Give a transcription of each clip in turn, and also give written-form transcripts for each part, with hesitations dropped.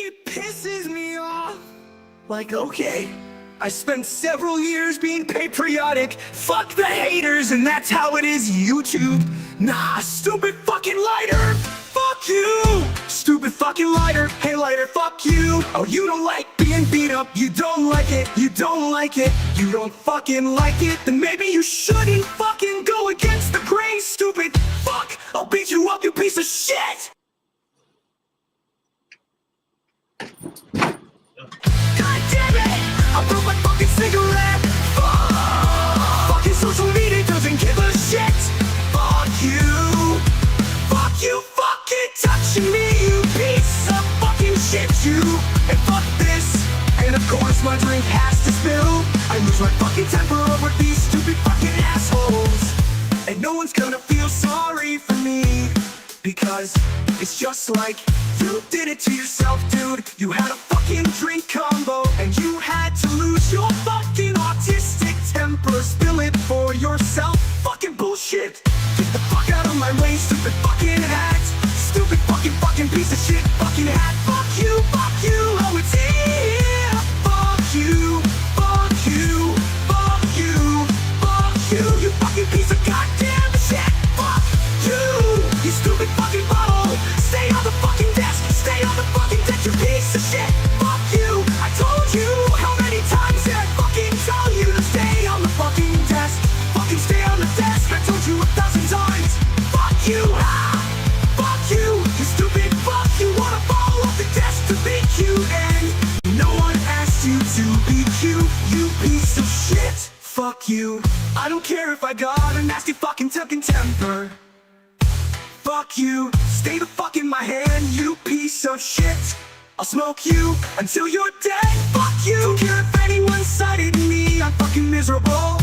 It pisses me off. Like, okay, I spent several years being patriotic. Fuck the haters, and that's how it is, YouTube. Nah, stupid fucking lighter. Fuck you. Stupid fucking lighter. Hey lighter, fuck you. Oh, you don't like being beat up. You don't like it. You don't like it. You don't fucking like it. Then maybe you shouldn't fucking go against the grain, stupid fuck. I'll beat you up, you piece of shit. God damn it! I broke my fucking cigarette. Fuck! Fucking social media doesn't give a shit. Fuck you! Fuck you! Fucking touching me, you piece of fucking shit, you! And fuck this! And of course my drink has to spill. I lose my fucking temper over these stupid fucking assholes. And no one's gonna feel sorry for me, because it's just like you did it to yourself, dude. You had a fucking drink combo and you had to lose your fucking autistic temper. Spill it for yourself. Fucking bullshit. Get the fuck out of my way, stupid fucking hat. Stupid fucking piece of shit fucking hat. Fuck you, oh it's here. Fuck you, fuck you, fuck you, fuck you. You fucking piece of goddamn shit. Fuck you, you stupid fucking bottle. Stay on the fucking desk, stay on the fucking desk, you piece of shit. Fuck you, I told you how many times did I fucking tell you to stay on the fucking desk. Fucking stay on the desk, I told you 1,000 times. Fuck you, fuck you, you stupid fuck. You wanna fall off the desk to be cute, and no one asked you to be cute, you piece of shit. Fuck you, I don't care if I got a nasty fucking temper. Fuck you, stay the fuck in my hand, you piece of shit. I'll smoke you until you're dead. Fuck you, don't care if anyone cited me, I'm fucking miserable.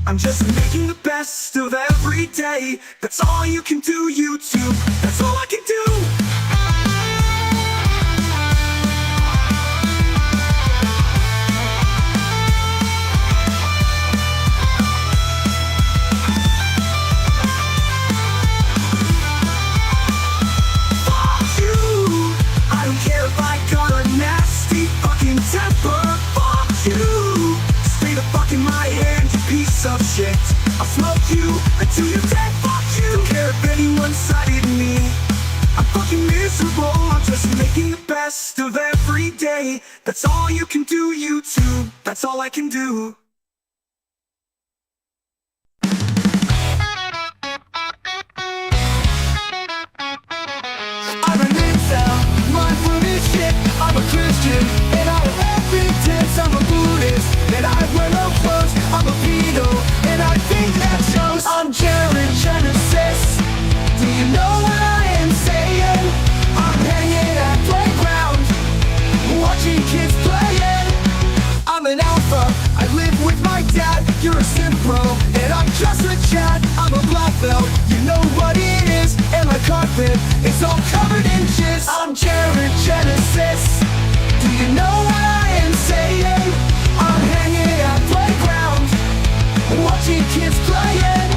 I'm just making the best of every day. That's all you can do, YouTube. That's all I can do. Of shit, I'll smoke you until you're dead. Fuck you, don't care if anyone cited me. I'm fucking miserable, I'm just making the best of every day. That's all you can do, YouTube. That's all I can do. I'm an incel, mindfulness shit. I'm a Christian, and I have evidence. I'm a Buddhist, and I wear no clothes. I'm a pedo, and I think that shows. I'm Jared Genesis. Do you know what I am saying? I'm hanging at playground, watching kids playing. I'm an alpha, I live with my dad. You're a sim pro, and I'm just a chat. I'm a black belt, you know what it is. And my carpet is all covered in jizz. I'm Jared Genesis. Do you know what I am saying? I'm hanging at playground, watching kids playing.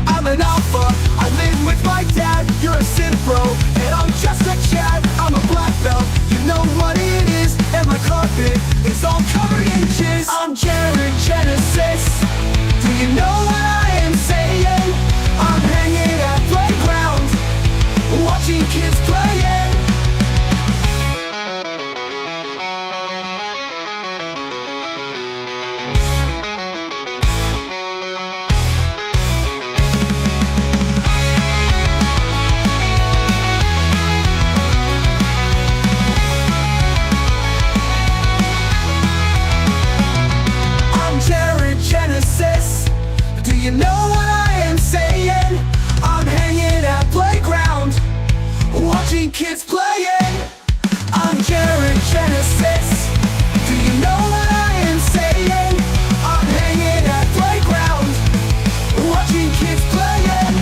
I'm an alpha, I live with my dad. You're a sim pro, and I'm just a chat. I'm a black belt, you know what it is. And my carpet is all covered in jizz. I'm Jared Genesis. Do you know what I am saying? I'm hanging at playground, watching kids playing. Do you know what I am saying? I'm hanging at playground, watching kids playing. I'm Jared Genesis. Do you know what I am saying? I'm hanging at playground, watching kids playing.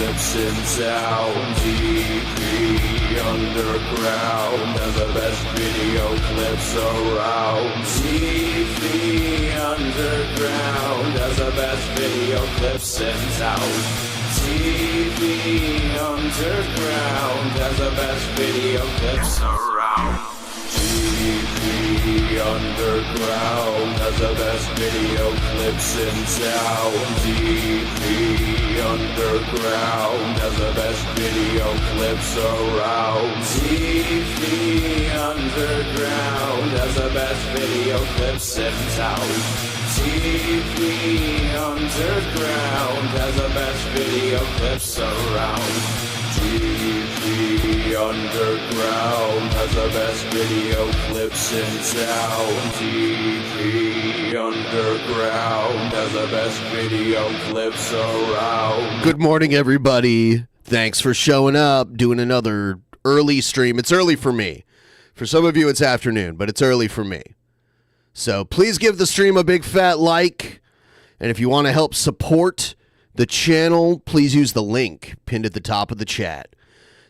clips in town. TV Underground has the best video clips around. TV Underground has the best video clips in town. TV Underground has the best video clips around. TV Underground has the best video clips in town. TV Underground has the best video clips around. TV Underground has the best video clips in town. TV Underground has the best video clips around. TV Underground has the best video clips in town. TV Underground has the best video clips around. Good morning, everybody. Thanks for showing up, doing another early stream. It's early for me. For some of you, it's afternoon, but it's early for me. So please give the stream a big fat like. And if you want to help support the channel, please use the link pinned at the top of the chat.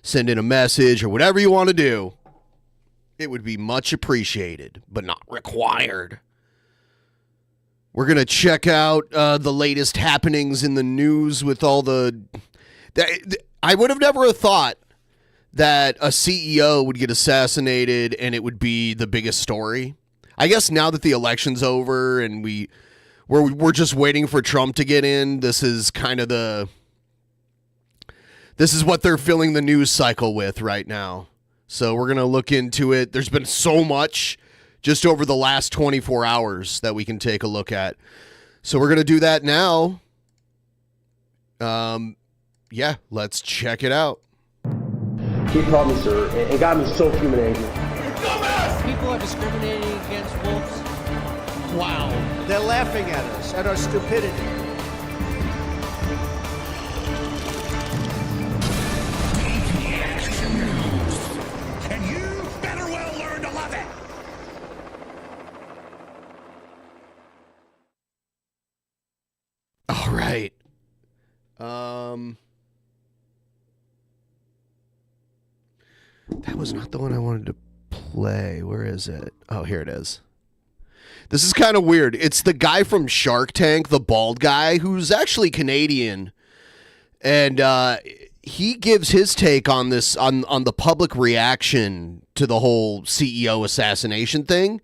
Send in a message or whatever you want to do. It would be much appreciated, but not required. We're going to check out the latest happenings in the news with all the... I would have never thought that a CEO would get assassinated and it would be the biggest story. I guess now that the election's over and we're just waiting for Trump to get in, this is kind of this is what they're filling the news cycle with right now. So we're going to look into it. There's been so much just over the last 24 hours that we can take a look at. So we're going to do that now. Yeah, let's check it out. He called me, sir, and got me so human angry. People are discriminating against wolves. Wow. They're laughing at us, at our stupidity. And you better well learn to love it. All right. That was not the one I wanted to play. Where is it? Oh, here it is. This is kind of weird. It's the guy from Shark Tank, the bald guy, who's actually Canadian. And he gives his take on this, on the public reaction to the whole CEO assassination thing.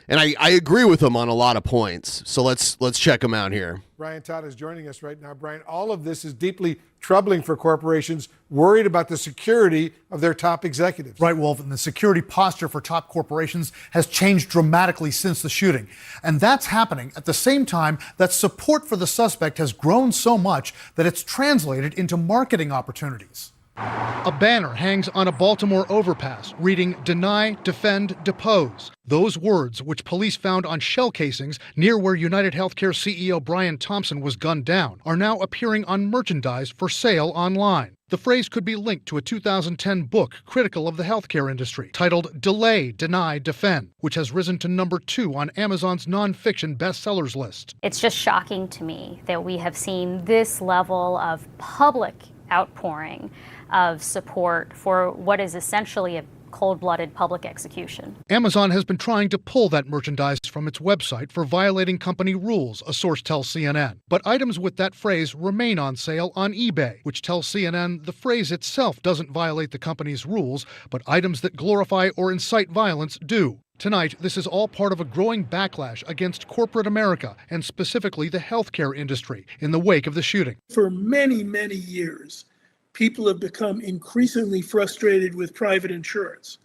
And I agree with him on a lot of points. So let's check him out here. Brian Todd is joining us right now. Brian, all of this is deeply troubling for corporations worried about the security of their top executives. Right, Wolf, and the security posture for top corporations has changed dramatically since the shooting. And that's happening at the same time that support for the suspect has grown so much that it's translated into marketing opportunities. A banner hangs on a Baltimore overpass reading "Deny, Defend, Depose." Those words, which police found on shell casings near where United Healthcare CEO Brian Thompson was gunned down, are now appearing on merchandise for sale online. The phrase could be linked to a 2010 book critical of the healthcare industry titled "Delay, Deny, Defend," which has risen to number 2 on Amazon's nonfiction bestsellers list. It's just shocking to me that we have seen this level of public outpouring of support for what is essentially a cold-blooded public execution. Amazon has been trying to pull that merchandise from its website for violating company rules, a source tells CNN. But items with that phrase remain on sale on eBay, which tells CNN the phrase itself doesn't violate the company's rules, but items that glorify or incite violence do. Tonight, this is all part of a growing backlash against corporate America and specifically the healthcare industry in the wake of the shooting. For many, many years, people have become increasingly frustrated with private insurance.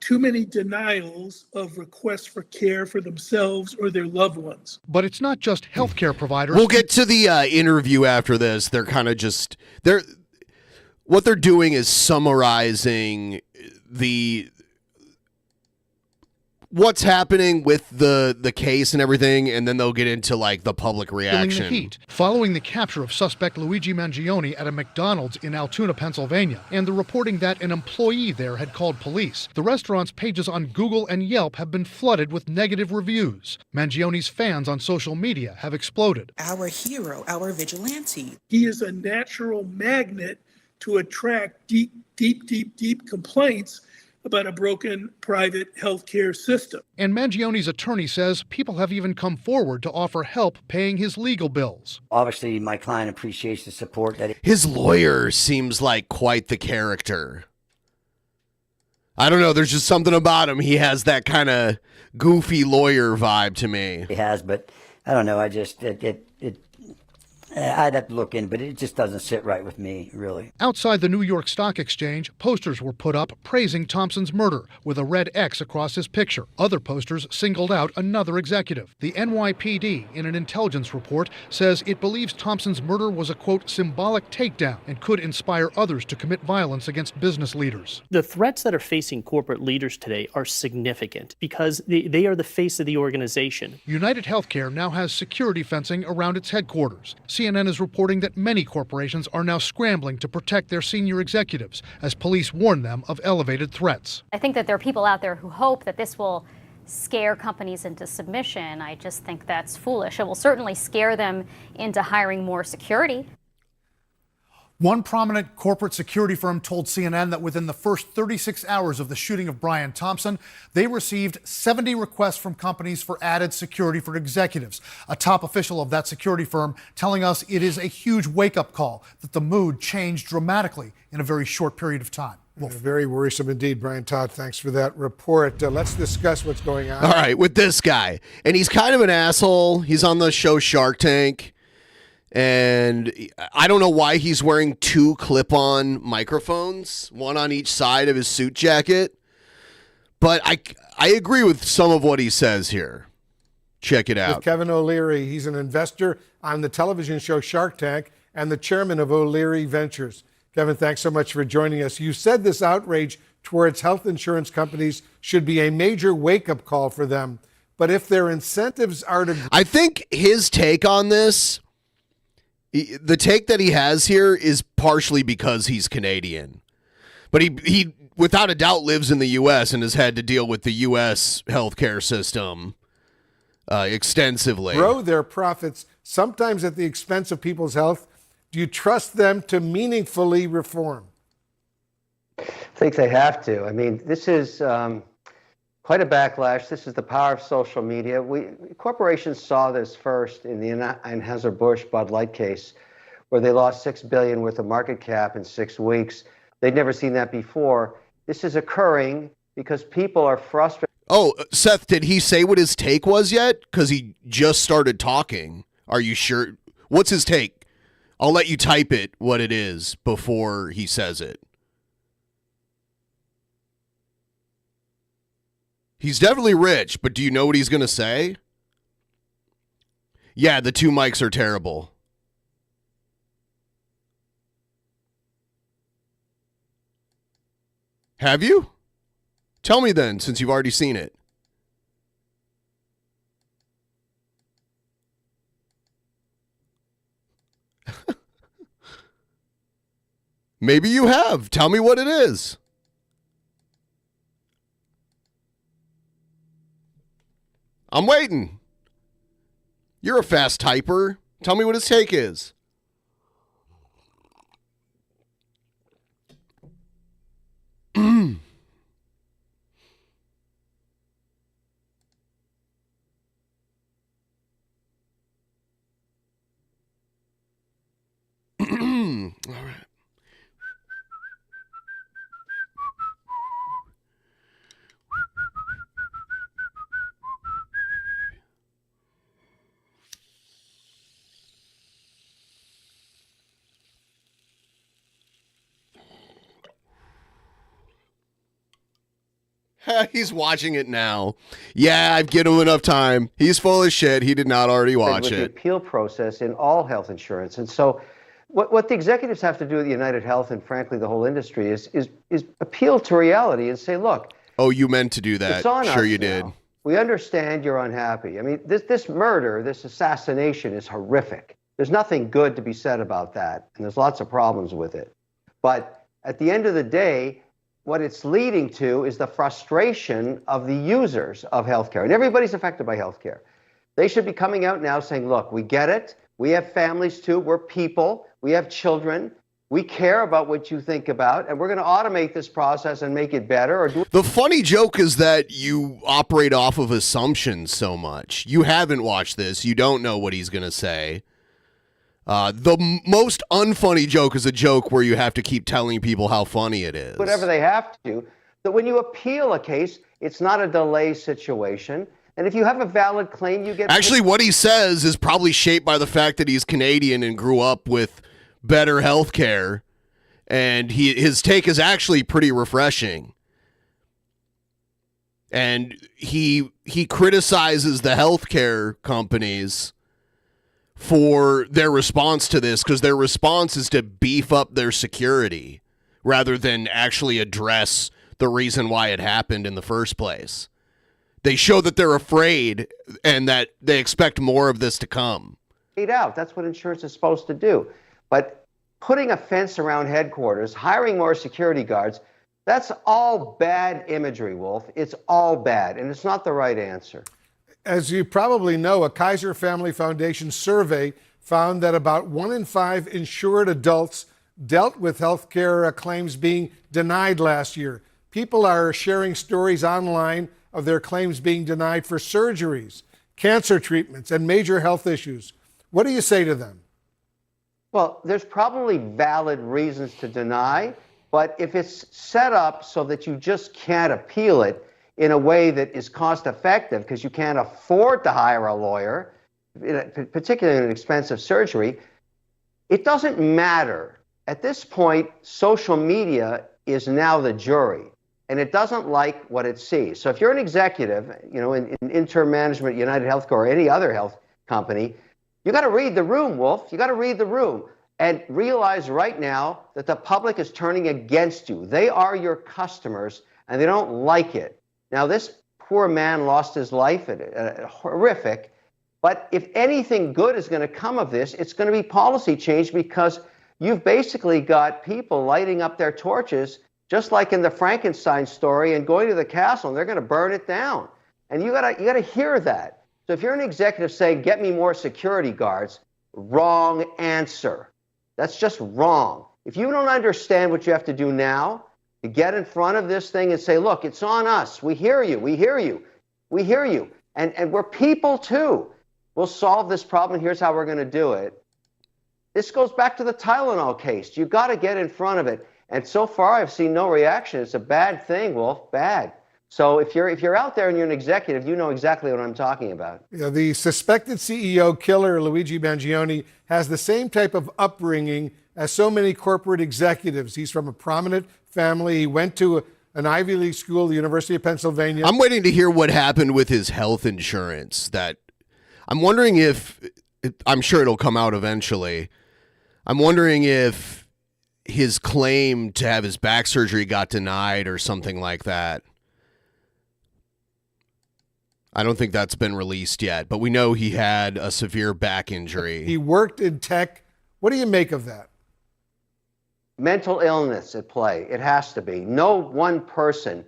Too many denials of requests for care for themselves or their loved ones. But it's not just healthcare providers. We'll get to the interview after this. They're kind of just what they're doing is summarizing what's happening with the case and everything, and then they'll get into like the public reaction. Feeling the heat following the capture of suspect Luigi Mangione at a McDonald's in Altoona, Pennsylvania, and the reporting that an employee there had called police. The restaurant's pages on Google and Yelp have been flooded with negative reviews. Mangione's fans on social media have exploded. Our hero, our vigilante. He is a natural magnet to attract deep complaints about a broken private healthcare system. And Mangione's attorney says people have even come forward to offer help paying his legal bills. Obviously, my client appreciates the support that his lawyer seems like quite the character. I don't know, there's just something about him. He has that kind of goofy lawyer vibe to me. he has, but I don't know. I just I'd have to look in, but it just doesn't sit right with me, really. Outside the New York Stock Exchange, posters were put up praising Thompson's murder with a red X across his picture. Other posters singled out another executive. The NYPD, in an intelligence report, says it believes Thompson's murder was a, quote, symbolic takedown and could inspire others to commit violence against business leaders. The threats that are facing corporate leaders today are significant because they are the face of the organization. United Healthcare now has security fencing around its headquarters. CNN is reporting that many corporations are now scrambling to protect their senior executives as police warn them of elevated threats. I think that there are people out there who hope that this will scare companies into submission. I just think that's foolish. It will certainly scare them into hiring more security. One prominent corporate security firm told CNN that within the first 36 hours of the shooting of Brian Thompson, they received 70 requests from companies for added security for executives. A top official of that security firm telling us it is a huge wake-up call, that the mood changed dramatically in a very short period of time. Very worrisome indeed, Brian Todd. Thanks for that report. Let's discuss what's going on. All right, with this guy. And he's kind of an asshole. He's on the show Shark Tank. And I don't know why he's wearing two clip-on microphones, one on each side of his suit jacket. But I agree with some of what he says here. Check it out. With Kevin O'Leary, he's an investor on the television show Shark Tank and the chairman of O'Leary Ventures. Kevin, thanks so much for joining us. You said this outrage towards health insurance companies should be a major wake-up call for them. But if their incentives are to... I think his take on this... The take that he has here is partially because he's Canadian. But he without a doubt lives in the U.S. and has had to deal with the U.S. healthcare system extensively. Grow their profits, sometimes at the expense of people's health. Do you trust them to meaningfully reform? I think they have to. I mean, this is quite a backlash. This is the power of social media. Corporations saw this first in the Anheuser-Busch Bud Light case, where they lost $6 billion worth of market cap in 6 weeks. They'd never seen that before. This is occurring because people are frustrated. Oh, Seth, did he say what his take was yet? Because he just started talking. Are you sure? What's his take? I'll let you type it, what it is, before he says it. He's definitely rich, but do you know what he's going to say? Yeah, the two mics are terrible. Have you? Tell me then, since you've already seen it. Maybe you have. Tell me what it is. I'm waiting. You're a fast typer. Tell me what his take is. All right. He's watching it now. Yeah, I've given him enough time. He's full of shit. He did not already watch with it. The appeal process in all health insurance. And so what the executives have to do at United Health and frankly the whole industry is appeal to reality and say, look, Oh, you meant to do that. It's on Sure us you did. now. We understand you're unhappy. I mean, this murder, this assassination is horrific. There's nothing good to be said about that, and there's lots of problems with it. But at the end of the day, what it's leading to is the frustration of the users of healthcare, and everybody's affected by healthcare. They should be coming out now saying, look, we get it. We have families too. We're people. We have children. We care about what you think about, and we're going to automate this process and make it better. Or do The funny joke is that you operate off of assumptions so much. You haven't watched this. You don't know what he's going to say. Most unfunny joke is a joke where you have to keep telling people how funny it is. whatever they have to. That when you appeal a case, it's not a delay situation. And if you have a valid claim, you get... Actually, what he says is probably shaped by the fact that he's Canadian and grew up with better health care. And his take is actually pretty refreshing. And he criticizes the healthcare companies for their response to this, because their response is to beef up their security rather than actually address the reason why it happened in the first place. They show that they're afraid and that they expect more of this to come. Out. That's what insurance is supposed to do. But putting a fence around headquarters, hiring more security guards, that's all bad imagery, Wolf. It's all bad, and it's not the right answer. As you probably know, a Kaiser Family Foundation survey found that about 1 in 5 insured adults dealt with health care claims being denied last year. People are sharing stories online of their claims being denied for surgeries, cancer treatments, and major health issues. What do you say to them? Well, there's probably valid reasons to deny, but if it's set up so that you just can't appeal it in a way that is cost effective because you can't afford to hire a lawyer, particularly in an expensive surgery, it doesn't matter. At this point, social media is now the jury, and it doesn't like what it sees. So if you're an executive, in interim management, United Healthcare, or any other health company, you got to read the room, Wolf. You got to read the room and realize right now that the public is turning against you. They are your customers, and they don't like it. Now, this poor man lost his life, horrific. But if anything good is going to come of this, it's going to be policy change, because you've basically got people lighting up their torches, just like in the Frankenstein story, and going to the castle, and they're going to burn it down. And you got to hear that. So if you're an executive saying, get me more security guards, wrong answer. That's just wrong. If you don't understand what you have to do now to get in front of this thing and say, look, it's on us. We hear you. We hear you. We hear you. And we're people too. We'll solve this problem. Here's how we're going to do it. This goes back to the Tylenol case. You've got to get in front of it. And so far, I've seen no reaction. It's a bad thing, Wolf. Bad. So if you're out there and you're an executive, you know exactly what I'm talking about. The suspected CEO killer, Luigi Mangione, has the same type of upbringing as so many corporate executives. He's from a prominent family. He went to an Ivy League school, the University of Pennsylvania. I'm waiting to hear what happened with his health insurance. That I'm wondering if, I'm sure it'll come out eventually. I'm wondering if his claim to have his back surgery got denied or something like that. I don't think that's been released yet, but we know he had a severe back injury. He worked in tech. What do you make of that? Mental illness at play. It has to be. No one person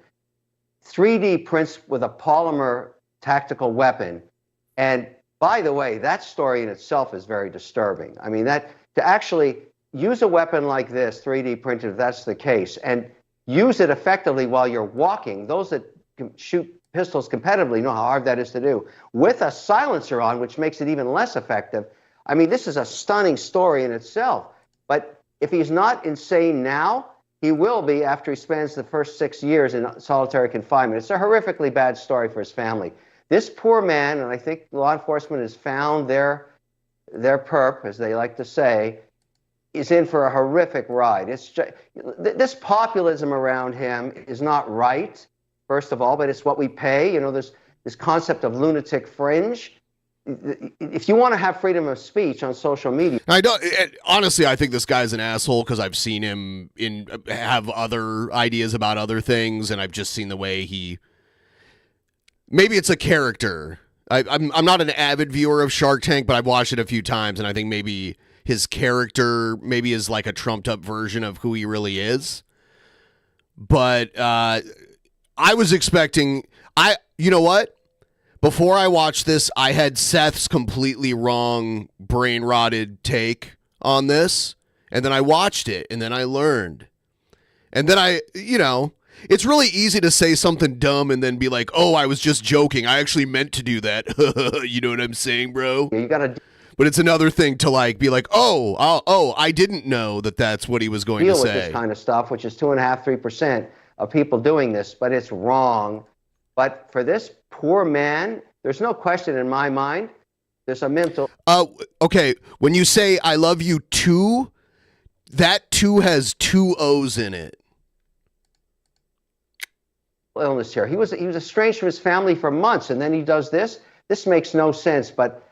3D prints with a polymer tactical weapon. And by the way, that story in itself is very disturbing. I mean, that to actually use a weapon like this, 3D printed, if that's the case, and use it effectively while you're walking, those that shoot pistols competitively know how hard that is to do, with a silencer on, which makes it even less effective. I mean, this is a stunning story in itself. But if he's not insane now, he will be after he spends the first 6 years in solitary confinement. It's a horrifically bad story for his family. This poor man, and I think law enforcement has found their perp, as they like to say, is in for a horrific ride. It's just, this populism around him is not right, first of all, but it's what we pay. There's this concept of lunatic fringe. if you want to have freedom of speech on social media. I don't honestly. I think this guy's an asshole because I've seen him have other ideas about other things, and I've just seen the way he. Maybe it's a character. I'm not an avid viewer of Shark Tank, but I've watched it a few times, and I think maybe his character maybe is like a trumped up version of who he really is. But I was expecting. You know what? Before I watched this, I had Seth's completely wrong, brain rotted take on this, and then I watched it, and then I learned, and then it's really easy to say something dumb and then be like, oh, I was just joking. I actually meant to do that. You know what I'm saying, bro? You gotta. But it's another thing to like be like, oh, I didn't know that that's what he was going to deal say. with this kind of stuff, which is 2.5–3% of people doing this, but it's wrong. But for this poor man, there's no question in my mind. There's a mental. Okay. When you say I love you too, that two has two O's in it. Illness here. He was estranged from his family for months, and then he does this. This makes no sense, but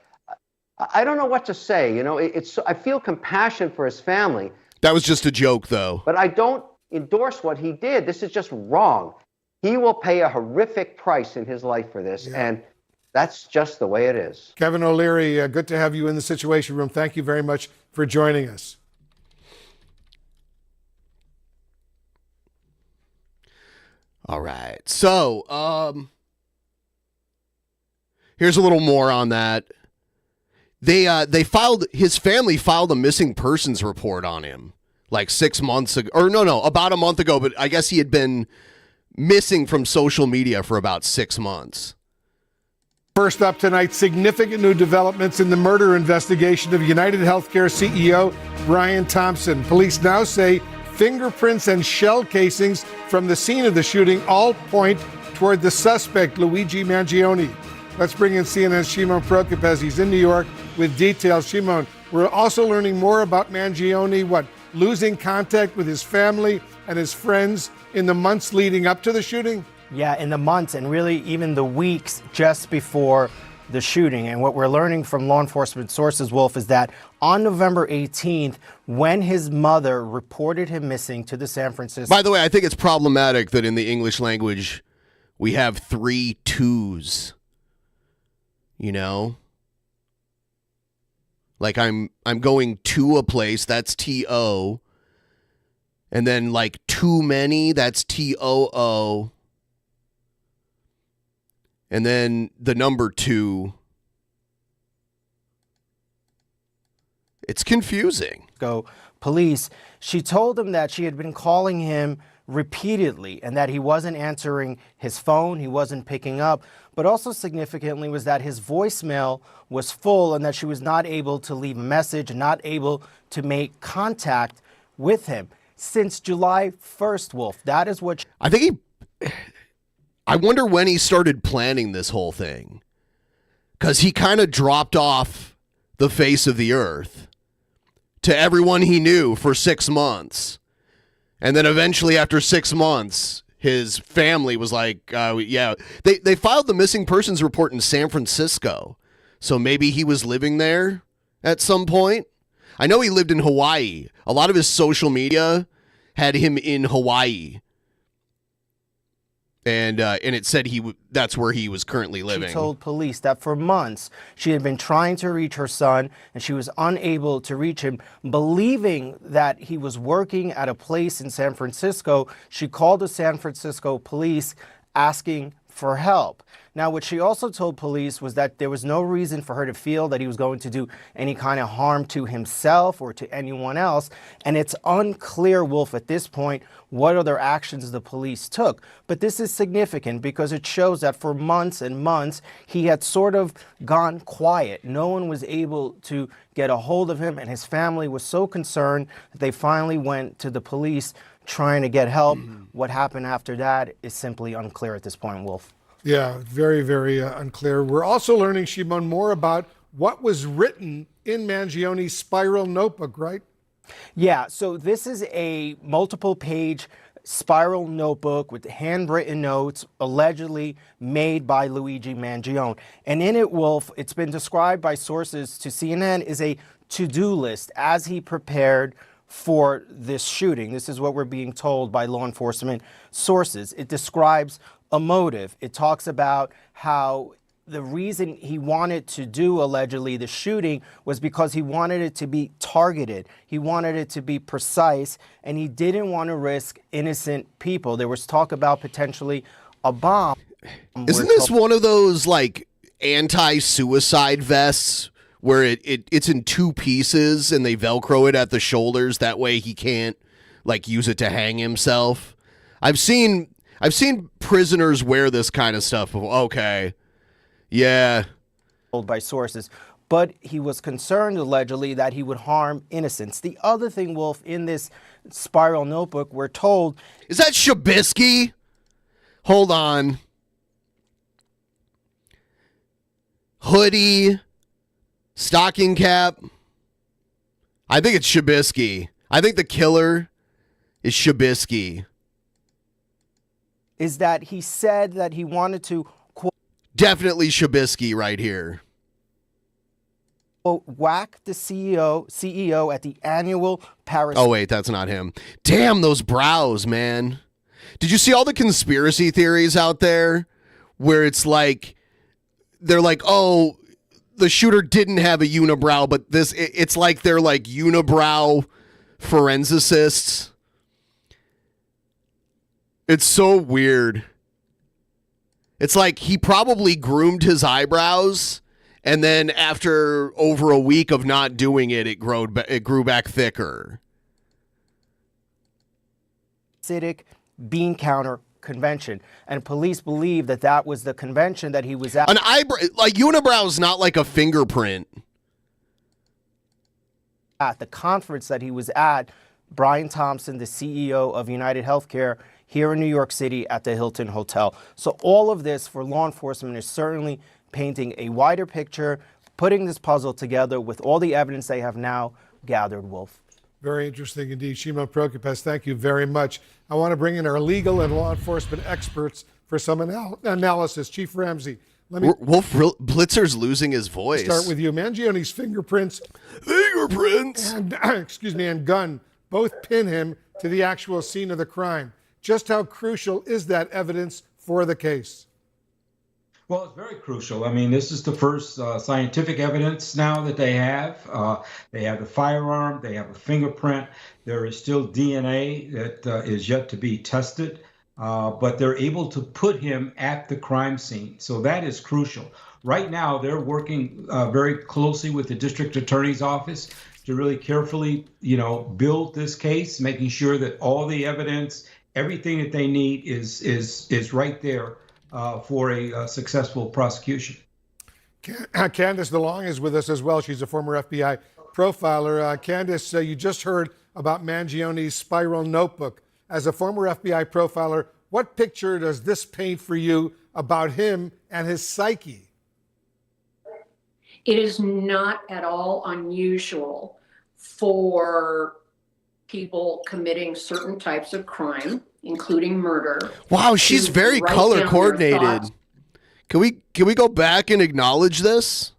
I don't know what to say. You know, I feel compassion for his family. That was just a joke, though. But I don't endorse what he did. This is just wrong. He will pay a horrific price in his life for this, and that's just the way it is. Kevin O'Leary, good to have you in the Situation Room. Thank you very much for joining us. All right. So, here's a little more on that. His family filed a missing persons report on him like 6 months ago, or no, about a month ago, but I guess he had been missing from social media for about 6 months. First up tonight, significant new developments in the murder investigation of United Healthcare CEO Brian Thompson. Police now say fingerprints and shell casings from the scene of the shooting all point toward the suspect, Luigi Mangione. Let's bring in CNN's Shimon Prokupecz. He's in New York with details. Shimon, we're also learning more about Mangione, losing contact with his family and his friends in the months leading up to the shooting? Yeah, in the months and really even the weeks just before the shooting. And what we're learning from law enforcement sources, Wolf, is that on November 18th, when his mother reported him missing to the San Francisco... By the way, I think it's problematic that in the English language, we have 3 twos. You know? Like I'm going to a place, that's T-O. And then like too many, that's T-O-O. And then the number 2. It's confusing. Police, she told him that she had been calling him repeatedly and that he wasn't answering his phone, he wasn't picking up, but also significantly was that his voicemail was full and that she was not able to leave a message, not able to make contact with him since July 1st, Wolf. That is what... I wonder when he started planning this whole thing. Because he kind of dropped off the face of the earth to everyone he knew for 6 months. And then eventually after 6 months, his family was like, They filed the missing persons report in San Francisco. So maybe he was living there at some point. I know he lived in Hawaii. A lot of his social media had him in Hawaii. And it said that's where he was currently living. She told police that for months she had been trying to reach her son and she was unable to reach him. Believing that he was working at a place in San Francisco, she called the San Francisco police asking for help. Now, what she also told police was that there was no reason for her to feel that he was going to do any kind of harm to himself or to anyone else. And it's unclear, Wolf, at this point, what other actions the police took. But this is significant because it shows that for months and months, he had sort of gone quiet. No one was able to get a hold of him, and his family was so concerned that they finally went to the police trying to get help. What happened after that is simply unclear at this point, Wolf. Yeah, very, very unclear. We're also learning, Shimon, more about what was written in Mangione's spiral notebook, right? Yeah, so this is a multiple-page spiral notebook with handwritten notes allegedly made by Luigi Mangione. And in it, Wolf, it's been described by sources to CNN as a to-do list as he prepared for this shooting. This is what we're being told by law enforcement sources. It describes a motive. It talks about how the reason he wanted to do, allegedly, the shooting was because he wanted it to be targeted. He wanted it to be precise, and he didn't want to risk innocent people. There was talk about potentially a bomb. Isn't this one of those, like, anti-suicide vests where it's in two pieces and they Velcro it at the shoulders? That way he can't, like, use it to hang himself. I've seen prisoners wear this kind of stuff. Okay. Yeah. Told by sources, but he was concerned allegedly that he would harm innocents. The other thing, Wolf, in this spiral notebook, we're told, is that Shabisky? Hold on. Hoodie, stocking cap. I think it's Shabisky. I think the killer is Shabisky. Is that he said that he wanted to definitely Shabisky right here. Whack the CEO at the annual Paris. Oh, wait, that's not him. Damn, those brows, man. Did you see all the conspiracy theories out there where it's like, they're like, oh, the shooter didn't have a unibrow, but it's like they're like unibrow forensicists. It's so weird. It's like he probably groomed his eyebrows, and then after over a week of not doing it, it grew back thicker. Acidic bean counter convention, and police believe that that was the convention that he was at. An eyebrow, like unibrow, is not like a fingerprint. At the conference that he was at, Brian Thompson, the CEO of United Healthcare, here in New York City at the Hilton Hotel. So all of this for law enforcement is certainly painting a wider picture, putting this puzzle together with all the evidence they have now gathered, Wolf. Very interesting indeed. Shimon Prokupecz, thank you very much. I want to bring in our legal and law enforcement experts for some analysis. Chief Ramsey, let me... Wolf Blitzer's losing his voice. Start with you. Mangione's fingerprints and, and gun both pin him to the actual scene of the crime. Just how crucial is that evidence for the case? Well, it's very crucial. I mean, this is the first scientific evidence now that they have. They have the firearm, they have a fingerprint. There is still DNA that is yet to be tested, but they're able to put him at the crime scene. So that is crucial. Right now, they're working very closely with the district attorney's office to really carefully, build this case, making sure that all the evidence, everything that they need is right there for a successful prosecution. Candace DeLong is with us as well. She's a former FBI profiler. Candace, you just heard about Mangione's spiral notebook. As a former FBI profiler, what picture does this paint for you about him and his psyche? It is not at all unusual for people committing certain types of crime, including murder. Wow, she's very color coordinated. Can we go back and acknowledge this?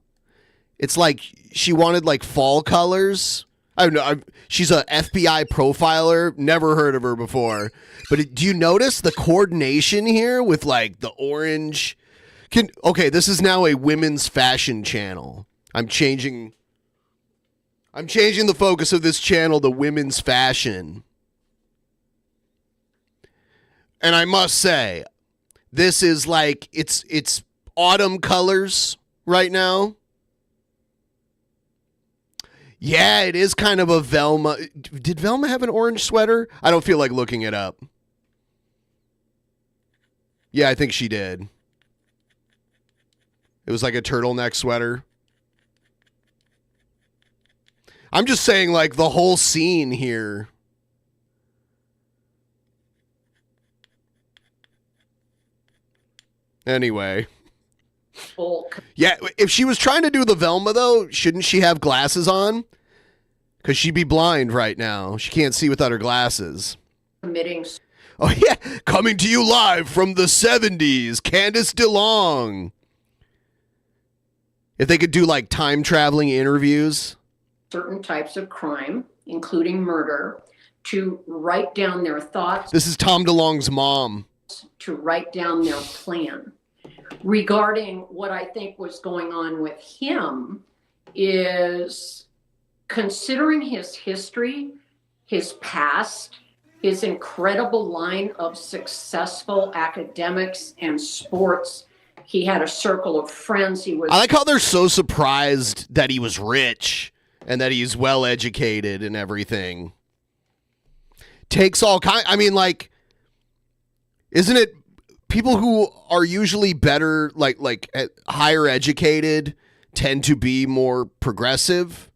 It's like she wanted like fall colors. I don't know. She's a FBI profiler. Never heard of her before. But do you notice the coordination here with like the orange? Okay, this is now a women's fashion channel. I'm changing the focus of this channel to women's fashion. And I must say, this is like, it's autumn colors right now. Yeah, it is kind of a Velma. Did Velma have an orange sweater? I don't feel like looking it up. Yeah, I think she did. It was like a turtleneck sweater. I'm just saying, like, the whole scene here. Anyway. Yeah, if she was trying to do the Velma, though, shouldn't she have glasses on? Because she'd be blind right now. She can't see without her glasses. Committing. Oh, yeah. Coming to you live from the 70s, Candace DeLong. If they could do like time traveling interviews. Certain types of crime, including murder, to write down their thoughts. This is Tom DeLong's mom. To write down their plan. Regarding what I think was going on with him is considering his history, his past, his incredible line of successful academics and sports. He had a circle of friends. I like how they're so surprised that he was rich and that he's well educated and everything. Takes all kind. I mean, like, isn't it people who are usually better, like higher educated, tend to be more progressive?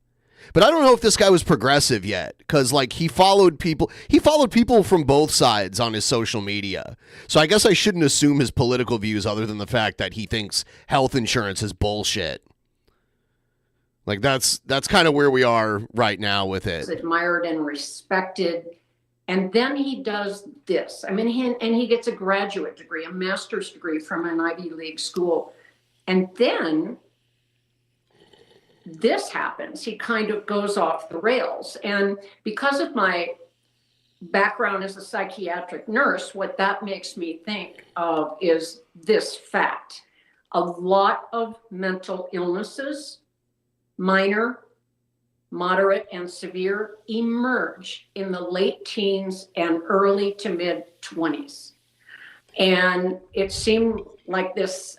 But I don't know if this guy was progressive yet, because like he followed people from both sides on his social media. So I guess I shouldn't assume his political views other than the fact that he thinks health insurance is bullshit. Like that's kind of where we are right now with it. Admired and respected. And then he does this. I mean, he gets a graduate degree, a master's degree from an Ivy League school. And then this happens. He kind of goes off the rails. And because of my background as a psychiatric nurse, what that makes me think of is this fact. A lot of mental illnesses, minor, moderate, and severe, emerge in the late teens and early to mid 20s. And it seemed like this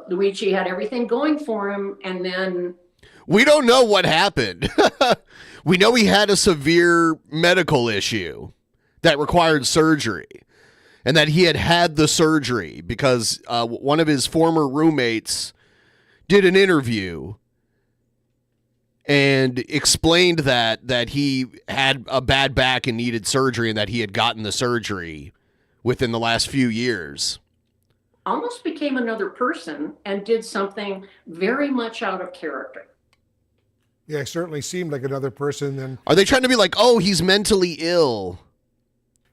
Luigi had everything going for him, and then we don't know what happened. We know he had a severe medical issue that required surgery, and that he had the surgery because one of his former roommates did an interview and explained that he had a bad back and needed surgery, and that he had gotten the surgery within the last few years. Almost became another person and did something very much out of character. Yeah, it certainly seemed like another person. Then are they trying to be like, oh, he's mentally ill?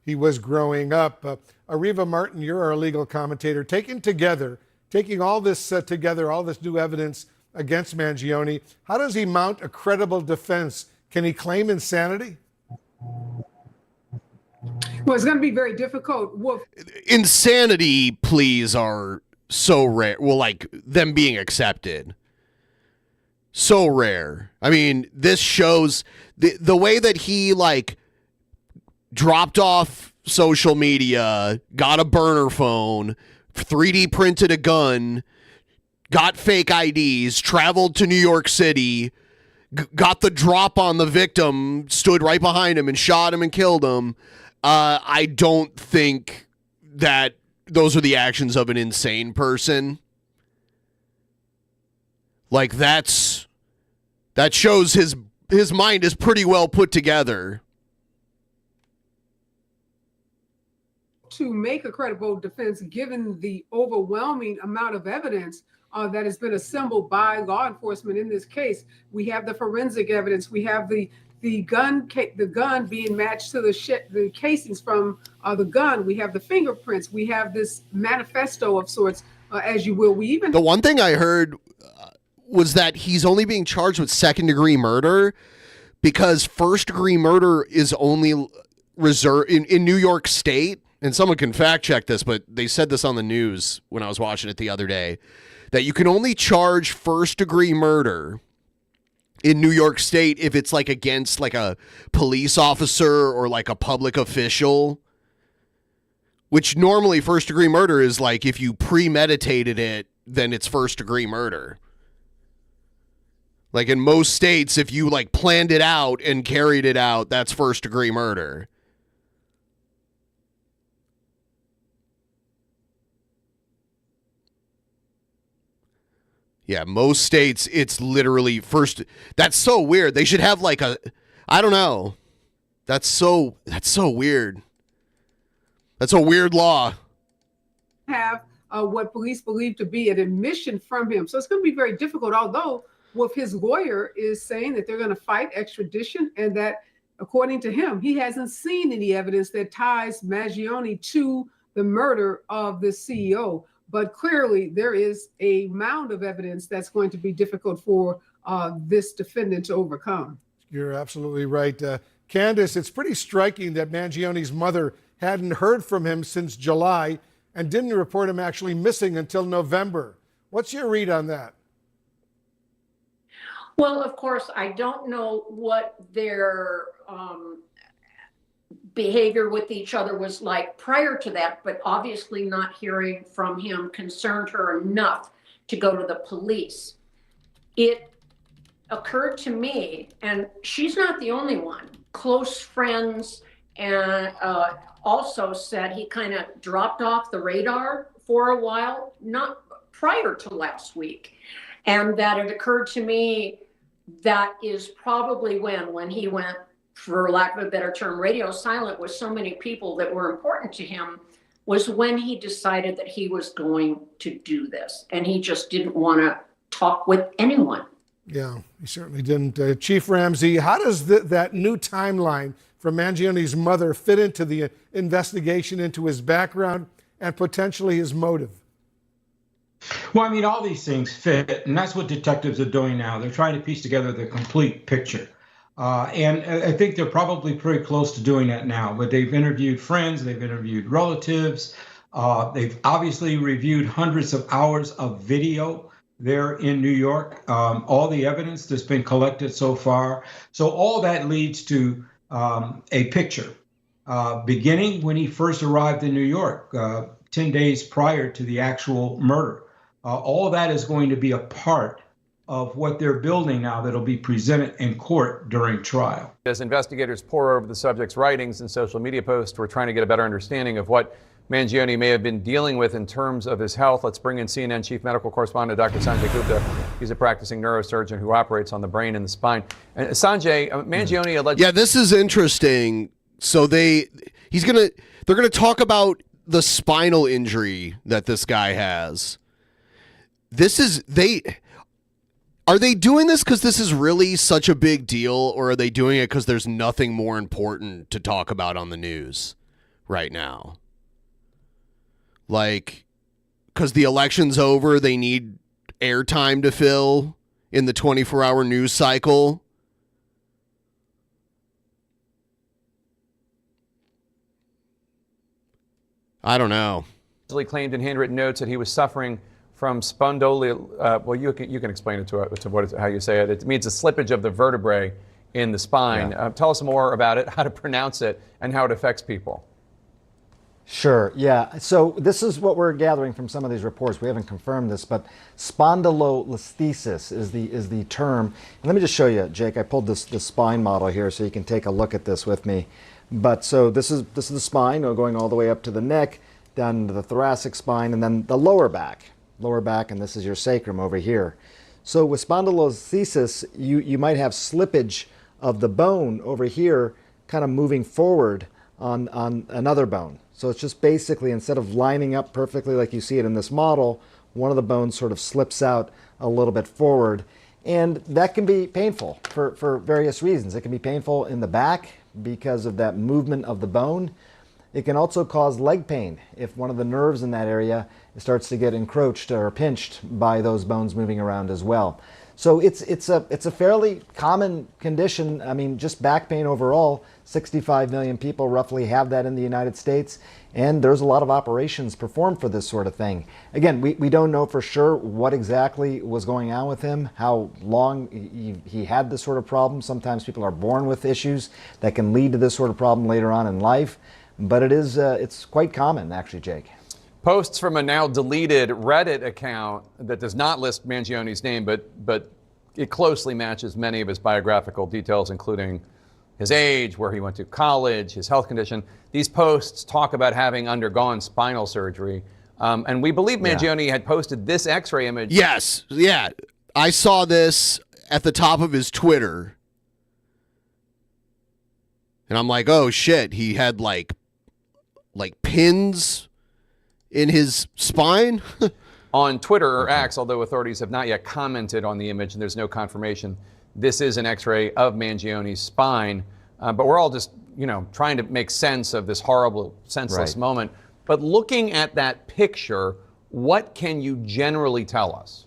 He was growing up. Ariva Martin, you're our legal commentator. Taking all this together, all this new evidence against Mangione, how does he mount a credible defense? Can he claim insanity? Well, it's going to be very difficult. Insanity pleas are so rare. Well, like them being accepted. So rare. I mean, this shows the way that he like dropped off social media, got a burner phone, 3D printed a gun, got fake IDs, traveled to New York City, got the drop on the victim, stood right behind him and shot him and killed him. I don't think that those are the actions of an insane person. Like that shows his mind is pretty well put together. To make a credible defense, given the overwhelming amount of evidence that has been assembled by law enforcement in this case, we have the forensic evidence, we have the gun being matched to the casings from the gun, we have the fingerprints, we have this manifesto of sorts, as you will. The one thing I heard was that he's only being charged with second-degree murder because first-degree murder is only reserved in New York State. And someone can fact-check this, but they said this on the news when I was watching it the other day, that you can only charge first-degree murder in New York State if it's like against like a police officer or like a public official, which normally first-degree murder is like if you premeditated it, then it's first-degree murder. Like in most states, if you like planned it out and carried it out, that's first degree murder. Yeah, most states, it's literally first. That's so weird. They should have like I don't know. That's so weird. That's a weird law. Have what police believe to be an admission from him. So it's going to be very difficult, although what his lawyer is saying that they're going to fight extradition and that according to him, he hasn't seen any evidence that ties Mangione to the murder of the CEO. But clearly, there is a mound of evidence that's going to be difficult for this defendant to overcome. You're absolutely right. Candace, it's pretty striking that Mangione's mother hadn't heard from him since July and didn't report him actually missing until November. What's your read on that? Well, of course, I don't know what their behavior with each other was like prior to that, but obviously not hearing from him concerned her enough to go to the police. It occurred to me, and she's not the only one, close friends and also said he kind of dropped off the radar for a while, not prior to last week. And that it occurred to me that is probably when he went, for lack of a better term, radio silent with so many people that were important to him, was when he decided that he was going to do this. And he just didn't want to talk with anyone. Yeah, he certainly didn't. Chief Ramsey, how does that new timeline from Mangione's mother fit into the investigation into his background and potentially his motive? Well, I mean, all these things fit, and that's what detectives are doing now. They're trying to piece together the complete picture. And I think they're probably pretty close to doing that now, but they've interviewed friends, they've interviewed relatives, they've obviously reviewed hundreds of hours of video there in New York, all the evidence that's been collected so far. So all that leads to a picture, beginning when he first arrived in New York, 10 days prior to the actual murder. All that is going to be a part of what they're building now that'll be presented in court during trial. As investigators pore over the subject's writings and social media posts, we're trying to get a better understanding of what Mangione may have been dealing with in terms of his health. Let's bring in CNN chief medical correspondent Dr. Sanjay Gupta. He's a practicing neurosurgeon who operates on the brain and the spine. And Sanjay, Mangione alleged... Yeah, this is interesting. So they're gonna talk about the spinal injury that this guy has. Are they doing this because this is really such a big deal, or are they doing it because there's nothing more important to talk about on the news right now? Like, because the election's over, they need airtime to fill in the 24-hour news cycle? I don't know. He claimed in handwritten notes that he was suffering from spondylolisthesis. Well, you can explain it to how you say it. It means a slippage of the vertebrae in the spine. Yeah. Tell us more about it, how to pronounce it, and how it affects people. Sure, yeah. So this is what we're gathering from some of these reports. We haven't confirmed this, but spondylolisthesis is the term. And let me just show you, Jake. I pulled this spine model here so you can take a look at this with me. But so this is the spine going all the way up to the neck, down into the thoracic spine, and then the lower back, and this is your sacrum over here. So with spondylolisthesis, you might have slippage of the bone over here, kind of moving forward on another bone. So it's just basically, instead of lining up perfectly like you see it in this model, one of the bones sort of slips out a little bit forward. And that can be painful for various reasons. It can be painful in the back because of that movement of the bone. It can also cause leg pain if one of the nerves in that area starts to get encroached or pinched by those bones moving around as well. So it's a fairly common condition. I mean, just back pain overall, 65 million people roughly have that in the United States, and there's a lot of operations performed for this sort of thing. Again, we don't know for sure what exactly was going on with him, how long he had this sort of problem. Sometimes people are born with issues that can lead to this sort of problem later on in life, but it's quite common, actually, Jake. Posts from a now deleted Reddit account that does not list Mangione's name, but it closely matches many of his biographical details, including his age, where he went to college, his health condition. These posts talk about having undergone spinal surgery. And we believe Mangione had posted this x-ray image. Yes, yeah. I saw this at the top of his Twitter. And I'm like, oh shit, he had like pins in his spine? On Twitter or X, although authorities have not yet commented on the image and there's no confirmation, this is an x-ray of Mangione's spine. but we're all just, trying to make sense of this horrible, senseless Right. moment. But looking at that picture, what can you generally tell us?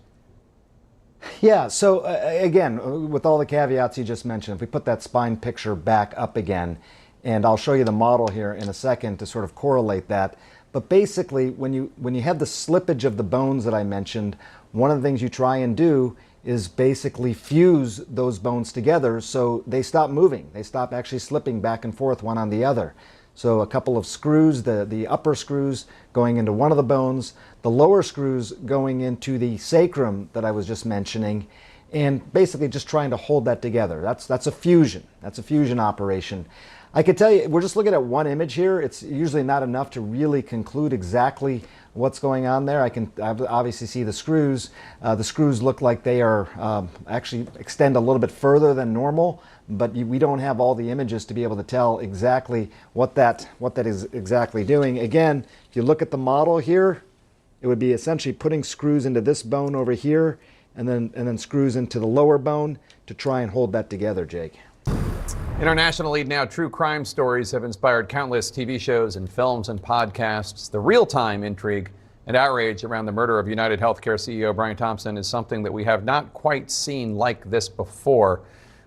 Yeah, so again, with all the caveats you just mentioned, if we put that spine picture back up again, and I'll show you the model here in a second to sort of correlate that. But basically, when you have the slippage of the bones that I mentioned, one of the things you try and do is basically fuse those bones together so they stop moving. They stop actually slipping back and forth one on the other. So a couple of screws, the upper screws going into one of the bones, the lower screws going into the sacrum that I was just mentioning, and basically just trying to hold that together. That's a fusion. That's a fusion operation. I could tell you, we're just looking at one image here. It's usually not enough to really conclude exactly what's going on there. I can obviously see the screws. The screws look like they are actually extend a little bit further than normal, but we don't have all the images to be able to tell exactly what that is exactly doing. Again, if you look at the model here, it would be essentially putting screws into this bone over here, and then screws into the lower bone to try and hold that together, Jake. In our national lead now, true crime stories have inspired countless TV shows and films and podcasts. The real-time intrigue and outrage around the murder of United Healthcare CEO Brian Thompson is something that we have not quite seen like this before.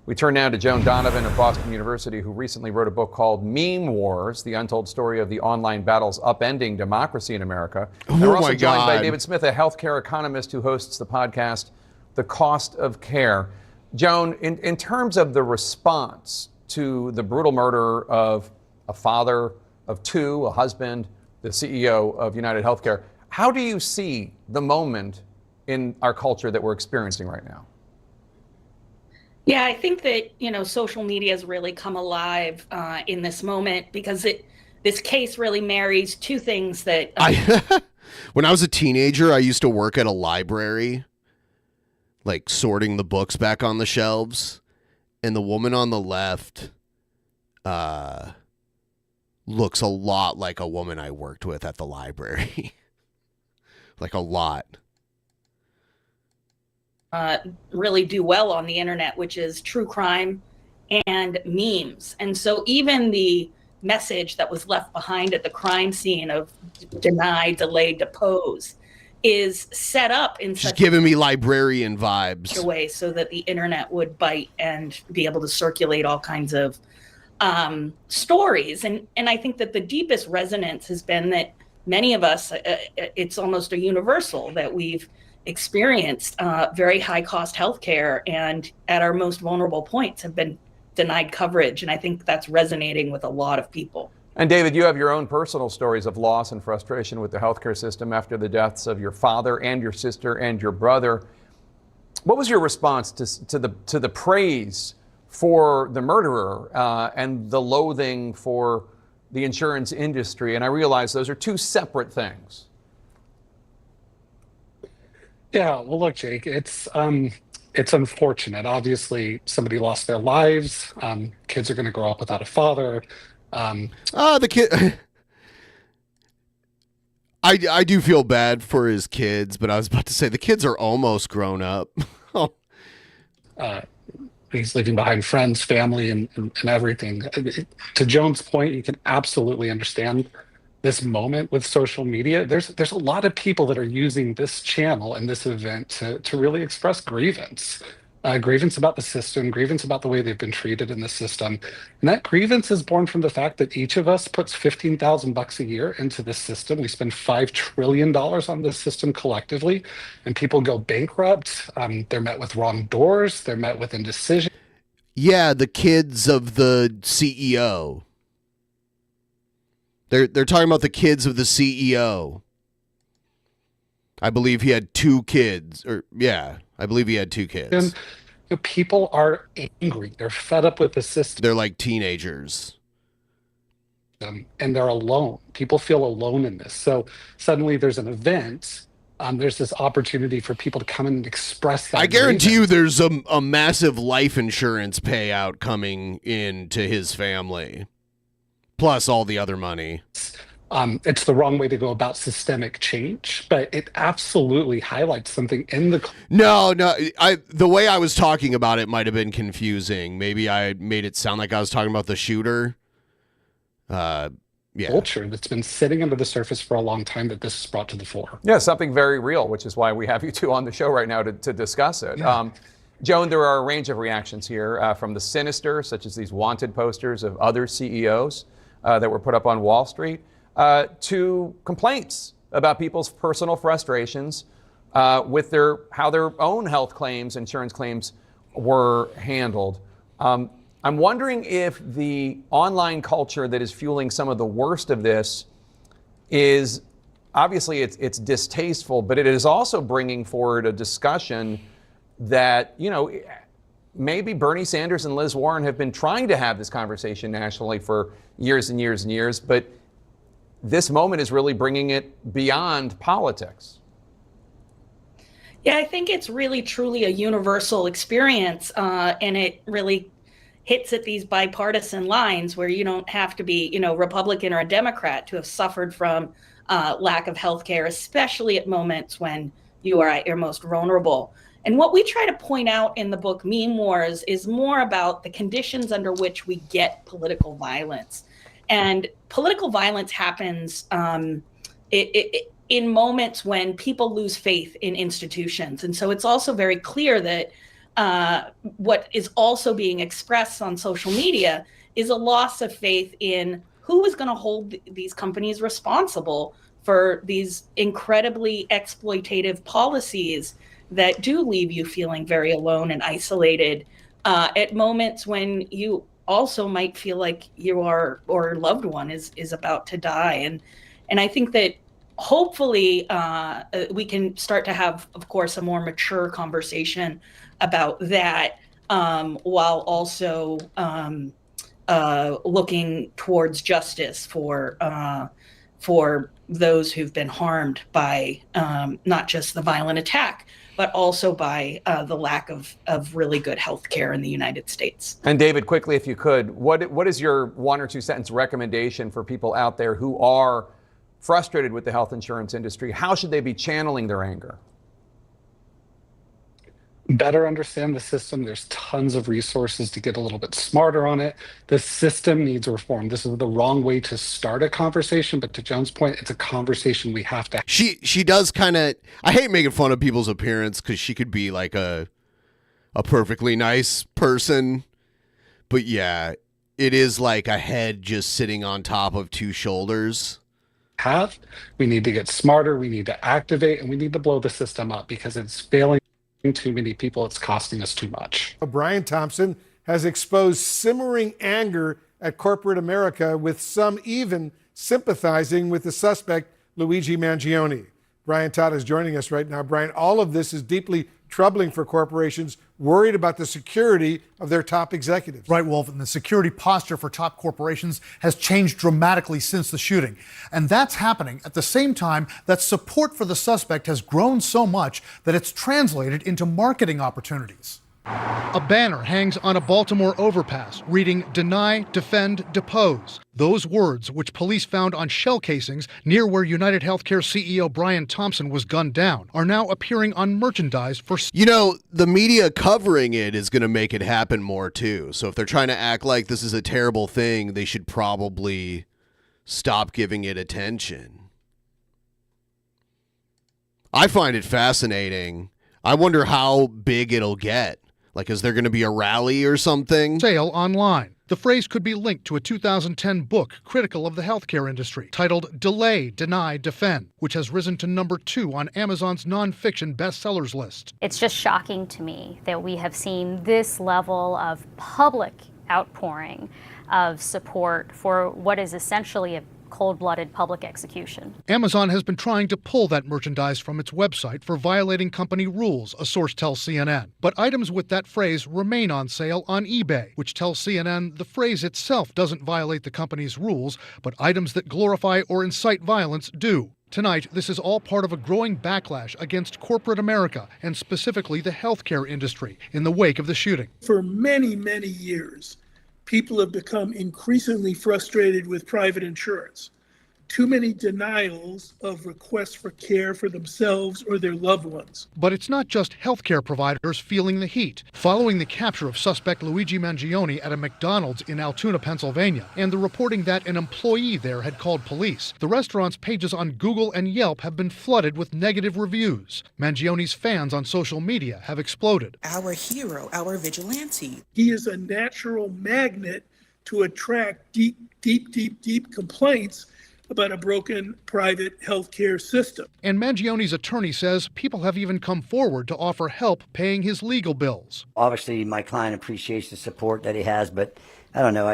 We turn now to Joan Donovan of Boston University, who recently wrote a book called Meme Wars, the untold story of the online battles upending democracy in America. And we're also joined by David Smith, a healthcare economist who hosts the podcast, The Cost of Care. Joan, in terms of the response to the brutal murder of a father of two, a husband, the CEO of United Healthcare, how do you see the moment in our culture that we're experiencing right now? Yeah, I think that, social media has really come alive in this moment because this case really marries two things that... When I was a teenager, I used to work at a library, like sorting the books back on the shelves. And the woman on the left looks a lot like a woman I worked with at the library. Like a lot. Really do well on the internet, which is true crime and memes. And so even the message that was left behind at the crime scene of deny, delay, depose is set up in She's giving me librarian vibes. a way so that the internet would bite and be able to circulate all kinds of stories. And I think that the deepest resonance has been that many of us, it's almost a universal that we've experienced very high cost healthcare and at our most vulnerable points have been denied coverage. And I think that's resonating with a lot of people. And David, you have your own personal stories of loss and frustration with the healthcare system after the deaths of your father and your sister and your brother. What was your response to the praise for the murderer and the loathing for the insurance industry? And I realize those are two separate things. Yeah, well, look, Jake, it's unfortunate. Obviously, somebody lost their lives. Kids are going to grow up without a father. The kid. I do feel bad for his kids, but I was about to say the kids are almost grown up. He's leaving behind friends, family, and everything. To Joan's point, you can absolutely understand this moment with social media. There's a lot of people that are using this channel and this event to really express grievance. Grievance about the system, grievance about the way they've been treated in the system. And that grievance is born from the fact that each of us puts $15,000 a year into this system. We spend $5 trillion on this system collectively, and people go bankrupt. They're met with wrong doors. They're met with indecision. Yeah, the kids of the CEO. They're talking about the kids of the CEO. I believe he had two kids. I believe he had two kids. And people are angry. They're fed up with the system. They're like teenagers. And they're alone. People feel alone in this. So suddenly there's an event. There's this opportunity for people to come in and express that. I guarantee you there's a massive life insurance payout coming in to his family. Plus all the other money. It's the wrong way to go about systemic change, but it absolutely highlights something in the No, the way I was talking about it might have been confusing. Maybe I made it sound like I was talking about the shooter. culture that's been sitting under the surface for a long time that this is brought to the fore. Yeah, something very real, which is why we have you two on the show right now to discuss it. Yeah. Joan, there are a range of reactions here from the sinister, such as these wanted posters of other CEOs that were put up on Wall Street, to complaints about people's personal frustrations with how their own health claims, insurance claims were handled. I'm wondering if the online culture that is fueling some of the worst of this is, obviously it's distasteful, but it is also bringing forward a discussion that, maybe Bernie Sanders and Liz Warren have been trying to have this conversation nationally for years and years and years, but this moment is really bringing it beyond politics. Yeah, I think it's really truly a universal experience, and it really hits at these bipartisan lines where you don't have to be, Republican or a Democrat to have suffered from lack of health care, especially at moments when you are at your most vulnerable. And what we try to point out in the book Meme Wars is more about the conditions under which we get political violence. And political violence happens in moments when people lose faith in institutions. And so it's also very clear that what is also being expressed on social media is a loss of faith in who is going to hold these companies responsible for these incredibly exploitative policies that do leave you feeling very alone and isolated at moments when you also might feel like you are, or a loved one is about to die. And I think that hopefully we can start to have, of course, a more mature conversation about that, while also looking towards justice for those who've been harmed by not just the violent attack, but also by the lack of really good health care in the United States. And David, quickly, if you could, what is your 1 or 2 sentence recommendation for people out there who are frustrated with the health insurance industry? How should they be channeling their anger? Better understand the system. There's tons of resources to get a little bit smarter on it. The system needs reform. This is the wrong way to start a conversation, but to Joan's point, it's a conversation we have to have. She does kind of, I hate making fun of people's appearance because she could be like a perfectly nice person, but yeah, it is like a head just sitting on top of 2 shoulders. We need to get smarter, we need to activate, and we need to blow the system up because it's failing too many people. It's costing us too much. Brian Thompson has exposed simmering anger at corporate America, with some even sympathizing with the suspect, Luigi Mangione. Brian Todd is joining us right now. Brian, all of this is deeply troubling for corporations worried about the security of their top executives. Right, Wolf, and the security posture for top corporations has changed dramatically since the shooting. And that's happening at the same time that support for the suspect has grown so much that it's translated into marketing opportunities. A banner hangs on a Baltimore overpass reading "Deny, Defend, Depose." Those words, which police found on shell casings near where United Healthcare CEO Brian Thompson was gunned down, are now appearing on merchandise for... the media covering it is going to make it happen more too. So if they're trying to act like this is a terrible thing, they should probably stop giving it attention. I find it fascinating. I wonder how big it'll get. Like, is there going to be a rally or something? Sale online. The phrase could be linked to a 2010 book critical of the healthcare industry titled Delay, Deny, Defend, which has risen to number 2 on Amazon's nonfiction bestsellers list. It's just shocking to me that we have seen this level of public outpouring of support for what is essentially a cold-blooded public execution. Amazon has been trying to pull that merchandise from its website for violating company rules, a source tells CNN. But items with that phrase remain on sale on eBay, which tells CNN the phrase itself doesn't violate the company's rules, but items that glorify or incite violence do. Tonight, this is all part of a growing backlash against corporate America, and specifically the healthcare industry, in the wake of the shooting. For many, many years, people have become increasingly frustrated with private insurance. too many denials of requests for care for themselves or their loved ones. But it's not just healthcare providers feeling the heat. Following the capture of suspect Luigi Mangione at a McDonald's in Altoona, Pennsylvania, and the reporting that an employee there had called police, the restaurant's pages on Google and Yelp have been flooded with negative reviews. Mangione's fans on social media have exploded. Our hero, our vigilante. He is a natural magnet to attract deep complaints about a broken private healthcare system. And Mangione's attorney says people have even come forward to offer help paying his legal bills. Obviously, my client appreciates the support that he has, but I don't know.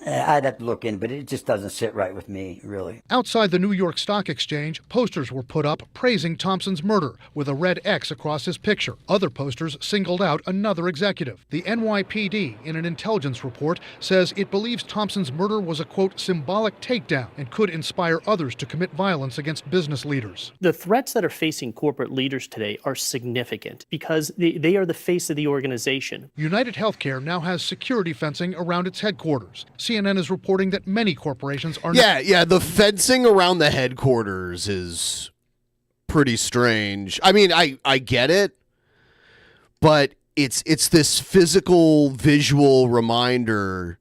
I'd have to look in, but it just doesn't sit right with me, really. Outside the New York Stock Exchange, posters were put up praising Thompson's murder with a red X across his picture. Other posters singled out another executive. The NYPD, in an intelligence report, says it believes Thompson's murder was a, quote, symbolic takedown and could inspire others to commit violence against business leaders. The threats that are facing corporate leaders today are significant because they are the face of the organization. United Healthcare now has security fencing around its headquarters. CNN is reporting that many corporations are the fencing around the headquarters is pretty strange. I mean, I get it, but it's this physical visual reminder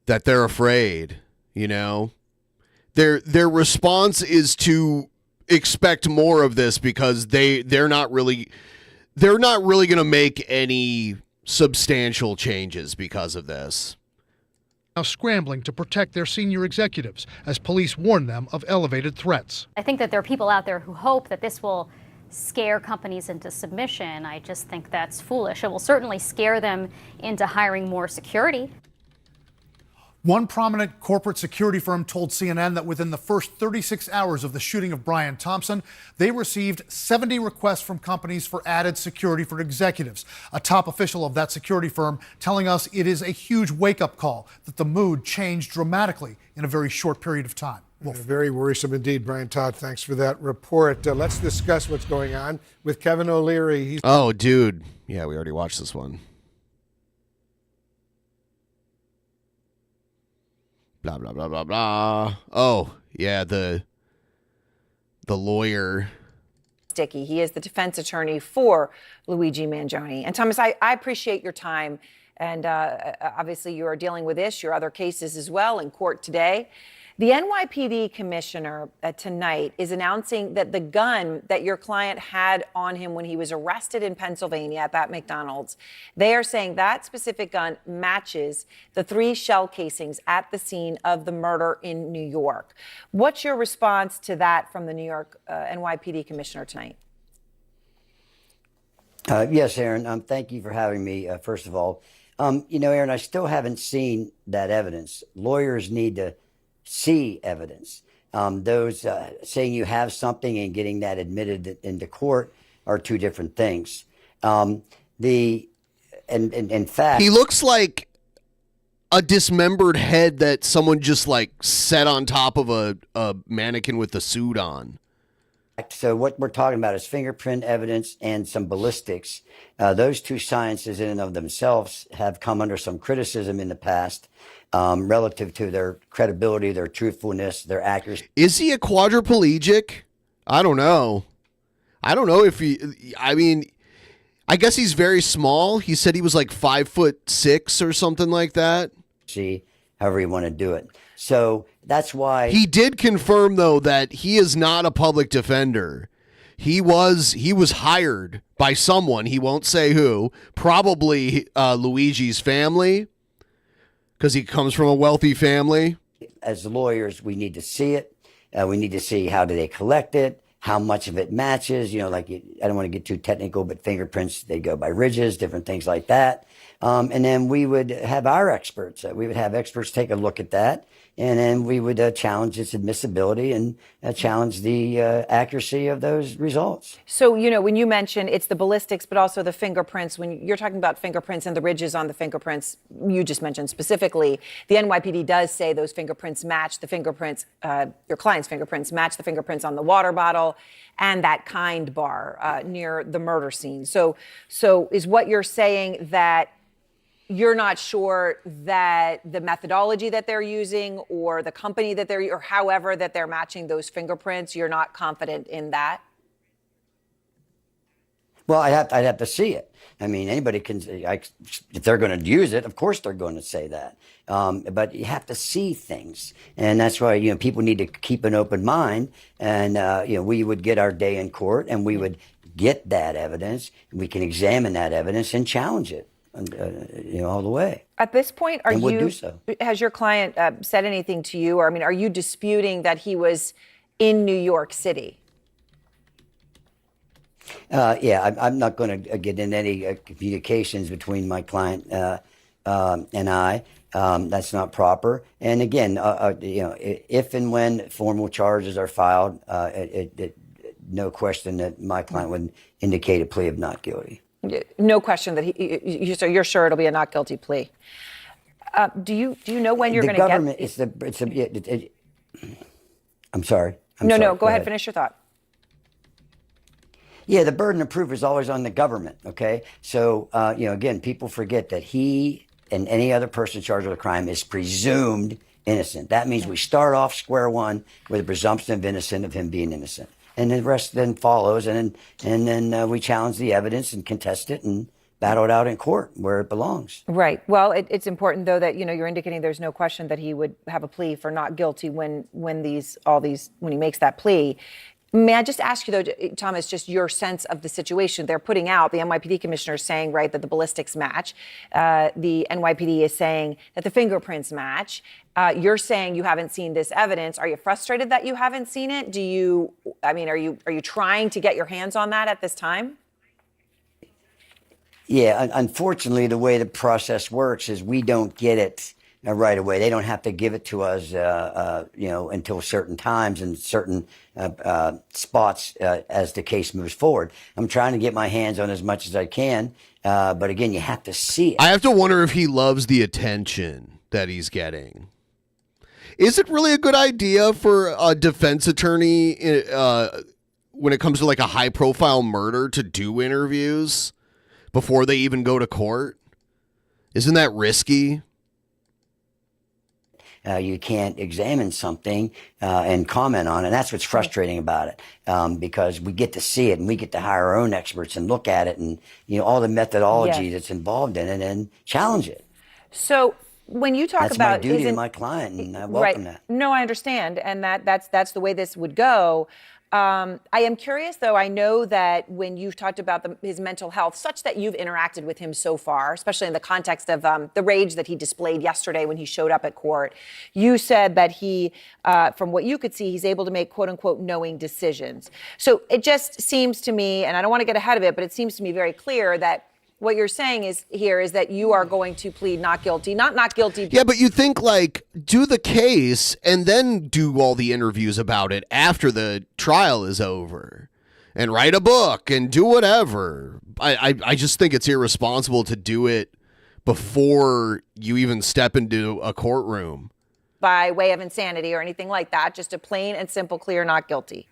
that they're afraid, you know? Their response is to expect more of this because they're not really going to make any substantial changes because of this. Now scrambling to protect their senior executives as police warn them of elevated threats. I think that there are people out there who hope that this will scare companies into submission. I just think that's foolish. It will certainly scare them into hiring more security. One prominent corporate security firm told CNN that within the first 36 hours of the shooting of Brian Thompson, they received 70 requests from companies for added security for executives. A top official of that security firm telling us it is a huge wake-up call, that the mood changed dramatically in a very short period of time. Very worrisome indeed, Brian Todd. Thanks for that report. Let's discuss what's going on with Kevin O'Leary. Oh, dude. Yeah, we already watched this one. Blah, blah, blah, blah, blah. Oh, yeah, the lawyer. Sticky. He is the defense attorney for Luigi Mangione. And Thomas, I appreciate your time. And obviously you are dealing with this, your other cases as well in court today. The NYPD commissioner tonight is announcing that the gun that your client had on him when he was arrested in Pennsylvania at that McDonald's, they are saying that specific gun matches the 3 shell casings at the scene of the murder in New York. What's your response to that from the New York NYPD commissioner tonight? Yes, Aaron, thank you for having me, first of all. Aaron, I still haven't seen that evidence. Lawyers need to see evidence. Those saying you have something and getting that admitted into court are 2 different things. In fact, he looks like a dismembered head that someone just like set on top of a mannequin with the suit on. So what we're talking about is fingerprint evidence and some ballistics. Those 2 sciences in and of themselves have come under some criticism in the past relative to their credibility, their truthfulness, their accuracy. Is he a quadriplegic? I don't know. I don't know if I guess he's very small. He said he was like 5'6" or something like that. See, however you want to do it. So that's why he did confirm, though, that he is not a public defender. He was hired by someone, he won't say who, probably Luigi's family, because he comes from a wealthy family. As lawyers, we need to see it. We need to see how do they collect it, how much of it matches. I don't want to get too technical, but fingerprints, they go by ridges, different things like that. And then we would have our experts. We would have experts take a look at that. And then we would challenge its admissibility and challenge the accuracy of those results. So, when you mention it's the ballistics, but also the fingerprints, when you're talking about fingerprints and the ridges on the fingerprints, you just mentioned specifically, the NYPD does say those fingerprints match the fingerprints, your client's fingerprints match the fingerprints on the water bottle and that kind bar near the murder scene. So is what you're saying that you're not sure that the methodology that they're using or the company that or however that they're matching those fingerprints, you're not confident in that? Well, I'd have to see it. I mean, anybody can, if they're going to use it, of course they're going to say that. But you have to see things. And that's why, people need to keep an open mind. And, we would get our day in court and we would get that evidence. We can examine that evidence and challenge it, all the way. At this point, would do so. Has your client said anything to you? Or, I mean, are you disputing that he was in New York City? I'm not going to get into any communications between my client and I. That's not proper. And again, if and when formal charges are filed, no question that my client would indicate a plea of not guilty. No question that so you're sure it'll be a not guilty plea. Do you know when you're going to get? I'm sorry. No, go ahead. Finish your thought. Yeah, the burden of proof is always on the government, okay? So, again, people forget that he and any other person charged with a crime is presumed innocent. That means we start off square one with a presumption of innocence of him being innocent. And the rest then follows, and then we challenge the evidence and contest it and battle it out in court where it belongs. Right. Well, it's important, though, that, you're indicating there's no question that he would have a plea for not guilty when he makes that plea. May I just ask you, though, Thomas, just your sense of the situation? They're putting out, the NYPD commissioner is saying, right, that the ballistics match. The NYPD is saying that the fingerprints match. You're saying you haven't seen this evidence. Are you frustrated that you haven't seen it? Are you trying to get your hands on that at this time? Yeah, unfortunately, the way the process works is we don't get it right away. They don't have to give it to us, until certain times and certain spots as the case moves forward. I'm trying to get my hands on as much as I can, but again, you have to see it. I have to wonder if he loves the attention that he's getting. Is it really a good idea for a defense attorney when it comes to like a high-profile murder to do interviews before they even go to court? Isn't that risky? You can't examine something and comment on it. That's what's frustrating about it, because we get to see it and we get to hire our own experts and look at it and all the methodology that's involved in it and challenge it. So when you talk that's about my duty to my client, and I welcome that. No, I understand, and that's the way this would go. I am curious, though. I know that when you've talked about his mental health, such that you've interacted with him so far, especially in the context of the rage that he displayed yesterday when he showed up at court, you said that he, from what you could see, he's able to make quote unquote knowing decisions. So it just seems to me, and I don't want to get ahead of it, but it seems to me very clear that what you're saying is that you are going to plead not guilty, not guilty. Yeah, but you think do the case and then do all the interviews about it after the trial is over and write a book and do whatever. I just think it's irresponsible to do it before you even step into a courtroom. By way of insanity or anything like that, just a plain and simple, clear not guilty.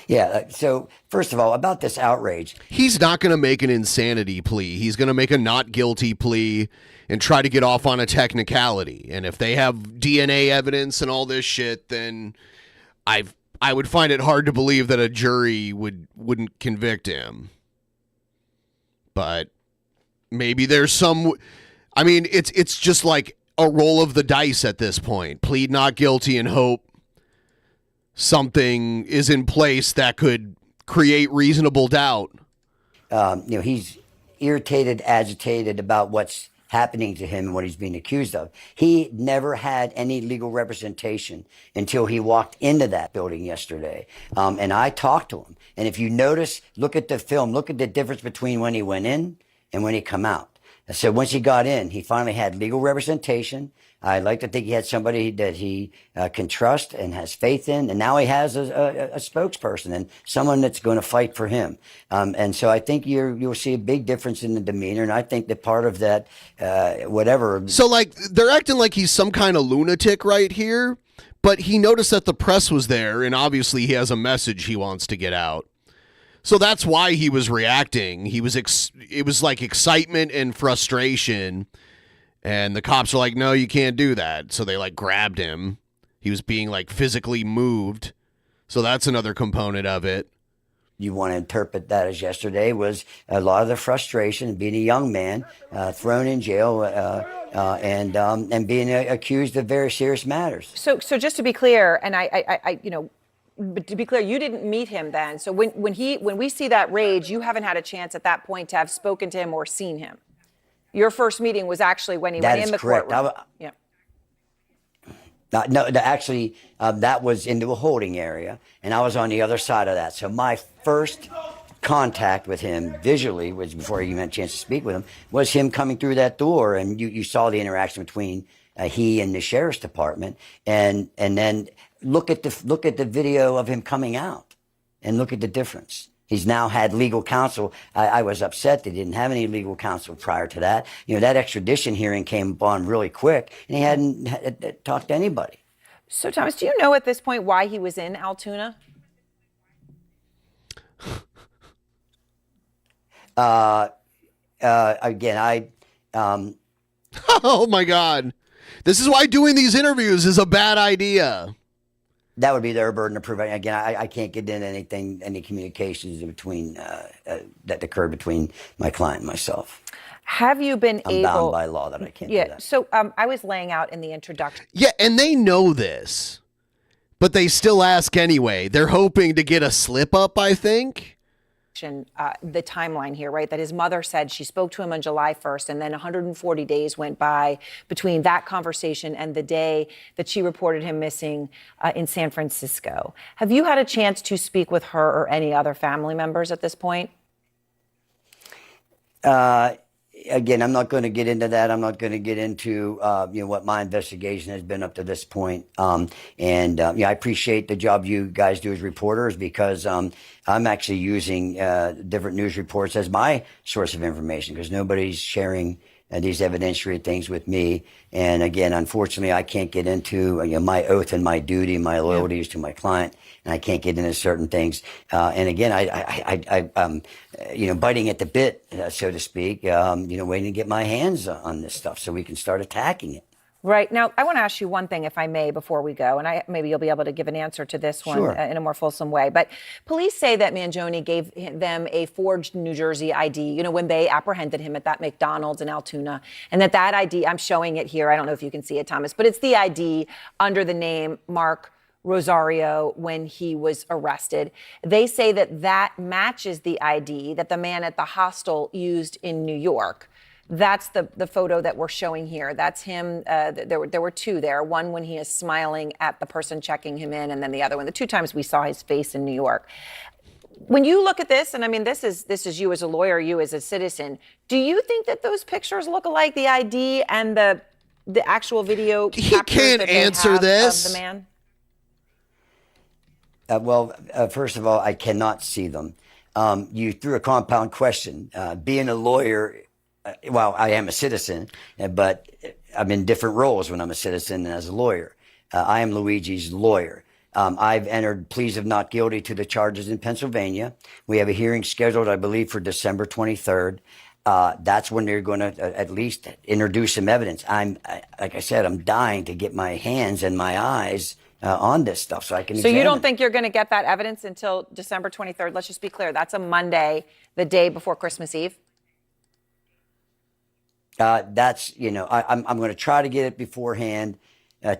Yeah, so first of all, about this outrage. He's not going to make an insanity plea. He's going to make a not guilty plea and try to get off on a technicality. And if they have DNA evidence and all this shit, then I would find it hard to believe that a jury wouldn't convict him. But maybe there's some... I mean, it's just like a roll of the dice at this point. Plead not guilty and hope something is in place that could create reasonable doubt. He's irritated, agitated about what's happening to him and what he's being accused of. He never had any legal representation until he walked into that building yesterday. And I talked to him. And if you notice, look at the film, look at the difference between when he went in and when he come out. So once he got in, he finally had legal representation. I like to think he had somebody that he can trust and has faith in. And now he has a spokesperson and someone that's going to fight for him. And so I think you'll see a big difference in the demeanor. And I think that part of that, whatever. So they're acting like he's some kind of lunatic right here. But he noticed that the press was there. And obviously he has a message he wants to get out. So that's why he was reacting. It was like excitement and frustration. And the cops were like, no, you can't do that. So they like grabbed him. He was being like physically moved. So that's another component of it. You want to interpret that as yesterday was a lot of the frustration, being a young man thrown in jail and being accused of very serious matters. So just to be clear, and I but to be clear, you didn't meet him then. So when we see that rage, you haven't had a chance at that point to have spoken to him or seen him. Your first meeting was actually when he went in the courtroom. Yeah. No, actually, that was into a holding area, and I was on the other side of that. So my first contact with him visually, was before you had a chance to speak with him, was him coming through that door, and you saw the interaction between he and the sheriff's department, and then look at the video of him coming out, and look at the difference. He's now had legal counsel. I was upset that he didn't have any legal counsel prior to that. That extradition hearing came upon really quick, and he hadn't talked to anybody. So, Thomas, do you know at this point why he was in Altoona? Again, oh, my God. This is why doing these interviews is a bad idea. That would be their burden to prove. Again, I can't get into any communications between that occurred between my client and myself. Have you been I'm bound by law that I can't do that. So I was laying out in the introduction. Yeah, and they know this, but they still ask anyway. They're hoping to get a slip up, I think. The timeline here, right? That his mother said she spoke to him on July 1st, and then 140 days went by between that conversation and the day that she reported him missing in San Francisco. Have you had a chance to speak with her or any other family members at this point? Again, I'm not going to get into that. I'm not going to get into what my investigation has been up to this point. I appreciate the job you guys do as reporters, because I'm actually using different news reports as my source of information, because nobody's sharing these evidentiary things with me. And again, unfortunately, I can't get into my oath and my duty, my loyalties to my client, and I can't get into certain things. And again, I'm biting at the bit, so to speak, waiting to get my hands on this stuff so we can start attacking it. Right. Now, I want to ask you one thing, if I may, before we go, and maybe you'll be able to give an answer to this one in a more fulsome way. But police say that Mangione gave them a forged New Jersey ID, when they apprehended him at that McDonald's in Altoona, and that ID, I'm showing it here, I don't know if you can see it, Thomas, but it's the ID under the name Mark Rosario when he was arrested. They say that matches the ID that the man at the hostel used in New York. That's the photo that we're showing here. That's him. There were two there. One when he is smiling at the person checking him in, and then the other one, the two times we saw his face in New York. When you look at this, and I mean, this is you as a lawyer, you as a citizen, do you think that those pictures look alike, the ID and the actual video? He can't answer this. Of the man? First of all, I cannot see them. You threw a compound question. Being a lawyer, I am a citizen, but I'm in different roles when I'm a citizen and as a lawyer. I am Luigi's lawyer. I've entered pleas of not guilty to the charges in Pennsylvania. We have a hearing scheduled, I believe, for December 23rd. That's when they're going to at least introduce some evidence. Like I said, I'm dying to get my hands and my eyes on this stuff so I can examine. So you don't think you're going to get that evidence until December 23rd? Let's just be clear. That's a Monday, the day before Christmas Eve. I'm going to try to get it beforehand.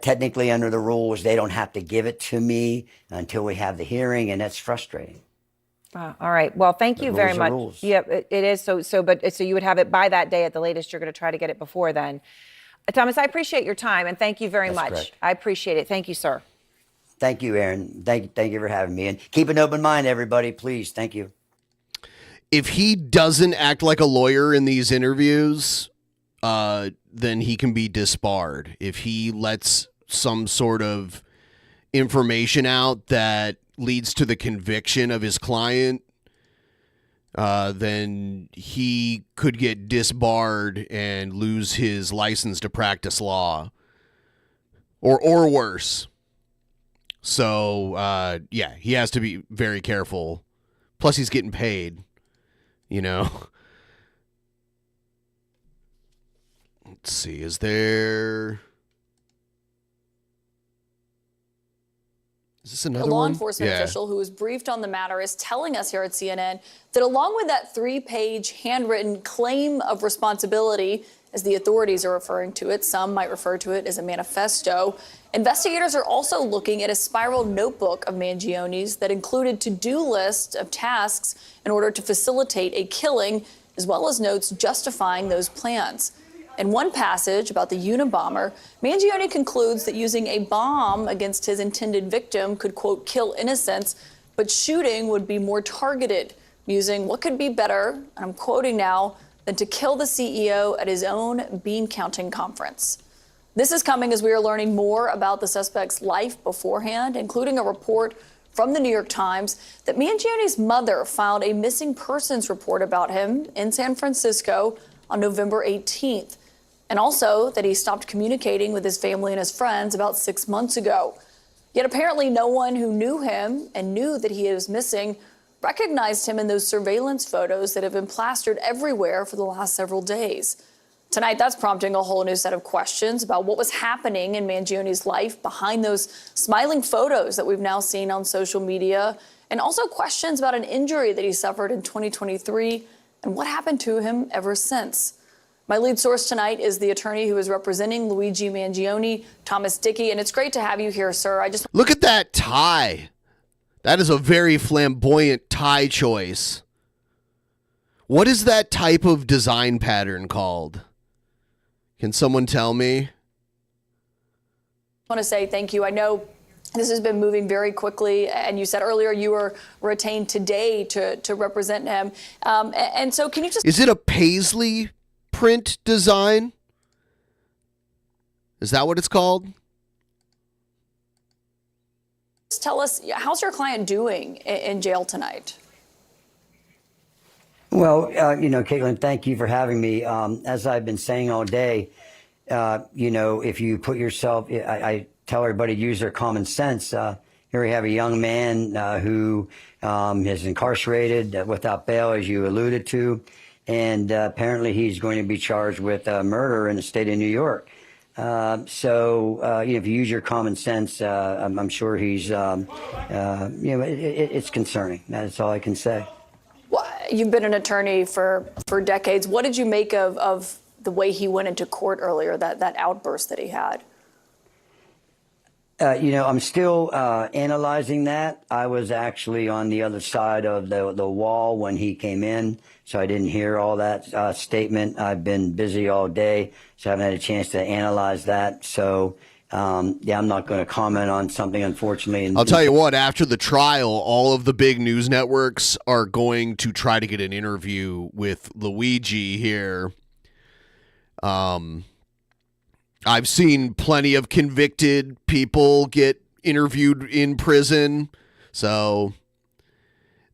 Technically, under the rules, they don't have to give it to me until we have the hearing, and that's frustrating. All right. Well, thank you very much. Rules. Yeah, it is. So you would have it by that day at the latest. You're going to try to get it before then. Thomas, I appreciate your time, and thank you very much. Correct. I appreciate it. Thank you, sir. Thank you, Aaron. Thank you for having me, and keep an open mind, everybody, please. Thank you. If he doesn't act like a lawyer in these interviews, then he can be disbarred. If he lets some sort of information out that leads to the conviction of his client, then he could get disbarred and lose his license to practice law, or worse. So, he has to be very careful Plus, he's getting paid, you know. Let's see. Is this another A law one? enforcement official who was briefed on the matter is telling us here at CNN that along with that 3-page handwritten claim of responsibility, as the authorities are referring to it, some might refer to it as a manifesto, investigators are also looking at a spiral notebook of Mangione's that included to-do lists of tasks in order to facilitate a killing, as well as notes justifying those plans. In one passage about the Unabomber, Mangione concludes that using a bomb against his intended victim could, quote, kill innocents, but shooting would be more targeted, musing what could be better, and I'm quoting now, than to kill the CEO at his own bean-counting conference. This is coming as we are learning more about the suspect's life beforehand, including a report from the New York Times that Mangione's mother filed a missing persons report about him in San Francisco on November 18th. And also that he stopped communicating with his family and his friends about 6 months ago. Yet apparently no one who knew him and knew that he was missing recognized him in those surveillance photos that have been plastered everywhere for the last several days. Tonight, that's prompting a whole new set of questions about what was happening in Mangione's life behind those smiling photos that we've now seen on social media, and also questions about an injury that he suffered in 2023 and what happened to him ever since. My lead source tonight is the attorney who is representing Luigi Mangione, Thomas Dickey, and it's great to have you here, sir. Look at that tie. That is a very flamboyant tie choice. What is that type of design pattern called? Can someone tell me? I want to say thank you. I know this has been moving very quickly, and you said earlier you were retained today to represent him. And so can you just... Is it a paisley print design? Is that what it's called? tell us, how's your client doing in jail tonight? Well, Caitlin, thank you for having me. As I've been saying all day, if you put yourself, I tell everybody to use their common sense. Here we have a young man who is incarcerated without bail, as you alluded to, and apparently he's going to be charged with murder in the state of New York. So if you use your common sense, I'm sure he's, it's concerning. That's all I can say. Well, you've been an attorney for decades. What did you make of the way he went into court earlier, that outburst that he had? I'm still analyzing that. I was actually on the other side of the wall when he came in, so I didn't hear all that statement. I've been busy all day, so I haven't had a chance to analyze that. So, I'm not going to comment on something, unfortunately. I'll tell you what, after the trial, all of the big news networks are going to try to get an interview with Luigi here. I've seen plenty of convicted people get interviewed in prison, so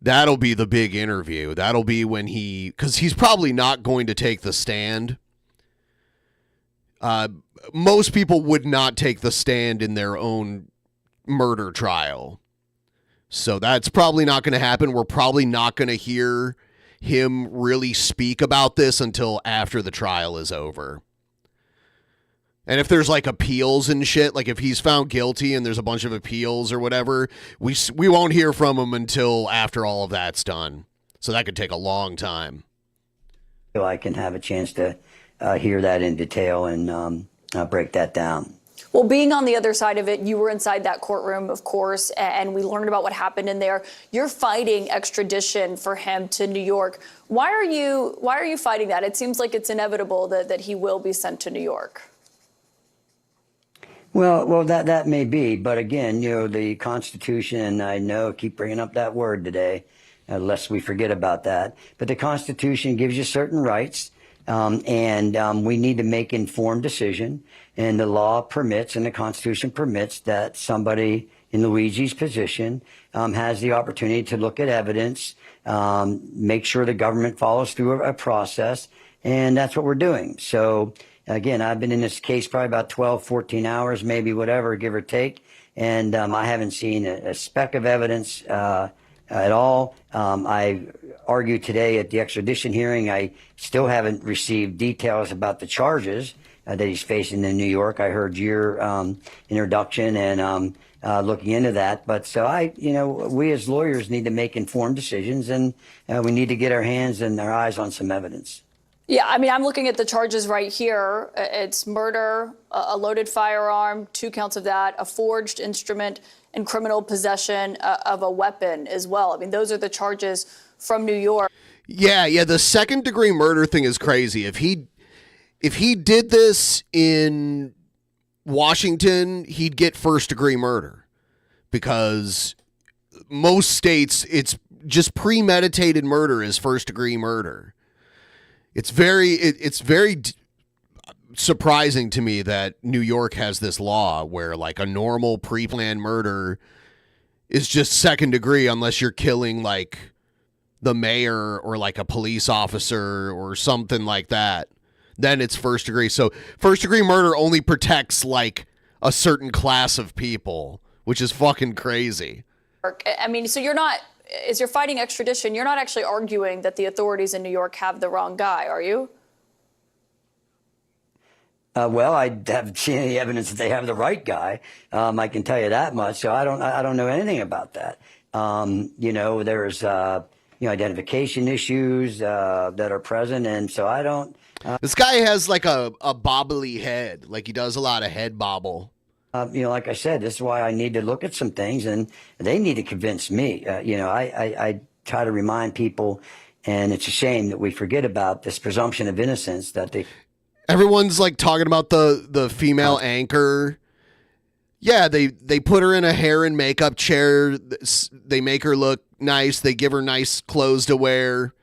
that'll be the big interview. That'll be when because he's probably not going to take the stand. Most people would not take the stand in their own murder trial. So that's probably not going to happen. We're probably not going to hear him really speak about this until after the trial is over. And if there's like appeals and shit, like if he's found guilty and there's a bunch of appeals or whatever, we won't hear from him until after all of that's done. So that could take a long time. So I can have a chance to hear that in detail and break that down. Well, being on the other side of it, you were inside that courtroom, of course, and we learned about what happened in there. You're fighting extradition for him to New York. Why are you fighting that? It seems like it's inevitable that he will be sent to New York. Well, that may be, but again, the Constitution, I know, keep bringing up that word today, lest we forget about that. But the Constitution gives you certain rights, and we need to make informed decision. And the law permits, and the Constitution permits, that somebody in Luigi's position has the opportunity to look at evidence, make sure the government follows through a process, and that's what we're doing. So. Again, I've been in this case probably about 12, 14 hours, maybe whatever, give or take. And I haven't seen a speck of evidence at all. I argued today at the extradition hearing. I still haven't received details about the charges that he's facing in New York. I heard your introduction and looking into that. But so we as lawyers need to make informed decisions, and we need to get our hands and our eyes on some evidence. Yeah, I mean, I'm looking at the charges right here. It's murder, a loaded firearm, 2 counts of that, a forged instrument, and criminal possession of a weapon as well. I mean, those are the charges from New York. Yeah, the second-degree murder thing is crazy. If he did this in Washington, he'd get first-degree murder, because most states, it's just premeditated murder is first-degree murder. It's very surprising to me that New York has this law where like a normal pre-planned murder is just second degree unless you're killing like the mayor or like a police officer or something like that. Then it's first degree. So first degree murder only protects like a certain class of people, which is fucking crazy. I mean, so as you're fighting extradition, you're not actually arguing that the authorities in New York have the wrong guy, are you? Well, I haven't seen any evidence that they have the right guy. I can tell you that much. So I don't know anything about that. There's identification issues that are present, and so I don't. This guy has like a bobbly head, like he does a lot of head bobble. Like I said, this is why I need to look at some things, and they need to convince me. I try to remind people, and it's a shame that we forget about this presumption of innocence that they. Everyone's like talking about the female anchor. Yeah, they put her in a hair and makeup chair. They make her look nice. They give her nice clothes to wear.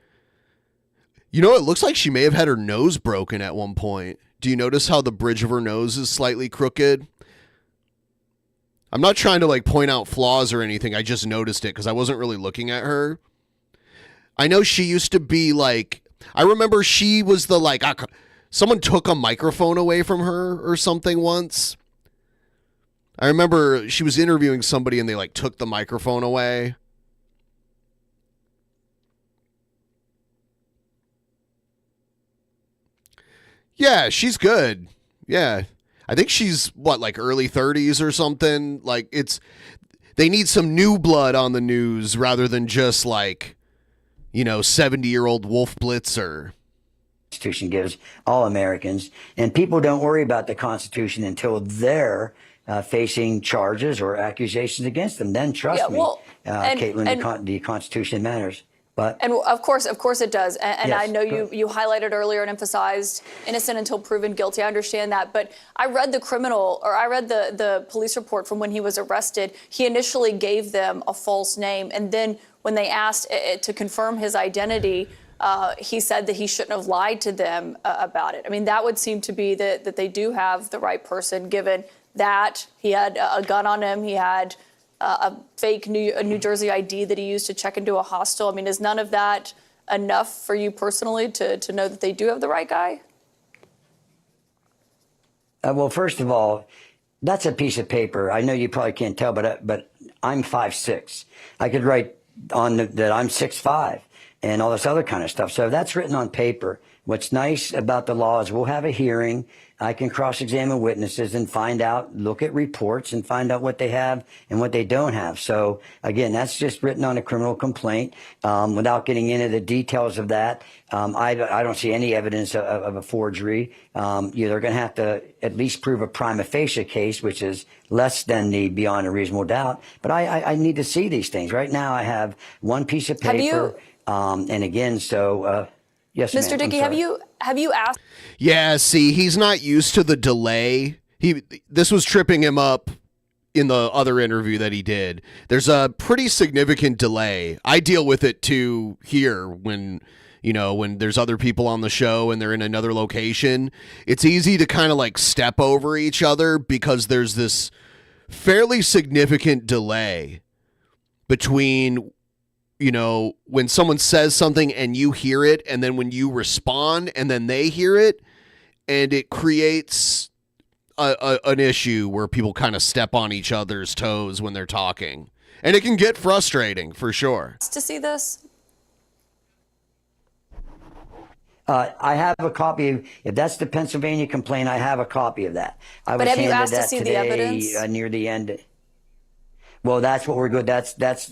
You know, it looks like she may have had her nose broken at one point. Do you notice how the bridge of her nose is slightly crooked? I'm not trying to like point out flaws or anything. I just noticed it because I wasn't really looking at her. I know she used to be like, I remember she was the like, someone took a microphone away from her or something once. I remember she was interviewing somebody and they like took the microphone away. Yeah, she's good. Yeah. I think she's like early 30s or something. Like they need some new blood on the news rather than just like, 70-year-old Wolf Blitzer. Constitution gives all Americans, and people don't worry about the Constitution until they're facing charges or accusations against them. Then trust me, Caitlin, the Constitution matters. And of course it does. And Yes, I know you highlighted earlier and emphasized innocent until proven guilty. I understand that. But I read the police report from when he was arrested. He initially gave them a false name. And then when they asked to confirm his identity, he said that he shouldn't have lied to them about it. I mean, that would seem to be that they do have the right person, given that he had a gun on him. He had a fake New Jersey ID that he used to check into a hostel. I mean, is none of that enough for you personally to know that they do have the right guy? Well, first of all, that's a piece of paper. I know you probably can't tell, but I'm 5'6". I could write on that I'm 6'5", and all this other kind of stuff. So that's written on paper. What's nice about the law is we'll have a hearing. I can cross-examine witnesses and look at reports and find out what they have and what they don't have. So again, that's just written on a criminal complaint. Without getting into the details of that, I don't see any evidence of a forgery. They're going to have to at least prove a prima facie case, which is less than the beyond a reasonable doubt. But I need to see these things. Right now I have one piece of paper. And again, yes, Mr. Dickey, have you asked? Yeah, see, he's not used to the delay. This was tripping him up in the other interview that he did. There's a pretty significant delay. I deal with it too here when there's other people on the show and they're in another location. It's easy to kind of like step over each other because there's this fairly significant delay between when someone says something and you hear it, and then when you respond and then they hear it, and it creates an issue where people kind of step on each other's toes when they're talking. And it can get frustrating for sure. To see this? I have a copy. If that's the Pennsylvania complaint, I have a copy of that. I But was have you handed asked to that see the today evidence? near the end. Well, that's what we're good.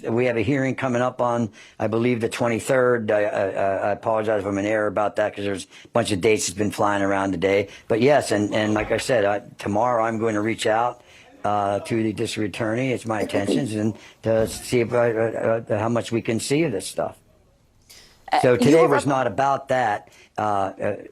We have a hearing coming up on, I believe, the 23rd. I apologize if I'm in error about that because there's a bunch of dates that's been flying around today. But yes, and like I said, tomorrow I'm going to reach out to the district attorney. It's my intentions and to see if, how much we can see of this stuff. So today was not about that. So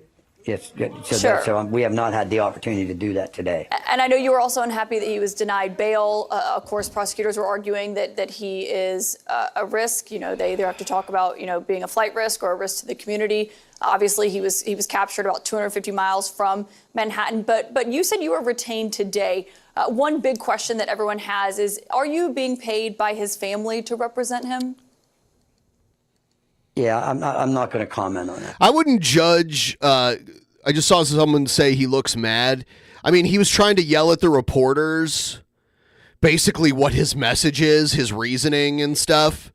we have not had the opportunity to do that today. And I know you were also unhappy that he was denied bail. Of course, prosecutors were arguing that he is a risk. You know, they either have to talk about, you know, being a flight risk or a risk to the community. Obviously, he was captured about 250 miles from Manhattan. But you said you were retained today. One big question that everyone has is, are you being paid by his family to represent him? Yeah, I'm not going to comment on that. I wouldn't judge. I just saw someone say he looks mad. I mean, he was trying to yell at the reporters, basically what his message is, his reasoning and stuff.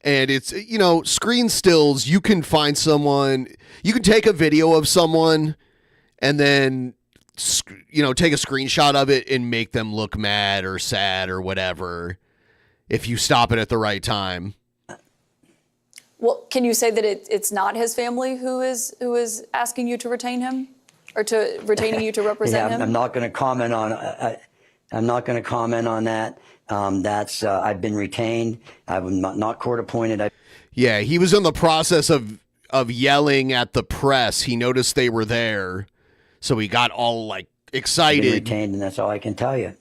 And it's, you know, screen stills, you can find someone, you can take a video of someone and then, you know, take a screenshot of it and make them look mad or sad or whatever if you stop it at the right time. Well, can you say that it's not his family who is asking you to retain him, or to retaining you to represent him? I'm not going to comment on. I'm not going to comment on that. That's I've been retained. I'm not court appointed. Yeah, he was in the process of yelling at the press. He noticed they were there, so he got all like excited. Been retained, and that's all I can tell you.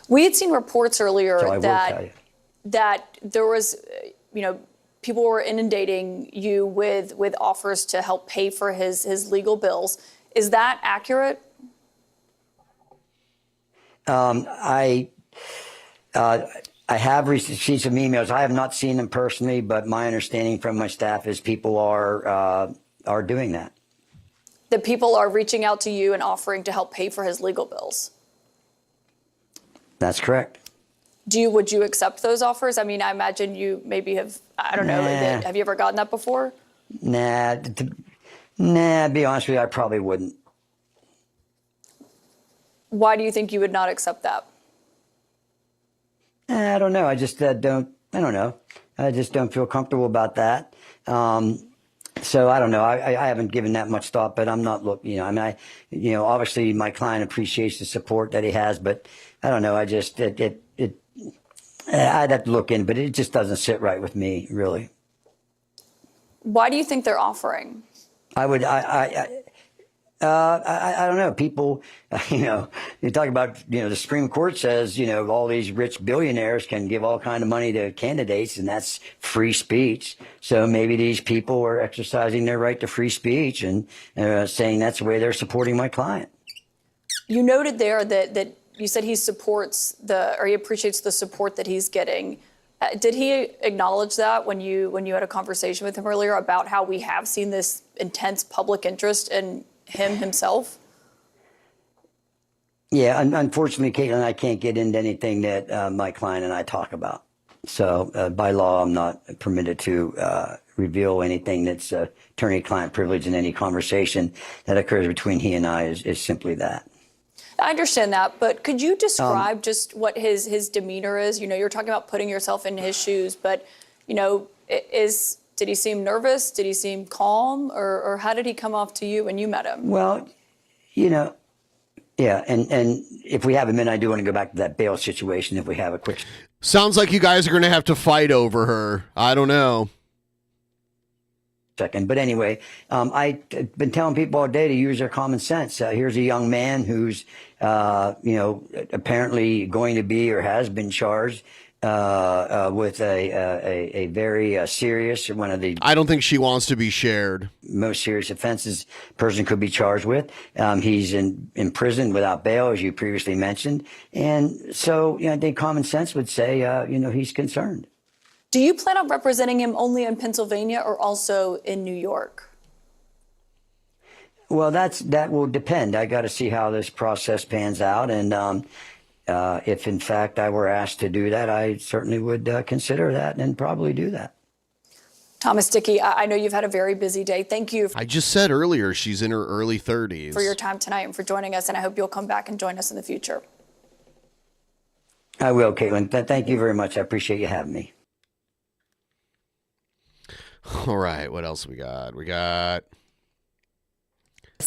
We had seen reports earlier So I will tell you. that there was, you know, people were inundating you with offers to help pay for his legal bills. Is that accurate? I have received some emails. I have not seen them personally, but my understanding from my staff is people are doing that. That people are reaching out to you and offering to help pay for his legal bills? That's correct. Would you accept those offers? I mean, I imagine you maybe have, I don't know, have you ever gotten that before? Nah, to be honest with you, I probably wouldn't. Why do you think you would not accept that? I don't know. I just don't know. I just don't feel comfortable about that. So I don't know. I haven't given that much thought, but I'm not looking, you know, I mean, obviously my client appreciates the support that he has, but I don't know. I just, I'd have to look in, but it just doesn't sit right with me, really. Why do you think they're offering? I don't know. People, you talk about, the Supreme Court says, all these rich billionaires can give all kind of money to candidates, and that's free speech. So maybe these people are exercising their right to free speech and saying that's the way they're supporting my client. You noted there that you said he supports he appreciates the support that he's getting. Did he acknowledge that when you had a conversation with him earlier about how we have seen this intense public interest in him himself? Yeah, unfortunately, Caitlin, I can't get into anything that my client and I talk about. So by law, I'm not permitted to reveal anything that's attorney-client privilege in any conversation that occurs between he and I is simply that. I understand that, but could you describe just what his demeanor is? You're talking about putting yourself in his shoes, but, did he seem nervous? Did he seem calm? Or how did he come off to you when you met him? Well, yeah, and if we have a minute, I do want to go back to that bail situation if we have a quick... Sounds like you guys are going to have to fight over her. I don't know. Second. But anyway, I've been telling people all day to use their common sense. Here's a young man who's, apparently going to be or has been charged with a very serious, one of the... I don't think she wants to be shared. Most serious offenses a person could be charged with. He's in prison without bail, as you previously mentioned. And so, I think common sense would say, he's concerned. Do you plan on representing him only in Pennsylvania or also in New York? Well, that will depend. I got to see how this process pans out, and if in fact I were asked to do that, I certainly would consider that and probably do that. Thomas Dickey, I know you've had a very busy day. Thank you I just said earlier she's in her early 30s. for your time tonight and for joining us, and I hope you'll come back and join us in the future. I will, Caitlin. Thank you very much. I appreciate you having me. All right, what else we got? We got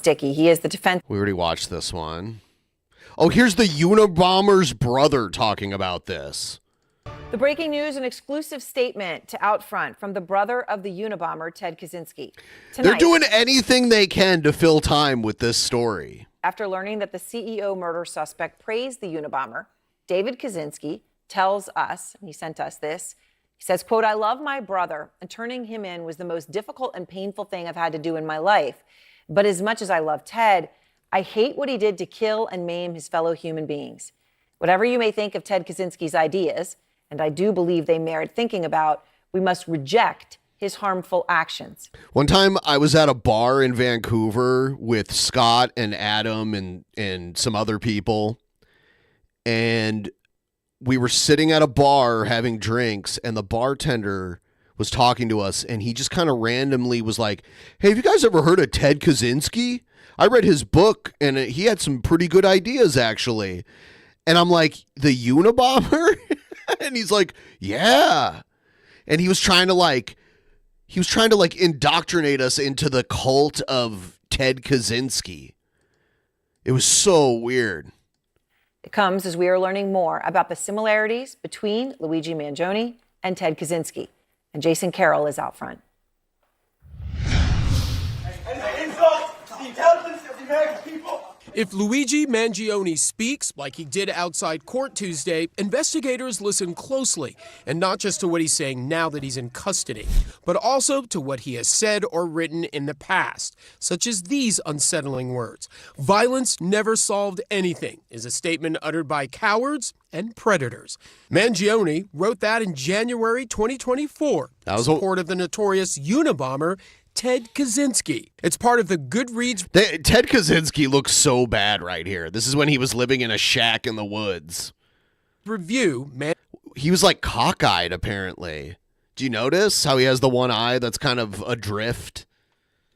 Dickey. He is the defense. We already watched this one. Oh, here's the Unabomber's brother talking about this. The breaking news, an exclusive statement to Outfront from the brother of the Unabomber, Ted Kaczynski. They're doing anything they can to fill time with this story. After learning that the CEO murder suspect praised the Unabomber, David Kaczynski tells us, and he sent us this, he says, quote, "I love my brother, and turning him in was the most difficult and painful thing I've had to do in my life. But as much as I love Ted, I hate what he did to kill and maim his fellow human beings. Whatever you may think of Ted Kaczynski's ideas, and I do believe they merit thinking about, we must reject his harmful actions." One time I was at a bar in Vancouver with Scott and Adam and some other people, and we were sitting at a bar having drinks, and the bartender was talking to us, and he just kind of randomly was like, "Hey, have you guys ever heard of Ted Kaczynski? I read his book, and he had some pretty good ideas, actually." And I'm like, "The Unabomber?" And he's like, "Yeah." And he was trying to indoctrinate us into the cult of Ted Kaczynski. It was so weird. It comes as we are learning more about the similarities between Luigi Mangione and Ted Kaczynski. And Jason Carroll is out front. If Luigi Mangione speaks like he did outside court Tuesday, investigators listen closely, and not just to what he's saying now that he's in custody, but also to what he has said or written in the past, such as these unsettling words. "Violence never solved anything" is a statement uttered by cowards and predators. Mangione wrote that in January 2024 in support of the notorious Unabomber Ted Kaczynski. It's part of the Goodreads. Ted Kaczynski looks so bad right here. This is when he was living in a shack in the woods. Review, man. He was like cockeyed, apparently. Do you notice how he has the one eye that's kind of adrift?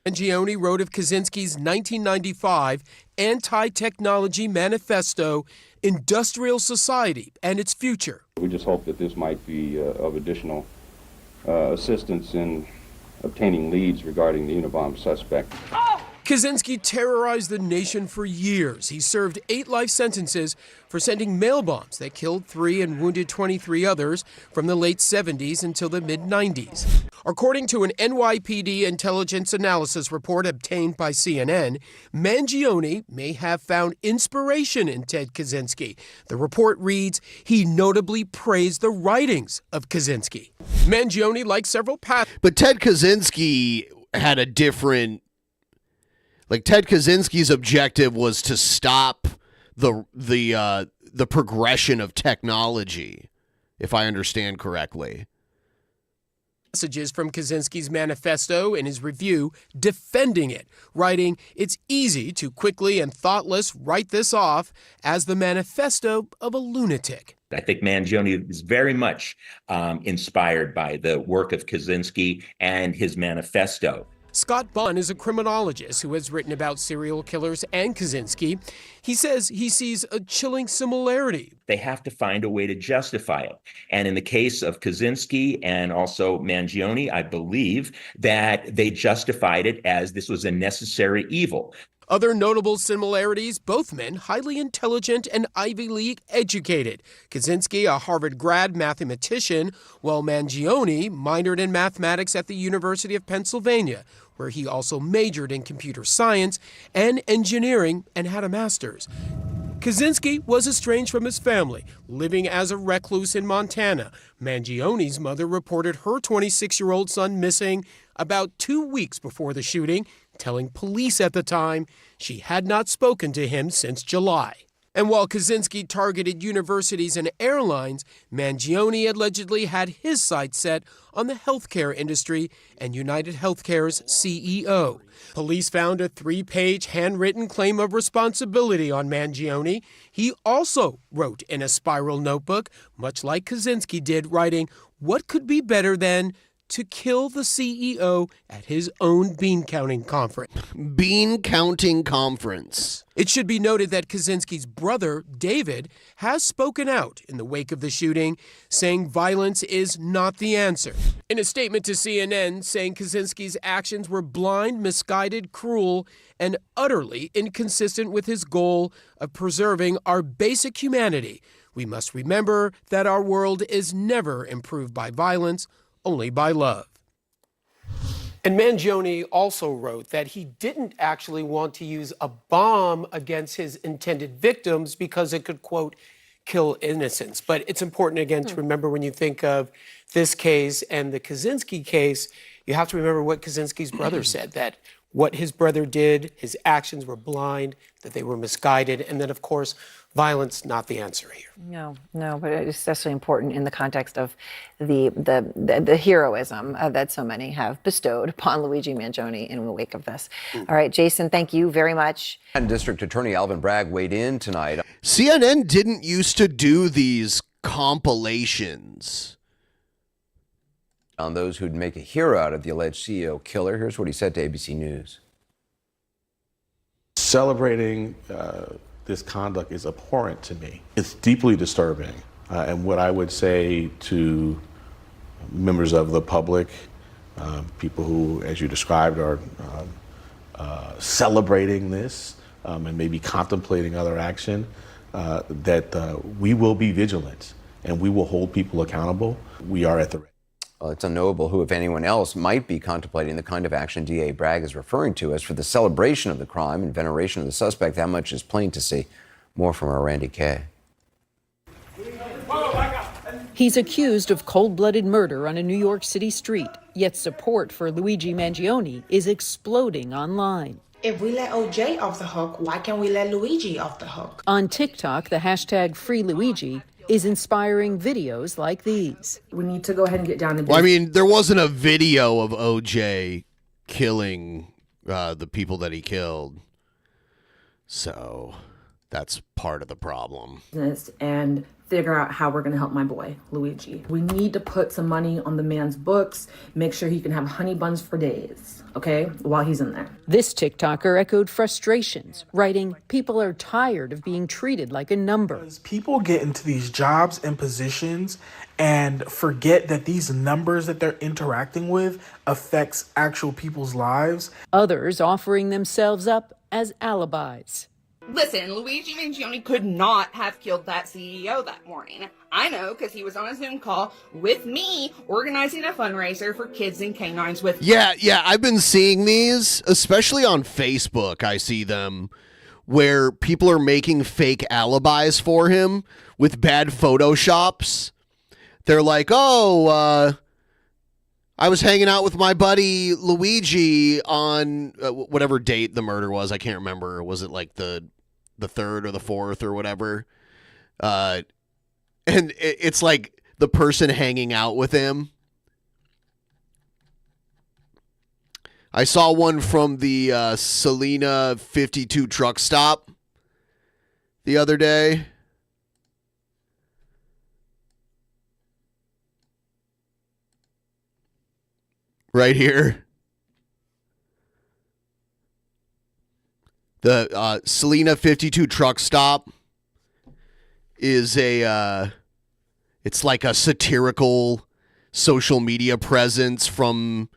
Mangione wrote of Kaczynski's 1995 anti-technology manifesto, Industrial Society and Its Future. We just hope that this might be of additional assistance in obtaining leads regarding the Unabomber suspect. Kaczynski terrorized the nation for years. He served 8 life sentences for sending mail bombs that killed 3 and wounded 23 others from the late 70s until the mid-90s. According to an NYPD intelligence analysis report obtained by CNN, Mangione may have found inspiration in Ted Kaczynski. The report reads, he notably praised the writings of Kaczynski. Mangione, like several past... But Ted Kaczynski had a different... Like, Ted Kaczynski's objective was to stop the progression of technology, if I understand correctly. Passages from Kaczynski's manifesto in his review defending it, writing, "It's easy to quickly and thoughtless write this off as the manifesto of a lunatic." I think Mangione is very much inspired by the work of Kaczynski and his manifesto. Scott Bunn is a criminologist who has written about serial killers and Kaczynski. He says he sees a chilling similarity. They have to find a way to justify it. And in the case of Kaczynski and also Mangione, I believe that they justified it as this was a necessary evil. Other notable similarities, both men highly intelligent and Ivy League educated. Kaczynski, a Harvard grad mathematician, while Mangione minored in mathematics at the University of Pennsylvania, where he also majored in computer science and engineering and had a master's. Kaczynski was estranged from his family, living as a recluse in Montana. Mangione's mother reported her 26-year-old son missing about 2 weeks before the shooting, telling police at the time she had not spoken to him since July. And while Kaczynski targeted universities and airlines, Mangione allegedly had his sights set on the healthcare industry and United Healthcare's CEO. Police found a 3-page handwritten claim of responsibility on Mangione. He also wrote in a spiral notebook, much like Kaczynski did, writing, "What could be better than to kill the CEO at his own bean counting conference?" Bean counting conference. It should be noted that Kaczynski's brother, David, has spoken out in the wake of the shooting, saying violence is not the answer. In a statement to CNN, saying Kaczynski's actions were blind, misguided, cruel, and utterly inconsistent with his goal of preserving our basic humanity. We must remember that our world is never improved by violence, only by love. And Mangione also wrote that he didn't actually want to use a bomb against his intended victims because it could, quote, kill innocents. But it's important, again, to remember when you think of this case and the Kaczynski case, you have to remember what Kaczynski's brother said, that what his brother did, his actions were blind, that they were misguided, and that, of course, violence not the answer here. No, but it's especially important in the context of the heroism that so many have bestowed upon Luigi Mangione in the wake of this. All right, Jason, thank you very much. And District Attorney Alvin Bragg weighed in tonight. CNN didn't used to do these compilations on those who'd make a hero out of the alleged CEO killer. Here's what he said to ABC News. Celebrating this conduct is abhorrent to me. It's deeply disturbing. And what I would say to members of the public, people who, as you described, are celebrating this and maybe contemplating other action, that we will be vigilant and we will hold people accountable. We are at the ready. Well, it's unknowable who, if anyone else, might be contemplating the kind of action DA Bragg is referring to. As for the celebration of the crime and veneration of the suspect, that much is plain to see. More from our Randy Kay. He's accused of cold-blooded murder on a New York City street, yet support for Luigi Mangione is exploding online. If we let OJ off the hook, why can't we let Luigi off the hook? On TikTok, the hashtag #FreeLuigi is inspiring videos like these. We need to go ahead and get down to business. Well, I mean, there wasn't a video of OJ killing the people that he killed. So that's part of the problem. And figure out how we're going to help my boy, Luigi. We need to put some money on the man's books, make sure he can have honey buns for days, okay, while he's in there. This TikToker echoed frustrations, writing, "People are tired of being treated like a number." People get into these jobs and positions and forget that these numbers that they're interacting with affects actual people's lives. Others offering themselves up as alibis. Listen, Luigi Mangione could not have killed that CEO that morning. I know because he was on a Zoom call with me organizing a fundraiser for kids and canines with... Yeah, I've been seeing these, especially on Facebook. I see them where people are making fake alibis for him with bad photoshops. They're like, I was hanging out with my buddy Luigi on whatever date the murder was. I can't remember. Was it like the 3rd or the 4th or whatever? And it's like the person hanging out with him. I saw one from the Selena 52 truck stop the other day. Right here. The Selena 52 truck stop is it's like a satirical social media presence from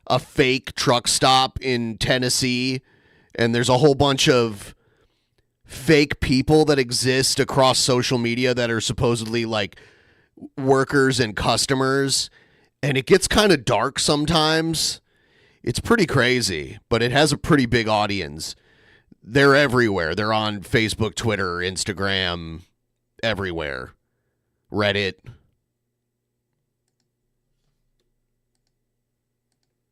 a fake truck stop in Tennessee. And there's a whole bunch of fake people that exist across social media that are supposedly like workers and customers. And it gets kind of dark sometimes. It's pretty crazy, but it has a pretty big audience. They're everywhere. They're on Facebook, Twitter, Instagram, everywhere. Reddit.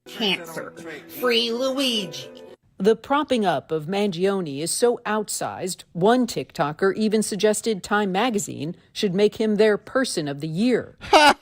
Cancer. Free Luigi. The propping up of Mangione is so outsized, one TikToker even suggested Time magazine should make him their Person of the Year.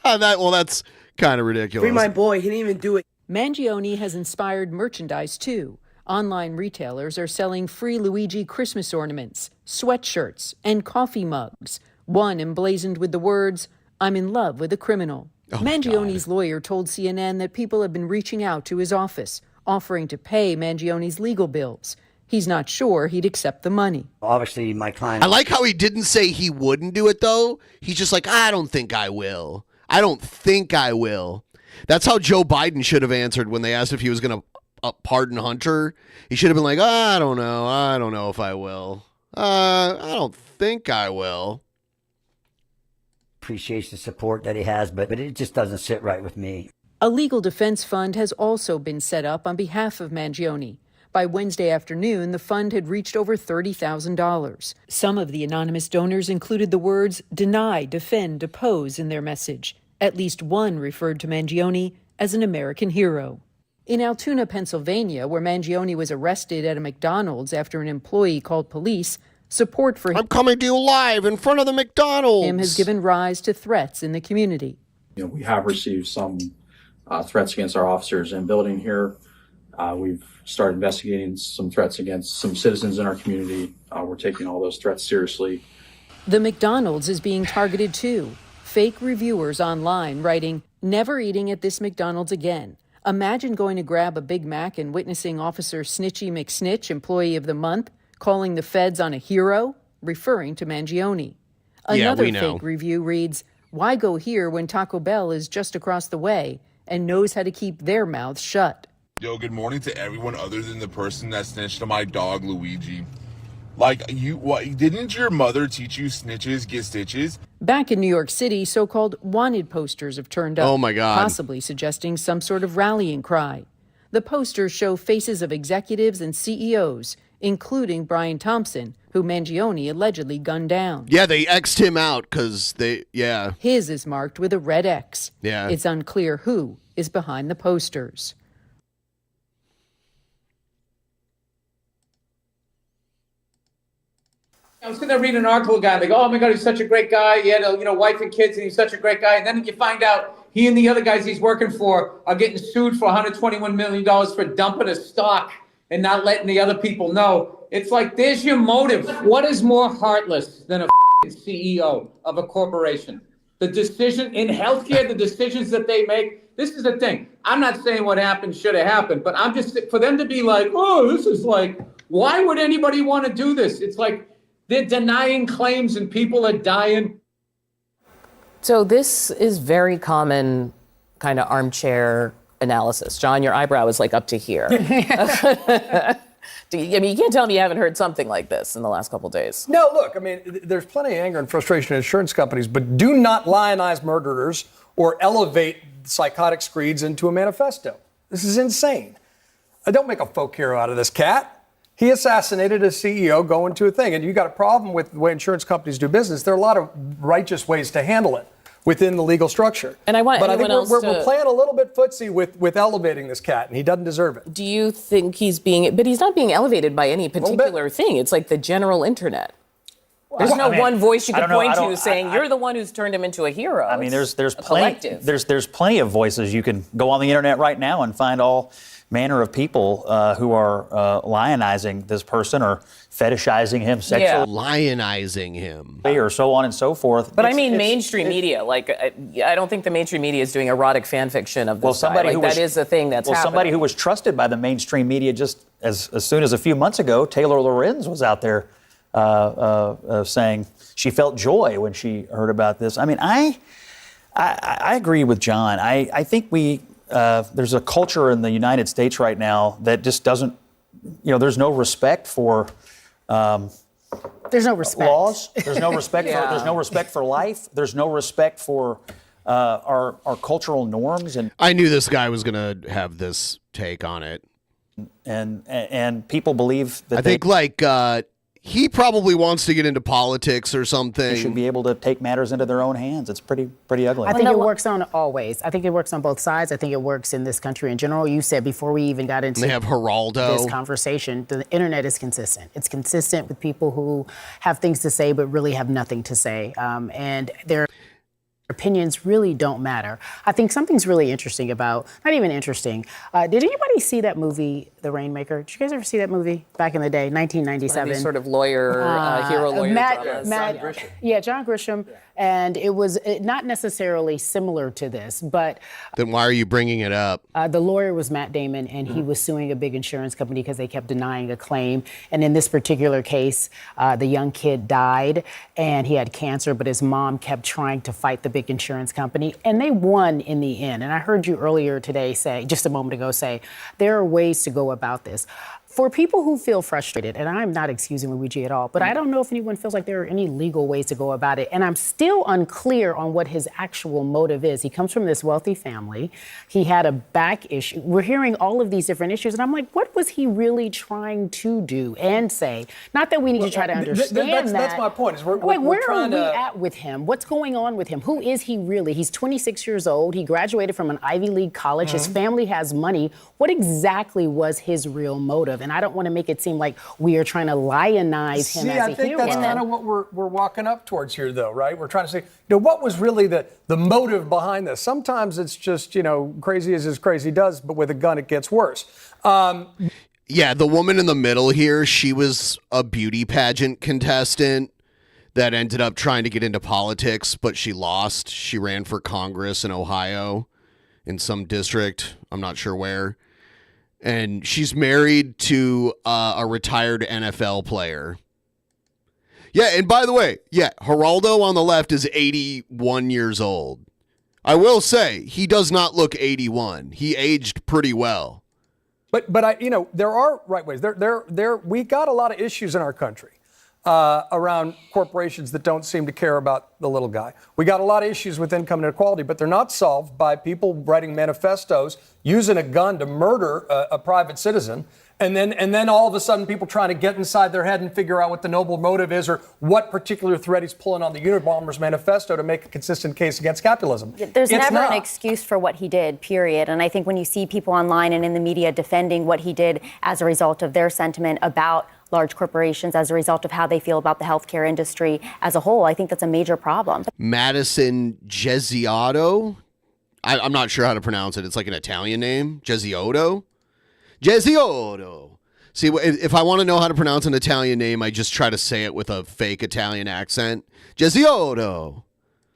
That's kind of ridiculous. Free my boy, he didn't even do it. Mangione has inspired merchandise too. Online retailers are selling free Luigi Christmas ornaments, sweatshirts, and coffee mugs, one emblazoned with the words, "I'm in love with a criminal." Mangione's lawyer told CNN that people have been reaching out to his office, offering to pay Mangione's legal bills. He's not sure he'd accept the money. Obviously, my client... I like how he didn't say he wouldn't do it, though. He's just like, I don't think I will. I don't think I will. That's how Joe Biden should have answered when they asked if he was going to pardon Hunter. He should have been like, I don't know. I don't know if I will. I don't think I will. Appreciates the support that he has, but it just doesn't sit right with me. A legal defense fund has also been set up on behalf of Mangione. By Wednesday afternoon, the fund had reached over $30,000. Some of the anonymous donors included the words deny, defend, depose in their message. At least one referred to Mangione as an American hero. In Altoona, Pennsylvania, where Mangione was arrested at a McDonald's after an employee called police, support for him... I'm coming to you live in front of the McDonald's. ...him has given rise to threats in the community. We have received some threats against our officers in building here. We've started investigating some threats against some citizens in our community. We're taking all those threats seriously. The McDonald's is being targeted too. Fake reviewers online writing, "Never eating at this McDonald's again. Imagine going to grab a Big Mac and witnessing Officer Snitchy McSnitch, Employee of the Month, calling the feds on a hero," referring to Mangione. Another fake review reads, "Why go here when Taco Bell is just across the way and knows how to keep their mouths shut?" Yo, good morning to everyone other than the person that snitched on my dog, Luigi. Like, didn't your mother teach you snitches get stitches? Back in New York City, so-called wanted posters have turned up. Oh, my God. Possibly suggesting some sort of rallying cry. The posters show faces of executives and CEOs, including Brian Thompson, who Mangione allegedly gunned down. Yeah, they X'd him out because His is marked with a red X. Yeah. It's unclear who is behind the posters. I was sitting there reading an article guy, and they go, "Oh my God, he's such a great guy. He had a wife and kids, and he's such a great guy." And then you find out he and the other guys he's working for are getting sued for $121 million for dumping a stock and not letting the other people know. It's like, there's your motive. What is more heartless than a CEO of a corporation? The decision in healthcare, the decisions that they make. This is the thing. I'm not saying what happened should have happened, but I'm just, for them to be like, oh, this is like, why would anybody want to do this? It's like, they're denying claims and people are dying. So this is very common kind of armchair analysis. John, your eyebrow is like up to here. I mean, you can't tell me you haven't heard something like this in the last couple of days. No, look, I mean, there's plenty of anger and frustration in insurance companies, but do not lionize murderers or elevate psychotic screeds into a manifesto. This is insane. Don't make a folk hero out of this cat. He assassinated a CEO going to a thing. And you got a problem with the way insurance companies do business. There are a lot of righteous ways to handle it within the legal structure. And I think we're playing a little bit footsie with elevating this cat, and he doesn't deserve it. Do you think he's but he's not being elevated by any particular thing. It's like the general internet. There's one voice you can point to saying you're the one who's turned him into a hero. I mean, there's plenty. There's plenty of voices. You can go on the internet right now and find all manner of people who are lionizing this person or fetishizing him sexually, lionizing him, or so on and so forth. But I mean, mainstream media. Like, I don't think the mainstream media is doing erotic fan fiction of this guy. That is the thing that's happening. Somebody who was trusted by the mainstream media just as soon as a few months ago, Taylor Lorenz was out there saying she felt joy when she heard about this. I mean, I agree with John. I think there's a culture in the United States right now that just doesn't, there's no respect for there's no respect. Laws. There's no respect for there's no respect for life. There's no respect for our cultural norms. And I knew this guy was going to have this take on it. And people believe that he probably wants to get into politics or something. They should be able to take matters into their own hands. It's pretty ugly. I think it works on always. I think it works on both sides. I think it works in this country in general. You said before we even got into they have Geraldo. This conversation, the internet is consistent. It's consistent with people who have things to say but really have nothing to say. And their opinions really don't matter. I think something's really interesting about, not even interesting. Did anybody see that movie, The Rainmaker? Did you guys ever see that movie back in the day, 1997? These sort of lawyer, hero lawyer dramas. John Grisham. Yeah, John Grisham. And it was not necessarily similar to this, but then why are you bringing it up? the lawyer was Matt Damon, and he was suing a big insurance company because they kept denying a claim. And in this particular case, the young kid died, and he had cancer, but his mom kept trying to fight the big insurance company, and they won in the end. And I heard you earlier today say, just a moment ago, say, there are ways to go about this. For people who feel frustrated, and I'm not excusing Luigi at all, but I don't know if anyone feels like there are any legal ways to go about it. And I'm still unclear on what his actual motive is. He comes from this wealthy family. He had a back issue. We're hearing all of these different issues, and I'm like, what was he really trying to do and say? Not that we need to try to understand that. That's my point. Is we're where trying are we to... at with him? What's going on with him? Who is he really? He's 26 years old. He graduated from an Ivy League college. His family has money. What exactly was his real motive? And I don't want to make it seem like we are trying to lionize him as a hero. I think that's kind of what we're walking up towards here, though, right? We're trying to say, what was really the motive behind this? Sometimes it's just, crazy as his crazy does, but with a gun it gets worse. Yeah, the woman in the middle here, she was a beauty pageant contestant that ended up trying to get into politics, but she lost. She ran for Congress in Ohio in some district. I'm not sure where. And she's married to a retired NFL player. Yeah, and by the way, Geraldo on the left is 81 years old. I will say, he does not look 81. He aged pretty well. But there are right ways. We got a lot of issues in our country around corporations that don't seem to care about the little guy. We got a lot of issues with income inequality, but they're not solved by people writing manifestos, using a gun to murder a private citizen, and then all of a sudden people trying to get inside their head and figure out what the noble motive is or what particular thread he's pulling on the Unabomber's manifesto to make a consistent case against capitalism. There's never an excuse for what he did, period. And I think when you see people online and in the media defending what he did as a result of their sentiment about large corporations, as a result of how they feel about the healthcare industry as a whole, I think that's a major problem. Madison Gesiotto. I'm not sure how to pronounce it. It's like an Italian name. Gesiotto. See, if I want to know how to pronounce an Italian name, I just try to say it with a fake Italian accent. Gesiotto.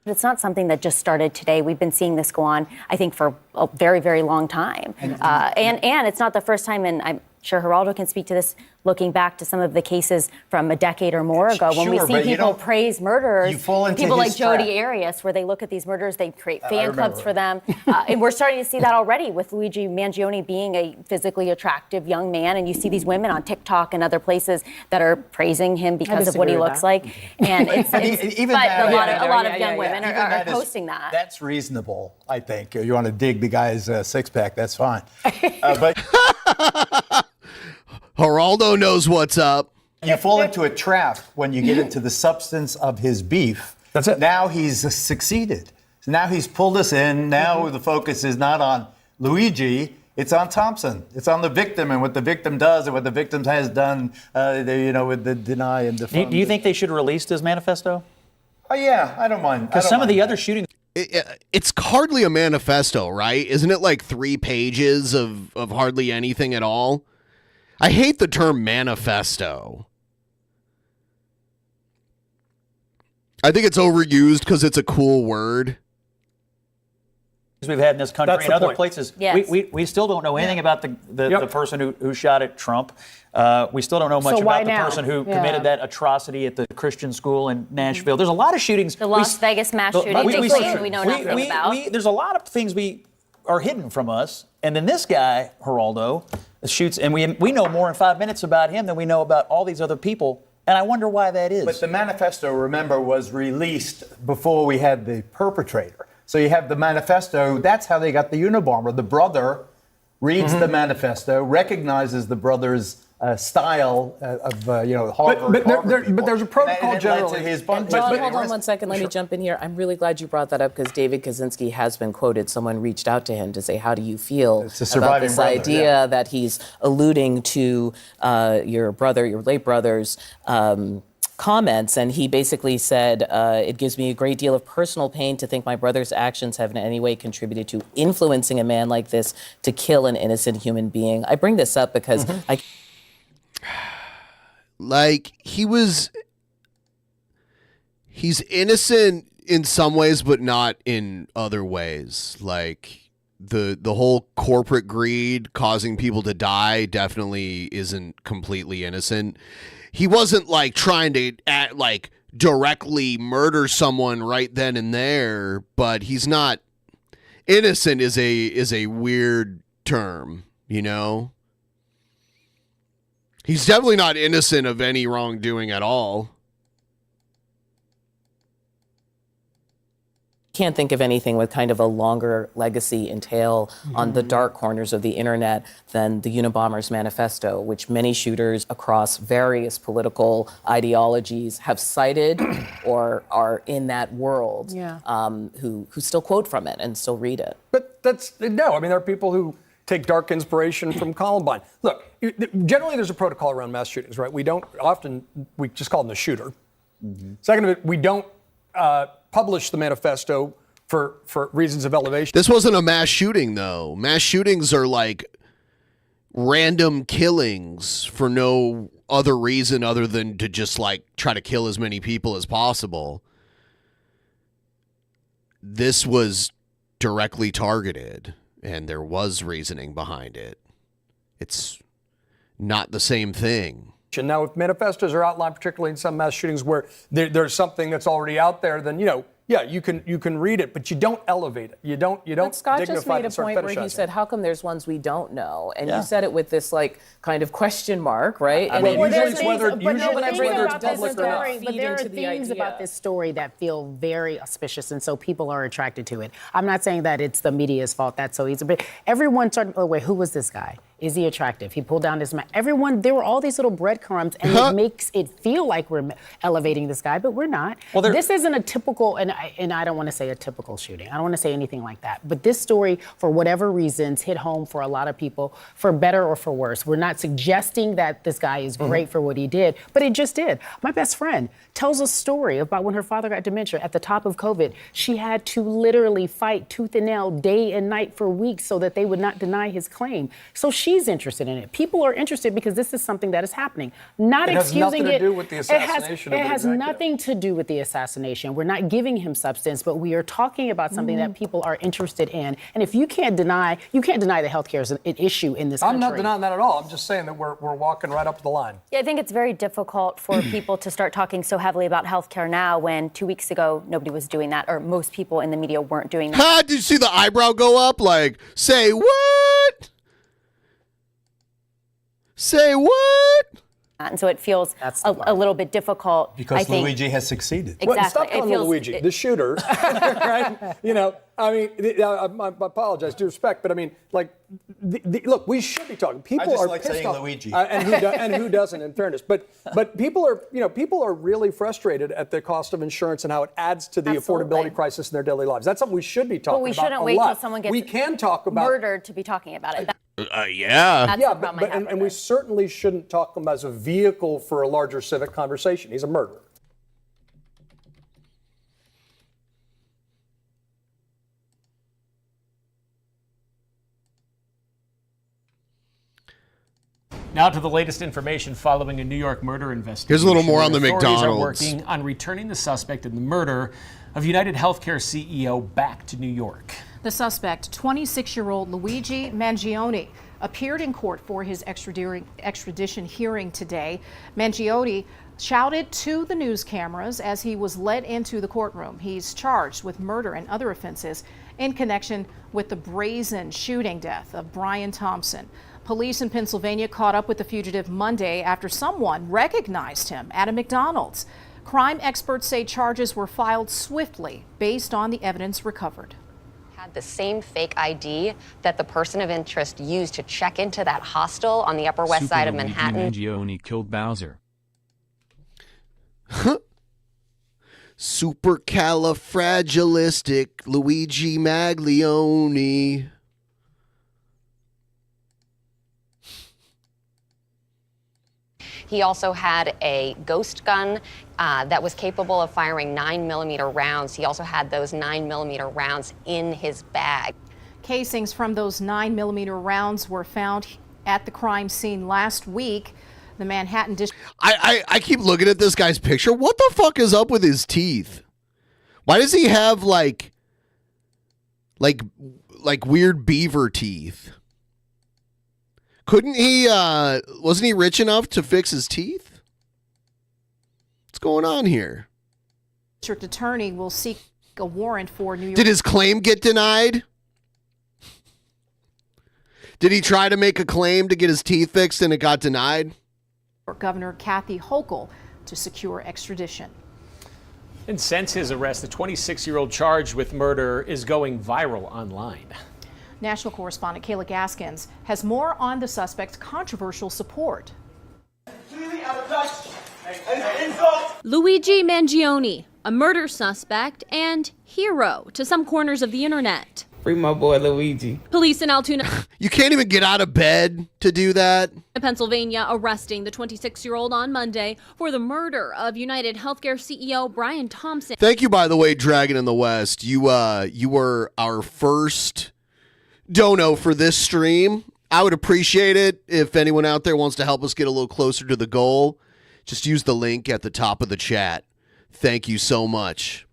It's not something that just started today. We've been seeing this go on, I think, for a very, very long time. And it's not the first time, and I'm sure Geraldo can speak to this, looking back to some of the cases from a decade or more ago, when we see people praise murderers, people like Jodi Arias, where they look at these murderers, they create fan clubs for them. And we're starting to see that already with Luigi Mangione being a physically attractive young man. And you see these women on TikTok and other places that are praising him because of what he looks like. And it's a lot of young women are posting that. That's reasonable, I think. You want to dig the guy's six-pack, that's fine. But Geraldo knows what's up. You fall into a trap when you get into the substance of his beef. That's it. Now he's succeeded. So now he's pulled us in. Now the focus is not on Luigi. It's on Thompson. It's on the victim and what the victim does and what the victim has done, with the deny and defund. Do you think they should release his manifesto? Oh, yeah, I don't mind. Because some of the other shootings... It's hardly a manifesto, right? Isn't it like 3 pages of hardly anything at all? I hate the term manifesto. I think it's overused because it's a cool word. We've had in this country and other places. Yes. We still don't know anything about the person who shot at Trump. We still don't know much about the person who committed that atrocity at the Christian school in Nashville. There's a lot of shootings. The Las Vegas mass shooting, we know nothing about. There's a lot of things we are hidden from us. And then this guy, Geraldo, shoots, and we know more in 5 minutes about him than we know about all these other people. And I wonder why that is. But the manifesto, remember, was released before we had the perpetrator. So you have the manifesto. That's how they got the Unabomber. The brother reads the manifesto, recognizes the brother's style of Harvard. But there's a protocol generally. John, hold on 1 second. Let me jump in here. I'm really glad you brought that up because David Kaczynski has been quoted. Someone reached out to him to say, how do you feel about this idea that he's alluding to your late brother's comments? And he basically said, it gives me a great deal of personal pain to think my brother's actions have in any way contributed to influencing a man like this to kill an innocent human being. I bring this up because he's innocent in some ways, but not in other ways. Like the whole corporate greed causing people to die definitely isn't completely innocent. He wasn't like trying to directly murder someone right then and there, but he's not innocent is a weird term, you know? He's definitely not innocent of any wrongdoing at all. Can't think of anything with kind of a longer legacy and tail on the dark corners of the internet than the Unabomber's Manifesto, which many shooters across various political ideologies have cited or are in that world who still quote from it and still read it. But there are people who take dark inspiration from Columbine. Look, generally there's a protocol around mass shootings, right? We just call them the shooter. Second of it, we don't publish the manifesto for reasons of elevation. This wasn't a mass shooting, though. Mass shootings are like random killings for no other reason other than to just like try to kill as many people as possible. This was directly targeted, and there was reasoning behind it. It's not the same thing. Now, if manifestos are outlined, particularly in some mass shootings where there's something that's already out there, then you can read it, but you don't elevate it. You don't But Scott dignify just made it a and start point where he fetishizing said, how come there's ones we don't know? And you said it with this kind of question mark, right? But there are things about this story that feel very auspicious, and so people are attracted to it. I'm not saying that it's the media's fault. That's so easy. But everyone started, wait, who was this guy? Is he attractive? He pulled down his mask. There were all these little breadcrumbs, and it makes it feel like we're elevating this guy, but we're not. Well, this isn't a typical, and I don't want to say a typical shooting. I don't want to say anything like that. But this story, for whatever reasons, hit home for a lot of people, for better or for worse. We're not suggesting that this guy is great for what he did, but it just did. My best friend tells a story about when her father got dementia at the top of COVID. She had to literally fight tooth and nail day and night for weeks so that they would not deny his claim. So she's interested in it. People are interested because this is something that is happening. Not excusing it. It has nothing to do with the assassination. It has nothing to do with the assassination. We're not giving him substance, but we are talking about something that people are interested in. And if you can't deny that healthcare is an issue in this country. I'm not denying that at all. I'm just saying that we're walking right up the line. Yeah, I think it's very difficult for people to start talking so heavily about healthcare now when 2 weeks ago nobody was doing that, or most people in the media weren't doing that. Did you see the eyebrow go up? Like, say what? Say what? And so it feels a little bit difficult. Because Luigi has succeeded. Exactly. Well, stop calling him Luigi, the shooter, right? I apologize, due respect, but I mean, look, we should be talking. People are like pissed saying off, Luigi, and who doesn't, in fairness. But people are really frustrated at the cost of insurance and how it adds to the affordability crisis in their daily lives. That's something we should be talking about. But we shouldn't wait till someone gets murdered to be talking about it. And we certainly shouldn't talk him as a vehicle for a larger civic conversation. He's a murderer. Now to the latest information following a New York murder investigation. Here's a little more on the Authorities McDonald's. are working on returning the suspect in the murder of United Healthcare CEO back to New York. The suspect, 26-year-old Luigi Mangione, appeared in court for his extradition hearing today. Mangione shouted to the news cameras as he was led into the courtroom. He's charged with murder and other offenses in connection with the brazen shooting death of Brian Thompson. Police in Pennsylvania caught up with the fugitive Monday after someone recognized him at a McDonald's. Crime experts say charges were filed swiftly based on the evidence recovered. had the same fake ID that the person of interest used to check into that hostel on the Upper West Side of Manhattan. Mangione killed Bowser. Supercalifragilistic Luigi Maglione. He also had a ghost gun that was capable of firing 9mm rounds. He also had those 9mm rounds in his bag. Casings from those 9mm rounds were found at the crime scene last week. The Manhattan District. I keep looking at this guy's picture. What the fuck is up with his teeth? Why does he have like weird beaver teeth? Couldn't he, wasn't he rich enough to fix his teeth? What's going on here? District attorney will seek a warrant for New York. Did his claim get denied? Did he try to make a claim to get his teeth fixed and it got denied? Governor Kathy Hochul to secure extradition. And since his arrest, the 26-year-old charged with murder is going viral online. National correspondent Kayla Gaskins has more on the suspect's controversial support. Luigi Mangione, a murder suspect and hero to some corners of the internet. Free my boy Luigi. Police in Altoona, You can't even get out of bed to do that. Pennsylvania, arresting the 26-year-old on Monday for the murder of United Healthcare CEO Brian Thompson. Thank you, by the way, Dragon in the West. You were our first dono for this stream. I would appreciate it if anyone out there wants to help us get a little closer to the goal. Just use the link at the top of the chat. Thank you so much.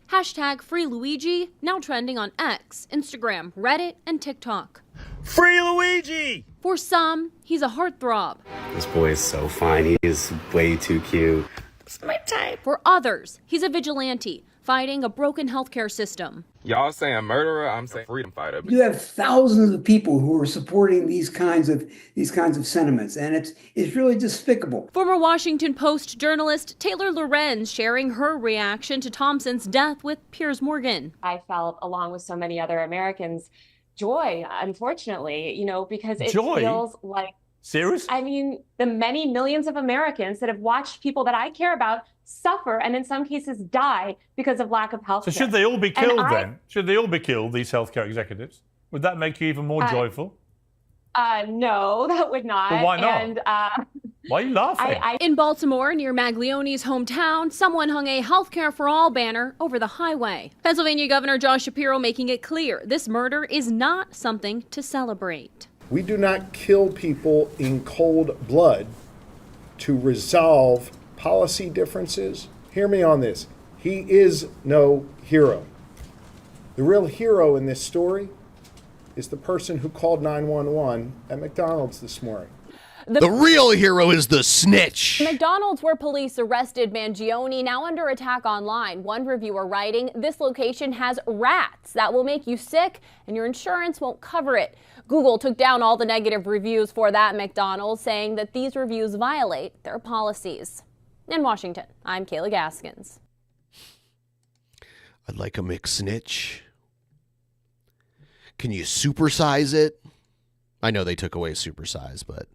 Hashtag Free Luigi, now trending on X, Instagram, Reddit, and TikTok. Free Luigi! For some, he's a heartthrob. This boy is so fine. He is way too cute. It's my type. For others, he's a vigilante, fighting a broken healthcare system. Y'all saying murderer, I'm saying freedom fighter. You have thousands of people who are supporting these kinds of sentiments, and it's really despicable. Former Washington Post journalist Taylor Lorenz sharing her reaction to Thompson's death with Piers Morgan. I felt, along with so many other Americans, joy, unfortunately, because it Joy? feels like... Serious? I mean, the many millions of Americans that have watched people that I care about suffer and in some cases die because of lack of health care. So should they all be killed then? Should they all be killed, these healthcare executives? Would that make you even more joyful? No, that would not. But why not? And, why are you laughing? In Baltimore, near Maglione's hometown, someone hung a Healthcare for All banner over the highway. Pennsylvania Governor Josh Shapiro making it clear this murder is not something to celebrate. We do not kill people in cold blood to resolve policy differences. Hear me on this. He is no hero. The real hero in this story is the person who called 911 at McDonald's this morning. The real hero is the snitch. McDonald's, where police arrested Mangione, now under attack online. One reviewer writing, this location has rats that will make you sick and your insurance won't cover it. Google took down all the negative reviews for that McDonald's, saying that these reviews violate their policies. In Washington, I'm Kayla Gaskins. I'd like a McSnitch. Can you supersize it? I know they took away supersize, but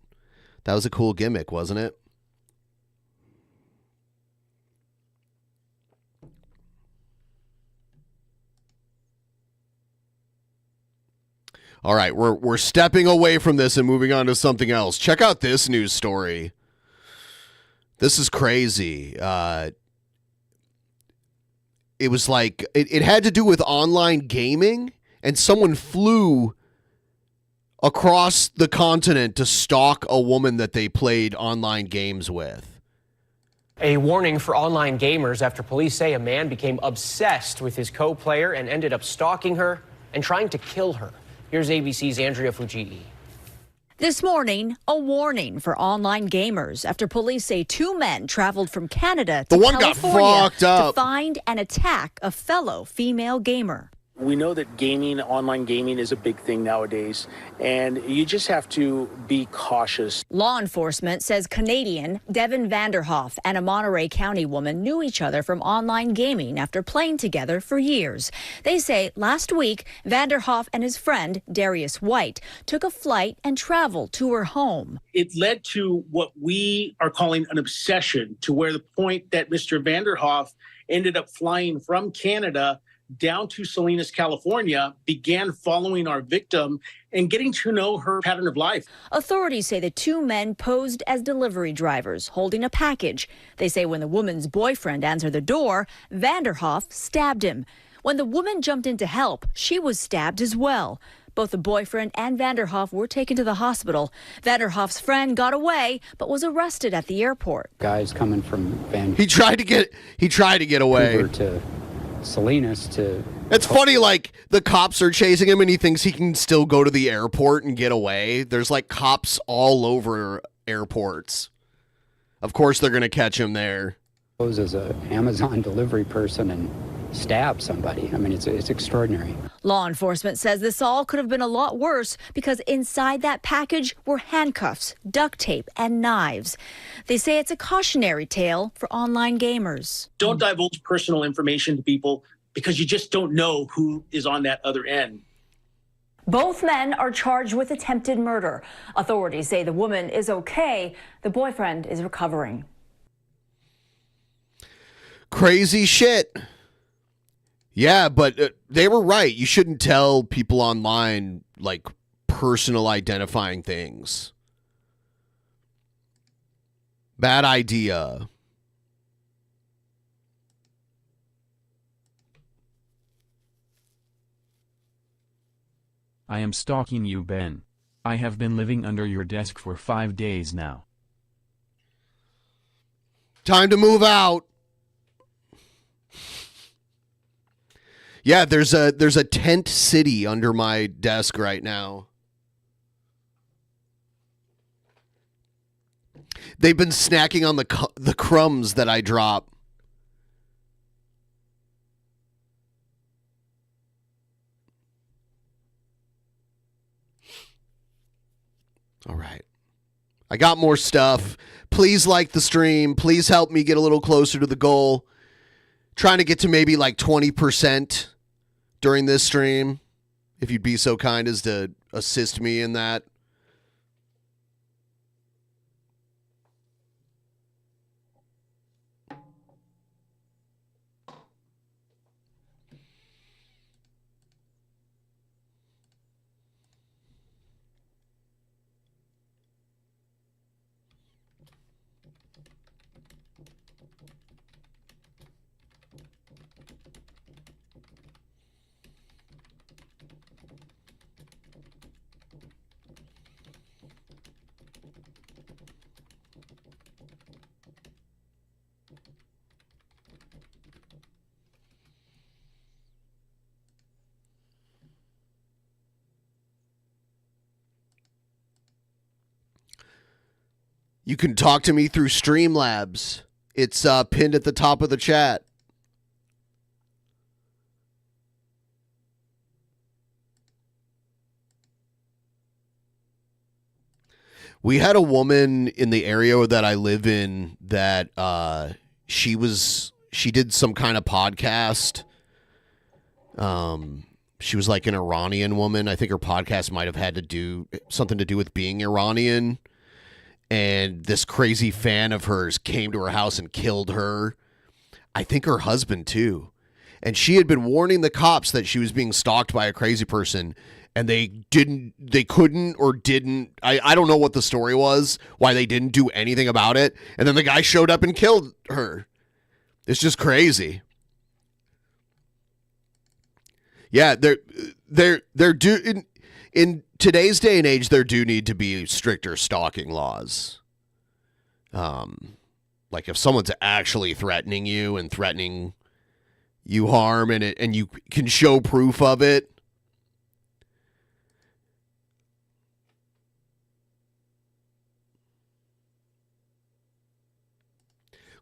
that was a cool gimmick, wasn't it? All right, we're stepping away from this and moving on to something else. Check out this news story. This is crazy. It was like, it had to do with online gaming, and someone flew across the continent to stalk a woman that they played online games with. A warning for online gamers after police say a man became obsessed with his co-player and ended up stalking her and trying to kill her. Here's ABC's Andrea Fujii. This morning, a warning for online gamers after police say two men traveled from Canada to The one got California fucked up to find and attack a fellow female gamer. We know that online gaming is a big thing nowadays, and you just have to be cautious. Law enforcement says Canadian Devin Vanderhoff and a Monterey County woman knew each other from online gaming after playing together for years. They say last week, Vanderhoff and his friend, Darius White, took a flight and traveled to her home. It led to what we are calling an obsession, to where the point that Mr. Vanderhoff ended up flying from Canada down to Salinas, California, began following our victim and getting to know her pattern of life. Authorities say the two men posed as delivery drivers holding a package. They say when the woman's boyfriend answered the door, Vanderhoff stabbed him. When the woman jumped in to help, she was stabbed as well. Both the boyfriend and Vanderhoff were taken to the hospital. Vanderhoff's friend got away, but was arrested at the airport. Guys coming from He tried to get away. to Salinas to. It's funny, like, the cops are chasing him and he thinks he can still go to the airport and get away. There's, like, cops all over airports. Of course they're going to catch him there. As an Amazon delivery person and stab somebody. I mean, it's extraordinary. Law enforcement says this all could have been a lot worse because inside that package were handcuffs, duct tape, and knives. They say it's a cautionary tale for online gamers. Don't divulge personal information to people because you just don't know who is on that other end. Both men are charged with attempted murder. Authorities say the woman is okay. The boyfriend is recovering. Crazy shit. Yeah, but they were right. You shouldn't tell people online, like, personal identifying things. Bad idea. I am stalking you, Ben. I have been living under your desk for 5 days now. Time to move out. Yeah, there's a tent city under my desk right now. They've been snacking on the crumbs that I drop. All right. I got more stuff. Please like the stream. Please help me get a little closer to the goal. Trying to get to maybe like 20% during this stream. If you'd be so kind as to assist me in that. You can talk to me through Streamlabs. It's pinned at the top of the chat. We had a woman in the area that I live in that she did some kind of podcast. She was like an Iranian woman. I think her podcast might have had to do something to do with being Iranian. And this crazy fan of hers came to her house and killed her. I think her husband too. And she had been warning the cops that she was being stalked by a crazy person. And they couldn't or didn't. I don't know what the story was, why they didn't do anything about it. And then the guy showed up and killed her. It's just crazy. Yeah, in today's day and age, there do need to be stricter stalking laws. Like if someone's actually threatening you and threatening you harm and you can show proof of it.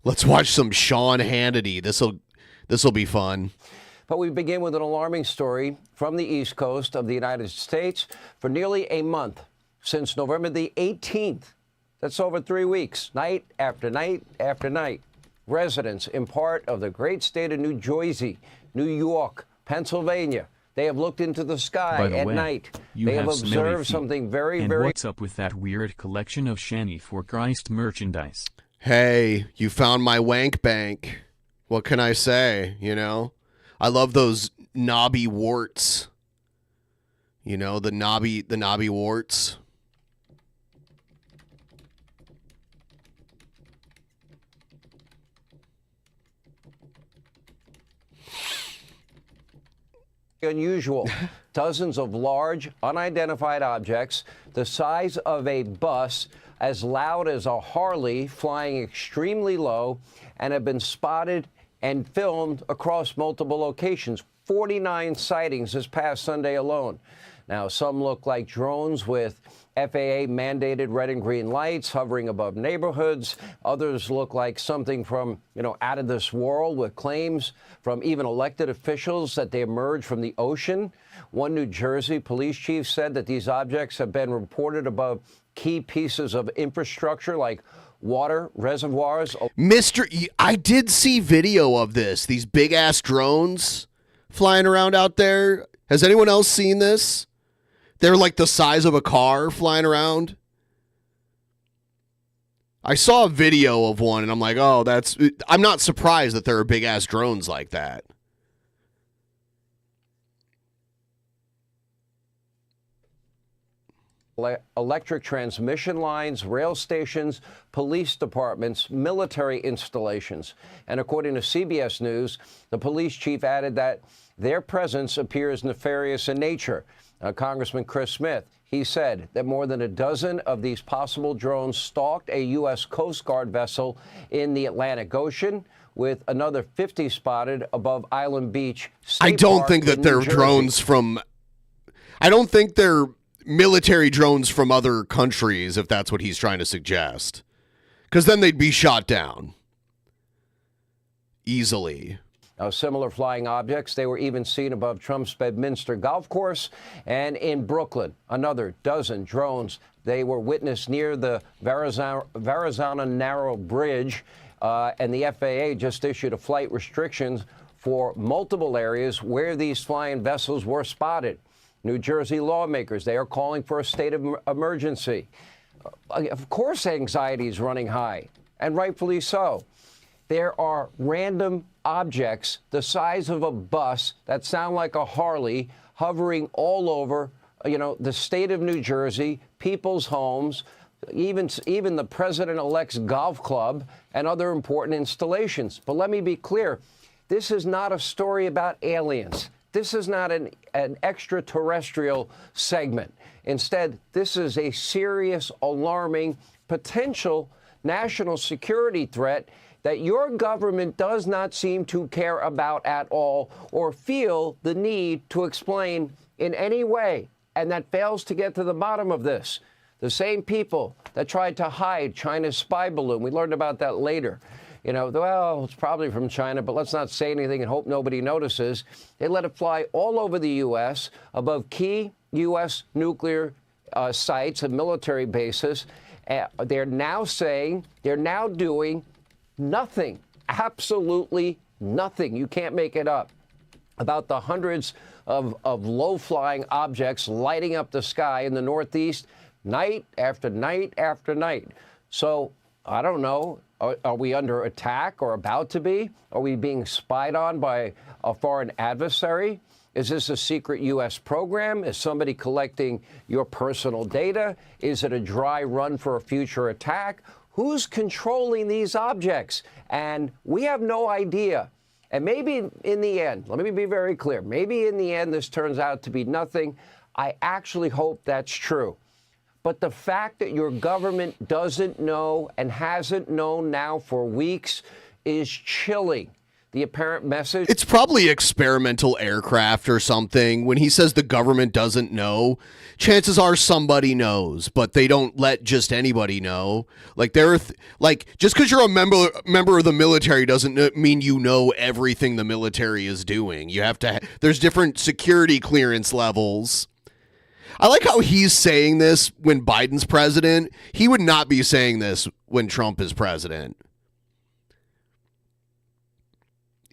Let's watch some Sean Hannity. This'll be fun. But we begin with an alarming story from the East Coast of the United States. For nearly a month, since November the 18th, that's over 3 weeks, night after night after night, residents in part of the great state of New Jersey, New York, Pennsylvania, they have looked into the sky By the at way, night. you They have have smelly observed feet. something very, And very... what's up with that weird collection of Shanny for Christ merchandise? Hey, you found my wank bank. What can I say, you know? I love those knobby warts. You know, the knobby warts. unusual. Dozens of large, unidentified objects the size of a bus, as loud as a Harley, flying extremely low, and have been spotted and filmed across multiple locations. 49 sightings this past Sunday alone. Now, some look like drones with FAA-mandated red and green lights hovering above neighborhoods. Others look like something from, out of this world, with claims from even elected officials that they emerged from the ocean. One New Jersey police chief said that these objects have been reported above key pieces of infrastructure like water reservoirs. I did see video of this. These big-ass drones flying around out there. Has anyone else seen this? They're like the size of a car flying around. I saw a video of one, and I'm like, oh, I'm not surprised that there are big-ass drones like that. Electric transmission lines, rail stations, police departments, military installations. And according to CBS News, the police chief added that their presence appears nefarious in nature. Congressman Chris Smith, he said that more than a dozen of these possible drones stalked a U.S. Coast Guard vessel in the Atlantic Ocean, with another 50 spotted above Island Beach State I don't Park think that in they're New Jersey. drones from... I don't think they're military drones from other countries, if that's what he's trying to suggest. Because then they'd be shot down. Easily. Now, similar flying objects, they were even seen above Trump's Bedminster golf course. And in Brooklyn, another dozen drones. They were witnessed near the Verrazano Narrow Bridge. And the FAA just issued a flight restrictions for multiple areas where these flying vessels were spotted. New Jersey lawmakers, they are calling for a state of emergency. Of course, anxiety is running high, and rightfully so. There are random objects the size of a bus that sound like a Harley hovering all over, the state of New Jersey, people's homes, even the president-elect's golf club and other important installations. But let me be clear, this is not a story about aliens. This is not an extraterrestrial segment. Instead, this is a serious, alarming, potential national security threat that your government does not seem to care about at all or feel the need to explain in any way, and that fails to get to the bottom of this. The same people that tried to hide China's spy balloon, we learned about that later. Well, it's probably from China, but let's not say anything and hope nobody notices. They let it fly all over the U.S., above key U.S. nuclear sites and military bases. They're now doing nothing, absolutely nothing. You can't make it up. About the hundreds of low-flying objects lighting up the sky in the Northeast night after night after night. So, I don't know. Are we under attack or about to be? Are we being spied on by a foreign adversary? Is this a secret U.S. program? Is somebody collecting your personal data? Is it a dry run for a future attack? Who's controlling these objects? And we have no idea. And maybe in the end, let me be very clear, maybe in the end this turns out to be nothing. I actually hope that's true. But the fact that your government doesn't know and hasn't known now for weeks is chilling. The apparent message. It's probably experimental aircraft or something. When he says the government doesn't know, chances are somebody knows, but they don't let just anybody know. Like just because you're a member of the military doesn't mean you know everything the military is doing. You have to. There's different security clearance levels. I like how he's saying this when Biden's president. He would not be saying this when Trump is president.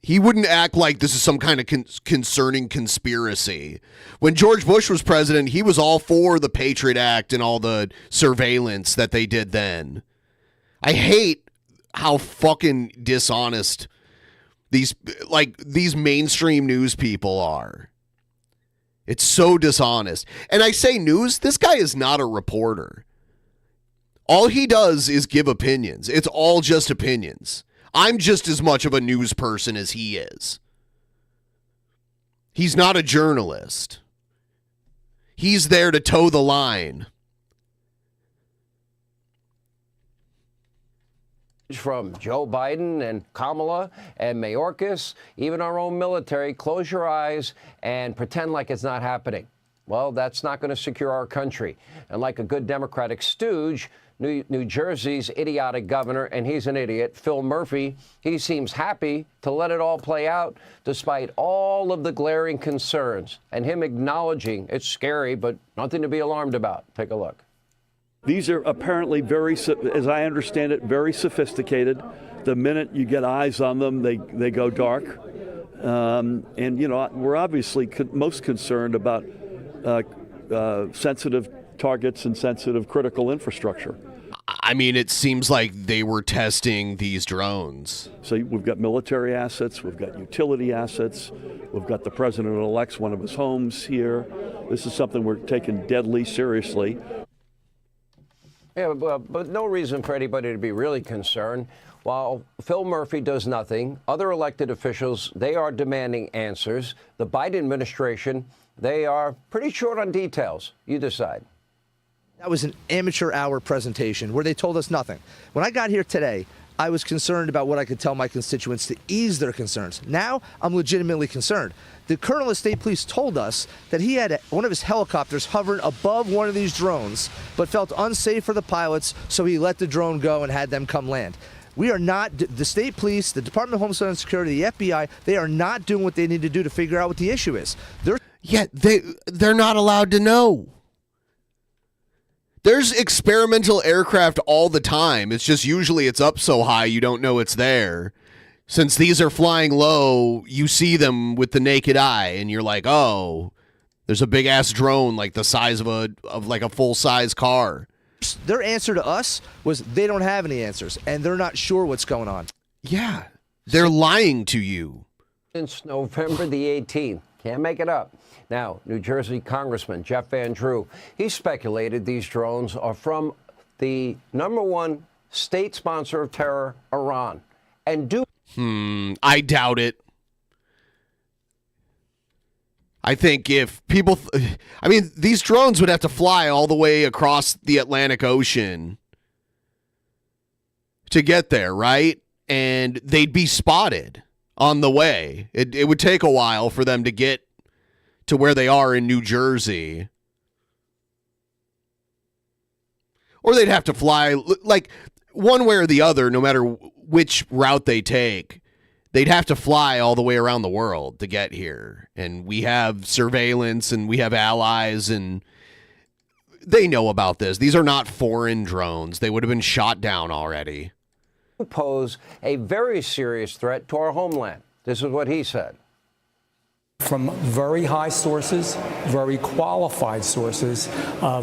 He wouldn't act like this is some kind of concerning conspiracy. When George Bush was president, he was all for the Patriot Act and all the surveillance that they did then. I hate how fucking dishonest these mainstream news people are. It's so dishonest. And I say news, this guy is not a reporter. All he does is give opinions. It's all just opinions. I'm just as much of a news person as he is. He's not a journalist. He's there to toe the line. From Joe Biden and Kamala and Mayorkas, even our own military, close your eyes and pretend like it's not happening. Well, that's not going to secure our country. And like a good Democratic stooge, New Jersey's idiotic governor, and he's an idiot, Phil Murphy, he seems happy to let it all play out despite all of the glaring concerns and him acknowledging it's scary, but nothing to be alarmed about. Take a look. These are apparently as I understand it, very sophisticated. The minute you get eyes on them, they go dark. And, we're obviously most concerned about sensitive targets and sensitive critical infrastructure. I mean, it seems like they were testing these drones. So we've got military assets, we've got utility assets, we've got the president-elect's one of his homes here. This is something we're taking deadly seriously. Yeah, but no reason for anybody to be really concerned. While Phil Murphy does nothing, other elected officials, they are demanding answers. The Biden administration, they are pretty short on details. You decide. That was an amateur hour presentation where they told us nothing. When I got here today, I was concerned about what I could tell my constituents to ease their concerns. Now, I'm legitimately concerned. The colonel of state police told us that he had one of his helicopters hovering above one of these drones, but felt unsafe for the pilots, so he let the drone go and had them come land. We are not, the state police, the Department of Homeland Security, the FBI, they are not doing what they need to do to figure out what the issue is. They're not allowed to know. There's experimental aircraft all the time. It's just usually it's up so high you don't know it's there. Since these are flying low, you see them with the naked eye and you're like, oh, there's a big ass drone like the size of a full size car. Their answer to us was they don't have any answers and they're not sure what's going on. Yeah, they're lying to you. Since November the 18th. Can't make it up. Now, New Jersey Congressman Jeff Van Drew, he speculated these drones are from the #1 state sponsor of terror, Iran. And I doubt it. I think if people, these drones would have to fly all the way across the Atlantic Ocean to get there, right? And they'd be spotted on the way. It would take a while for them to get to where they are in New Jersey. Or they'd have to fly, like, one way or the other, no matter which route they take. They'd have to fly all the way around the world to get here. And we have surveillance and we have allies and they know about this. These are not foreign drones. They would have been shot down already. Pose a very serious threat to our homeland. This is what he said. From very high sources, very qualified sources,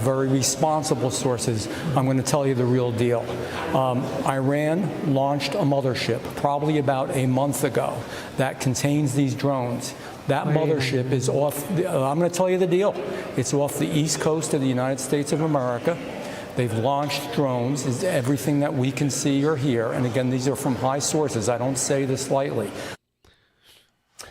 very responsible sources, I'm going to tell you the real deal. Iran launched a mothership probably about a month ago that contains these drones. That mothership is off, I'm going to tell you the deal. It's off the east coast of the United States of America. They've launched drones, is everything that we can see or hear. And again, these are from high sources. I don't say this lightly.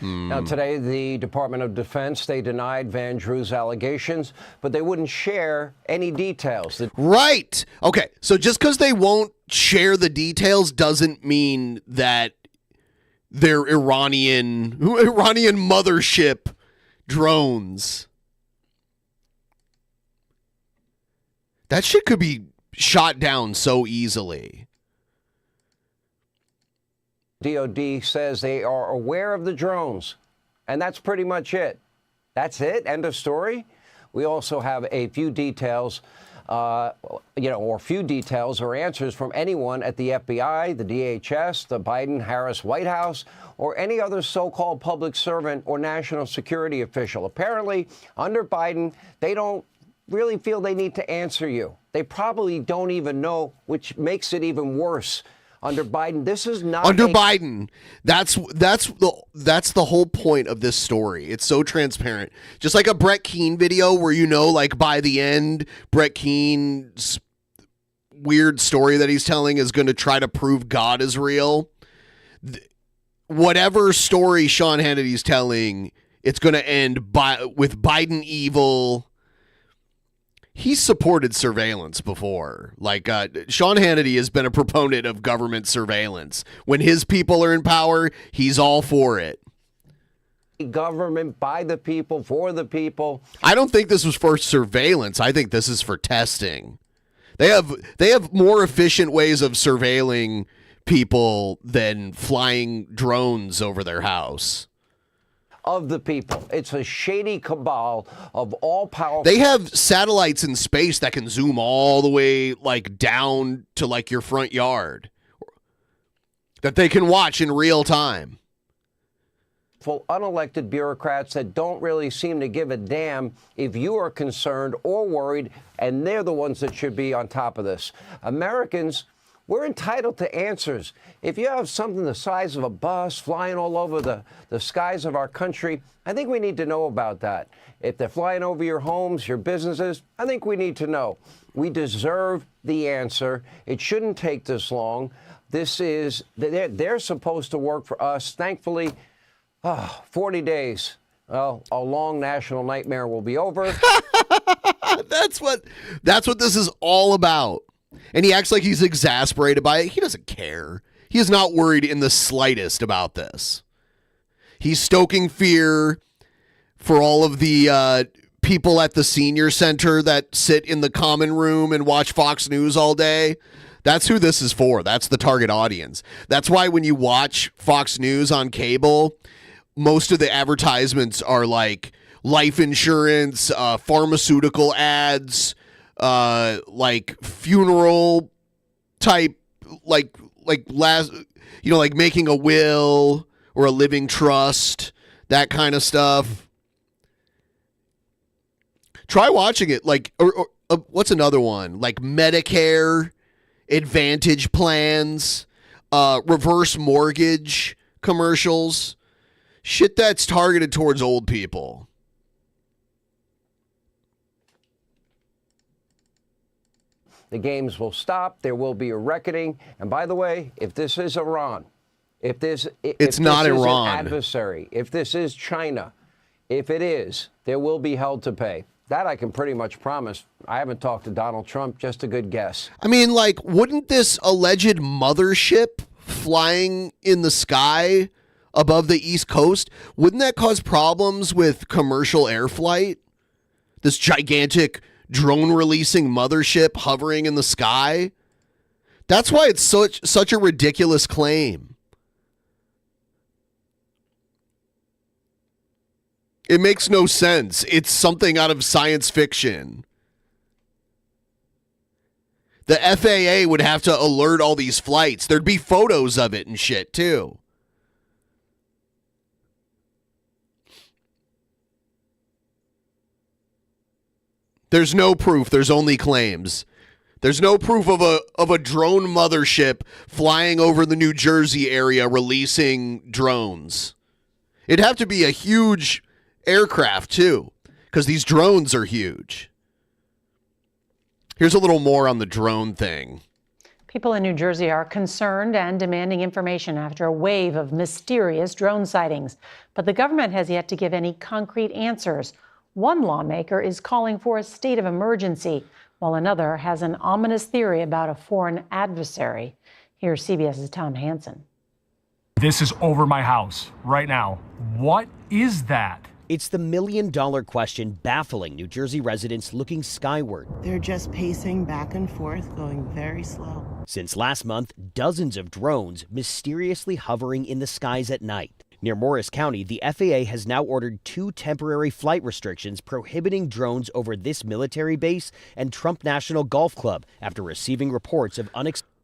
Now, today, the Department of Defense, they denied Van Drew's allegations, but they wouldn't share any details. Right. Okay. So just because they won't share the details doesn't mean that their Iranian mothership drones. That shit could be shot down so easily. DOD says they are aware of the drones, and that's pretty much it. That's it? End of story? We also have a few details, few details or answers from anyone at the FBI, the DHS, the Biden-Harris White House, or any other so-called public servant or national security official. Apparently, under Biden, they don't really feel they need to answer you. They probably don't even know, which makes it even worse. Under Biden, this is not Biden. That's the whole point of this story. It's so transparent. Just like a Brett Keane video where like by the end, Brett Keane's weird story that he's telling is going to try to prove God is real. Whatever story Sean Hannity's telling, it's going to end with Biden evil. He's supported surveillance before. Like, Sean Hannity has been a proponent of government surveillance. When his people are in power, he's all for it. Government by the people, for the people. I don't think this was for surveillance. I think this is for testing. They have more efficient ways of surveilling people than flying drones over their house. Of the people. It's a shady cabal of all powerful. They have satellites in space that can zoom all the way down to your front yard that they can watch in real time. Full unelected bureaucrats that don't really seem to give a damn if you are concerned or worried, and they're the ones that should be on top of this. Americans, we're entitled to answers. If you have something the size of a bus flying all over the skies of our country, I think we need to know about that. If they're flying over your homes, your businesses, I think we need to know. We deserve the answer. It shouldn't take this long. They're supposed to work for us. Thankfully, 40 days. Well, a long national nightmare will be over. That's what this is all about. And he acts like he's exasperated by it. He doesn't care. He is not worried in the slightest about this. He's stoking fear for all of the people at the senior center that sit in the common room and watch Fox News all day. That's who this is for. That's the target audience. That's why when you watch Fox News on cable, most of the advertisements are like life insurance, pharmaceutical ads, like funeral type, like making a will or a living trust, that kind of stuff. Try watching it. Or what's another one? Like Medicare Advantage plans, reverse mortgage commercials, shit that's targeted towards old people. The games will stop. There will be a reckoning. And by the way, if this is Iran, if this is an adversary, if this is China, if it is, there will be hell to pay. That I can pretty much promise. I haven't talked to Donald Trump, just a good guess. I mean, wouldn't this alleged mothership flying in the sky above the East Coast, wouldn't that cause problems with commercial air flight? This gigantic drone releasing mothership hovering in the sky? That's why it's such a ridiculous claim. It makes no sense. It's something out of science fiction. The FAA would have to alert all these flights. There'd be photos of it and shit, too. There's no proof. There's only claims. There's no proof of a drone mothership flying over the New Jersey area releasing drones. It'd have to be a huge aircraft, too, because these drones are huge. Here's a little more on the drone thing. People in New Jersey are concerned and demanding information after a wave of mysterious drone sightings. But the government has yet to give any concrete answers. One lawmaker is calling for a state of emergency, while another has an ominous theory about a foreign adversary. Here's CBS's Tom Hansen. This is over my house right now. What is that? It's the million-dollar question baffling New Jersey residents looking skyward. They're just pacing back and forth, going very slow. Since last month, dozens of drones mysteriously hovering in the skies at night. Near Morris County, the FAA has now ordered 2 temporary flight restrictions prohibiting drones over this military base and Trump National Golf Club after receiving reports of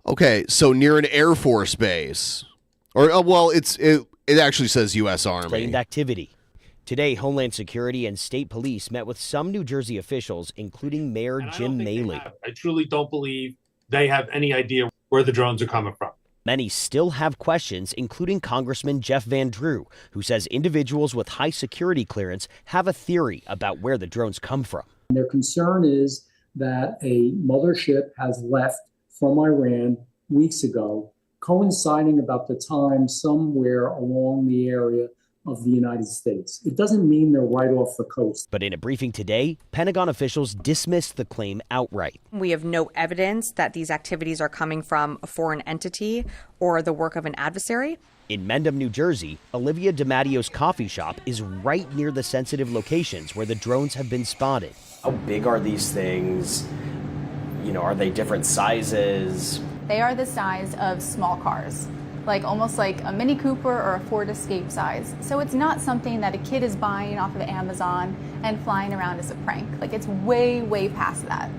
Okay, so near an Air Force base. Or, well, it actually says U.S. Army. Claimed activity. Today, Homeland Security and state police met with some New Jersey officials, including Mayor Jim Maley. I truly don't believe they have any idea where the drones are coming from. Many still have questions, including Congressman Jeff Van Drew, who says individuals with high security clearance have a theory about where the drones come from. Their concern is that a mothership has left from Iran weeks ago, coinciding about the time somewhere along the area of the United States. It doesn't mean they're right off the coast. But in a briefing today, Pentagon officials dismissed the claim outright. We have no evidence that these activities are coming from a foreign entity or the work of an adversary. In Mendham, New Jersey, Olivia DiMattio's coffee shop is right near the sensitive locations where the drones have been spotted. How big are these things? You know, are they different sizes? They are the size of small cars, like almost like a Mini Cooper or a Ford Escape size. So it's not something that a kid is buying off of Amazon and flying around as a prank. Like, it's way, way past that.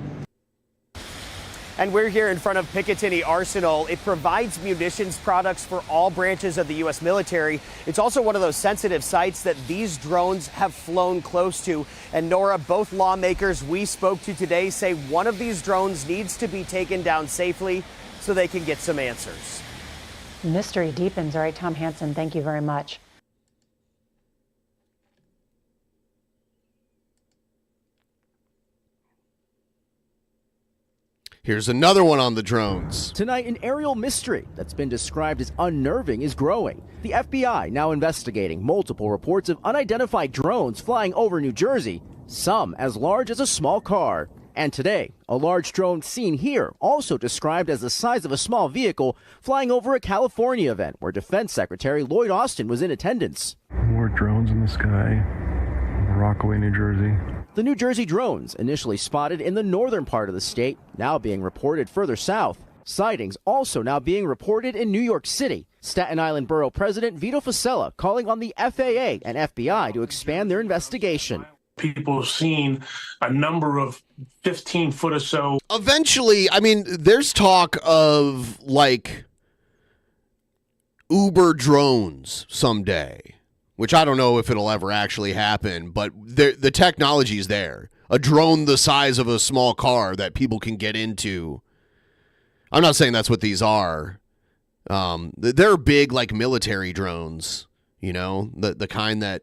And we're here in front of Picatinny Arsenal. It provides munitions products for all branches of the U.S. military. It's also one of those sensitive sites that these drones have flown close to. And Nora, both lawmakers we spoke to today say one of these drones needs to be taken down safely so they can get some answers. Mystery deepens. All right, Tom Hansen, thank you very much. Here's another one on the drones. Tonight, an aerial mystery that's been described as unnerving is growing. The FBI now investigating multiple reports of unidentified drones flying over New Jersey, some as large as a small car. And today, a large drone seen here, also described as the size of a small vehicle, flying over a California event where Defense Secretary Lloyd Austin was in attendance. More drones in the sky, Rockaway, New Jersey. The New Jersey drones, initially spotted in the northern part of the state, now being reported further south. Sightings also now being reported in New York City. Staten Island Borough President Vito Fossella calling on the FAA and FBI to expand their investigation. People have seen a number of 15-foot or so. Eventually, I mean, there's talk of like Uber drones someday, which I don't know if it'll ever actually happen, but the technology's there. A drone the size of a small car that people can get into. I'm not saying that's what these are. They're big, like military drones, you know, the kind that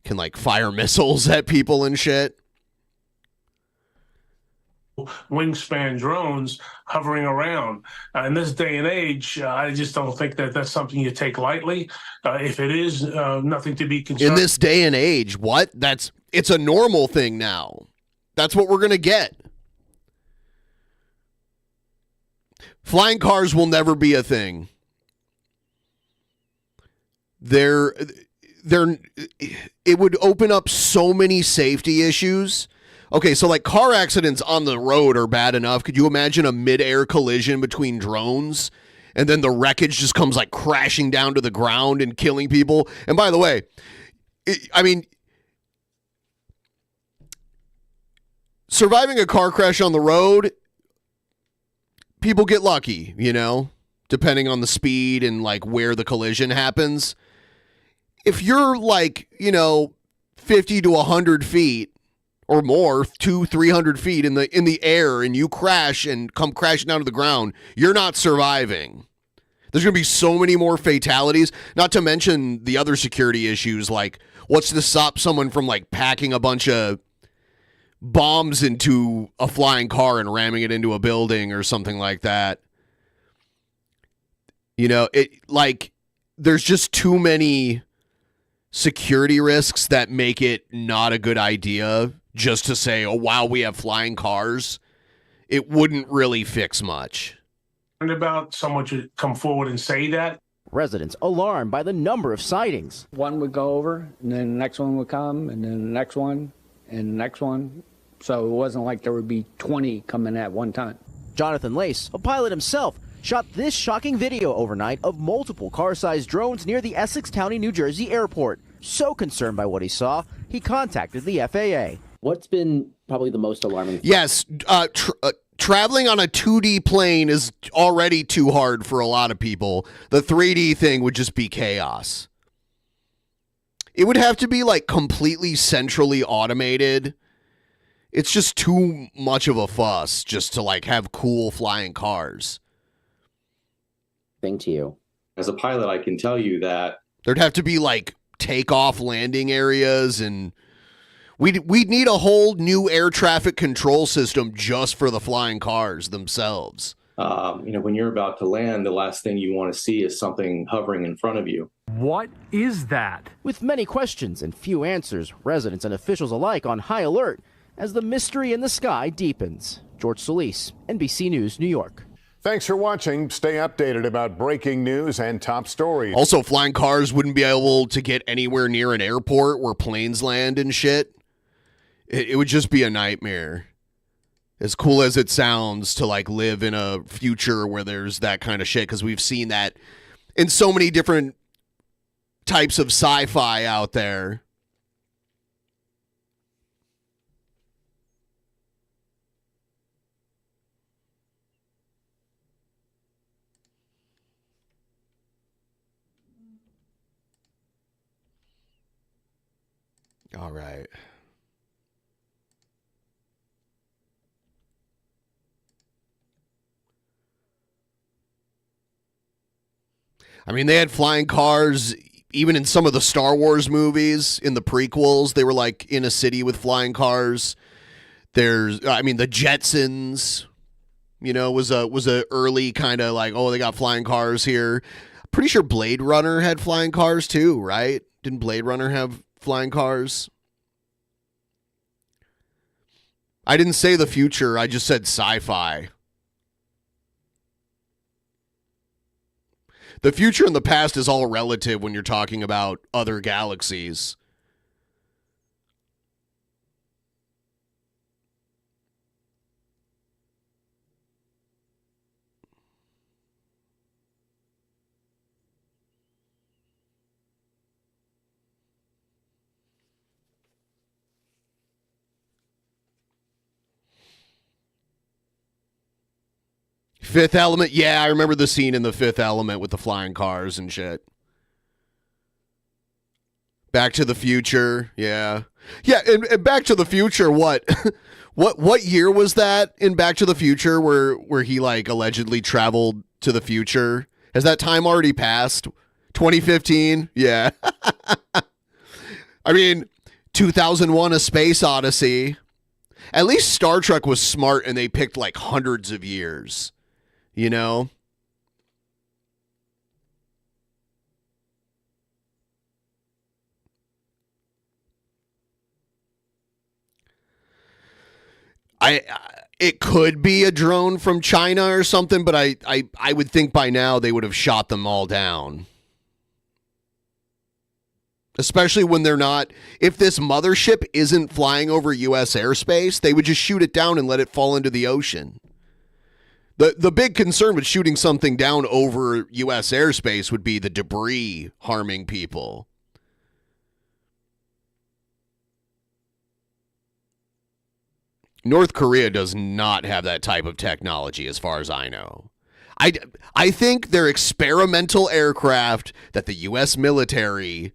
can like fire missiles at people and shit. Wingspan drones hovering around. In this day and age, I just don't think that that's something you take lightly. If it is, nothing to be concerned. In this day and age, what? It's a normal thing now. That's what we're going to get. Flying cars will never be a thing. It would open up so many safety issues. Okay, so like car accidents on the road are bad enough. Could you imagine a mid-air collision between drones and then the wreckage just comes like crashing down to the ground and killing people? And by the way, surviving a car crash on the road, people get lucky, you know, depending on the speed and like where the collision happens. If you're like, 50 to 100 feet or more, 200-300 feet in the air, and you crash and come crashing down to the ground, you're not surviving. There's going to be so many more fatalities, not to mention the other security issues, like what's to stop someone from like packing a bunch of bombs into a flying car and ramming it into a building or something like that. There's just too many security risks that make it not a good idea just to say, oh, wow, we have flying cars. It wouldn't really fix much. About someone should come forward and say that. Residents alarmed by the number of sightings. One would go over, and then the next one would come, and then the next one, and the next one. So it wasn't like there would be 20 coming at one time. Jonathan Lace, a pilot himself, shot this shocking video overnight of multiple car-sized drones near the Essex County, New Jersey airport. So concerned by what he saw, he contacted the FAA. What's been probably the most alarming? Yes, traveling on a 2D plane is already too hard for a lot of people. The 3D thing would just be chaos. It would have to be like completely centrally automated. It's just too much of a fuss just to like have cool flying cars. Thing to you. As a pilot, I can tell you that there'd have to be like takeoff landing areas, and we'd need a whole new air traffic control system just for the flying cars themselves. When you're about to land, the last thing you want to see is something hovering in front of you. What is that? With many questions and few answers, residents and officials alike on high alert as the mystery in the sky deepens. George Solis, NBC News, New York. Thanks for watching. Stay updated about breaking news and top stories. Also, flying cars wouldn't be able to get anywhere near an airport where planes land and shit. It would just be a nightmare. As cool as it sounds to like live in a future where there's that kind of shit, because we've seen that in so many different types of sci-fi out there. All right. I mean, they had flying cars even in some of the Star Wars movies. In the prequels, they were like in a city with flying cars. The Jetsons, was a early kind of like, oh, they got flying cars here. Pretty sure Blade Runner had flying cars too, right? Didn't Blade Runner have flying cars? I didn't say the future, I just said sci-fi. The future and the past is all relative when you're talking about other galaxies. Fifth Element, yeah, I remember the scene in The Fifth Element with the flying cars and shit. Back to the Future, yeah. Yeah, and Back to the Future, what? What year was that in Back to the Future where he like allegedly traveled to the future? Has that time already passed? 2015? Yeah. I mean, 2001 A Space Odyssey. At least Star Trek was smart and they picked like hundreds of years. It could be a drone from China or something, but I would think by now they would have shot them all down. Especially when they're not, if this mothership isn't flying over U.S. airspace, they would just shoot it down and let it fall into the ocean. The big concern with shooting something down over U.S. airspace would be the debris harming people. North Korea does not have that type of technology as far as I know. I think they're experimental aircraft that the U.S. military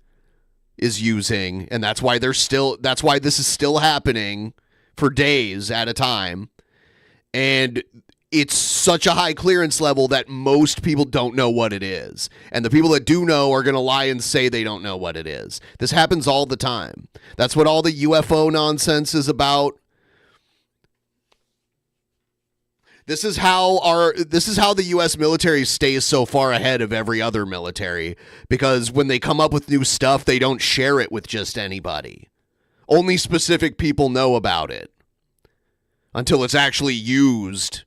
is using, and that's why this is still happening for days at a time. And it's such a high clearance level that most people don't know what it is. And the people that do know are going to lie and say they don't know what it is. This happens all the time. That's what all the UFO nonsense is about. This is how the U.S. military stays so far ahead of every other military, because when they come up with new stuff, they don't share it with just anybody. Only specific people know about it until it's actually used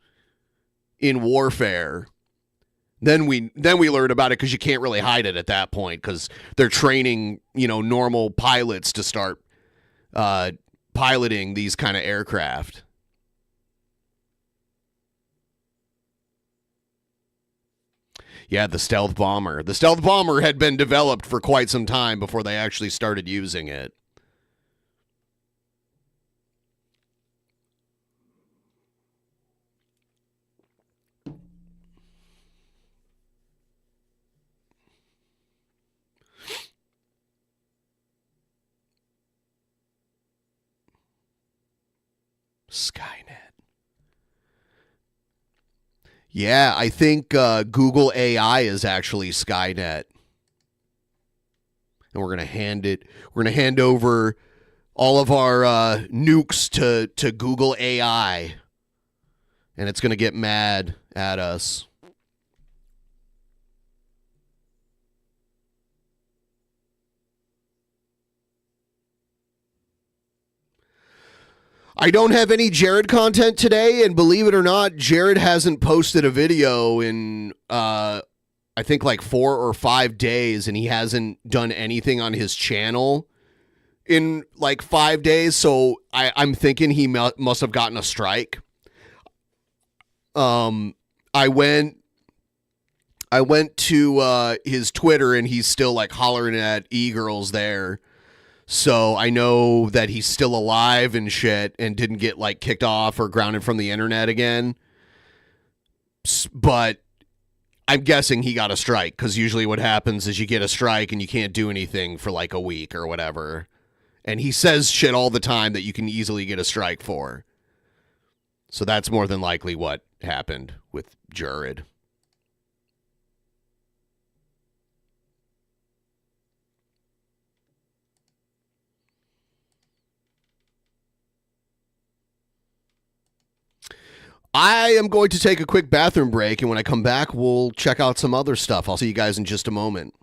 in warfare. Then we learn about it because you can't really hide it at that point because they're training, normal pilots to start piloting these kind of aircraft. Yeah, the stealth bomber. The stealth bomber had been developed for quite some time before they actually started using it. Skynet. Yeah, I think Google AI is actually Skynet. And we're going to hand over all of our nukes to Google AI. And it's going to get mad at us. I don't have any Jared content today, and believe it or not, Jared hasn't posted a video in, I think, like 4 or 5 days, and he hasn't done anything on his channel in, like, 5 days, so I'm thinking he must have gotten a strike. I went to his Twitter, and he's still, like, hollering at e-girls there. So I know that he's still alive and shit and didn't get like kicked off or grounded from the internet again. But I'm guessing he got a strike because usually what happens is you get a strike and you can't do anything for like a week or whatever. And he says shit all the time that you can easily get a strike for. So that's more than likely what happened with Jared. I am going to take a quick bathroom break, and when I come back, we'll check out some other stuff. I'll see you guys in just a moment.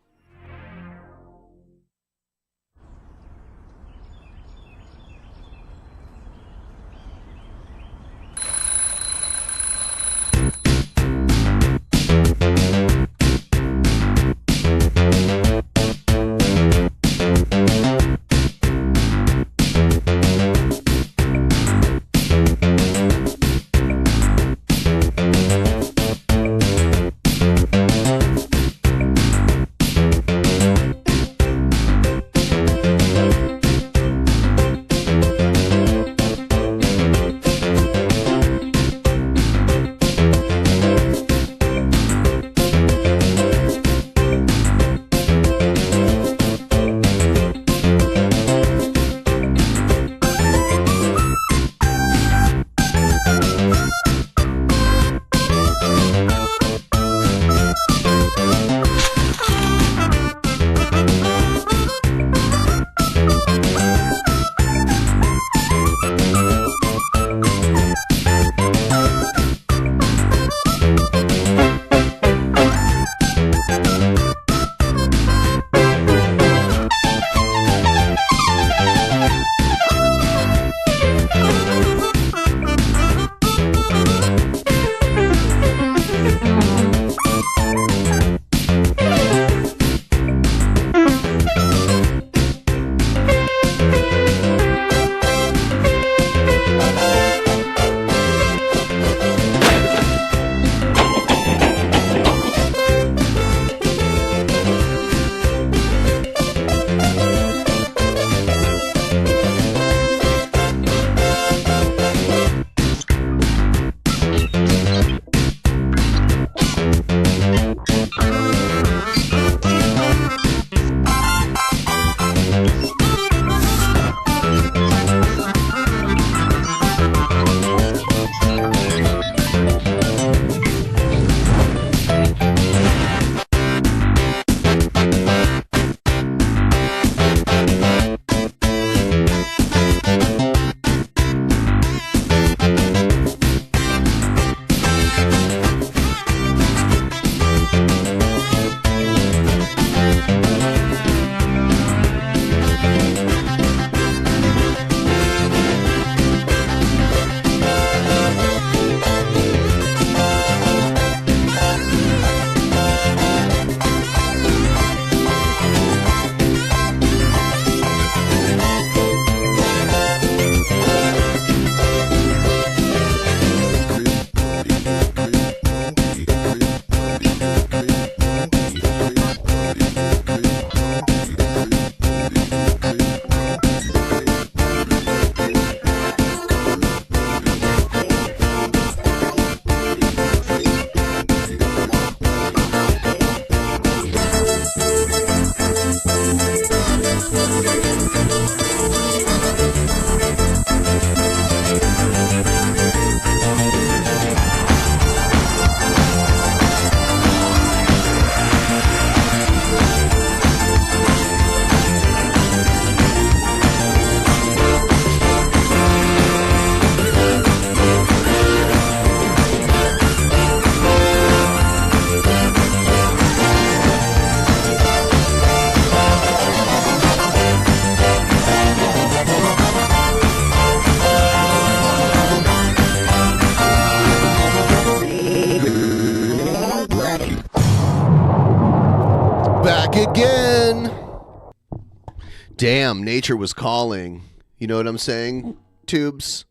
Damn, nature was calling. You know what I'm saying, Tubes?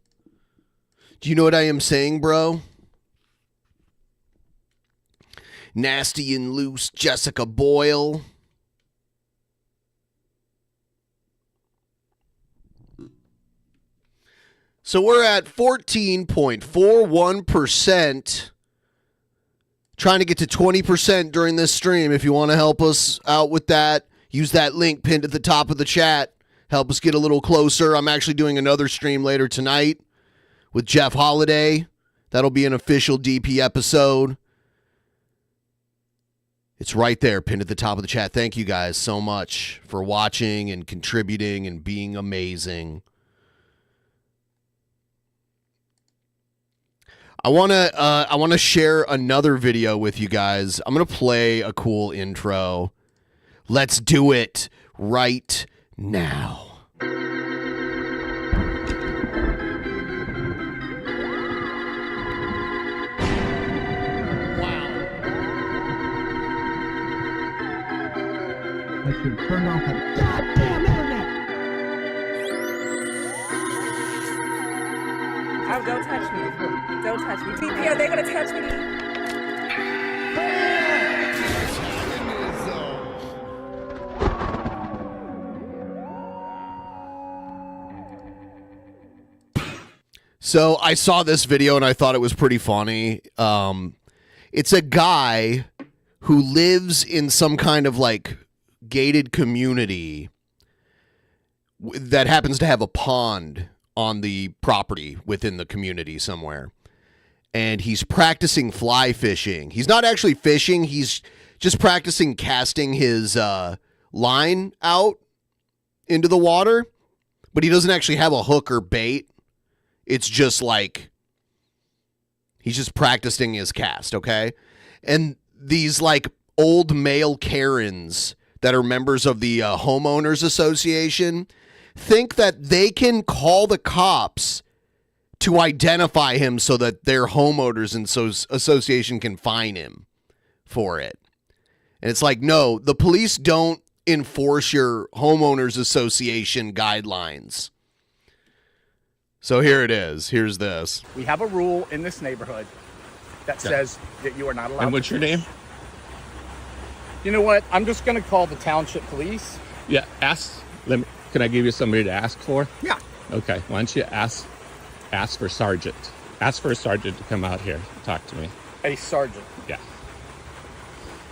Do you know what I am saying, bro? Nasty and loose Jessica Boyle. So we're at 14.41%. Trying to get to 20% during this stream. If you want to help us out with that, use that link pinned at the top of the chat. Help us get a little closer. I'm actually doing another stream later tonight with Jeff Holiday. That'll be an official DP episode. It's right there, pinned at the top of the chat. Thank you guys so much for watching and contributing and being amazing. I want to share another video with you guys. I'm going to play a cool intro. Let's do it right now. I should turn off that goddamn internet. Oh, don't touch me. Don't touch me. TP, are they going to touch me? So I saw this video and I thought it was pretty funny. It's a guy who lives in some kind of like gated community that happens to have a pond on the property within the community somewhere. And he's practicing fly fishing. He's not actually fishing. He's just practicing casting his line out into the water. But he doesn't actually have a hook or bait. It's just like he's just practicing his cast, okay? And these like old male Karens that are members of the homeowners association think that they can call the cops to identify him so that their homeowners association can fine him for it. And it's like, no, the police don't enforce your homeowners association guidelines. So here it is. Here's this. We have a rule in this neighborhood that says that you are not allowed. And what's your name? You know what? I'm just going to call the township police. Yeah, can I give you somebody to ask for? Yeah. Okay, why don't you ask for Sergeant. Ask for a sergeant to come out here and talk to me. A sergeant? Yeah.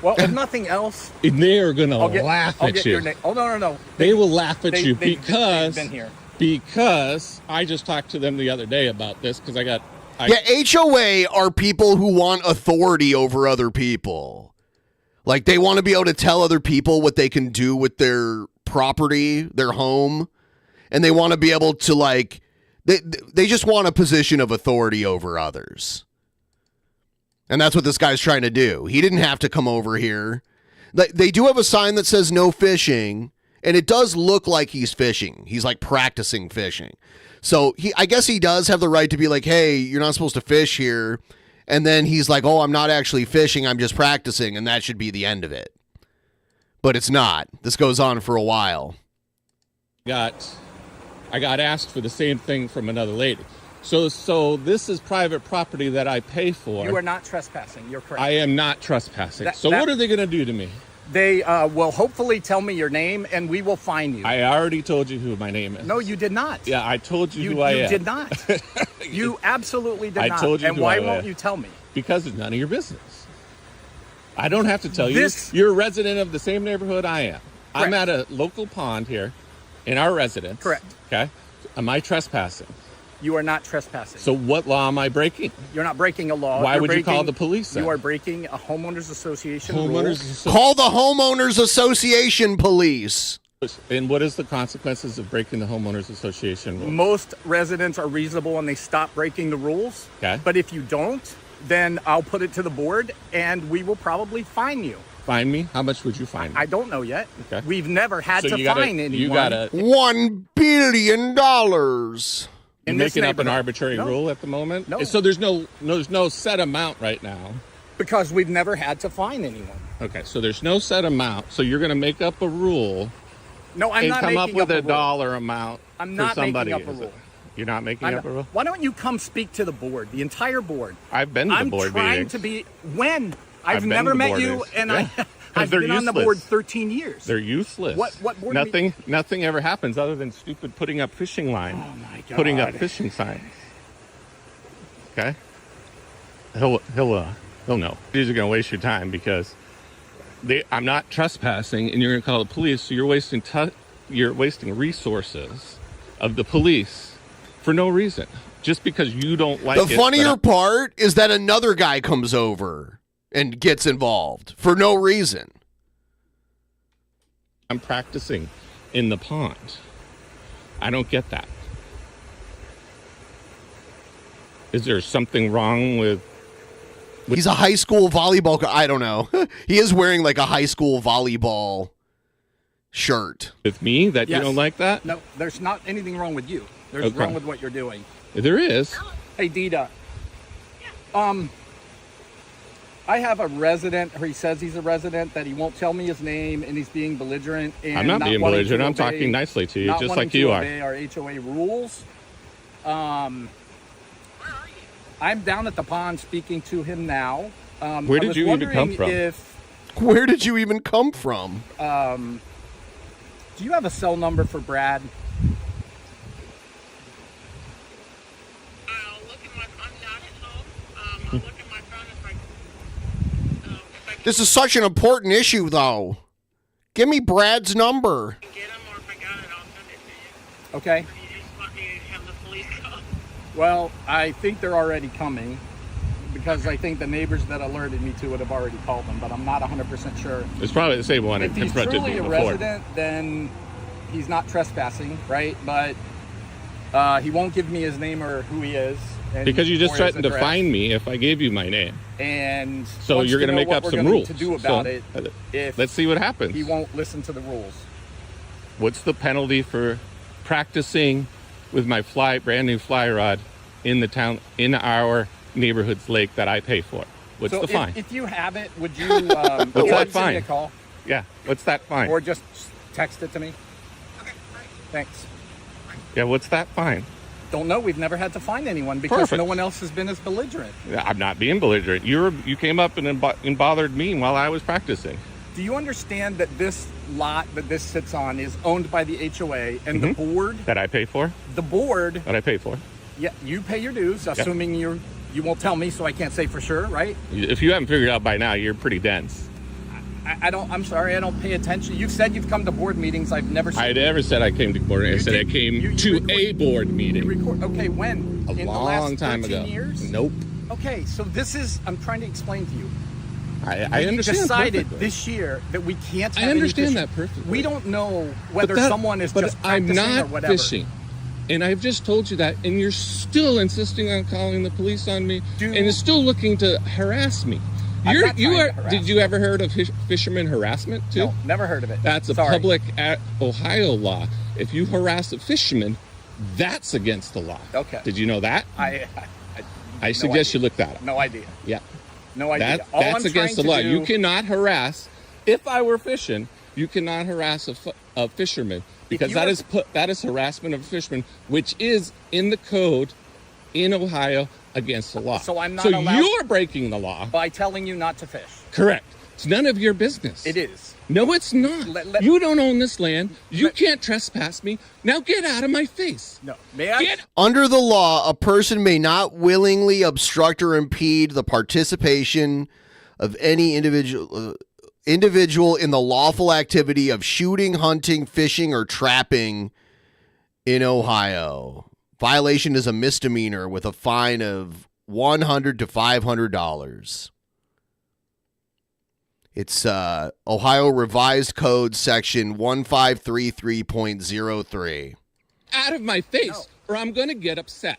Well, if nothing else... They are going to laugh at you. Oh, no. They will laugh at you because... They've been here. Because I just talked to them the other day about this because Yeah, HOA are people who want authority over other people. Like, they want to be able to tell other people what they can do with their property, their home, and they want to be able to, like, they just want a position of authority over others. And that's what this guy's trying to do. He didn't have to come over here. They do have a sign that says no fishing, and it does look like he's fishing. He's, like, practicing fishing. So I guess he does have the right to be like, hey, you're not supposed to fish here. And then he's like, oh, I'm not actually fishing. I'm just practicing. And that should be the end of it. But it's not. This goes on for a while. I got asked for the same thing from another lady. So this is private property that I pay for. You are not trespassing. You're correct. I am not trespassing. What are they going to do to me? They will hopefully tell me your name, and we will fine you. I already told you who my name is. No, you did not. Yeah, I told you who I am. You did not. You absolutely did not. I told you and who why I am. won't you tell me? Because it's none of your business. I don't have to tell you. You're a resident of the same neighborhood I am. Correct. I'm at a local pond here in our residence. Correct. Okay. Am I trespassing? You are not trespassing. So what law am I breaking? You're not breaking a law. Why would you call the police then? You are breaking a homeowners association Call the homeowners association police. And what is the consequences of breaking the homeowners association rule? Most residents are reasonable and they stop breaking the rules. Okay. But if you don't, then I'll put it to the board and we will probably fine you. Fine me? How much would you fine me? I don't know yet. Okay. We've never had to fine anyone. You gotta $1 billion. You're making up an arbitrary rule at the moment? No. So there's no set amount right now. Because we've never had to fine anyone. Okay, so there's no set amount. So you're going to make up a rule No, I'm and not come up making with up a rule. dollar amount I'm for not somebody. making up a rule. You're not making up a rule? Why don't you come speak to the board, the entire board? I've been to the board I'm trying meetings. to be... When? I've I've been never to met board you, meetings. and Yeah. I've They're been on the useless. board 13 years. They're useless. What board meeting? Nothing ever happens other than stupid putting up fishing line. Oh, my God. Putting up fishing signs. Okay? He'll know. You're going to waste your time because I'm not trespassing, and you're going to call the police, so you're wasting resources of the police for no reason. Just because you don't like it. The funnier part is that another guy comes over and gets involved for no reason. I'm practicing in the pond. I don't get that. Is there something wrong with... He's a high school volleyball. I don't know. He is wearing like a high school volleyball shirt. With me that Yes. you don't like that? No, there's not anything wrong with you. There's Okay. wrong with what you're doing. There is. Hey, Dita. I have a resident, or he says he's a resident, that he won't tell me his name, and he's being belligerent. And I'm not being wanting belligerent. to I'm obey- talking nicely to you, not just wanting like you to are. obey our HOA rules. I'm down at the pond speaking to him now. Where I did was you even come wondering from? Where did you even come from? Do you have a cell number for Brad? This is such an important issue, though. Give me Brad's number. Okay. Well, I think they're already coming because I think the neighbors that alerted me to it have already called them, but I'm not 100% sure. It's probably the same one that If he's confronted truly me a before. resident, then he's not trespassing, right? But he won't give me his name or who he is. Because you just or his threatened to address. fine me if I gave you my name. And So wants you're to going to know make what up we're some going rules. to do about So, it if let's see what happens. he won't listen to the rules. What's the penalty for practicing with my brand new fly rod in the town, in our neighborhood's lake that I pay for? What's So the fine? If you have it, would you What's that send me a fine? call? Yeah, what's that fine? Or just text it to me? Okay, thanks. Yeah, what's that fine? Don't know. We've never had to find anyone because Perfect. no one else has been as belligerent. I'm not being belligerent. You came up and bothered me while I was practicing. Do you understand that this lot that this sits on is owned by the HOA and the board? That I pay for? The board. That I pay for? Yeah, you pay your dues, assuming you won't tell me, so I can't say for sure, right? If you haven't figured out by now, you're pretty dense. I'm sorry, I don't pay attention. You've said you've come to board meetings. I've never seen. I never said I came to board. I said I came to a board meeting. Okay, when? A In the long last time 13 ago. years? Nope. Okay, so this is, I'm trying to explain to you. I understand We decided perfectly. this year that we can't have I understand any that fishing. perfectly. We don't know whether But someone is but just I'm practicing not or whatever. fishing. And I've just told you that, and you're still insisting on calling the police on me, and is still looking to harass me. I'm not trying to harass Did you ever heard of fisherman harassment too? No, never heard of it. That's a Sorry. public Ohio law. If you harass a fisherman, that's against the law. Okay. Did you know that? I suggest you look that up. No idea. Yeah. No idea. That's All I'm against the trying law. to You do- cannot harass. If I were fishing, you cannot harass a fisherman because you that is harassment of a fisherman, which is in the code in Ohio against the law. So I'm not So allowed- you're breaking the law. by telling you not to fish. Correct. It's none of your business. It is. No, it's not. You don't own this land. You can't trespass me. Now get out of my face. No. May I? Under the law, a person may not willingly obstruct or impede the participation of any individual in the lawful activity of shooting, hunting, fishing, or trapping in Ohio. Violation is a misdemeanor with a fine of $100 to $500. It's Ohio Revised Code Section 1533.03. Out of my face, or I'm going to get upset.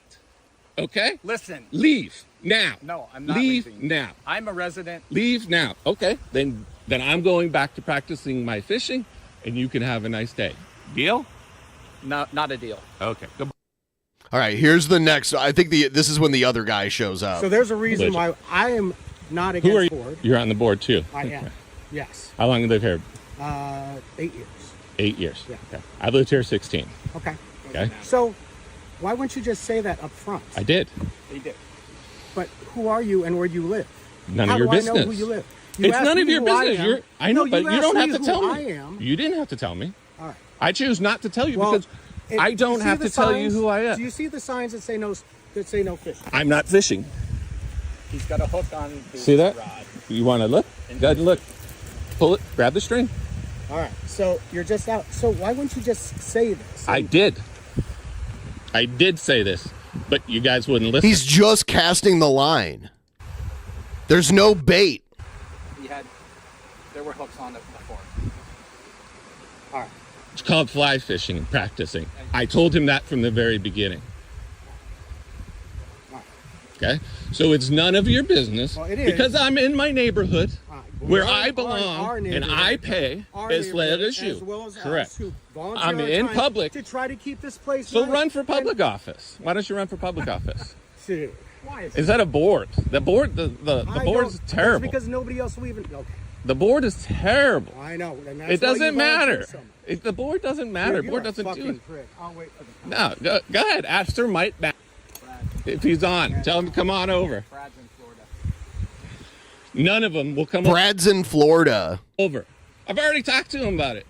Okay? Listen. Leave now. No, I'm not Leave leaving. now. I'm a resident. Leave now. Okay. Then I'm going back to practicing my fishing, and you can have a nice day. Deal? No, not a deal. Okay. Goodbye. All right, here's the next. I think this is when the other guy shows up. So there's a reason why I am not against Who are you? board. You're on the board too. I am. Yes. How long have you lived here? 8 years. 8 years. Yeah. Okay. I've lived here 16. Okay. Okay. So why wouldn't you just say that up front? I did. You did. But who are you and where do you live? None How of your do business. I know who you live? You It's asked none of me your who I business. am. I know, No, but you don't asked have to me tell who me. I am. You didn't have to tell me. All right. I choose not to tell you Well, because I do don't you have see to the tell you signs? who I am. Do you see the signs that say no fishing? I'm not fishing. He's got a hook on his See that? rod. You want to look? Go ahead and look. Pull it. Grab the string. All right. So you're just out. So why wouldn't you just say this? I did. I did say this, but you guys wouldn't listen. He's just casting the line. There's no bait. There were hooks on it before. All right. It's called fly fishing and practicing. I told him that from the very beginning. Okay? So it's none of your business Well, it is. because I'm in my neighborhood where Our- I our belong and neighborhood. I pay Our as well neighborhood, as you. as well as us, Correct. who volunteer I'm our in time public. to try to keep this place So nice. run for public office. Why don't you run for public office? And, why Is that a board? The board, the I board's don't- terrible. That's because nobody else will even. Okay. The board is terrible. I know. And that's It why you doesn't volunteer matter. so much. The board doesn't matter. You're The board a doesn't do fucking it. prick. I'll wait for the No, go ahead. Ask Sir Mike back. If he's on, tell him to come on over. Brad's in Florida. None of them will come Brad's in Florida. over. I've already talked to him about it.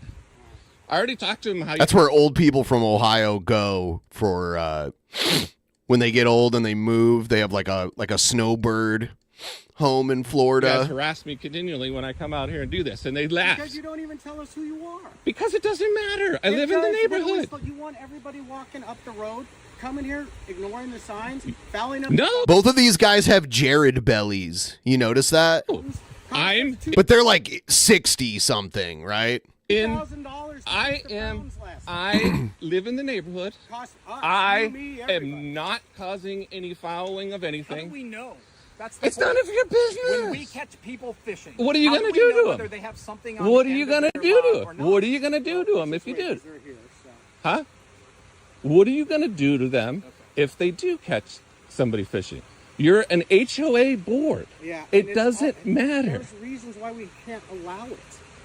I already talked to him how That's where old people from Ohio go for when they get old and they move. They have like a snowbird home in you guys Florida. harass me continually when I come out here and do this, and they laugh Because you don't even tell us who you are. because it doesn't matter. I live in the neighborhood. You want everybody walking up the road, coming here, ignoring the signs, fouling up. No. Both of these guys have Jared bellies. You notice that? I'm But they're like 60 something, right? I live in the neighborhood. I am not causing any fouling of How anything. do we know? That's It's none of your business. When we catch people fishing, What are you how going to we do know to whether them? they have something on What the are you end going of to their do rod to or them? not? What are you going to do to them if you do? Huh? What are you going to do to them if they do catch somebody fishing? You're an HOA board. Yeah, It doesn't matter. There's reasons why we can't allow it.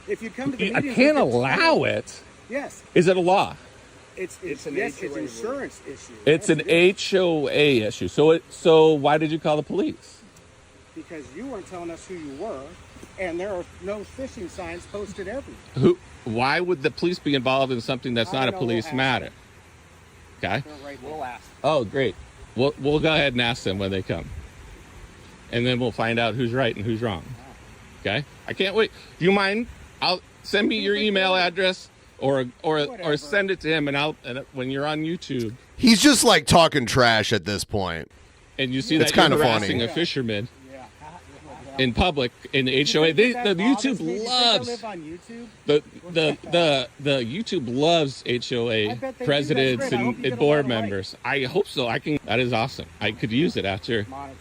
If you come to the I meetings, can't we can allow tell- it. Yes. Is it a law? It's an yes, HOA it's insurance issue. It's an HOA issue. So why did you call the police? Because you weren't telling us who you were, and there are no fishing signs posted everywhere. Why would the police be involved in something that's I not a don't know, police ask matter? Okay. We'll ask. Oh, great. We'll go ahead and ask them when they come. And then we'll find out who's right and who's wrong. Okay? I can't wait. Do you mind? I'll send me your email address or send it to him and when you're on YouTube He's just like talking trash at this point. and you see It's that you're kinda harassing funny. a fisherman in public in the HOA, the YouTube loves live on YouTube. the YouTube loves HOA bet they do. presidents That's great. I hope you and get a lot board of members. I hope so. That is awesome. I could use it after. Monetize it.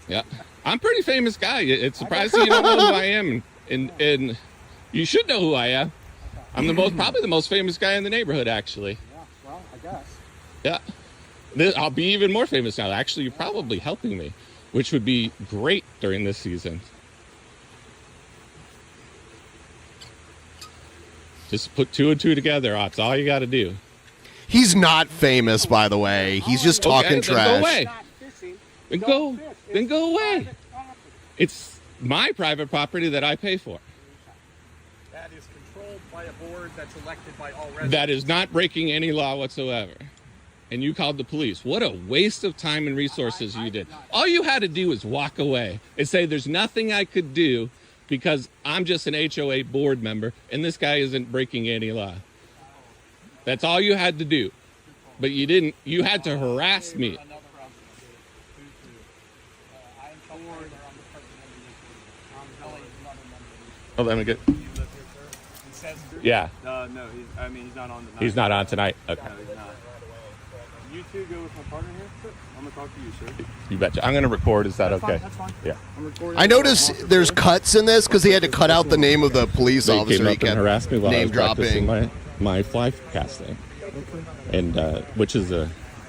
Yeah, I'm a pretty famous guy. It's surprising you don't know who I am, and you should know who I am. I'm probably the most famous guy in the neighborhood, actually. Yeah, well, I guess. Yeah, I'll be even more famous now. Actually, you're probably helping me, which would be great during this season. Just put 2 and 2 together. That's all you got to do. He's not famous, by the way. He's just talking trash. Then go away. Then go away. It's my private property that I pay for. That is controlled by a board that's elected by all residents. That is not breaking any law whatsoever. And you called the police. What a waste of time and resources you did. All you had to do was walk away and say there's nothing I could do because I'm just an HOA board member and this guy isn't breaking any law. That's all you had to do. But you didn't. You had to harass me. Oh, let me get. Yeah. No, he's not on tonight. He's not on tonight. Okay. No, he's not. You two go with my partner here? Sure. I'm going to talk to you, sir. You betcha. I'm going to record. Is that That's okay? fine, that's fine. Yeah. I'm recording. I noticed there's cuts in this because he had to cut out the name of the police They officer. came He up and kept harassed me while I name was practicing dropping. my fly casting, and which is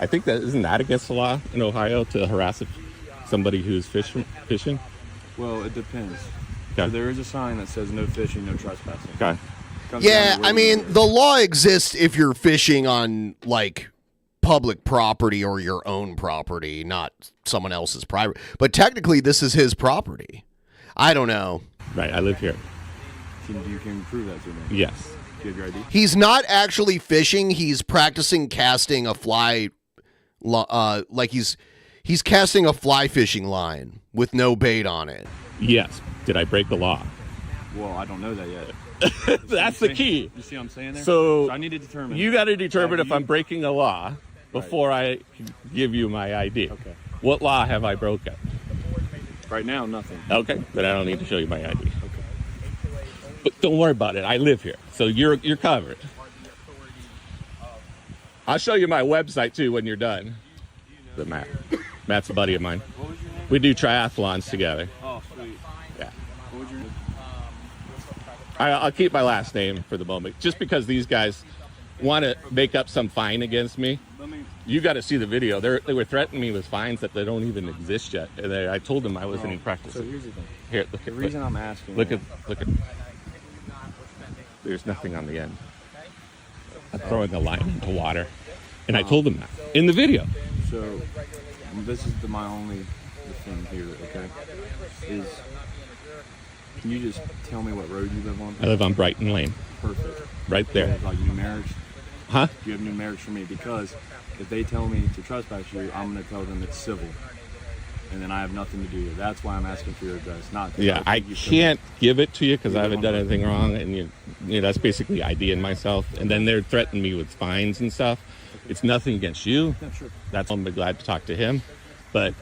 I think that isn't that against the law in Ohio to harass somebody who's fishing. Well, it depends. Okay. So there is a sign that says no fishing, no trespassing. Okay. Yeah, I mean, the law exists if you're fishing on, like, public property or your own property, not someone else's private. But technically, this is his property. I don't know. Right, I live here. You can prove that to me. Yes. Do you have your ID? He's not actually fishing. He's practicing casting a fly, like he's casting a fly fishing line with no bait on it. Yes. Did I break the law? Well, I don't know that yet. That's the key. You see what I'm saying there? So I need to determine. You got to determine if I'm breaking a law before I give you my ID. Okay. What law have I broken? Right now, nothing. Okay, then I don't need to show you my ID. Okay. But don't worry about it. I live here, so you're covered. I'll show you my website too when you're done. The Matt. Matt's a buddy of mine. What was your name? We do triathlons together. Oh, sweet. Yeah. What was your name? I'll keep my last name for the moment, just because these guys want to make up some fine against me. You got to see the video. They were threatening me with fines that they don't even exist yet. And I told them I wasn't in practice. So here's the thing. Here, look The at reason I'm asking. Look at. There's nothing on the end. I'm throwing a line into water, and I told them that in the video. So this is my only thing here. Okay, is can you just tell me what road you live on? I live on Brighton Lane. Perfect. Right there. Do you have like numerics? Huh? Do you have numerics for me? Because if they tell me to trespass you, I'm going to tell them it's civil. And then I have nothing to do with it. That's why I'm asking for your address. Yeah, I can't give it to you because I haven't done anything wrong. And you know, that's basically IDing myself. And then they're threatening me with fines and stuff. It's nothing against you. Yeah, sure. That's I'm glad to talk to him. But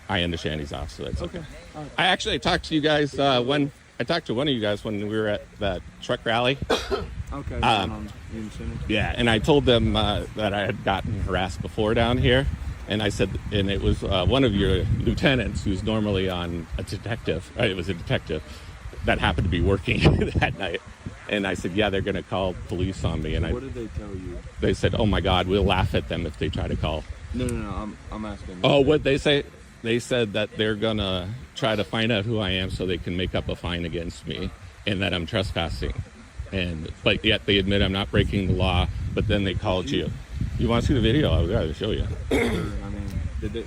I understand he's off, so that's okay. All right. I actually talked to you guys when I talked to one of you guys when we were at that truck rally. Okay. Yeah, and I told them that I had gotten harassed before down here, and I said, and it was one of your lieutenants who's normally on a detective. It was a detective that happened to be working that night, and I said, yeah, they're going to call police on me. And what did they tell you? They said, oh my God, we'll laugh at them if they try to call. No. I'm asking. Oh, what they say? They said that they're gonna try to find out who I am so they can make up a fine against me and that I'm trespassing. But yet they admit I'm not breaking the law, but then they called you. You want to see the video? I would rather show you. I mean, did they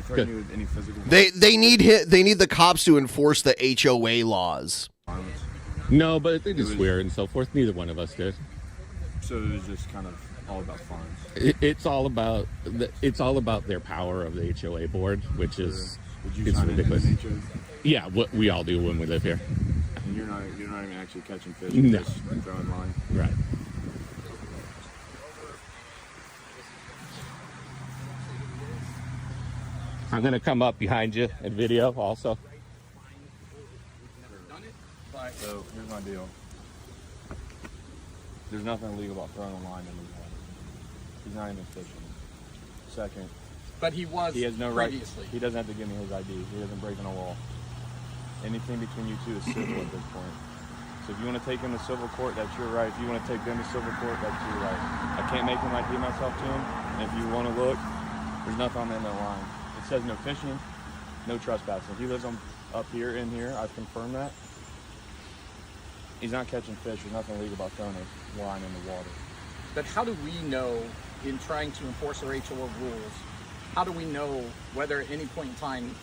threaten you with any physical? They need the cops to enforce the HOA laws. No, but they just swear and so forth. Neither one of us did. So it was just kind of all about fines. It's all about their power of the HOA board, which is it's ridiculous. Yeah, what we all do when we live here. And you're not even actually catching fish. No. Just throwing line. Right. I'm gonna come up behind you and video also. So here's my deal. There's nothing illegal about throwing a line in the water. He's not even fishing. Second, But he has no previously. right. He doesn't have to give me his ID. He doesn't break no law. Anything between you two is civil at this point. So if you want to take him to civil court, that's your right. If you want to take them to civil court, that's your right. I can't make him ID myself to him. And if you want to look, there's nothing on the end of the line. It says no fishing, no trespassing. He lives up here, in here. I've confirmed that. He's not catching fish. There's nothing illegal about throwing a line in the water. But how do we know, in trying to enforce our HOA rules, how do we know whether at any point in time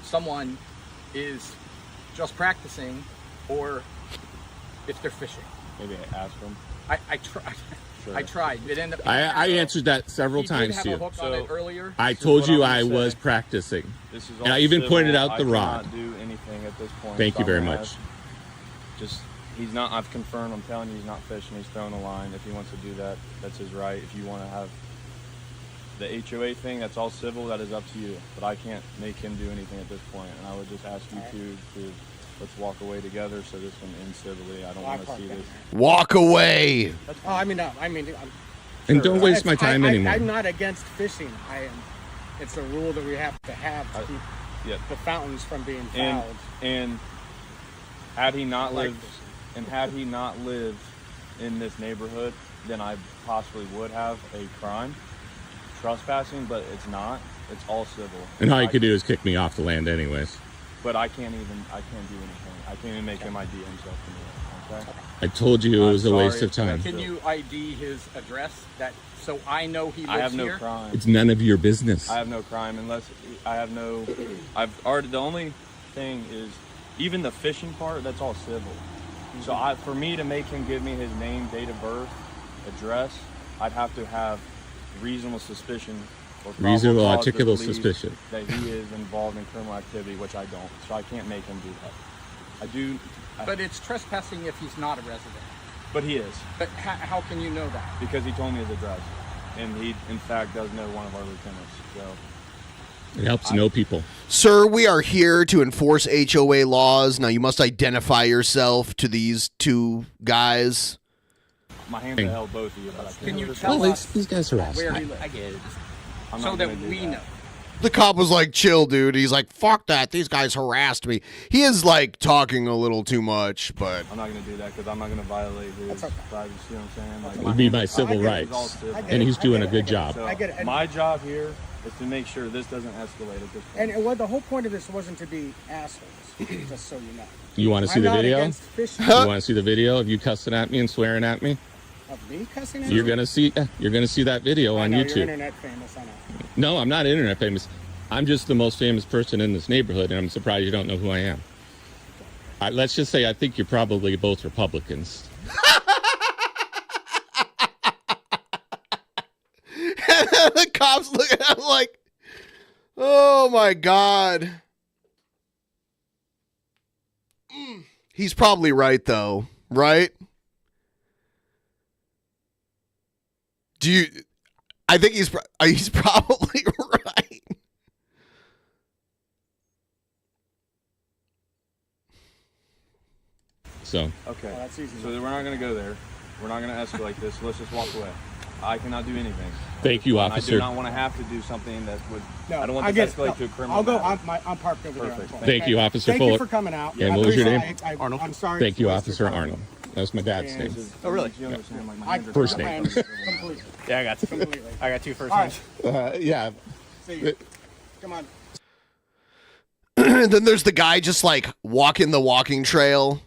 someone is just practicing or if they're fishing? Maybe I ask them. I tried. Sure. I tried. It ended up. I answered that several times to you. Earlier. I told you I was practicing. This is and I even pointed out the rod. I cannot do anything at this point. Thank you very much. He's not. I've confirmed. I'm telling you, he's not fishing. He's throwing a line. If he wants to do that, that's his right. If you want to have the HOA thing, that's all civil. That is up to you. But I can't make him do anything at this point. And I would just ask you to let's walk away together so this can end civilly. I don't want to see this. Walk away. And don't waste my time anymore. I'm not against fishing. I am. It's a rule that we have to keep the fountains from being fouled. And had he not lived, in this neighborhood, then I possibly would have a crime, trespassing. But it's not. It's all civil. And all you could do is kick me off the land, anyways. But I can't do anything. I can't even make him ID himself to me. Okay. I told you it was a waste sorry. of time. Can you ID his address so I know he lives I have no here? crime. It's none of your business. I have no crime unless I have no. I've already. The only thing is, even the fishing part. That's all civil. So for me to make him give me his name, date of birth, address, I'd have to have reasonable suspicion or Reasonable cause to articulable believe suspicion that he is involved in criminal activity, which I don't. So I can't make him do that. I do. But it's trespassing if he's not a resident. But he is. But how can you know that? Because he told me his address, and he in fact does know one of our lieutenants. So it helps know people. Sir, we are here to enforce HOA laws. Now you must identify yourself to these two guys. My hands are held both of you, but I Can you can't. tell us these guys are where he assholes. lives? I get it. I'm So not that gonna do we know. The cop was like, chill, dude. He's like, fuck that. These guys harassed me. He is like talking a little too much, but I'm not going to do that because I'm not going to violate his privacy. You know what I'm saying? Like, It would be my civil rights, and he's doing a good job. So I get it. my job here is to make sure this doesn't escalate at this point. And the whole point of this wasn't to be assholes, just so you know. You want to see I'm the not video? against fishing. You want to see the video of you cussing at me and swearing at me? Of me cussing at You're you? gonna see that video I on know, YouTube. You're internet famous, I know. No, I'm not internet famous. I'm just the most famous person in this neighborhood, and I'm surprised you don't know who I am. Let's just say I think you're probably both Republicans. the cops look at him like, oh my God. He's probably right, though, right? I think he's probably right. So Okay. Oh, that's easy. So we're not going to go there. We're not going to escalate this. Let's just walk away. I cannot do anything. Thank you, And officer. I do not want to have to do something that would. No, I don't want I this to get escalate it. to a criminal. I'll go. matter. I'm parked over Perfect. there. Thank you, Officer Thank Fuller. you for coming out. And I what was your name? appreciate- Arnold. I'm sorry. Thank you, to waste your Officer time. Arnold. That's my dad's And- name. Oh, really? You understand, like, my I, hands are First tied. name. Completely. Yeah, I got two. Completely. I got two first All names. right. Yeah. See you. Come on. Then there's the guy just like walking the walking trail.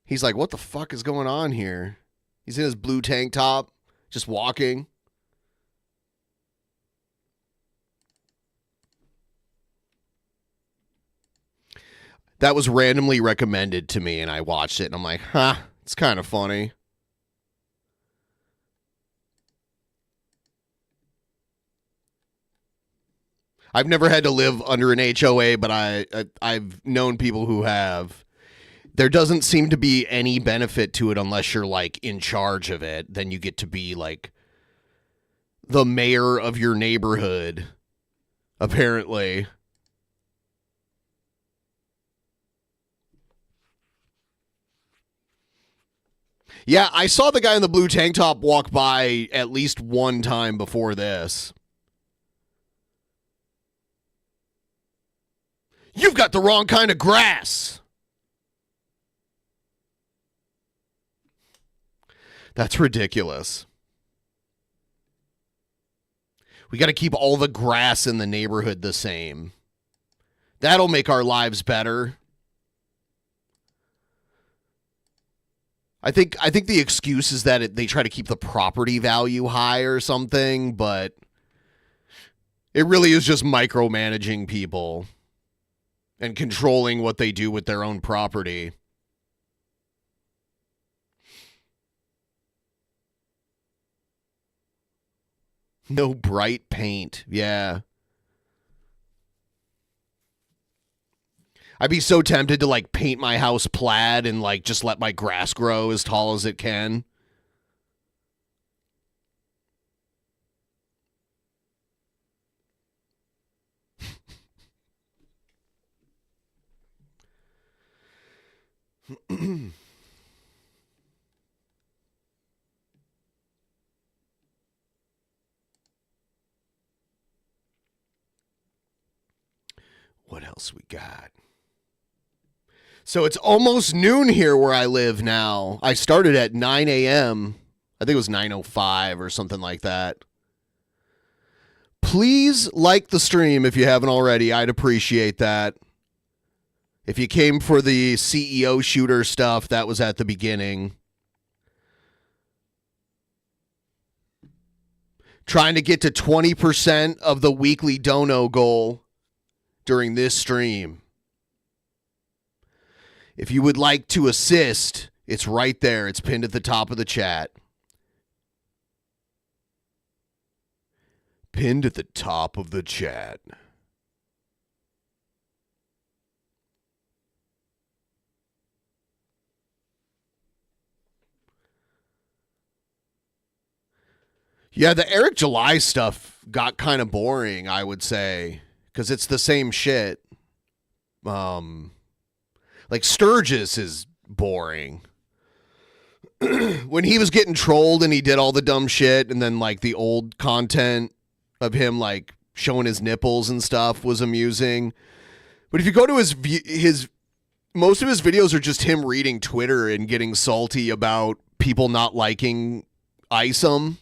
He's like, what the fuck is going on here? He's in his blue tank top, just walking. That was randomly recommended to me, and I watched it, and I'm like, huh, it's kind of funny. I've never had to live under an HOA, but I've known people who have. There doesn't seem to be any benefit to it unless you're like in charge of it. Then you get to be like the mayor of your neighborhood, apparently. Yeah, I saw the guy in the blue tank top walk by at least one time before this. You've got the wrong kind of grass. That's ridiculous. We got to keep all the grass in the neighborhood the same. That'll make our lives better. I think the excuse is that they try to keep the property value high or something, but it really is just micromanaging people and controlling what they do with their own property. No bright paint. Yeah. I'd be so tempted to like paint my house plaid and like just let my grass grow as tall as it can. What else we got? So it's almost noon here where I live now. I started at 9 a.m. I think it was 9:05 or something like that. Please like the stream if you haven't already. I'd appreciate that. If you came for the CEO shooter stuff, that was at the beginning. Trying to get to 20% of the weekly dono goal during this stream. If you would like to assist, it's right there. It's pinned at the top of the chat. Pinned at the top of the chat. Yeah, the Eric July stuff got kind of boring, I would say, because it's the same shit. Like Sturgis is boring. When he was getting trolled and he did all the dumb shit, and then like the old content of him like showing his nipples and stuff was amusing. But if you go to his most of his videos are just him reading Twitter and getting salty about people not liking Isom.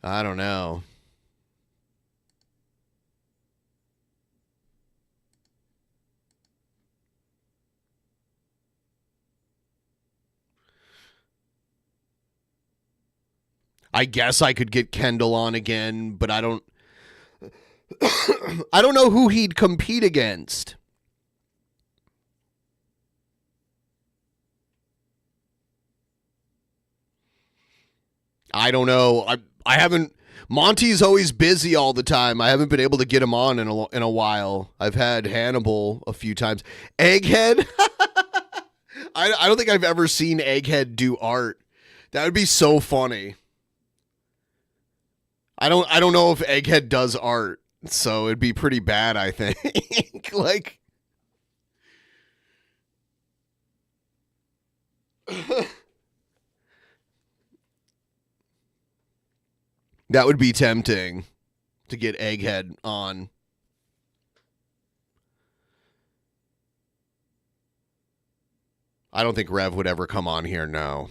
I don't know. I guess I could get Kendall on again, but I don't I don't know who he'd compete against. I don't know. I haven't. Monty's always busy all the time. I haven't been able to get him on in a while. I've had Hannibal a few times. Egghead? I don't think I've ever seen Egghead do art. That would be so funny. I don't know if Egghead does art, so it'd be pretty bad, I think. Like that would be tempting to get Egghead on. I don't think Rev would ever come on here, no.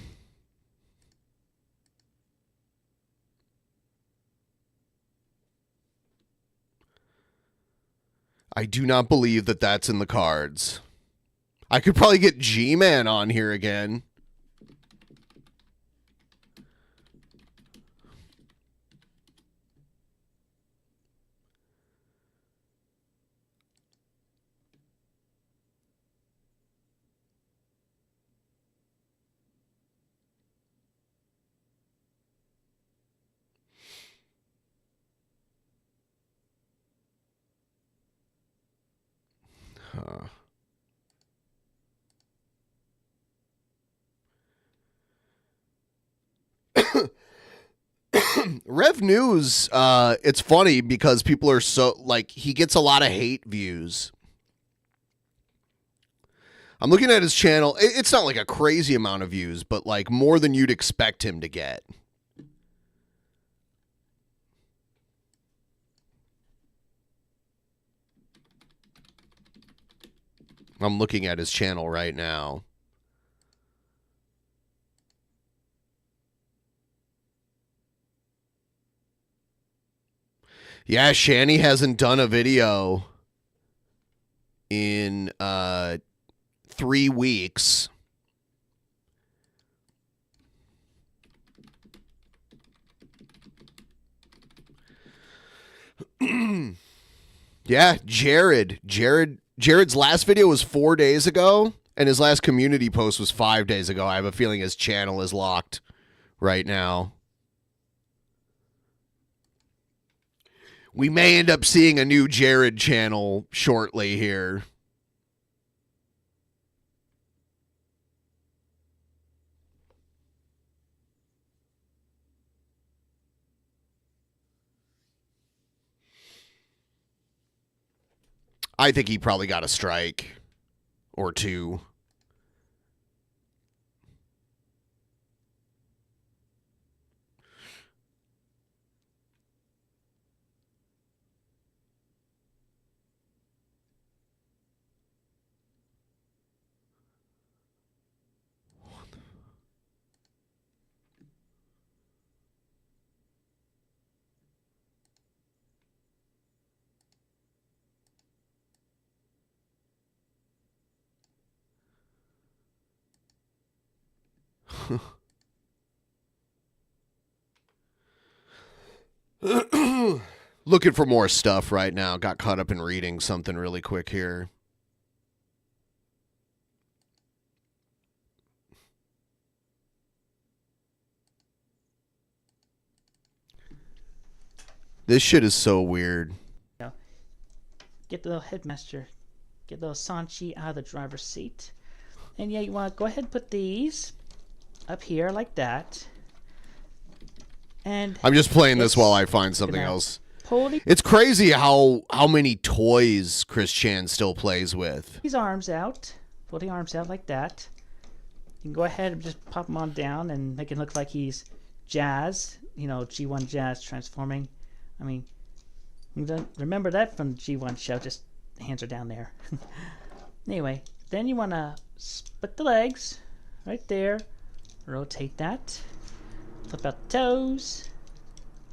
I do not believe that that's in the cards. I could probably get G-Man on here again. Rev News, it's funny because people are so, like, he gets a lot of hate views. I'm looking at his channel. It's not like a crazy amount of views, but like more than you'd expect him to get. I'm looking at his channel right now. Yeah, Shani hasn't done a video in 3 weeks. Yeah, Jared's last video was 4 days ago, and his last community post was 5 days ago. I have a feeling his channel is locked right now. We may end up seeing a new Jared channel shortly here. I think he probably got a strike or two. Looking for more stuff right now. Got caught up in reading something really quick here. This shit is so weird. Get the little headmaster, get the little Sanchi out of the driver's seat. And yeah, you want to go ahead and put these up here like that. And I'm just playing this while I find something else. pull It's crazy how many toys Chris Chan still plays with. these arms out. Pull the arms out like that. You can go ahead and just pop them on down and make it look like he's Jazz. You know, G1 Jazz transforming. I mean, you don't remember that from the G1 show. Just hands are down there. Anyway, then you want to split the legs right there. Rotate that. Flip out the toes.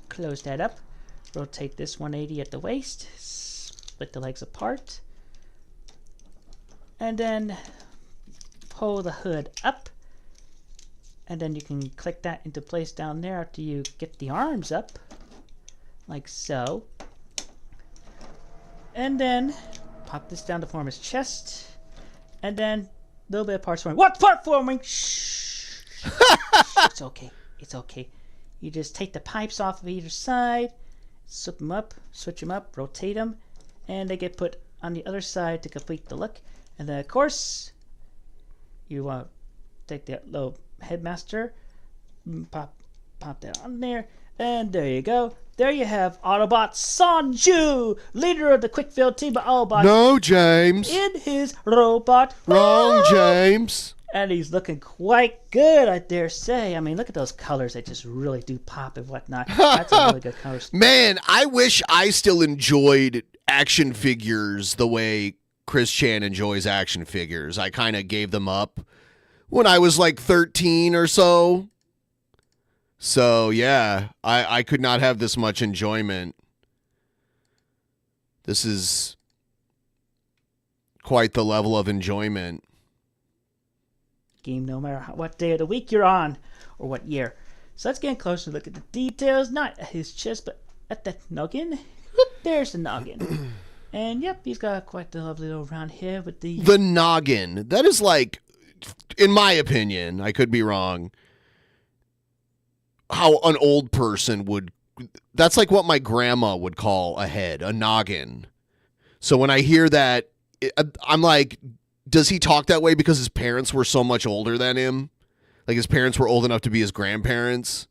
Close that up. Rotate this 180 at the waist. Split the legs apart. And then pull the hood up. And then you can click that into place down there after you get the arms up. Like so. And then pop this down to form his chest. And then a little bit of parts forming. What part forming? Shh. It's okay. It's okay. You just take the pipes off of either side, slip them up, switch them up, rotate them, and they get put on the other side to complete the look. And then, of course, you take that little headmaster, pop that on there, and there you go. There you have Autobot Sanju, leader of the Quickfield team of Autobots. No, James. In his robot. Wrong, James. And he's looking quite good, I dare say. I mean, look at those colors. They just really do pop and whatnot. That's a really good color. Man, I wish I still enjoyed action figures the way Chris Chan enjoys action figures. I kind of gave them up when I was like 13 or so. So, yeah, I could not have this much enjoyment. This is quite the level of enjoyment. Game no matter what day of the week you're on or what year. So let's get a closer look at the details, not at his chest, but at the noggin. Whoop, there's the noggin. And yep, he's got quite the lovely little round hair with the noggin. That is like, in my opinion, I could be wrong, how an old person would, that's like what my grandma would call a head, a noggin. So when I hear that, I'm like, does he talk that way because his parents were so much older than him? Like his parents were old enough to be his grandparents?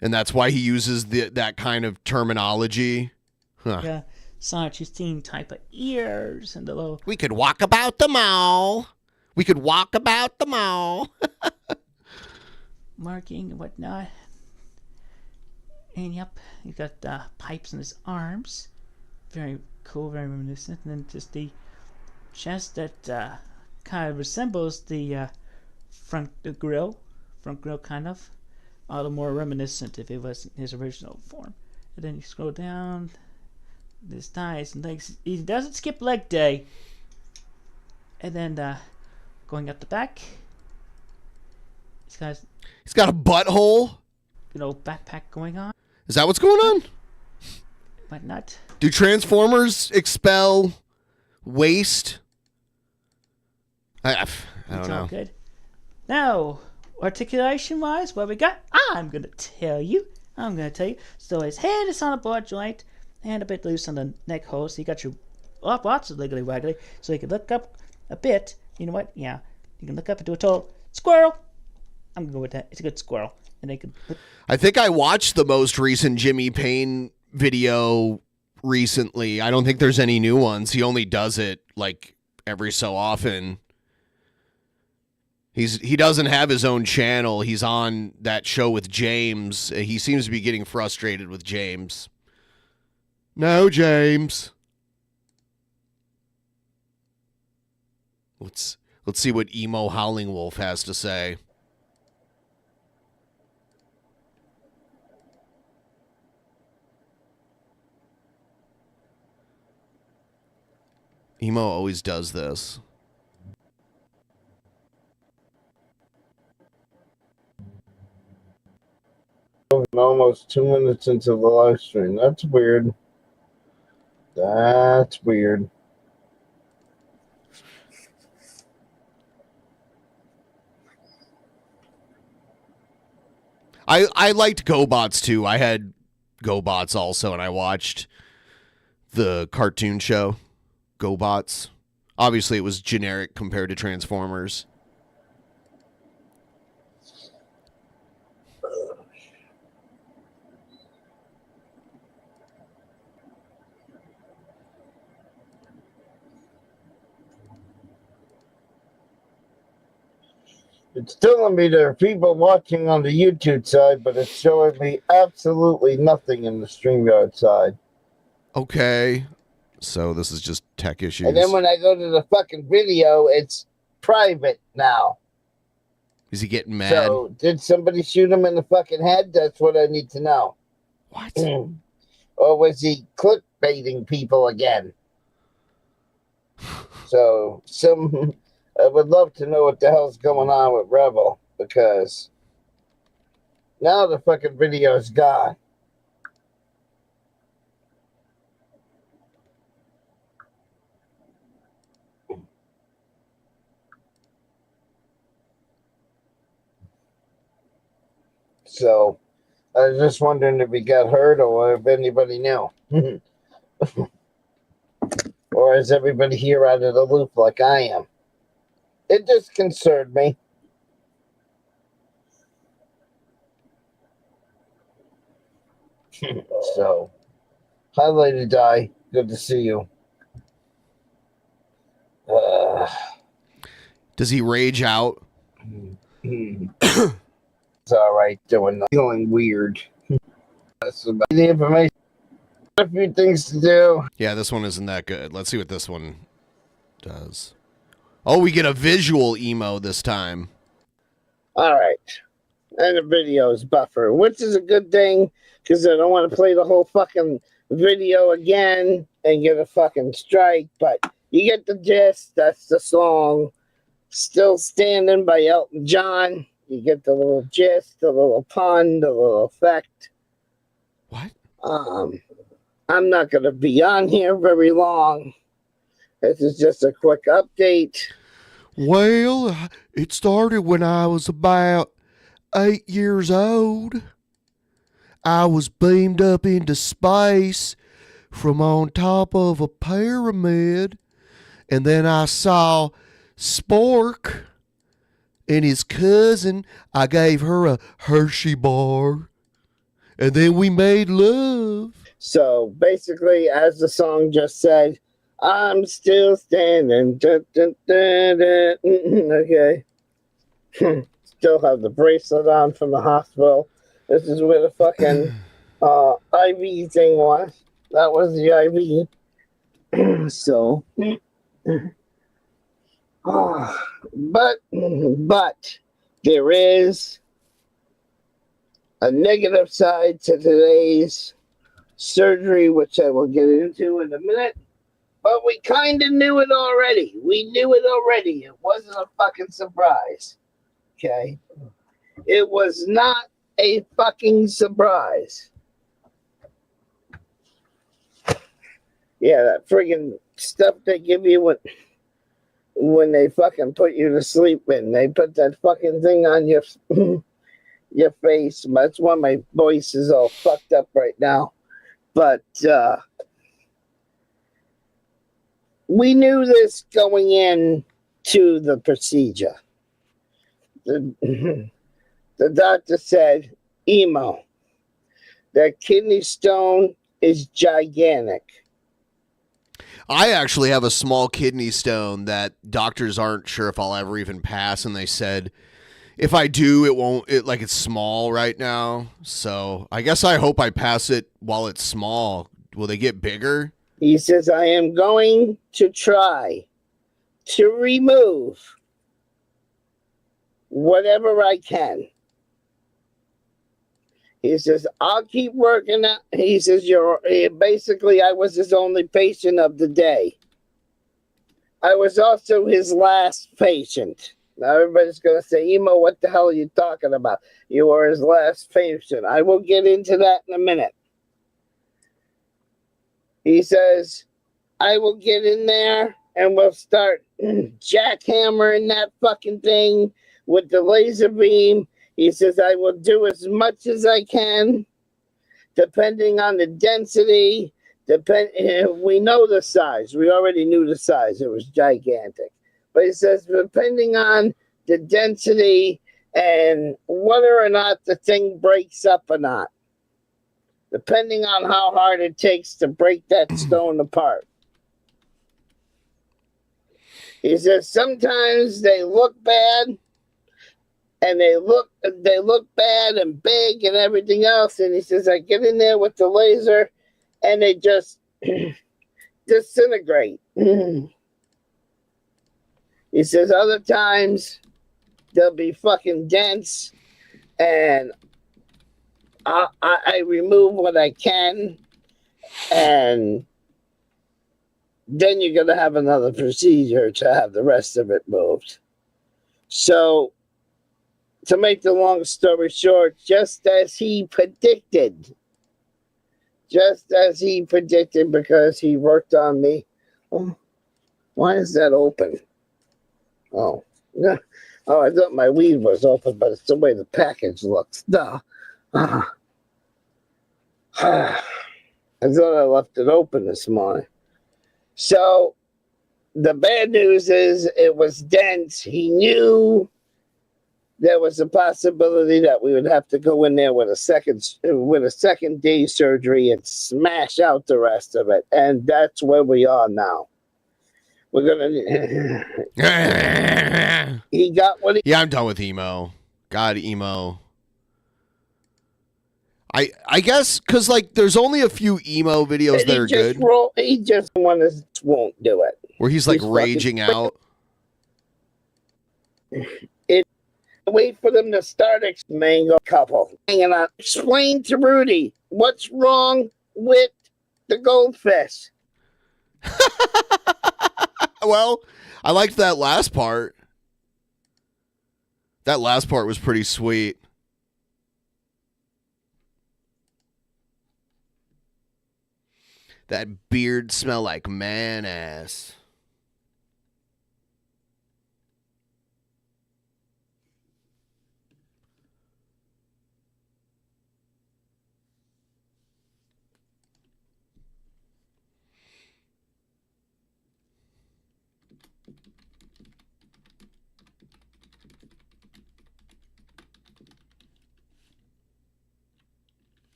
And that's why he uses that kind of terminology? Huh. Yeah, Sonic 16 type of ears and the little... We could walk about the mall. We could walk about the mall. Marking and whatnot. And yep, you got the pipes in his arms. Very cool, very reminiscent. And then just the chest that kind of resembles the front grill kind of. A little more reminiscent if it was his original form. And then you scroll down, his thighs and legs. He doesn't skip leg day. And then going up the back, he's got a butthole. You know, backpack going on. Is that what's going on? Whatnot. Do Transformers expel waste? I don't know. All good. Now, articulation-wise, what we got? I'm gonna tell you. So his head is on a broad joint and a bit loose on the neck hole. So you got your lots of wiggly waggly. So you can look up a bit. You know what? Yeah, you can look up and do a total squirrel. I'm gonna go with that. It's a good squirrel. And they can. I think I watched the most recent Jimmy Payne video recently. I don't think there's any new ones. He only does it like every so often. He doesn't have his own channel. He's on that show with James. He seems to be getting frustrated with James. No, James. Let's see what Emo Howling Wolf has to say. Emo always does this. Almost 2 minutes into the live stream. That's weird. That's weird. I liked GoBots too. I had GoBots also, and I watched the cartoon show GoBots. Obviously, it was generic compared to Transformers. It's telling me there are people watching on the YouTube side, but it's showing me absolutely nothing in the StreamYard side. Okay. So this is just tech issues. And then when I go to the fucking video, it's private now. Is he getting mad? So, did somebody shoot him in the fucking head? That's what I need to know. What? Or was he clickbaiting people again? So, I would love to know what the hell's going on with Rebel, because now the fucking video is gone. So, I was just wondering if he got hurt or if anybody knew. Or is everybody here out of the loop like I am? It just concerned me. So, hi, Lady Di. Good to see you. Does he rage out? It's all right doing feeling weird. That's about the information. A few things to do. Yeah, this one isn't that good. Let's see what this one does. Oh, we get a visual emo this time. All right. And the video is buffer, which is a good thing because I don't want to play the whole fucking video again and get a fucking strike. But you get the gist. That's the song. Still Standing by Elton John. You get the little gist, the little pun, the little effect. What? I'm not going to be on here very long. This is just a quick update. Well, it started when I was about 8 years old. I was beamed up into space from on top of a pyramid. And then I saw Spork and his cousin. I gave her a Hershey bar. And then we made love. So basically, as the song just said, I'm still standing. Dun, dun, dun, dun. Okay. Still have the bracelet on from the hospital. This is where the fucking IV thing was. That was the IV. So, but there is a negative side to today's surgery, which I will get into in a minute. But we kind of knew it already. We knew it already. It wasn't a fucking surprise. Okay? It was not a fucking surprise. Yeah, that friggin' stuff they give you when they fucking put you to sleep and they put that fucking thing on your face. That's why my voice is all fucked up right now. But we knew this going in to the procedure. The doctor said, emo, that kidney stone is gigantic. I actually have a small kidney stone that doctors aren't sure if I'll ever even pass, and they said if I do, it won't. It's small right now, so I guess I hope I pass it while it's small. Will they get bigger? He says, I am going to try to remove whatever I can. He says, I'll keep working out. He says, basically, I was his only patient of the day. I was also his last patient. Now everybody's going to say, Emo, what the hell are you talking about? You were his last patient. I will get into that in a minute. He says, I will get in there and we'll start jackhammering that fucking thing with the laser beam. He says, I will do as much as I can, depending on the density. We know the size. We already knew the size. It was gigantic. But he says, depending on the density and whether or not the thing breaks up or not, depending on how hard it takes to break that stone apart. He says, sometimes they look bad, and they look bad and big and everything else. And he says, I get in there with the laser, and they just disintegrate. He says other times they'll be fucking dense, and I remove what I can, and then you're going to have another procedure to have the rest of it moved. So, to make the long story short, just as he predicted, because he worked on me. Oh, why is that open? Oh, no. Oh, I thought my weed was open, but it's the way the package looks. Duh. I thought I left it open this morning. So, the bad news is it was dense. He knew there was a possibility that we would have to go in there with a second day surgery and smash out the rest of it. And that's where we are now. We're gonna. He got what he. Yeah, I'm done with emo. God, emo. I guess because like there's only a few emo videos that are good. He just won't do it. Where he's like raging out. Wait for them to start mango couple. Hanging on. Explain to Rudy what's wrong with the goldfish. Well, I liked that last part. That last part was pretty sweet. That beard smell like man ass.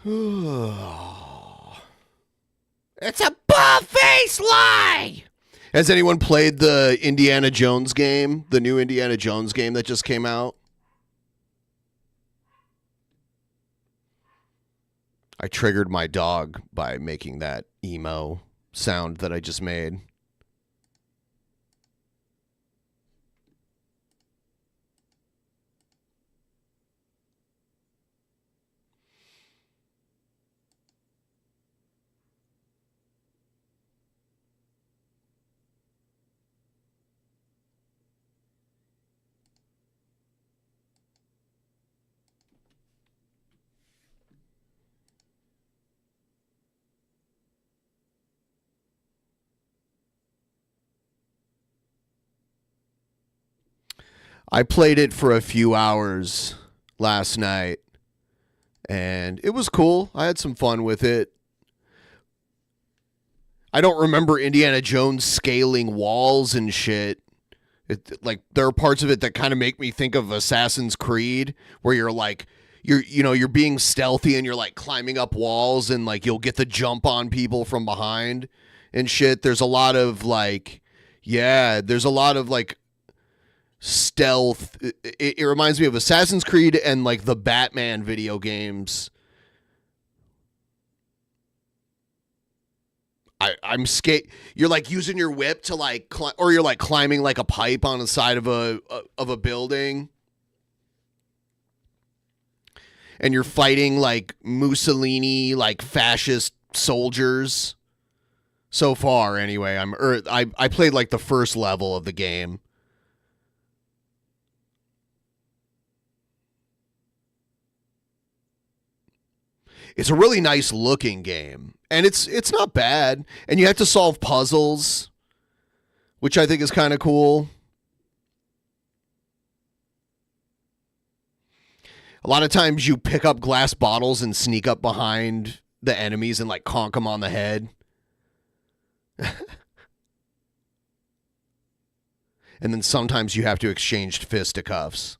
It's a butt-faced lie! Has anyone played the Indiana Jones game? The new Indiana Jones game that just came out? I triggered my dog by making that emo sound that I just made. I played it for a few hours last night, and it was cool. I had some fun with it. I don't remember Indiana Jones scaling walls and shit. Like there are parts of it that kind of make me think of Assassin's Creed, where you're like, you're being stealthy and you're like climbing up walls and like you'll get the jump on people from behind and shit. There's a lot of like, there's a lot of like stealth. It reminds me of Assassin's Creed and like the Batman video games. I'm scared. You're like using your whip to like, or you're like climbing like a pipe on the side of a building. and you're fighting like Mussolini, like fascist soldiers. So far, anyway, I played like the first level of the game. It's a really nice looking game, and it's not bad. And you have to solve puzzles, which I think is kind of cool. A lot of times you pick up glass bottles and sneak up behind the enemies and like conk them on the head. And then sometimes you have to exchange fisticuffs.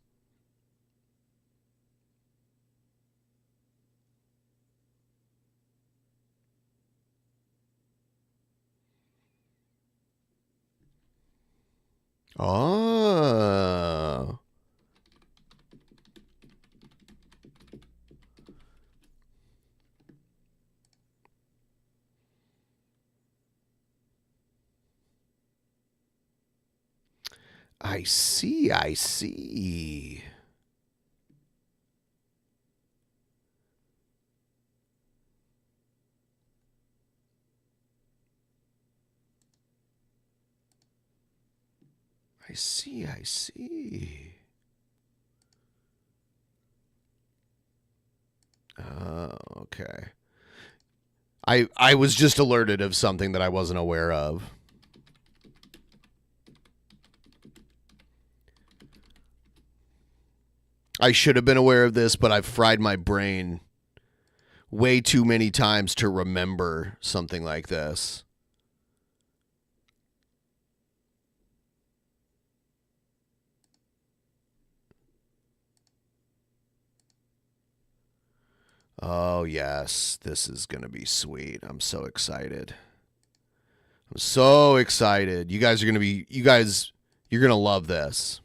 Oh. I see, I see. I see, I see. Okay. I was just alerted of something that I wasn't aware of. I should have been aware of this, but I've fried my brain way too many times to remember something like this. Oh, yes. This is going to be sweet. I'm so excited. I'm so excited. You guys are going to be, you're going to love this.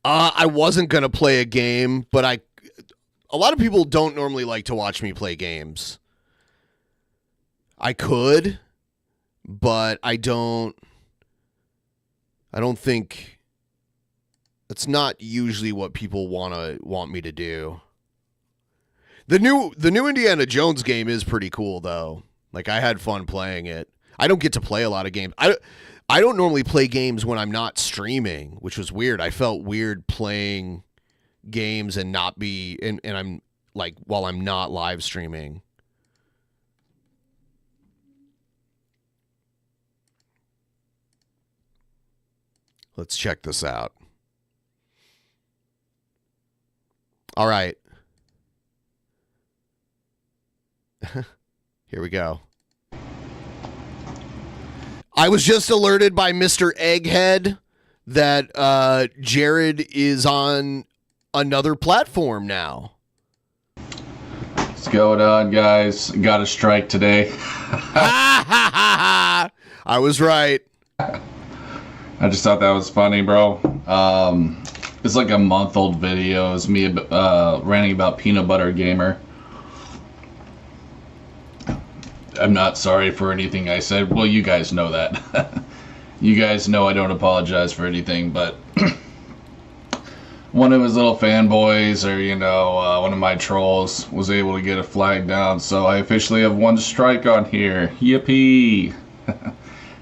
I wasn't going to play a game, but a lot of people don't normally like to watch me play games. I could, but I don't think that's not usually what people want me to do. The new Indiana Jones game is pretty cool though. Like I had fun playing it. I don't get to play a lot of games. I don't normally play games when I'm not streaming, which was weird. I felt weird playing games and not be and I'm like while I'm not live streaming. Let's check this out. All right. Here we go. I was just alerted by Mr. Egghead that Jared is on another platform now. What's going on, guys? Got a strike today. I was right. I just thought that was funny, bro. It's like a month-old video. It's me ranting about Peanut Butter Gamer. I'm not sorry for anything I said. Well, you guys know that. You guys know I don't apologize for anything, but one of his little fanboys or, one of my trolls was able to get a flag down, so I officially have one strike on here. Yippee!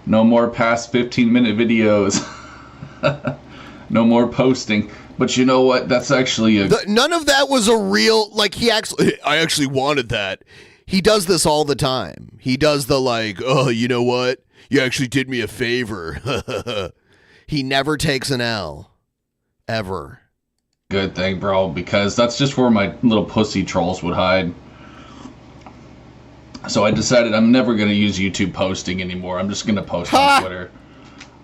No more past 15-minute videos. No more posting. But you know what? That's actually none of that was a real, like, I actually wanted that. He does this all the time. He does the like, oh, you know what? You actually did me a favor. He never takes an L. Ever. Good thing, bro, because that's just where my little pussy trolls would hide. So I decided I'm never going to use YouTube posting anymore. I'm just going to post on Twitter.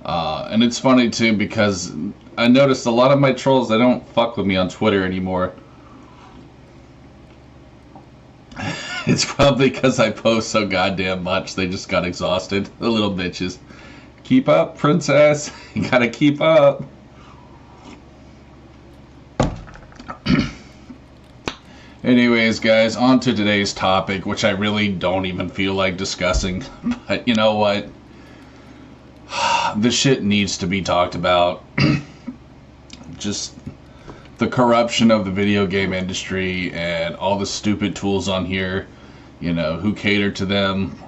And it's funny, too, because I noticed a lot of my trolls, they don't fuck with me on Twitter anymore. It's probably because I post so goddamn much. They just got exhausted. The little bitches. Keep up, princess. You gotta keep up. Anyways, guys, on to today's topic, which I really don't even feel like discussing. But you know what? This shit needs to be talked about. Just the corruption of the video game industry and all the stupid tools on here, you know, who cater to them.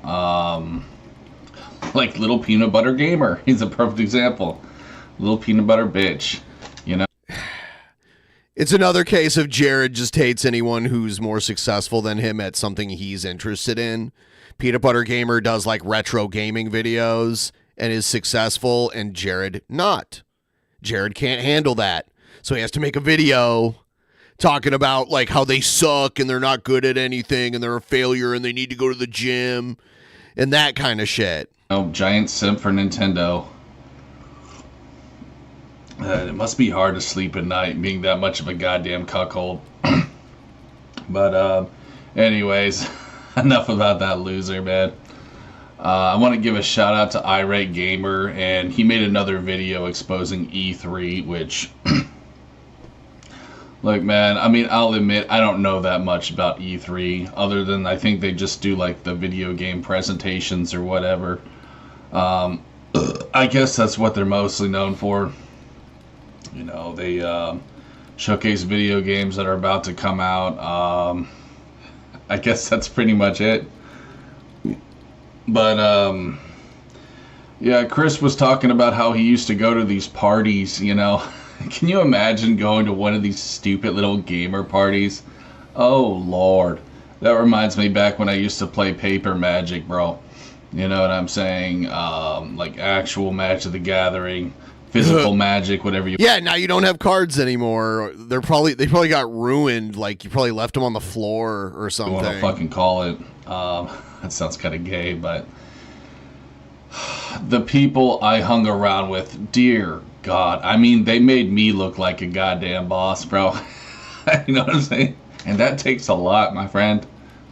Like Little Peanut Butter Gamer. He's a perfect example. Little peanut butter bitch, you know. It's another case of Jared just hates anyone who's more successful than him at something he's interested in. Peanut Butter Gamer does like retro gaming videos and is successful, and Jared not. Jared can't handle that. So he has to make a video talking about like how they suck and they're not good at anything and they're a failure and they need to go to the gym and that kind of shit. Oh, giant simp for Nintendo. It must be hard to sleep at night being that much of a goddamn cuckold. But anyways, enough about that loser, man. I want to give a shout out to Irate Gamer, and he made another video exposing E3, which, look, man, I mean, I'll admit I don't know that much about E3, other than I think they just do like the video game presentations or whatever. I guess that's what they're mostly known for. You know, they showcase video games that are about to come out. I guess that's pretty much it. But, yeah, Chris was talking about how he used to go to these parties, you know. Can you imagine going to one of these stupid little gamer parties? Oh, Lord. That reminds me back when I used to play Paper Magic, bro. You know what I'm saying? Like actual Magic the Gathering, physical Magic, whatever you... Yeah, now you don't have cards anymore. They probably got ruined. Like, you probably left them on the floor or something. You want to fucking call it. That sounds kind of gay, but the people I hung around with, dear God, I mean, they made me look like a goddamn boss, bro. You know what I'm saying? And that takes a lot, my friend.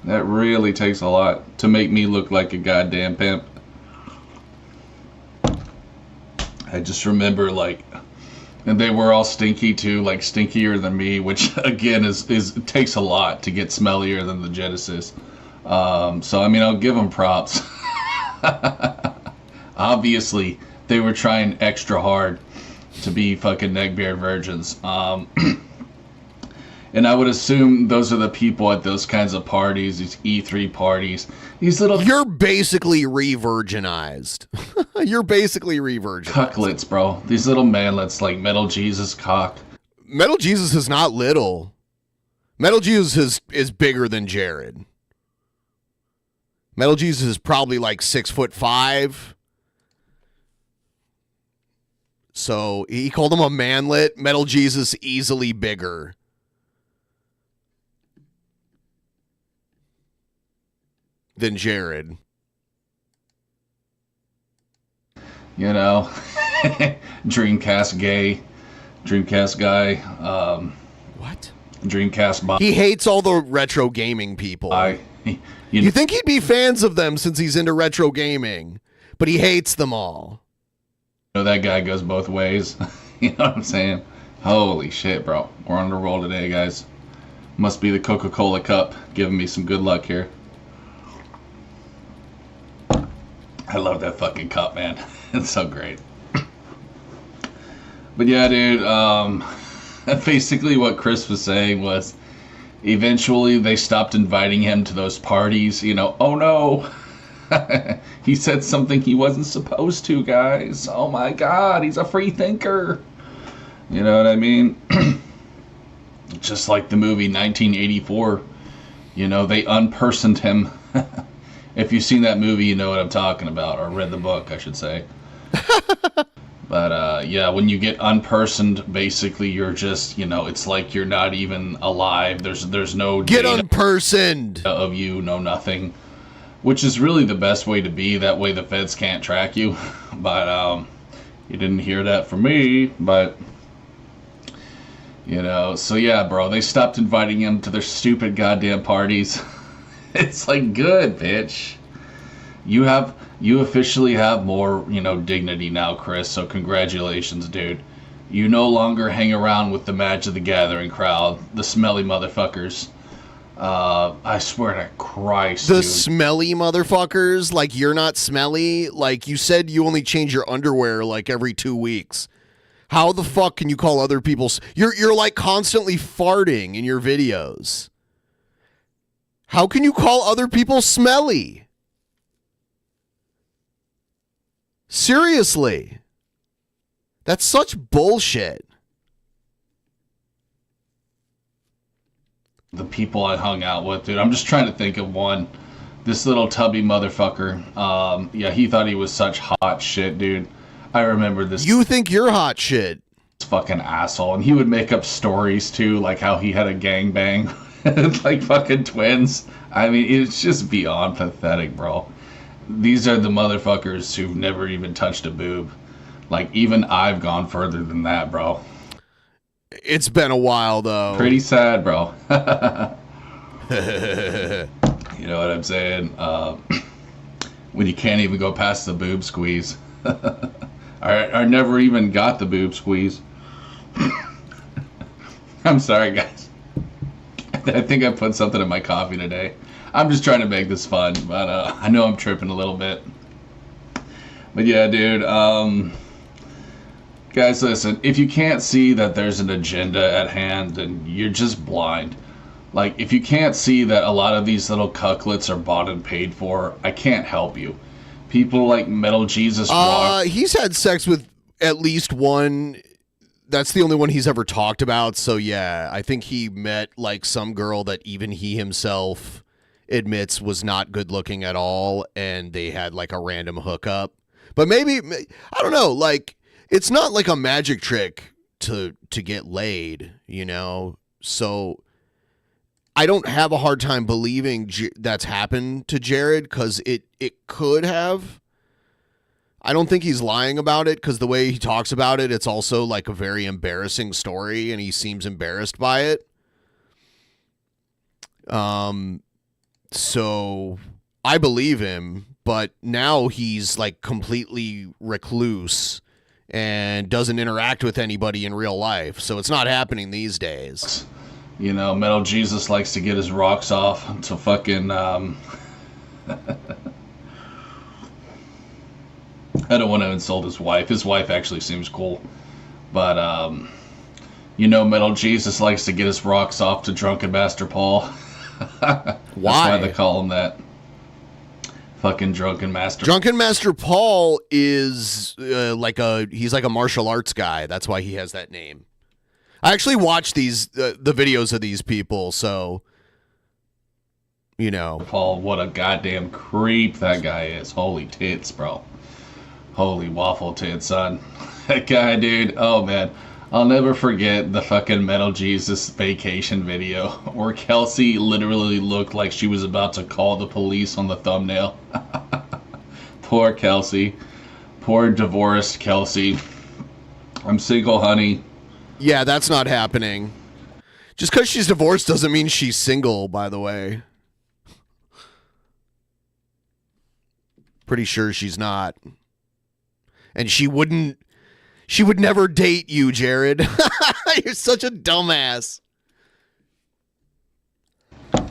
That really takes a lot to make me look like a goddamn pimp. I just remember, like, and they were all stinky too, like stinkier than me, which again is it takes a lot to get smellier than the Genesis. So I mean, I'll give them props. Obviously, they were trying extra hard to be fucking neckbeard virgins. And I would assume those are the people at those kinds of parties, these E3 parties. These little... You're basically re-virginized. You're basically re-virginized. Cucklets, bro. These little manlets like Metal Jesus cock. Metal Jesus is not little. Metal Jesus is bigger than Jared. Metal Jesus is probably like 6'5". So he called him a manlet. Metal Jesus easily bigger than Jared. You know, Dreamcast gay, Dreamcast guy. What? Dreamcast bot. He hates all the retro gaming people. You think he'd be fans of them since he's into retro gaming, but he hates them all. You know, that guy goes both ways. You know what I'm saying? Holy shit, bro. We're on the roll today, guys. Must be the Coca-Cola cup giving me some good luck here. I love that fucking cup, man. It's so great. But yeah, dude, basically what Chris was saying was eventually they stopped inviting him to those parties. You know, oh no, he said something he wasn't supposed to, guys. Oh my God, he's a free thinker. You know what I mean? Just like the movie 1984. You know, they unpersoned him. If you've seen that movie, you know what I'm talking about, or read the book, I should say. But yeah, when you get unpersoned, basically you're just, you know, it's like you're not even alive. There's no get unpersoned of you, no nothing, which is really the best way to be. That way the feds can't track you. But you didn't hear that from me. But you know, so yeah, bro, they stopped inviting him to their stupid goddamn parties. It's like, good, bitch. You officially have more, dignity now, Chris, so congratulations, dude. You no longer hang around with the Magic of the Gathering crowd, the smelly motherfuckers. I swear to Christ, The dude. smelly motherfuckers? Like, you're not smelly? Like, you said you only change your underwear, like, every 2 weeks. How the fuck can you call other people... You're like, constantly farting in your videos. How can you call other people smelly? Seriously. That's such bullshit. The people I hung out with, dude. I'm just trying to think of one. This little tubby motherfucker. Yeah, he thought he was such hot shit, dude. I remember this. You think you're hot shit. Fucking asshole. And he would make up stories, too, like how he had a gangbang. Like fucking twins. I mean, it's just beyond pathetic, bro. These are the motherfuckers who've never even touched a boob. Like, even I've gone further than that, bro. It's been a while, though. Pretty sad, bro. You know what I'm saying? When you can't even go past the boob squeeze. I never even got the boob squeeze. I'm sorry, guys. I think I put something in my coffee today. I'm just trying to make this fun, but I know I'm tripping a little bit. But yeah, dude, guys, listen, if you can't see that there's an agenda at hand, then you're just blind. Like, if you can't see that a lot of these little cucklets are bought and paid for, I can't help you. People like Metal Jesus Rock. He's had sex with at least one. That's the only one he's ever talked about. So yeah, I think he met like some girl that even he himself admits was not good looking at all, and they had like a random hookup. But maybe, I don't know, like, it's not like a magic trick to get laid, you know? So I don't have a hard time believing that's happened to Jared, because it could have. I don't think he's lying about it, because the way he talks about it, it's also like a very embarrassing story, and he seems embarrassed by it. So I believe him, but now he's like completely recluse and doesn't interact with anybody in real life. So it's not happening these days. You know, Metal Jesus likes to get his rocks off to fucking, I don't want to insult his wife. His wife actually seems cool. But, you know, Metal Jesus likes to get his rocks off to Drunken Master Paul. That's why they call him that. Fucking Drunken Master. Drunken Master Paul is he's like a martial arts guy. That's why he has that name. I actually watched the videos of these people, so you know. Paul, what a goddamn creep that guy is. Holy tits, bro. Holy waffle tits, son. That guy, dude. Oh man, I'll never forget the fucking Metal Jesus vacation video where Kelsey literally looked like she was about to call the police on the thumbnail. Poor Kelsey. Poor divorced Kelsey. I'm single, honey. Yeah, that's not happening. Just because she's divorced doesn't mean she's single, by the way. Pretty sure she's not. And she would never date you, Jared. You're such a dumbass.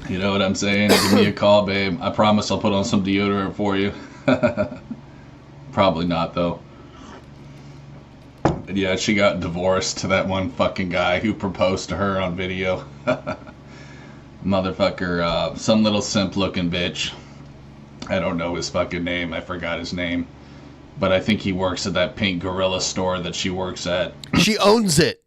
You know what I'm saying? Give me a call, babe. I promise I'll put on some deodorant for you. Probably not, though. But yeah, she got divorced to that one fucking guy who proposed to her on video. Motherfucker, some little simp-looking bitch. I don't know his fucking name. I forgot his name. But I think he works at that pink gorilla store that she works at. She owns it.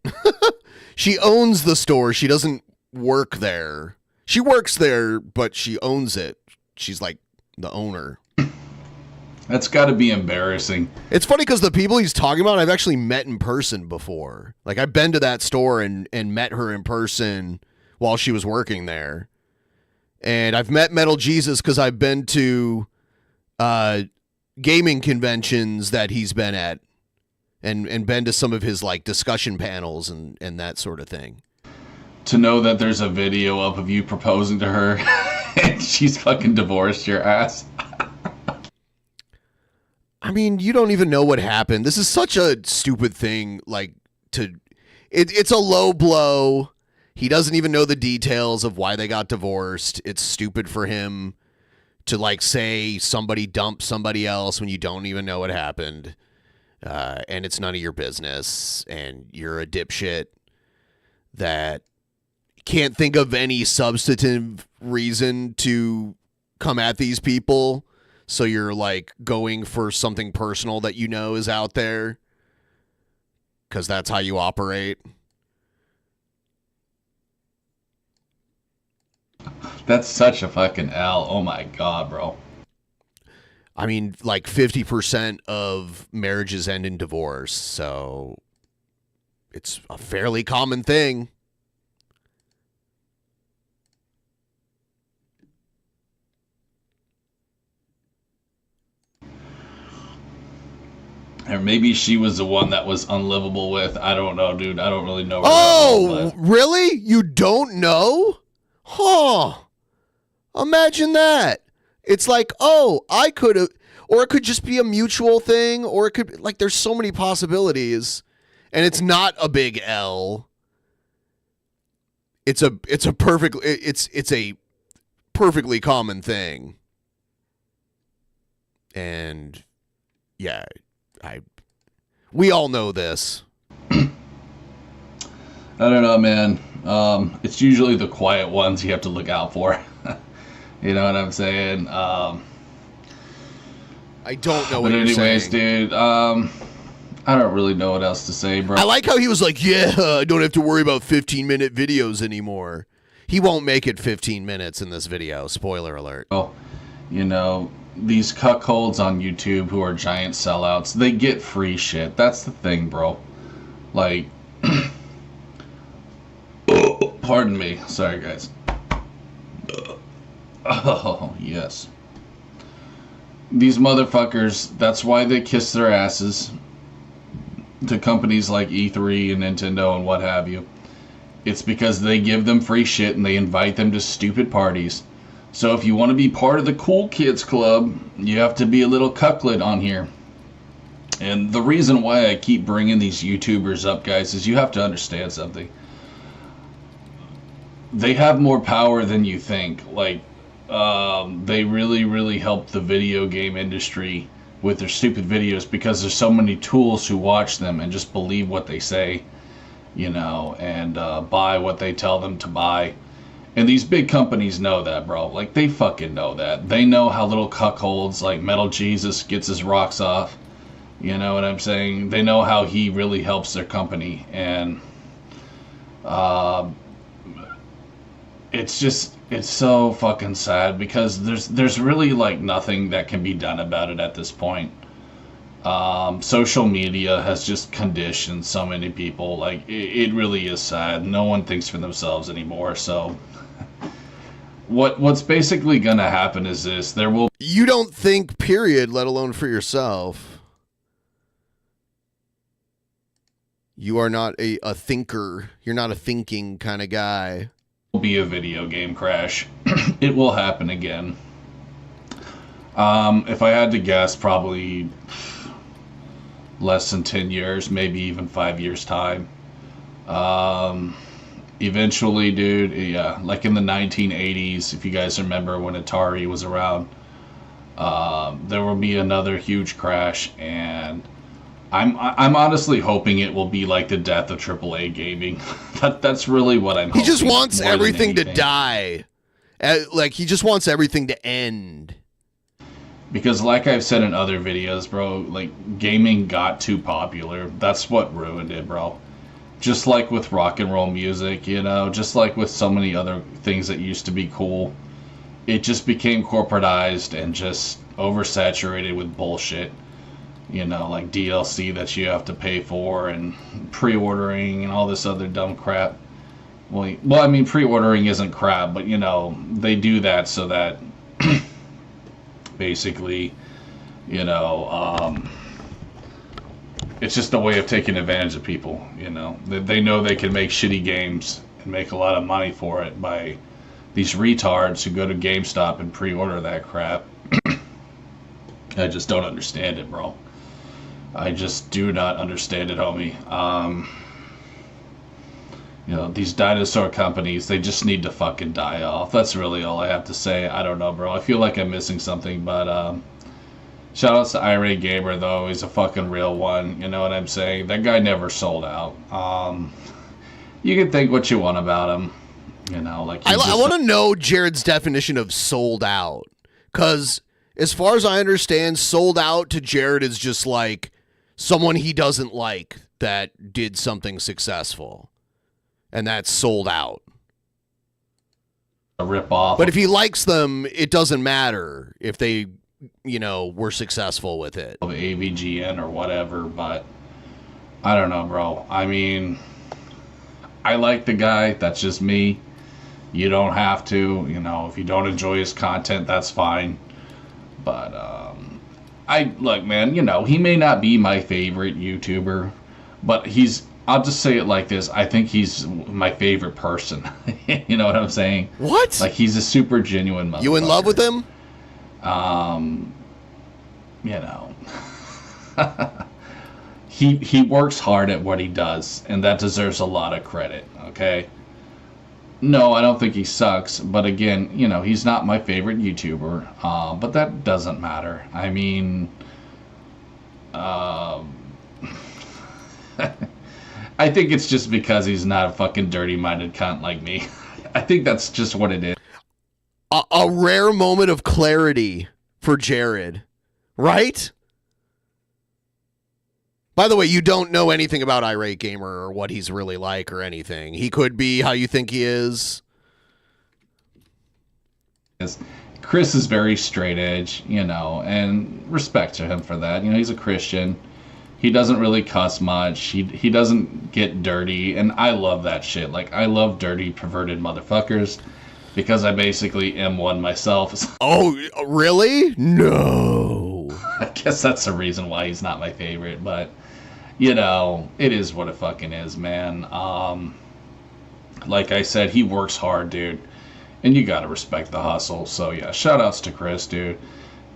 She owns the store. She doesn't work there. She works there, but she owns it. She's like the owner. That's got to be embarrassing. It's funny because the people he's talking about, I've actually met in person before. Like, I've been to that store and met her in person while she was working there. And I've met Metal Jesus because I've been to gaming conventions that he's been at and been to some of his like discussion panels and that sort of thing. To know that there's a video of you proposing to her and She's fucking divorced your ass. I mean, you don't even know what happened. This is such a stupid thing. Like, it's a low blow. He doesn't even know the details of why they got divorced. It's stupid for him to, like, say somebody dumped somebody else when you don't even know what happened. And it's none of your business. And you're a dipshit that can't think of any substantive reason to come at these people. So you're, like, going for something personal that you know is out there. Because that's how you operate. That's such a fucking L. Oh my God, bro. I mean, like 50% of marriages end in divorce. So it's a fairly common thing. Or maybe she was the one that was unlivable with. I don't know, dude. I don't really know. Oh, really? You don't know? Huh. Imagine that. It's like, oh, I could have, or it could just be a mutual thing, or it could, like, there's so many possibilities, and it's not a big L. It's a perfectly common thing. And yeah, we all know this. I don't know, man. It's usually the quiet ones you have to look out for. You know what I'm saying? I don't know what you're anyways, saying. dude, I don't really know what else to say, bro. I like how he was like, yeah, I don't have to worry about 15-minute videos anymore. He won't make it 15 minutes in this video. Spoiler alert. Oh, you know, these cuckolds on YouTube who are giant sellouts, they get free shit. That's the thing, bro. Like, pardon me. Sorry, guys. Oh, yes. These motherfuckers, that's why they kiss their asses to companies like E3 and Nintendo and what have you. It's because they give them free shit and they invite them to stupid parties. So if you want to be part of the cool kids club, you have to be a little cucklet on here. And the reason why I keep bringing these YouTubers up, guys, is you have to understand something. They have more power than you think. Like, they really, really help the video game industry with their stupid videos because there's so many tools who watch them and just believe what they say, you know, and buy what they tell them to buy. And these big companies know that, bro. Like, they fucking know that. They know how little cuckolds like Metal Jesus gets his rocks off. You know what I'm saying? They know how he really helps their company. And it's so fucking sad because there's really like nothing that can be done about it at this point. Social media has just conditioned so many people. Like, it really is sad. No one thinks for themselves anymore. So what's basically gonna happen is this: there will. You don't think, period, let alone for yourself. You are not a thinker. You're not a thinking kind of guy. Be a video game crash. It will happen again. If I had to guess, probably less than 10 years, maybe even 5 years time. Eventually, dude, yeah, like in the 1980s, if you guys remember when Atari was around, there will be another huge crash, and I'm honestly hoping it will be like the death of AAA gaming. That's really what I'm hoping. He just wants everything to die. Like, he just wants everything to end. Because like I've said in other videos, bro, like, gaming got too popular. That's what ruined it, bro. Just like with rock and roll music, you know, just like with so many other things that used to be cool. It just became corporatized and just oversaturated with bullshit. You know, like DLC that you have to pay for and pre-ordering and all this other dumb crap. Well, I mean, pre-ordering isn't crap, but, you know, they do that so that basically, you know, it's just a way of taking advantage of people, you know. They know they can make shitty games and make a lot of money for it by these retards who go to GameStop and pre-order that crap. I just don't understand it, bro. I just do not understand it, homie. You know, these dinosaur companies, they just need to fucking die off. That's really all I have to say. I don't know, bro. I feel like I'm missing something, but shout outs to IRL Gamer, though. He's a fucking real one. You know what I'm saying? That guy never sold out. You can think what you want about him. You know, like I want to know Jared's definition of sold out, because as far as I understand, sold out to Jared is just like someone he doesn't like that did something successful, and that's sold out. A rip off. But if he likes them, it doesn't matter if they, you know, were successful with it. Of AVGN or whatever, but I don't know, bro. I mean, I like the guy. That's just me. You don't have to, you know, if you don't enjoy his content, that's fine. But look, man, you know, he may not be my favorite YouTuber, but I'll just say it like this. I think he's my favorite person. You know what I'm saying? What? Like, he's a super genuine motherfucker. You in love with him? You know. He works hard at what he does, and that deserves a lot of credit, okay? No, I don't think he sucks, but again, you know, he's not my favorite YouTuber, but that doesn't matter. I mean, I think it's just because he's not a fucking dirty-minded cunt like me. I think that's just what it is. A rare moment of clarity for Jared, right? By the way, you don't know anything about Irate Gamer or what he's really like or anything. He could be how you think he is. Chris is very straight edge, you know, and respect to him for that. You know, he's a Christian. He doesn't really cuss much. He doesn't get dirty, and I love that shit. Like, I love dirty, perverted motherfuckers because I basically am one myself. Oh, really? No. I guess that's the reason why he's not my favorite, but you know, it is what it fucking is, man. Like I said, he works hard, dude, and you gotta respect the hustle. So yeah, shout outs to Chris, dude,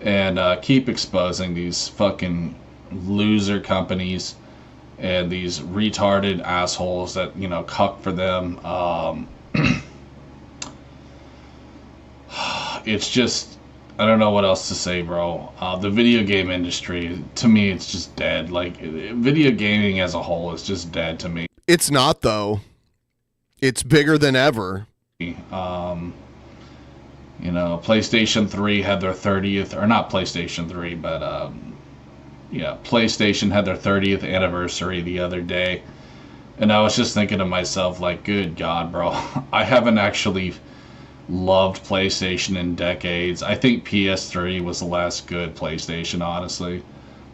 and keep exposing these fucking loser companies and these retarded assholes that, you know, cuck for them. It's just, I don't know what else to say, bro. The video game industry, to me, it's just dead. Like, video gaming as a whole is just dead to me. It's not, though. It's bigger than ever. You know, PlayStation 3 had their 30th, or not PlayStation 3, but, yeah, PlayStation had their 30th anniversary the other day. And I was just thinking to myself, like, good God, bro. I haven't actually loved PlayStation in decades. I think PS3 was the last good PlayStation, honestly.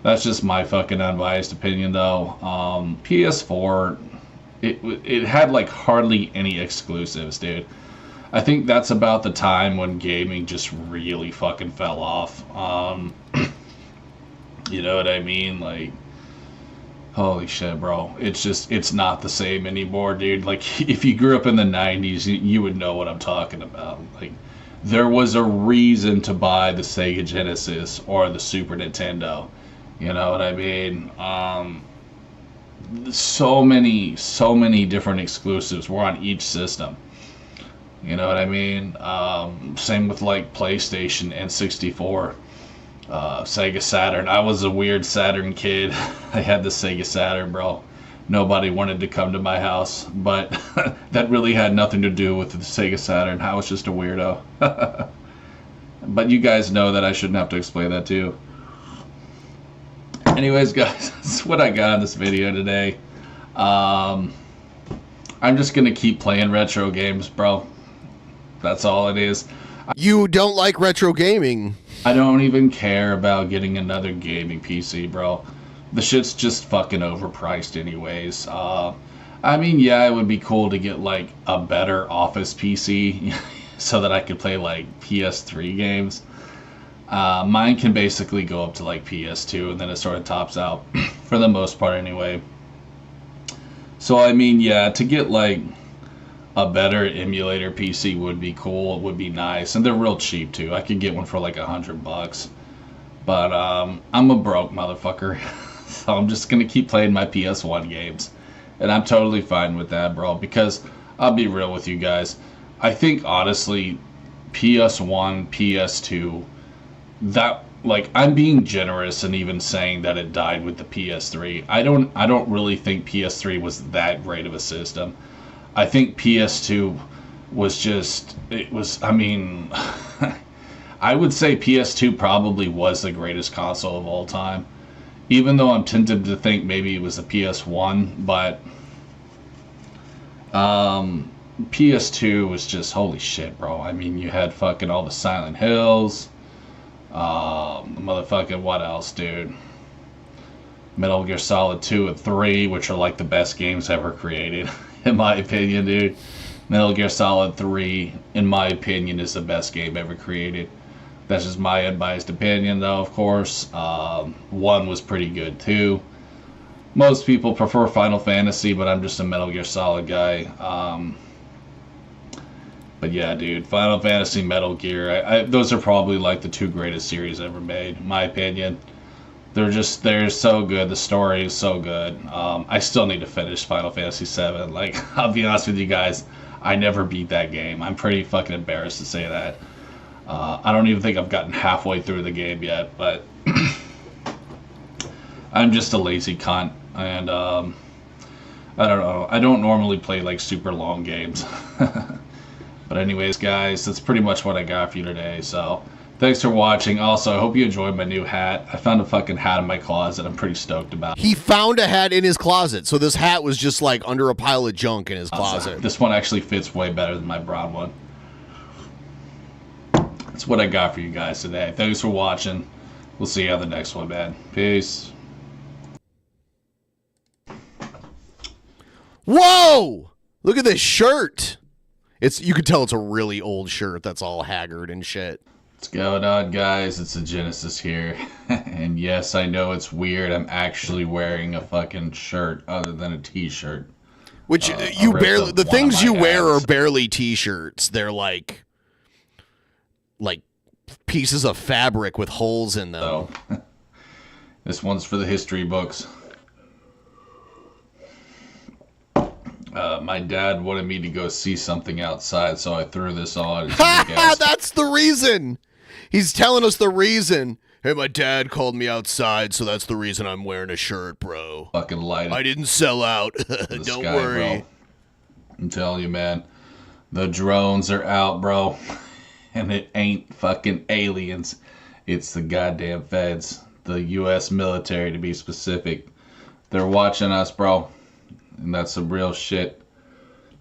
That's just my fucking unbiased opinion, though. PS4, it had like hardly any exclusives, dude. I think that's about the time when gaming just really fucking fell off. You know what I mean? Like, holy shit, bro. It's not the same anymore, dude. Like, if you grew up in the 90s, you would know what I'm talking about. Like, there was a reason to buy the Sega Genesis or the Super Nintendo. You know what I mean? So many different exclusives were on each system. You know what I mean? Same with, like, PlayStation and 64. Sega Saturn. I was a weird Saturn kid. I had the Sega Saturn, bro. Nobody wanted to come to my house, but that really had nothing to do with the Sega Saturn. I was just a weirdo. But you guys know that I shouldn't have to explain that to you. Anyways, guys, that's what I got in this video today. I'm just gonna keep playing retro games, bro. That's all it is. You don't like retro gaming. I don't even care about getting another gaming PC, bro. The shit's just fucking overpriced anyways. I mean, yeah, it would be cool to get, like, a better office PC so that I could play, like, PS3 games. Mine can basically go up to, like, PS2, and then it sort of tops out, for the most part anyway. So, I mean, yeah, to get, like, a better emulator PC would be cool. It would be nice, and they're real cheap too. I could get one for like $100, but I'm a broke motherfucker, so I'm just gonna keep playing my PS1 games, and I'm totally fine with that, bro. Because I'll be real with you guys, I think honestly, PS1, PS2, that, like, I'm being generous and even saying that it died with the PS3. I don't really think PS3 was that great of a system. I think PS2 was just, I mean, I would say PS2 probably was the greatest console of all time. Even though I'm tempted to think maybe it was the PS1, but PS2 was just, holy shit, bro. I mean, you had fucking all the Silent Hills, motherfucking, what else, dude? Metal Gear Solid 2 and 3, which are like the best games ever created. In my opinion, dude. Metal Gear Solid 3, in my opinion, is the best game ever created. That's just my unbiased opinion, though, of course. 1 was pretty good, too. Most people prefer Final Fantasy, but I'm just a Metal Gear Solid guy. But yeah, dude, Final Fantasy, Metal Gear, those are probably like the 2 greatest series ever made, in my opinion. They're so good. The story is so good. I still need to finish Final Fantasy VII. Like, I'll be honest with you guys, I never beat that game. I'm pretty fucking embarrassed to say that. I don't even think I've gotten halfway through the game yet, but I'm just a lazy cunt, and I don't know. I don't normally play like super long games. But anyways, guys, that's pretty much what I got for you today. So thanks for watching. Also, I hope you enjoyed my new hat. I found a fucking hat in my closet I'm pretty stoked about. He found a hat in his closet, so this hat was just like under a pile of junk in his closet. This one actually fits way better than my brown one. That's what I got for you guys today. Thanks for watching. We'll see you on the next one, man. Peace. Whoa! Look at this shirt. You can tell it's a really old shirt that's all haggard and shit. What's going on, guys? It's the Genesis here. And yes, I know it's weird. I'm actually wearing a fucking shirt other than a t-shirt. Which you barely, the things you wear are barely t-shirts. They're like pieces of fabric with holes in them. So, this one's for the history books. My dad wanted me to go see something outside, so I threw this on. That's the reason. He's telling us the reason. Hey, my dad called me outside, so that's the reason I'm wearing a shirt, bro. Fucking light. I didn't sell out. Don't worry. Bro. I'm telling you, man. The drones are out, bro. And it ain't fucking aliens. It's the goddamn feds. The U.S. military, to be specific. They're watching us, bro. And that's some real shit.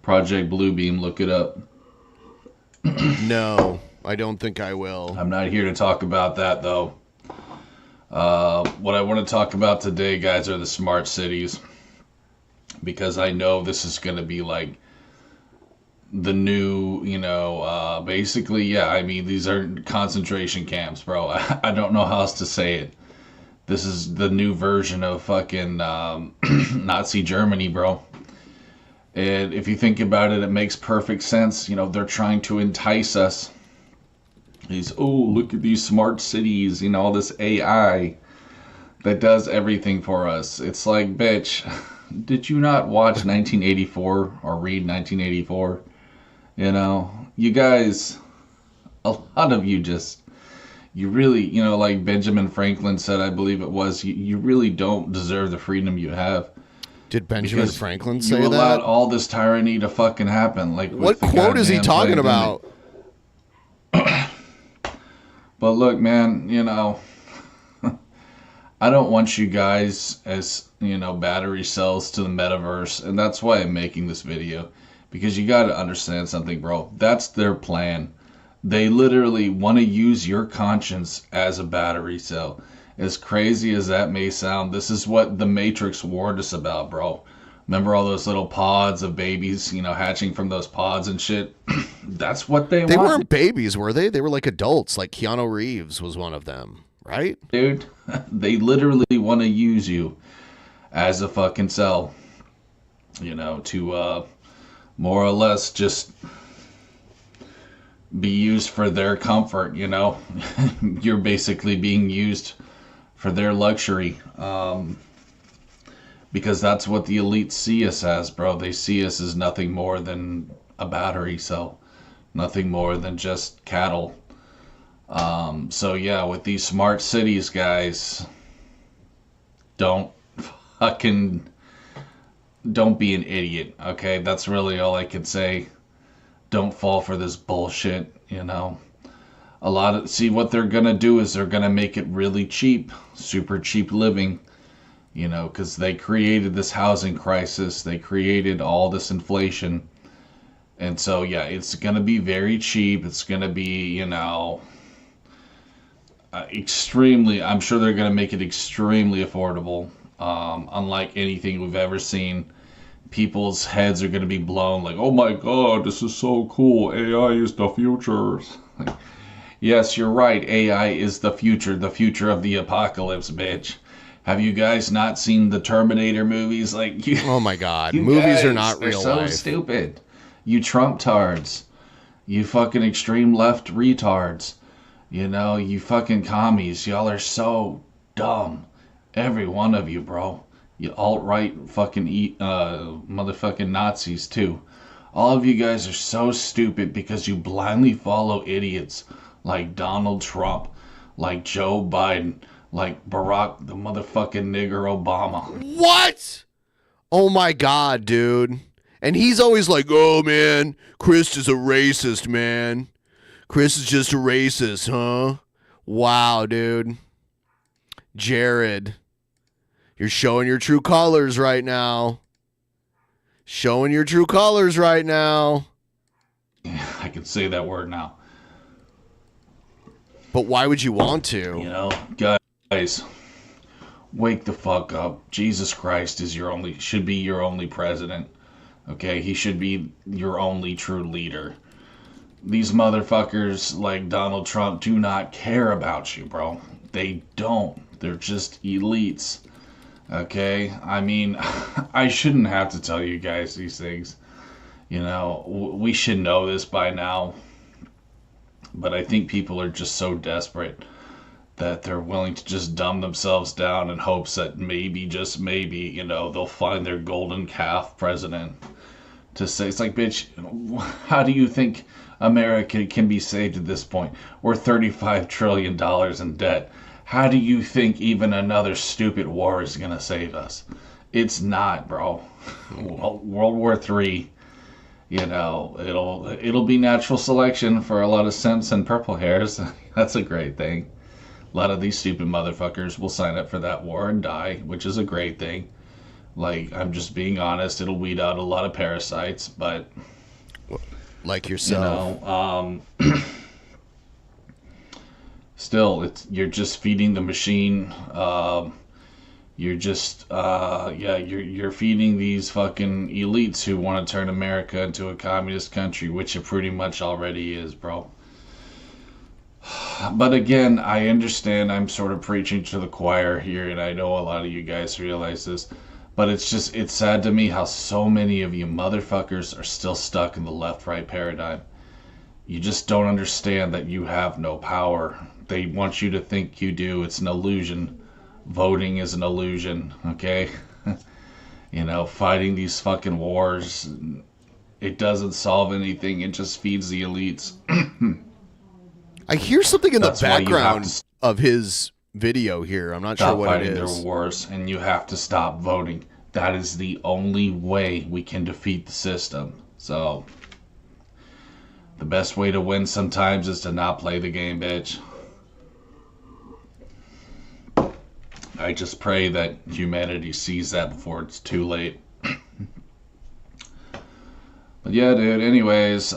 Project Bluebeam, look it up. No, I don't think I will. I'm not here to talk about that, though. What I want to talk about today, guys, are the smart cities. Because I know this is going to be like the new, basically, yeah, I mean, these are concentration camps, bro. I don't know how else to say it. This is the new version of fucking Nazi Germany, bro. And if you think about it, it makes perfect sense. They're trying to entice us. Look at these smart cities, all this AI that does everything for us. It's like, bitch, did you not watch 1984 or read 1984? You guys, a lot of you really, like Benjamin Franklin said, I believe it was, you really don't deserve the freedom you have. Did Benjamin Franklin say that? You allowed all this tyranny to fucking happen. Like, what quote is he talking about? But look, man, I don't want you guys as, battery cells to the metaverse. And that's why I'm making this video. Because you got to understand something, bro. That's their plan. They literally want to use your conscience as a battery cell. As crazy as that may sound, this is what the Matrix warned us about, bro. Remember all those little pods of babies, hatching from those pods and shit? That's what they want. They weren't babies, were they? They were like adults. Like Keanu Reeves was one of them, right? Dude, they literally want to use you as a fucking cell, to more or less just be used for their comfort, you know? You're basically being used for their luxury. Because that's what the elites see us as, bro. They see us as nothing more than a battery cell. Nothing more than just cattle. So yeah, with these smart cities, guys, don't be an idiot, okay? That's really all I can say. Don't fall for this bullshit, you know? See, what they're gonna do is they're gonna make it really cheap, super cheap living, you know, because they created this housing crisis. They created all this inflation. And so, yeah, it's gonna be very cheap. It's gonna be, you know, I'm sure they're gonna make it extremely affordable. Unlike anything we've ever seen. People's heads are going to be blown like, oh my god, this is so cool. AI is the future. Yes, you're right. AI is the future of the apocalypse, bitch. Have you guys not seen the Terminator movies? Like, oh my god, movies are not real so life. Stupid. You Trump tards. You fucking extreme left retards. You know, you fucking commies. Y'all are so dumb. Every one of you, bro. You alt-right fucking motherfucking Nazis too. All of you guys are so stupid because you blindly follow idiots like Donald Trump, like Joe Biden, like Barack the motherfucking nigger Obama. What? Oh my god, dude. And he's always like, oh man, Chris is a racist, man. Chris is just a racist, huh? Wow, dude. Jared. You're showing your true colors right now. Showing your true colors right now. I can say that word now. But why would you want to? You know, guys, wake the fuck up. Jesus Christ should be your only president. Okay, he should be your only true leader. These motherfuckers like Donald Trump do not care about you, bro. They don't. They're just elites. Okay, I mean, I shouldn't have to tell you guys these things. You know, we should know this by now. But I think people are just so desperate that they're willing to just dumb themselves down in hopes that maybe, just maybe, you know, they'll find their golden calf president to say. It's like, bitch, how do you think America can be saved at this point? We're $35 trillion in debt. How do you think even another stupid war is going to save us? It's not, bro. World War III, you know, it'll be natural selection for a lot of simps and purple hairs. That's a great thing. A lot of these stupid motherfuckers will sign up for that war and die, which is a great thing. Like, I'm just being honest. It'll weed out a lot of parasites, but... Like yourself. You know, still, you're just feeding the machine. You're just, you're feeding these fucking elites who want to turn America into a communist country, which it pretty much already is, bro. But again, I understand I'm sort of preaching to the choir here, and I know a lot of you guys realize this, but it's sad to me how so many of you motherfuckers are still stuck in the left-right paradigm. You just don't understand that you have no power. They want you to think you do. It's an illusion. Voting is an illusion, okay? You know, fighting these fucking wars, it doesn't solve anything. It just feeds the elites. I hear something in the background of his video here. I'm not sure what it is. Stop fighting their wars, and you have to stop voting. That is the only way we can defeat the system. So, the best way to win sometimes is to not play the game, bitch. I just pray that humanity sees that before it's too late. But yeah, dude, anyways,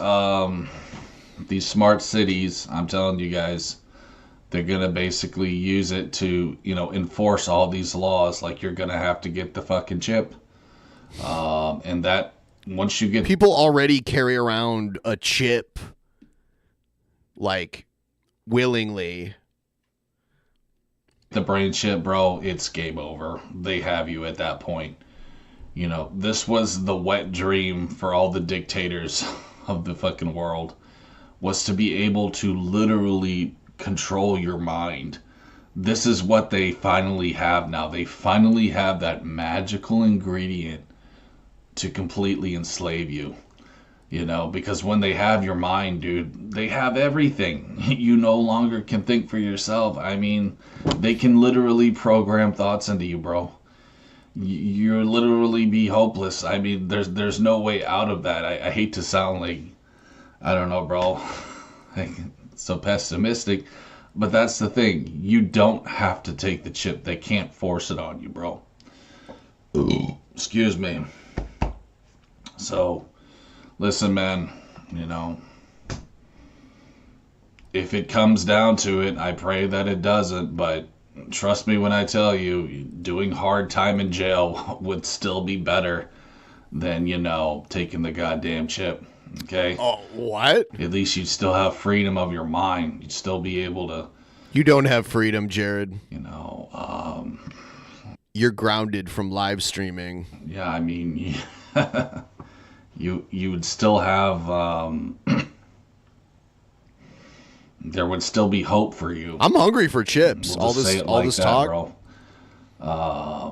these smart cities, I'm telling you guys, they're going to basically use it to, you know, enforce all these laws. Like, you're going to have to get the fucking chip. And that, once you get... People already carry around a chip, like, willingly. The brain chip, bro, it's game over. They have you at that point. You know, this was the wet dream for all the dictators of the fucking world, was to be able to literally control your mind. This is what they finally have now. They finally have that magical ingredient to completely enslave you. You know, because when they have your mind, dude, they have everything. You no longer can think for yourself. I mean, they can literally program thoughts into you, bro. You'll literally be hopeless. I mean, there's no way out of that. I hate to sound like, I don't know, bro, so pessimistic, but that's the thing. You don't have to take the chip. They can't force it on you, bro. Ooh. Excuse me. So, listen, man, you know, if it comes down to it, I pray that it doesn't, but trust me when I tell you, doing hard time in jail would still be better than, you know, taking the goddamn chip, okay? Oh, what? At least you'd still have freedom of your mind. You'd still be able to... You don't have freedom, Jared. You know, You're grounded from live streaming. Yeah, I mean, you would still have... there would still be hope for you. I'm hungry for chips. We'll all this that, talk. Bro.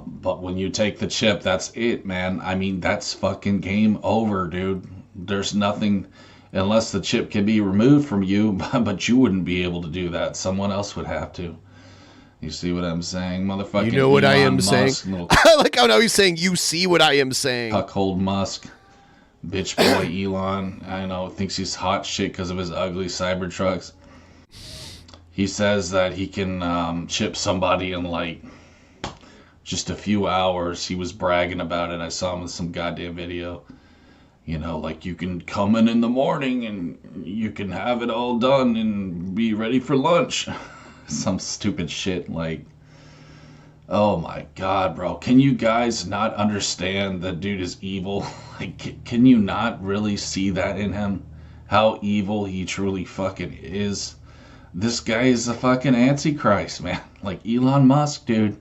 But when you take the chip, that's it, man. I mean, that's fucking game over, dude. There's nothing, unless the chip can be removed from you, but you wouldn't be able to do that. Someone else would have to. You see what I'm saying, motherfucker? You know what I am saying? Little I like how now he's saying, you see what I am saying. cuckold Musk. Bitch boy Elon. I know, thinks he's hot shit because of his ugly Cybertrucks. He says that he can chip somebody in like just a few hours. He was bragging about it. I saw him with some goddamn video. You know, like you can come in the morning and you can have it all done and be ready for lunch. Some stupid shit like, oh my God, bro. Can you guys not understand that dude is evil? Like, can you not really see that in him? How evil he truly fucking is? This guy is a fucking antichrist, man. Like Elon Musk, dude.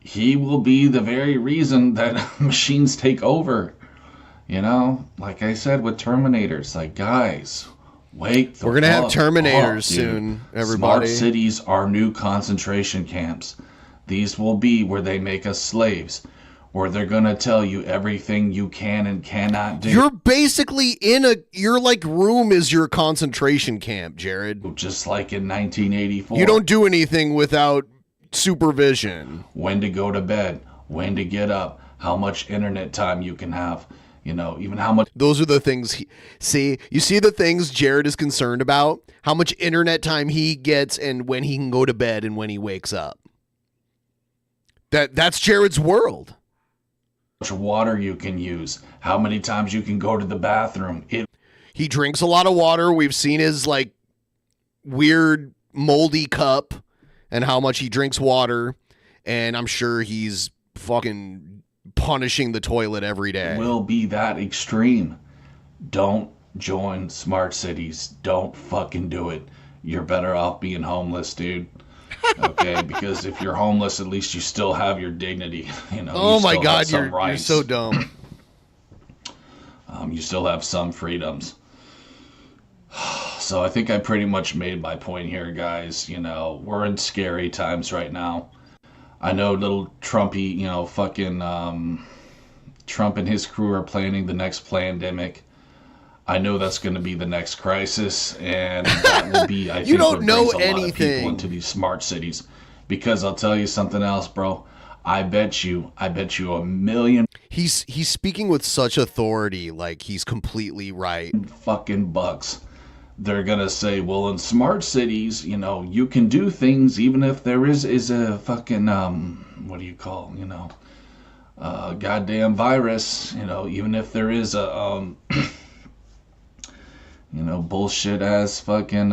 He will be the very reason that machines take over. You know, like I said with Terminators, like, guys, wake the We're gonna have fuck Terminators up, soon, dude. everybody. Smart cities are new concentration camps. These will be where they make us slaves, where they're gonna tell you everything you can and cannot do. You're basically your like room is your concentration camp, Jared. Just like in 1984. You don't do anything without supervision. When to go to bed, when to get up, how much internet time you can have, you know, even how much. Those are the things you see the things Jared is concerned about, how much internet time he gets and when he can go to bed and when he wakes up. That's Jared's world. How much water you can use, how many times you can go to the bathroom. He drinks a lot of water. We've seen his like weird moldy cup and how much he drinks water, and I'm sure he's fucking punishing the toilet every day. Will be that extreme. Don't join smart cities. Don't fucking do it. You're better off being homeless, dude. Okay, because if you're homeless, at least you still have your dignity. You know. Oh my God, you're so dumb. You still have some freedoms. So I think I pretty much made my point here, guys. You know, we're in scary times right now. I know little Trumpy, you know, fucking Trump and his crew are planning the next pandemic. I know that's going to be the next crisis, and that will be, I think, you don't what know brings a lot of anything people into these smart cities. Because I'll tell you something else, bro. I bet you a million. He's speaking with such authority, like he's completely right. Fucking bucks. They're gonna say, well, in smart cities, you know, you can do things even if there is a fucking what do you call, you know, goddamn virus, you know, even if there is a you know, bullshit ass fucking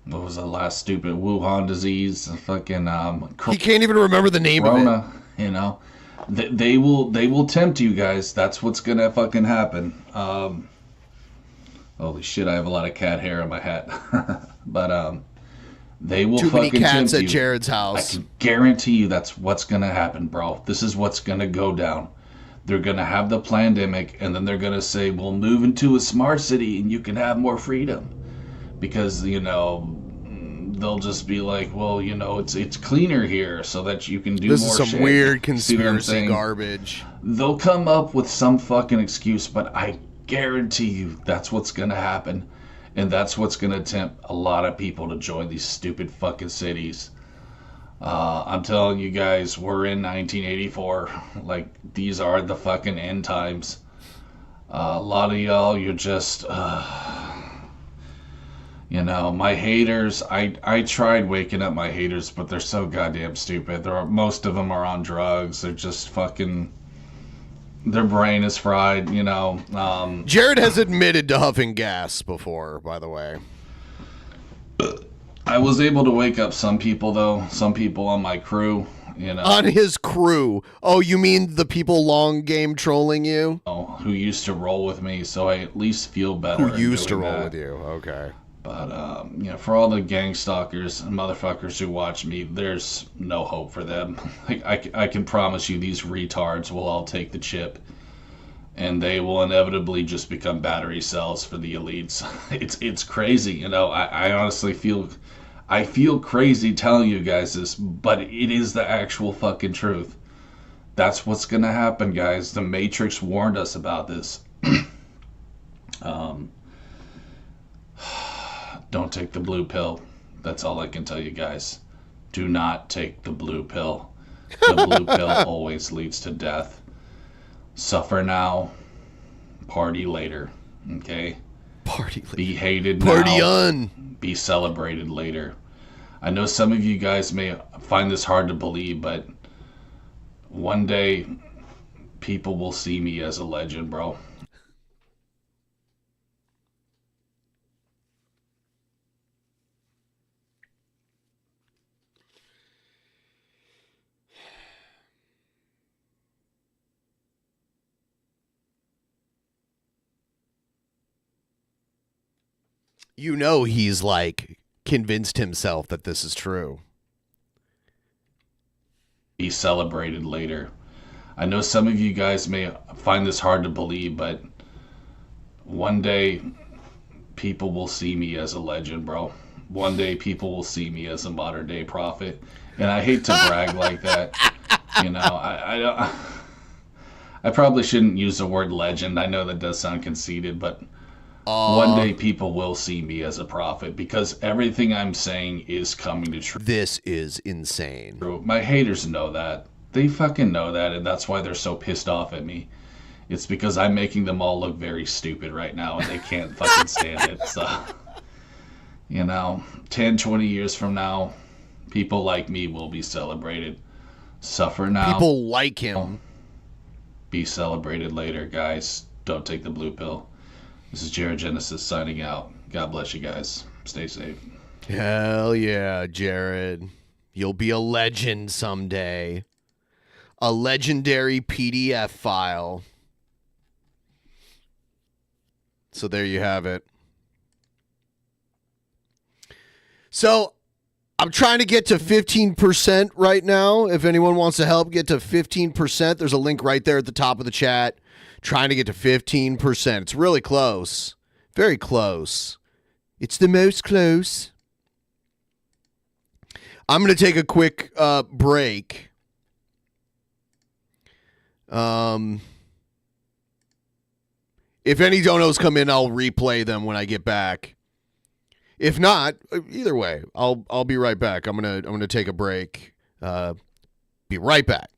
what was the last stupid Wuhan disease? Fucking he can't even remember the name Corona, of it. You know, they will tempt you guys. That's what's gonna fucking happen. Holy shit! I have a lot of cat hair on my hat. But They will Too many fucking cats tempt at you. Jared's house. I can guarantee you that's what's going to happen, bro. This is what's going to go down. They're going to have the pandemic, and then they're going to say, we'll move into a smart city and you can have more freedom. Because, you know, they'll just be like, well, you know, it's cleaner here so that you can do This more is some shit. weird See what I'm conspiracy saying? garbage. They'll come up with some fucking excuse, but I guarantee you that's what's going to happen. And that's what's going to tempt a lot of people to join these stupid fucking cities. I'm telling you guys, we're in 1984. Like, these are the fucking end times. A lot of y'all, you're just... you know, my haters, I tried waking up my haters, but they're so goddamn stupid. Most of them are on drugs. They're just fucking... Their brain is fried, you know. Jared has admitted to huffing gas before, by the way. I was able to wake up some people, though. Some people on my crew, you know. On his crew. Oh, you mean the people long game trolling you? Who used to roll with me, so I at least feel better. Who used to doing roll that. with you? Okay. But, you know, for all the gang stalkers and motherfuckers who watch me, there's no hope for them. Like, I can promise you these retards will all take the chip. And they will inevitably just become battery cells for the elites. It's crazy, you know. I honestly feel crazy telling you guys this, but it is the actual fucking truth. That's what's gonna happen, guys. The Matrix warned us about this. Don't take the blue pill. That's all I can tell you guys. Do not take the blue pill. The blue pill always leads to death. Suffer now, party later. Okay? Party later. Be hated Party now. on. Be celebrated later. I know some of you guys may find this hard to believe, but one day people will see me as a legend, bro. You know he's like convinced himself that this is true. Be celebrated later. I know some of you guys may find this hard to believe, but one day people will see me as a legend, bro. One day people will see me as a modern day prophet. And I hate to brag like that. You know, I probably shouldn't use the word legend. I know that does sound conceited, but one day people will see me as a prophet because everything I'm saying is coming to true. This is insane. My haters know that. They fucking know that, and that's why they're so pissed off at me. It's because I'm making them all look very stupid right now, and they can't fucking stand it. So, you know, 10, 20 years from now, people like me will be celebrated. Suffer now. People like him. Be celebrated later, guys. Don't take the blue pill. This is Jared Genesis signing out. God bless you guys. Stay safe. Hell yeah, Jared. You'll be a legend someday. A legendary PDF file. So there you have it. So I'm trying to get to 15% right now. If anyone wants to help get to 15%, there's a link right there at the top of the chat. Trying to get to 15%. It's really close. Very close. It's the most close. I'm going to take a quick break. If any donos come in, I'll replay them when I get back. If not, either way, I'll be right back. I'm gonna take a break. Be right back.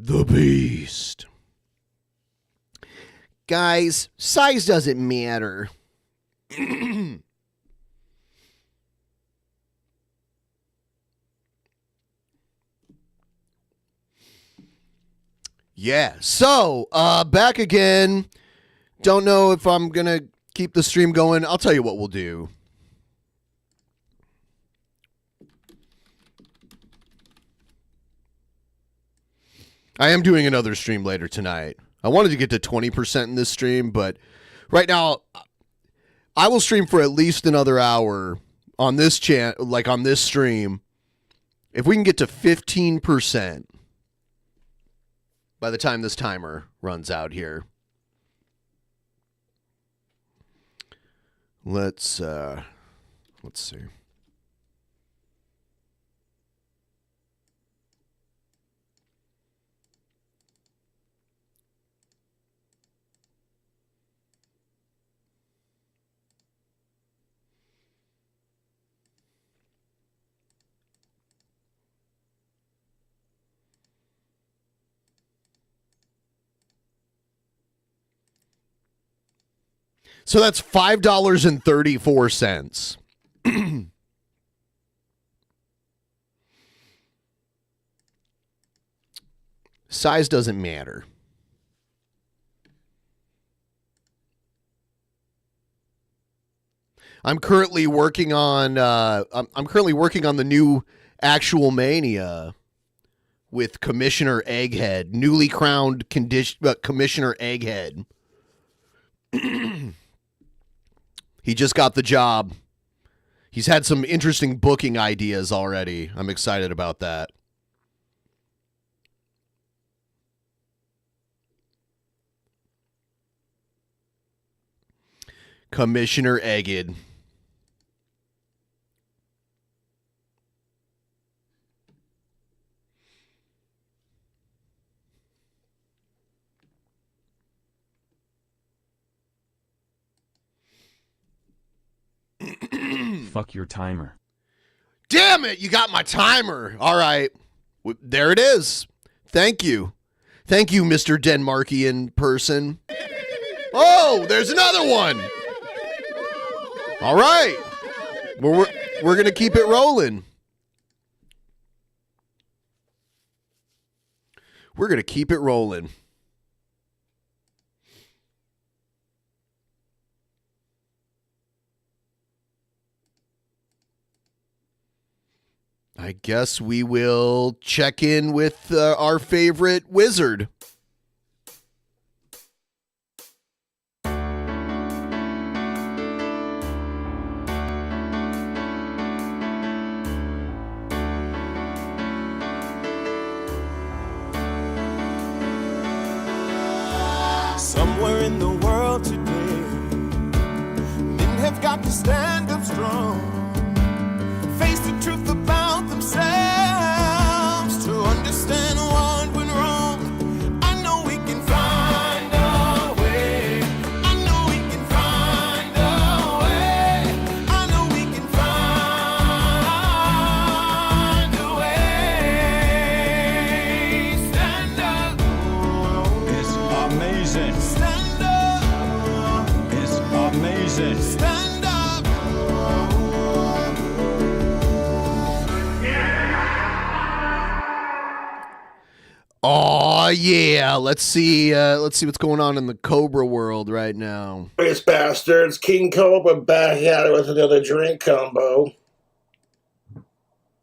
The Beast. Guys, size doesn't matter. Yeah, so, back again. Don't know if I'm going to keep the stream going. I'll tell you what we'll do. I am doing another stream later tonight. I wanted to get to 20% in this stream, but right now I will stream for at least another hour on this on this stream. If we can get to 15% by the time this timer runs out here. Let's see. So that's $5.34. Size doesn't matter. I'm currently working on the new Actual Mania with Commissioner Egghead, newly crowned Commissioner Egghead. He just got the job. He's had some interesting booking ideas already. I'm excited about that. Commissioner Egghead. Fuck your timer. Damn it, you got my timer. All right. There it is. Thank you. Thank you, Mr. Denmarkian person. Oh, there's another one. All right. We're going to keep it rolling. We're going to keep it rolling. I guess we will check in with our favorite wizard. Somewhere in the world today, men have got to stand up strong. Face the truth about themselves to understand what went wrong. I know we can find a way. I know we can find a way. I know we can find a way. Stand up. It's amazing. Stand up. It's amazing. Stand up. Oh yeah, let's see what's going on in the Cobra world right now. This bastards, King Cobra back at it with another drink combo.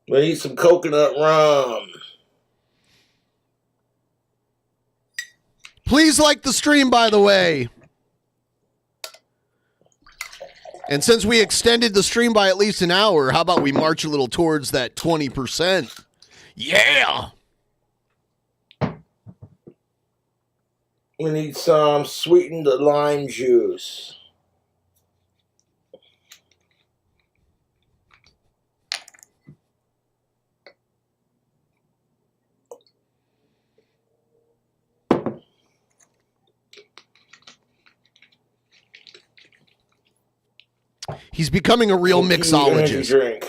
We need some coconut rum. Please like the stream, by the way. And since we extended the stream by at least an hour, how about we march a little towards that 20%? Yeah. We need some sweetened lime juice. He's becoming a real mixologist. Drink.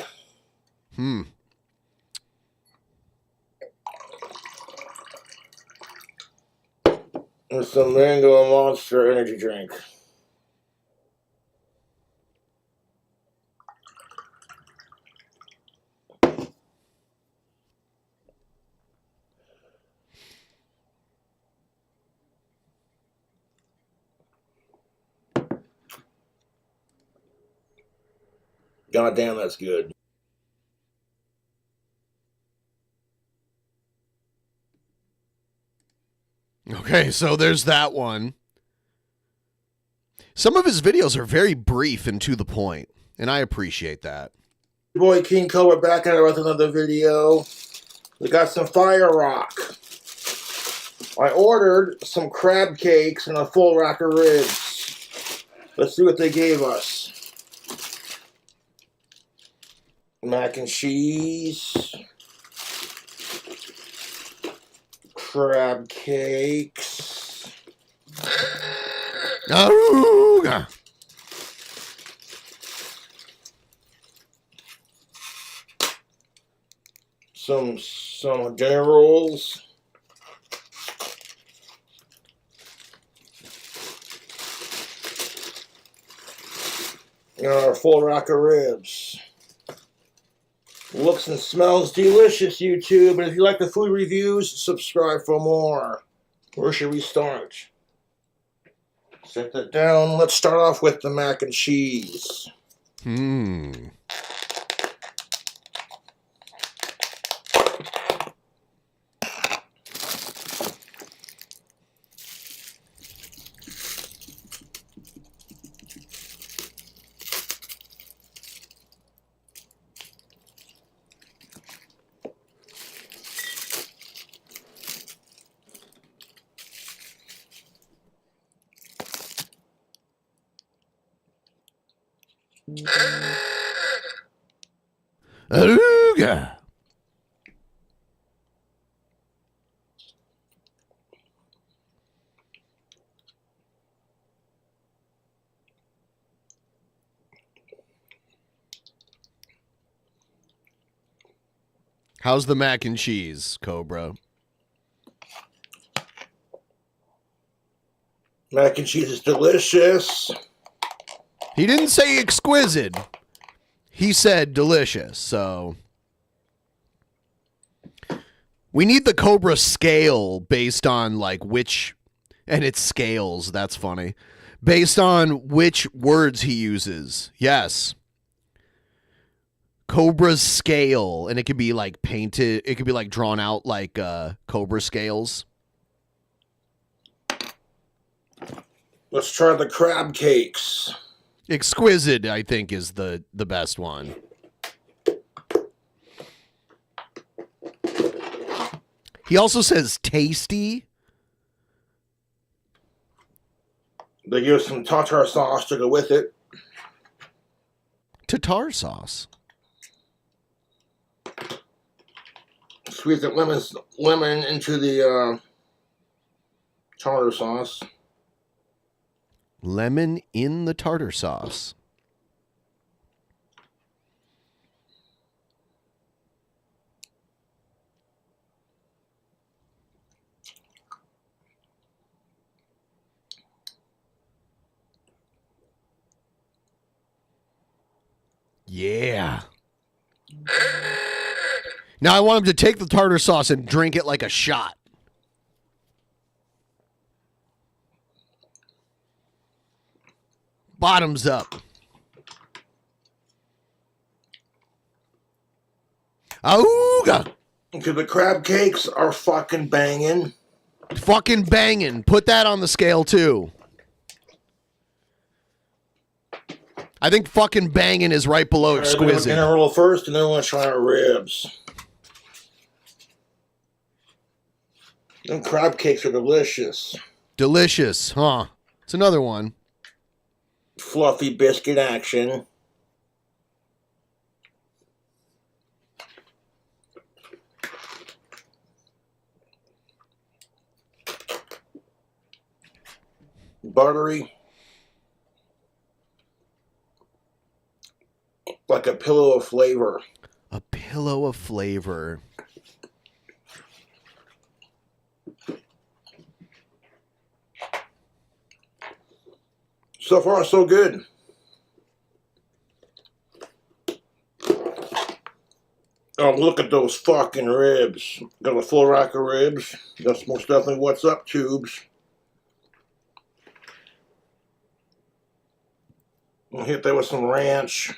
And some mango and monster energy drink. God damn, that's good. Okay, so there's that one. Some of his videos are very brief and to the point, and I appreciate that. Boy King Cobra back at it with another video. We got some fire rock. I ordered some crab cakes and a full rack of ribs. Let's see what they gave us. Mac and cheese. Crab cakes. Aruga. Some dinner rolls. And our full rack of ribs. Looks and smells delicious, YouTube. And if you like the food reviews, subscribe for more. Where should we start? Set that down. Let's start off with the mac and cheese. Aruga. How's the mac and cheese, Cobra? Mac and cheese is delicious. He didn't say exquisite. He said delicious, so we need the Cobra scale based on like which, and it scales, that's funny, based on which words he uses. Yes. Cobra's scale, and it could be like painted, it could be like drawn out like Cobra scales. Let's try the crab cakes. Exquisite, I think, is the best one. He also says tasty. They give us some tartar sauce to go with it. Tartar sauce. Squeeze the lemon into the tartar sauce. Lemon in the tartar sauce. Yeah. Now I want him to take the tartar sauce and drink it like a shot. Bottoms up. Auga! Okay, the crab cakes are fucking banging. Fucking banging. Put that on the scale too. I think fucking banging is right below exquisite. We're gonna roll first, and then we're gonna try our ribs. Them crab cakes are delicious. Delicious, huh? It's another one. Fluffy biscuit action. Buttery. Like a pillow of flavor. A pillow of flavor. So far, so good. Oh, look at those fucking ribs. Got a full rack of ribs. That's most definitely what's up, tubes. I'll hit that with some ranch.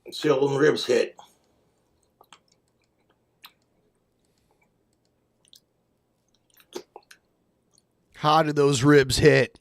Let's see how them ribs hit. How did those ribs hit?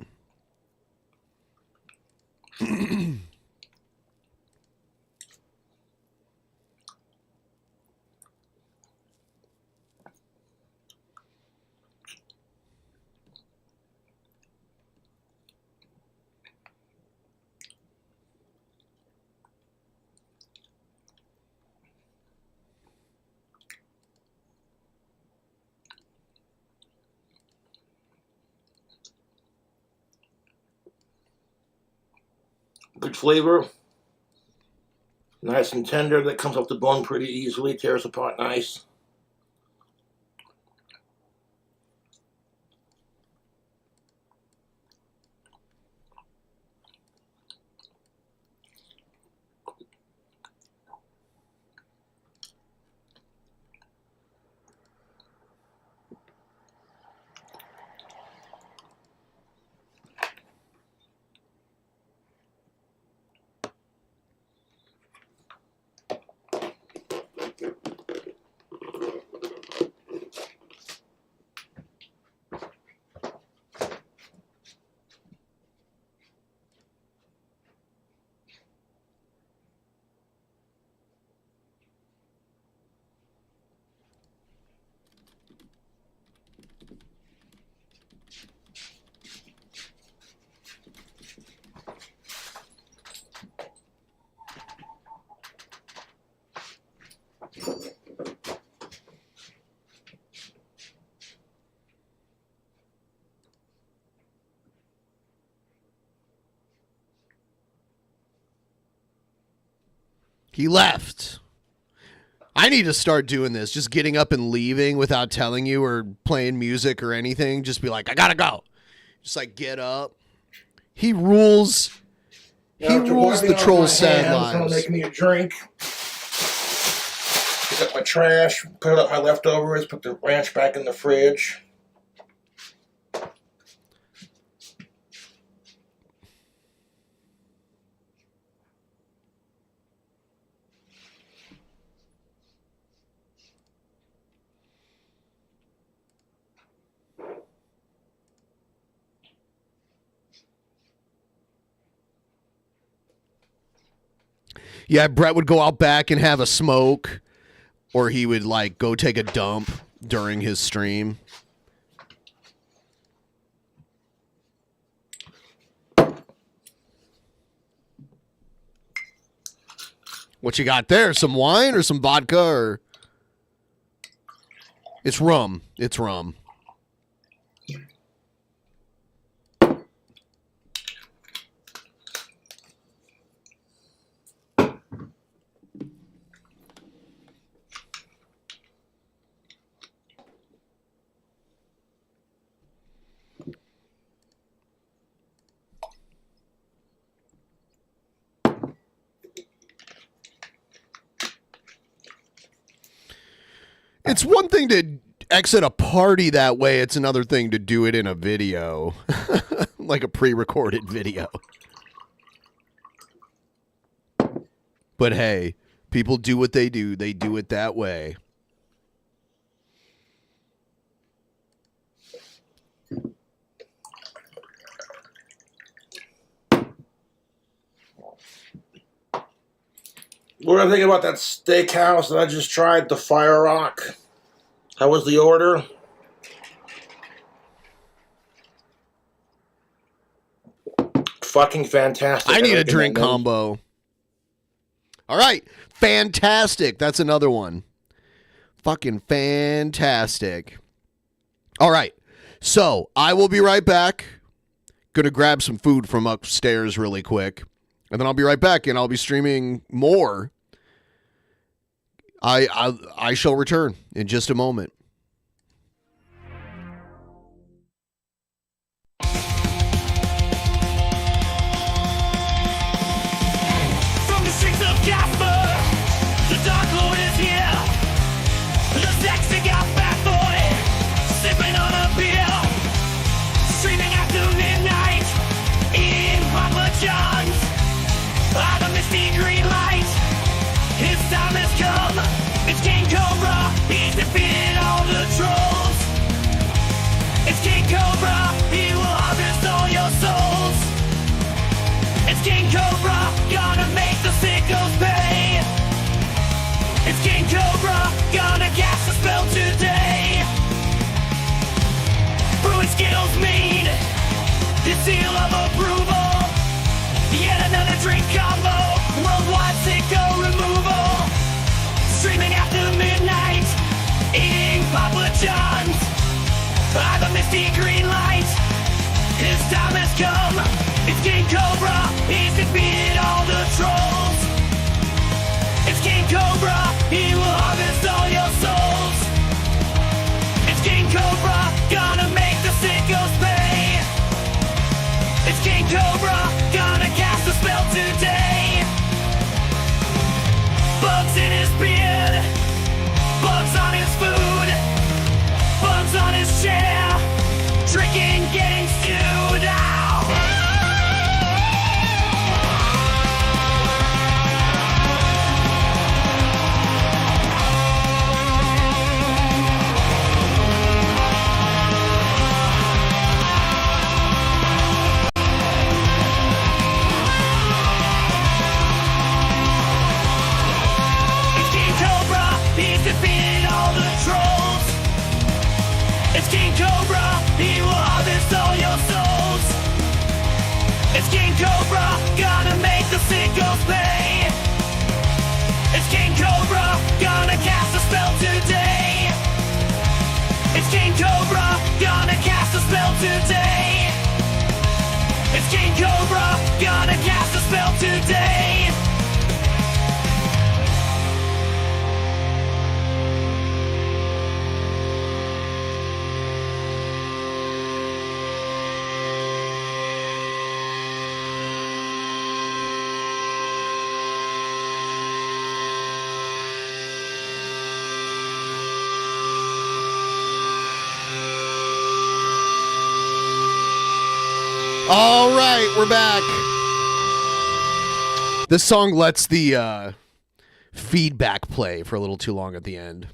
Good flavor. Nice and tender. That comes off the bone pretty easily. Tears apart nice. He left. I need to start doing this, just getting up and leaving without telling you or playing music or anything. Just be like, I gotta go. Just like get up. He rules. He rules the troll sad Gonna lives. make me a drink. Pick up my trash. Put up my leftovers. Put the ranch back in the fridge. Yeah, Brett would go out back and have a smoke, or he would like go take a dump during his stream. What you got there? Some wine or some vodka or? It's rum. It's rum. It's one thing to exit a party that way. It's another thing to do it in a video, like a pre-recorded video. But hey, people do what they do. They do it that way. What do I think about that steakhouse that I just tried, the Fire Rock? How was the order? Fucking fantastic. I need a recommend drink them. combo. All right. Fantastic. That's another one. Fucking fantastic. All right. So I will be right back. Gonna grab some food from upstairs really quick. And then I'll be right back and I'll be streaming more. I shall return in just a moment. From the streets of Casper, the Dark Lord is here. The sexy got fat boy, sipping on a beer. Streaming after midnight, eating Papa John's. By the misty green light, his time has come. It's King Cobra, he's defeated all the trolls. It's King Cobra, he will harvest all your souls. It's King Cobra, gonna make the sickos pay. It's King Cobra, gonna cast a spell today. Brewing Skittles mean the seal of approval. Yet another drink combo, worldwide sicko removal. Streaming after midnight, eating Papa John's. By the misty green light, his time has come. It's King Cobra, he's defeated all the trolls. It's King Cobra, he will harvest all your souls. It's King Cobra, gonna make the sickos pay. It's King Cobra, gonna cast a spell today. Bugs in his beard, bugs on his food, bugs on his chair, drinking, getting stewed out. It's King Cobra, he's defeated all the trolls. It's King Cobra, he will harvest all your souls. It's King Cobra, gonna make the sickos pay. It's King Cobra, gonna cast a spell today. It's King Cobra, gonna cast a spell today. It's King Cobra, gonna cast a spell today. All right, we're back. This song lets the feedback play for a little too long at the end.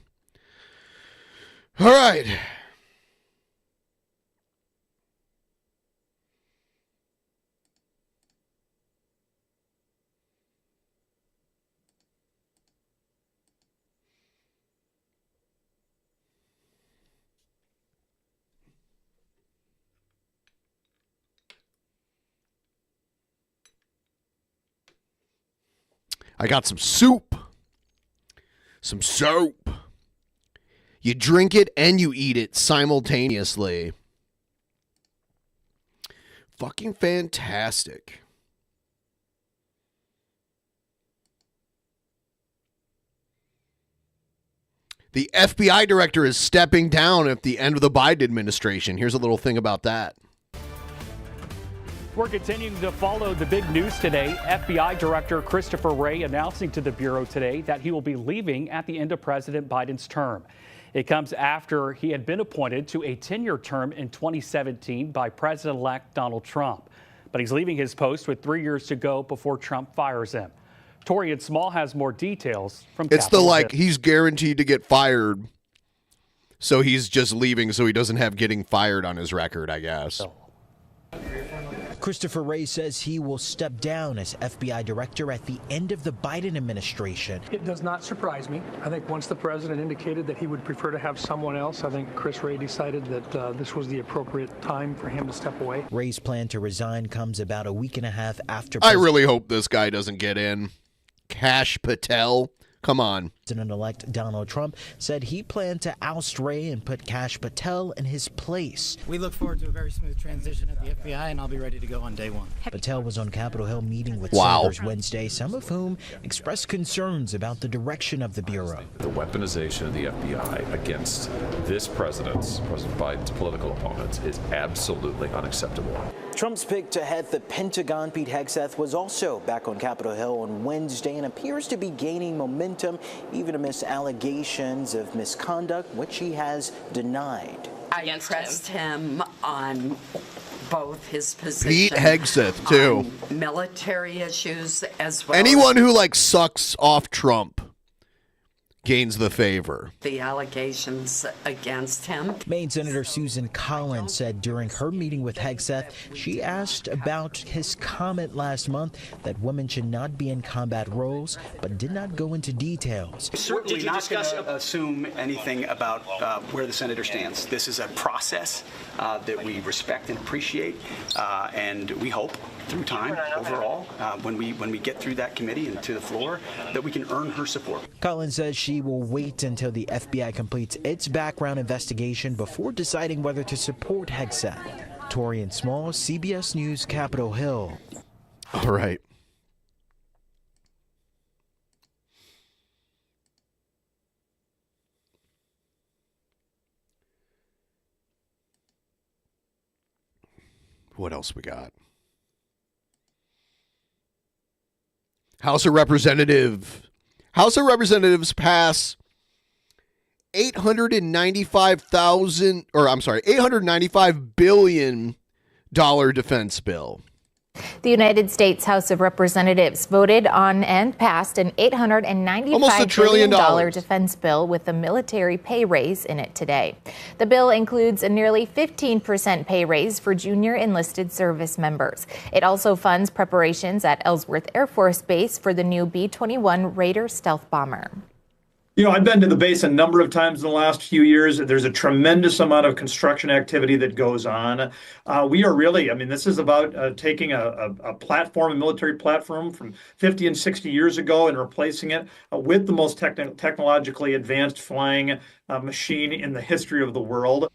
All right. I got some soup. Some soap. You drink it and you eat it simultaneously. Fucking fantastic. The FBI director is stepping down at the end of the Biden administration. Here's a little thing about that. We're continuing to follow the big news today. FBI Director Christopher Wray announcing to the Bureau today that he will be leaving at the end of President Biden's term. It comes after he had been appointed to a 10-year term in 2017 by President-elect Donald Trump. But he's leaving his post with 3 years to go before Trump fires him. Torian Small has more details from It's Capitol the Hill. he's guaranteed to get fired. So he's just leaving so he doesn't have getting fired on his record, I guess. Christopher Wray says he will step down as FBI director at the end of the Biden administration. It does not surprise me. I think once the president indicated that he would prefer to have someone else, I think Chris Wray decided that this was the appropriate time for him to step away. Wray's plan to resign comes about a week and a half after. I really hope this guy doesn't get in. Kash Patel. Come on. President-elect Donald Trump said he planned to oust Wray and put Kash Patel in his place. We look forward to a very smooth transition at the FBI, and I'll be ready to go on day one. Patel was on Capitol Hill meeting with Wow. senators Wednesday, some of whom expressed concerns about the direction of the Bureau. The weaponization of the FBI against this President Biden's political opponents is absolutely unacceptable. Trump's pick to head the Pentagon, Pete Hegseth, was also back on Capitol Hill on Wednesday and appears to be gaining momentum, even amidst allegations of misconduct, which he has denied. I pressed him on both his position. Pete Hegseth, too. Military issues as well. Anyone who, like, sucks off Trump gains the favor. The allegations against him. Maine Senator Susan Collins said during her meeting with Hegseth, she asked about his comment last month that women should not be in combat roles, but did not go into details. Certainly not going to assume anything about where the senator stands. This is a process that we respect and appreciate, and we hope through time, overall, when we get through that committee and to the floor, that we can earn her support. Collins says she will wait until the FBI completes its background investigation before deciding whether to support Hegseth. Torian Small, CBS News, Capitol Hill. All right. What else we got? House of Representatives pass $895 billion defense bill. The United States House of Representatives voted on and passed an $895 billion defense bill with a military pay raise in it today. The bill includes a nearly 15% pay raise for junior enlisted service members. It also funds preparations at Ellsworth Air Force Base for the new B-21 Raider stealth bomber. You know, I've been to the base a number of times in the last few years. There's a tremendous amount of construction activity that goes on. We are really, I mean, this is about taking a platform, a military platform from 50 and 60 years ago and replacing it with the most technologically advanced flying machine in the history of the world.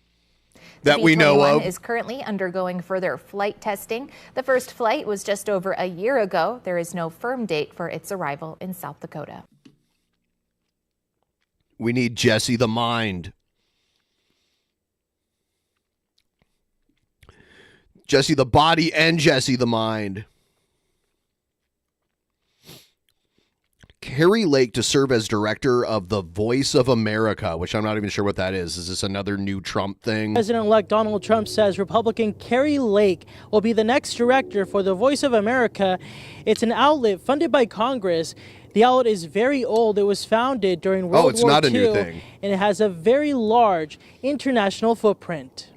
That we know of. Is currently undergoing further flight testing. The first flight was just over a year ago. There is no firm date for its arrival in South Dakota. We need Jesse the Mind. Jesse the Body and Jesse the Mind. Carrie Lake to serve as director of the Voice of America, which I'm not even sure what that is. Is this another new Trump thing? President-elect Donald Trump says Republican Carrie Lake will be the next director for the Voice of America. It's an outlet funded by Congress. The outlet is very old. It was founded during World War II. It's not a new thing. And it has a very large international footprint.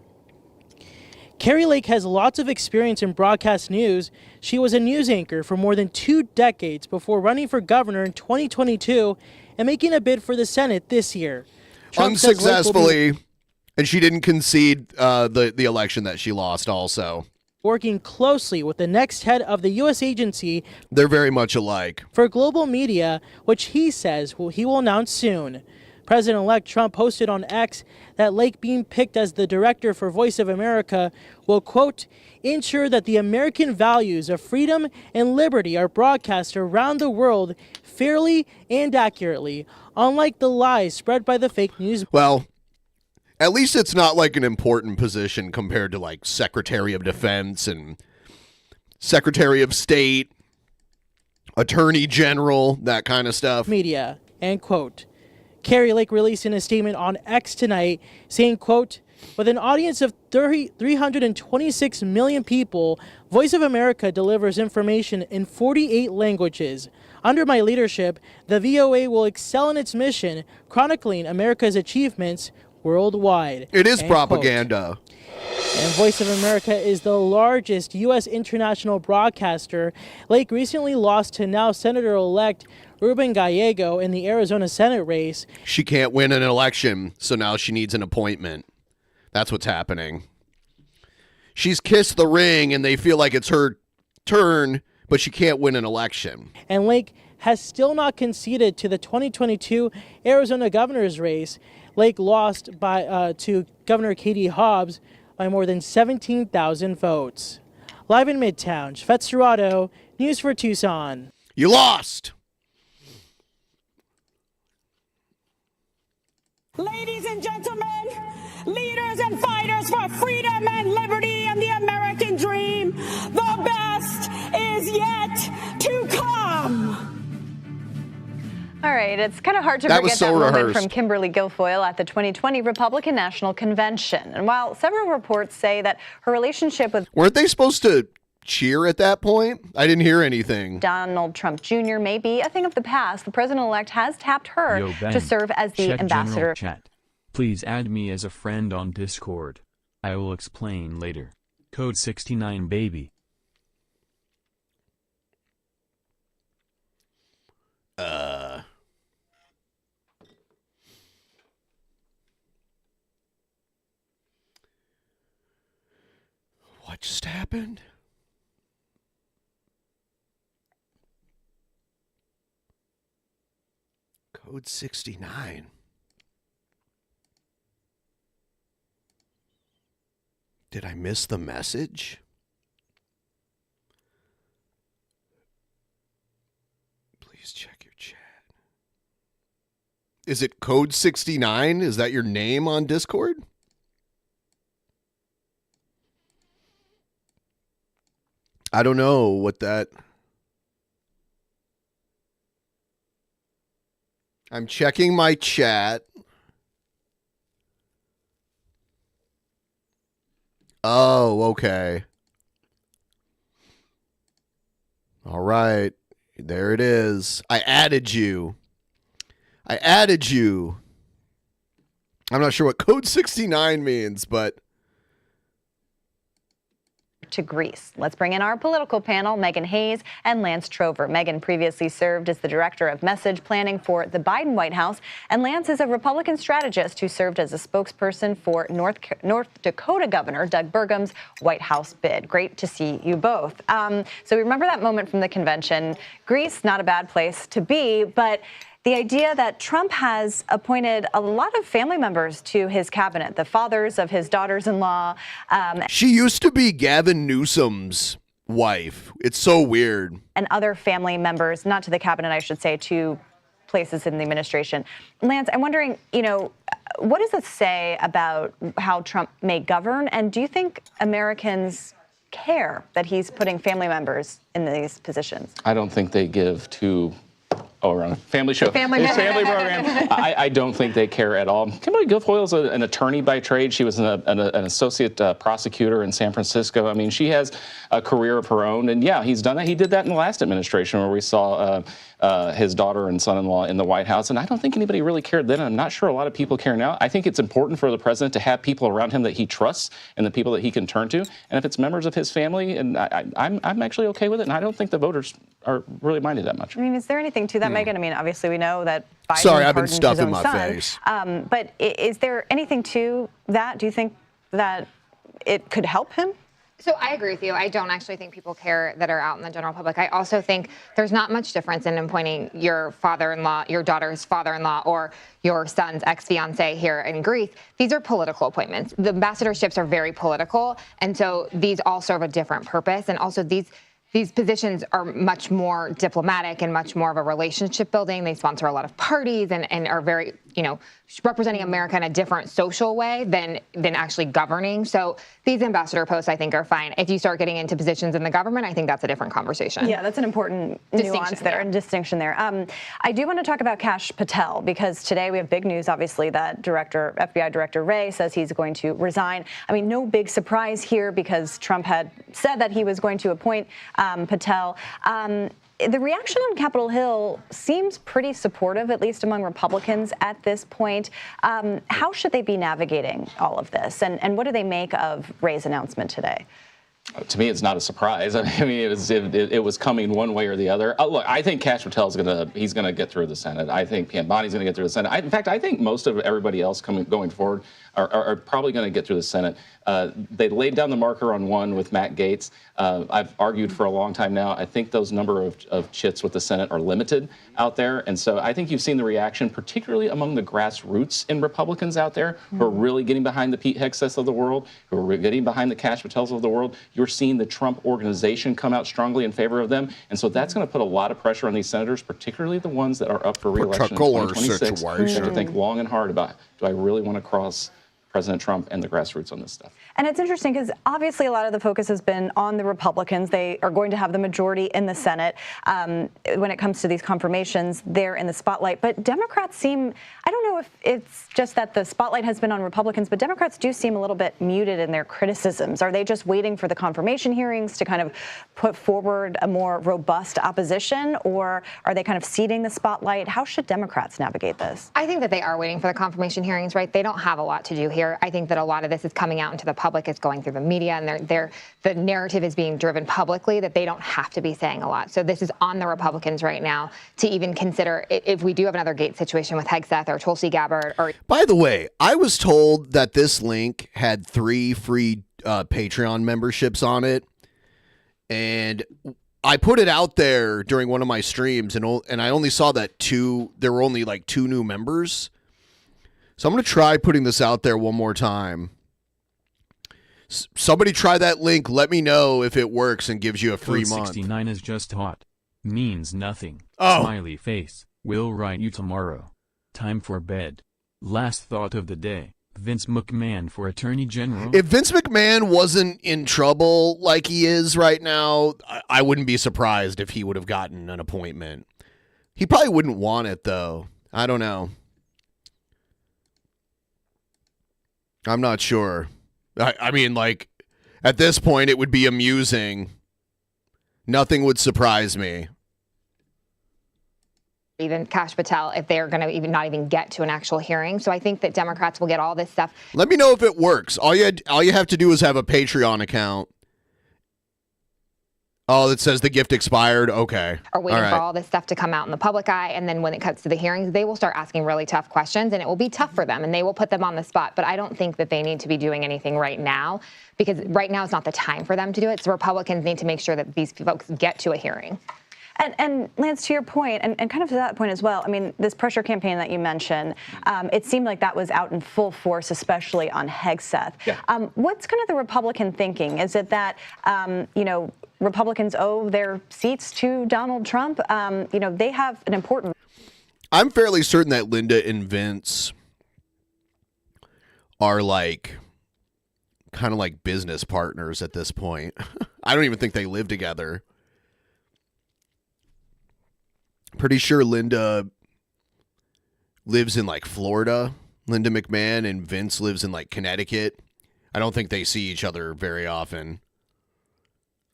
Carrie Lake has lots of experience in broadcast news. She was a news anchor for more than 2 decades before running for governor in 2022 and making a bid for the Senate this year. Trump unsuccessfully, and she didn't concede the election that she lost also. Working closely with the next head of the U.S. agency. They're very much alike. For global media, which he says he will announce soon. President-elect Trump posted on X that Lake being picked as the director for Voice of America will, quote, ensure that the American values of freedom and liberty are broadcast around the world fairly and accurately, unlike the lies spread by the fake news. Well, at least it's not like an important position compared to like Secretary of Defense and Secretary of State, Attorney General, that kind of stuff. Media, end quote. Carrie Lake released in a statement on X tonight saying, quote, with an audience of 326 million people, Voice of America delivers information in 48 languages. Under my leadership, the VOA will excel in its mission, chronicling America's achievements worldwide. It is propaganda. And Voice of America is the largest U.S. international broadcaster. Lake recently lost to now Senator-elect Ruben Gallego in the Arizona Senate race. She can't win an election, so now she needs an appointment. That's what's happening. She's kissed the ring, and they feel like it's her turn, but she can't win an election. And Lake has still not conceded to the 2022 Arizona governor's race. Lake lost to Governor Katie Hobbs by more than 17,000 votes. Live in Midtown, Shvet Serrato, News for Tucson. You lost! Ladies and gentlemen, leaders and fighters for freedom and liberty and the American dream, the best is yet to come. All right, it's kind of hard to That forget was so that moment rehearsed. from Kimberly Guilfoyle at the 2020 Republican National Convention. And while several reports say that her relationship with Weren't they supposed to cheer at that point? I didn't hear anything. Donald Trump Jr. may be a thing of the past, the president-elect has tapped her Yo, Ben, to serve as the check ambassador. General chat. Please add me as a friend on Discord. I will explain later. Code 69 baby. What just happened? Code 69. Did I miss the message? Please check your chat. Is it Code 69? Is that your name on Discord? I don't know what that... I'm checking my chat. Oh, okay. All right. There it is. I added you. I'm not sure what Code 69 means, but... to Greece. Let's bring in our political panel, Megan Hayes and Lance Trover. Megan previously served as the director of message planning for the Biden White House, and Lance is a Republican strategist who served as a spokesperson for North Dakota Governor Doug Burgum's White House bid. Great to see you both. So we remember that moment from the convention. Greece, not a bad place to be, but the idea that Trump has appointed a lot of family members to his cabinet, the fathers of his daughters-in-law. She used to be Gavin Newsom's wife. It's so weird. And other family members, not to the cabinet, I should say, to places in the administration. Lance, I'm wondering, what does this say about how Trump may govern? And do you think Americans care that he's putting family members in these positions? I don't think they give two... Oh, we're on a family show. Family program. I don't think they care at all. Kimberly Guilfoyle is an attorney by trade. She was an associate prosecutor in San Francisco. I mean, she has a career of her own. And yeah, he's done that. He did that in the last administration where we saw his daughter and son-in-law in the White House. And I don't think anybody really cared then. I'm not sure a lot of people care now. I think it's important for the president to have people around him that he trusts and the people that he can turn to. And if it's members of his family, and I'm actually okay with it. And I don't think the voters are really minded that much. I mean, is there anything to that, Megan? I mean, obviously we know that Biden Sorry, I've been pardoned stuffing his own my son. face. But is there anything to that? Do you think that it could help him? So I agree with you. I don't actually think people care that are out in the general public. I also think there's not much difference in appointing your father-in-law, your daughter's father-in-law, or your son's ex-fiance here in Greece. These are political appointments. The ambassadorships are very political, and so these all serve a different purpose. And also these positions are much more diplomatic and much more of a relationship building. They sponsor a lot of parties and are very, representing America in a different social way than actually governing. So these ambassador posts, I think, are fine. If you start getting into positions in the government, I think that's a different conversation. Yeah, that's an important nuance there and distinction there. I do want to talk about Kash Patel because today we have big news, obviously, that FBI Director Wray says he's going to resign. I mean, no big surprise here because Trump had said that he was going to appoint Patel. the reaction on Capitol Hill seems pretty supportive, at least among Republicans at this point. How should they be navigating all of this? And what do they make of Wray's announcement today? To me, it's not a surprise. I mean, it was coming one way or the other. Look, I think Kash Patel he's gonna get through the Senate. I think Pam Bondi's gonna get through the Senate. In fact, I think most of everybody else going forward are probably going to get through the Senate. They laid down the marker on one with Matt Gaetz. I've argued for a long time now. I think those number of chits with the Senate are limited out there. And so I think you've seen the reaction, particularly among the grassroots in Republicans out there who are really getting behind the Pete Hegseths of the world, who are getting behind the Kash Patels of the world. You're seeing the Trump organization come out strongly in favor of them. And so that's going to put a lot of pressure on these senators, particularly the ones that are up for re-election in 2026, and to think long and hard about, do I really want to cross President Trump and the grassroots on this stuff? And it's interesting because obviously a lot of the focus has been on the Republicans. They are going to have the majority in the Senate. When it comes to these confirmations, they're in the spotlight. But Democrats seem, I don't know if it's just that the spotlight has been on Republicans, but Democrats do seem a little bit muted in their criticisms. Are they just waiting for the confirmation hearings to kind of put forward a more robust opposition, or are they kind of ceding the spotlight? How should Democrats navigate this? I think that they are waiting for the confirmation hearings, right? They don't have a lot to do here. I think that a lot of this is coming out into the public. It's going through the media, and the narrative is being driven publicly that they don't have to be saying a lot. So this is on the Republicans right now to even consider if we do have another Gaetz situation with Hegseth or Tulsi Gabbard. Or by the way, I was told that this link had 3 free Patreon memberships on it, and I put it out there during one of my streams, and I only saw that there were only like 2 new members. So I'm going to try putting this out there one more time. Somebody try that link. Let me know if it works and gives you a free Code month. 69 is just hot. Means nothing. Oh. Smiley face. Will write you tomorrow. Time for bed. Last thought of the day. Vince McMahon for Attorney General. If Vince McMahon wasn't in trouble like he is right now, I wouldn't be surprised if he would have gotten an appointment. He probably wouldn't want it, though. I don't know. I'm not sure. I mean, like, at this point, it would be amusing. Nothing would surprise me. Even Kash Patel, if they're going to not even get to an actual hearing. So I think that Democrats will get all this stuff. Let me know if it works. All you have to do is have a Patreon account. Oh, it says the gift expired. Okay. Are waiting for all this stuff to come out in the public eye. And then when it comes to the hearings, they will start asking really tough questions, and it will be tough for them, and they will put them on the spot. But I don't think that they need to be doing anything right now, because right now is not the time for them to do it. So Republicans need to make sure that these folks get to a hearing. And Lance, to your point, and kind of to that point as well, I mean, this pressure campaign that you mentioned, it seemed like that was out in full force, especially on Hegseth. Yeah. What's kind of the Republican thinking? Is it that, Republicans owe their seats to Donald Trump? They have an important... I'm fairly certain that Linda and Vince are kind of like business partners at this point. I don't even think they live together. Pretty sure Linda lives in Florida, Linda McMahon, and Vince lives in Connecticut. I don't think they see each other very often.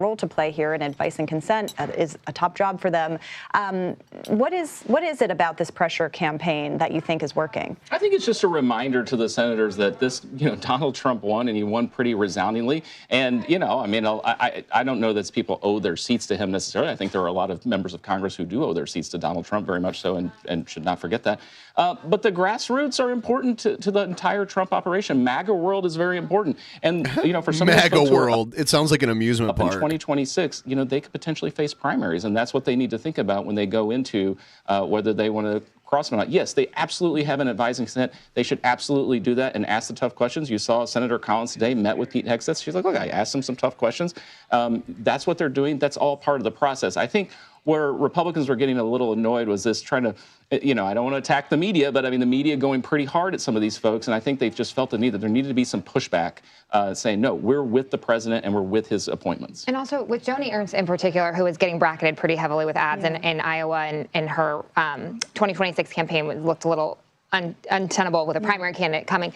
Role to play here, and advice and consent is a top job for them. What is it about this pressure campaign that you think is working? I think it's just a reminder to the senators that this, Donald Trump won, and he won pretty resoundingly. And, I don't know that people owe their seats to him necessarily. I think there are a lot of members of Congress who do owe their seats to Donald Trump, very much so, and should not forget that. But the grassroots are important to the entire Trump operation. MAGA world is very important. And, for some of MAGA world, it sounds like an amusement park. 2026, they could potentially face primaries, and that's what they need to think about when they go into whether they want to cross or not. Yes, they absolutely have an advising consent. They should absolutely do that and ask the tough questions. You saw Senator Collins today met with Pete Hegseth. She's like, look, I asked him some tough questions. That's what they're doing. That's all part of the process. I think where Republicans were getting a little annoyed was this trying to, I don't want to attack the media, but I mean, the media going pretty hard at some of these folks. And I think they've just felt the need that there needed to be some pushback saying, no, we're with the president and we're with his appointments. And also with Joni Ernst in particular, who is getting bracketed pretty heavily with ads in Iowa, and her 2026 campaign looked a little untenable with a primary candidate coming.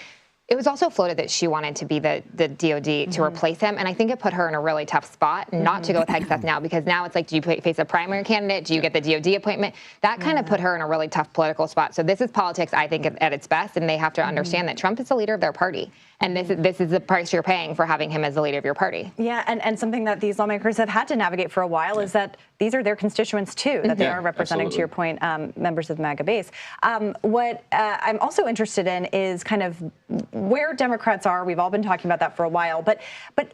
It was also floated that she wanted to be the DOD to replace him, and I think it put her in a really tough spot not to go with Hegseth now, because now it's like, do you face a primary candidate? Do you get the DOD appointment? That kind of put her in a really tough political spot. So this is politics, I think, at its best, and they have to understand that Trump is the leader of their party, and this is the price you're paying for having him as the leader of your party. Yeah, and something that these lawmakers have had to navigate for a while is that these are their constituents too, that they are representing, to your point, members of the MAGA base. What I'm also interested in is kind of where Democrats are. We've all been talking about that for a while, but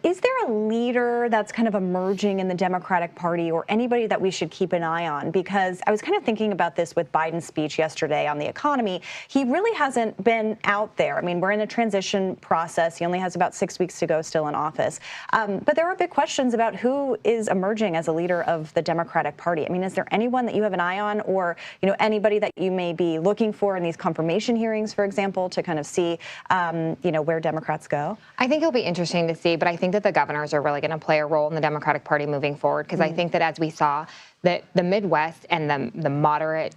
is there a leader that's kind of emerging in the Democratic Party, or anybody that we should keep an eye on? Because I was kind of thinking about this with Biden's speech yesterday on the economy. He really hasn't been out there. I mean, we're in a transition process. He only has about 6 weeks to go still in office. But there are big questions about who is emerging as a leader of the Democratic Party. I mean, is there anyone that you have an eye on, or anybody that you may be looking for in these confirmation hearings, for example, to kind of see where Democrats go? I think it'll be interesting to see, but I think that the governors are really going to play a role in the Democratic Party moving forward, because I think that, as we saw, that the Midwest and the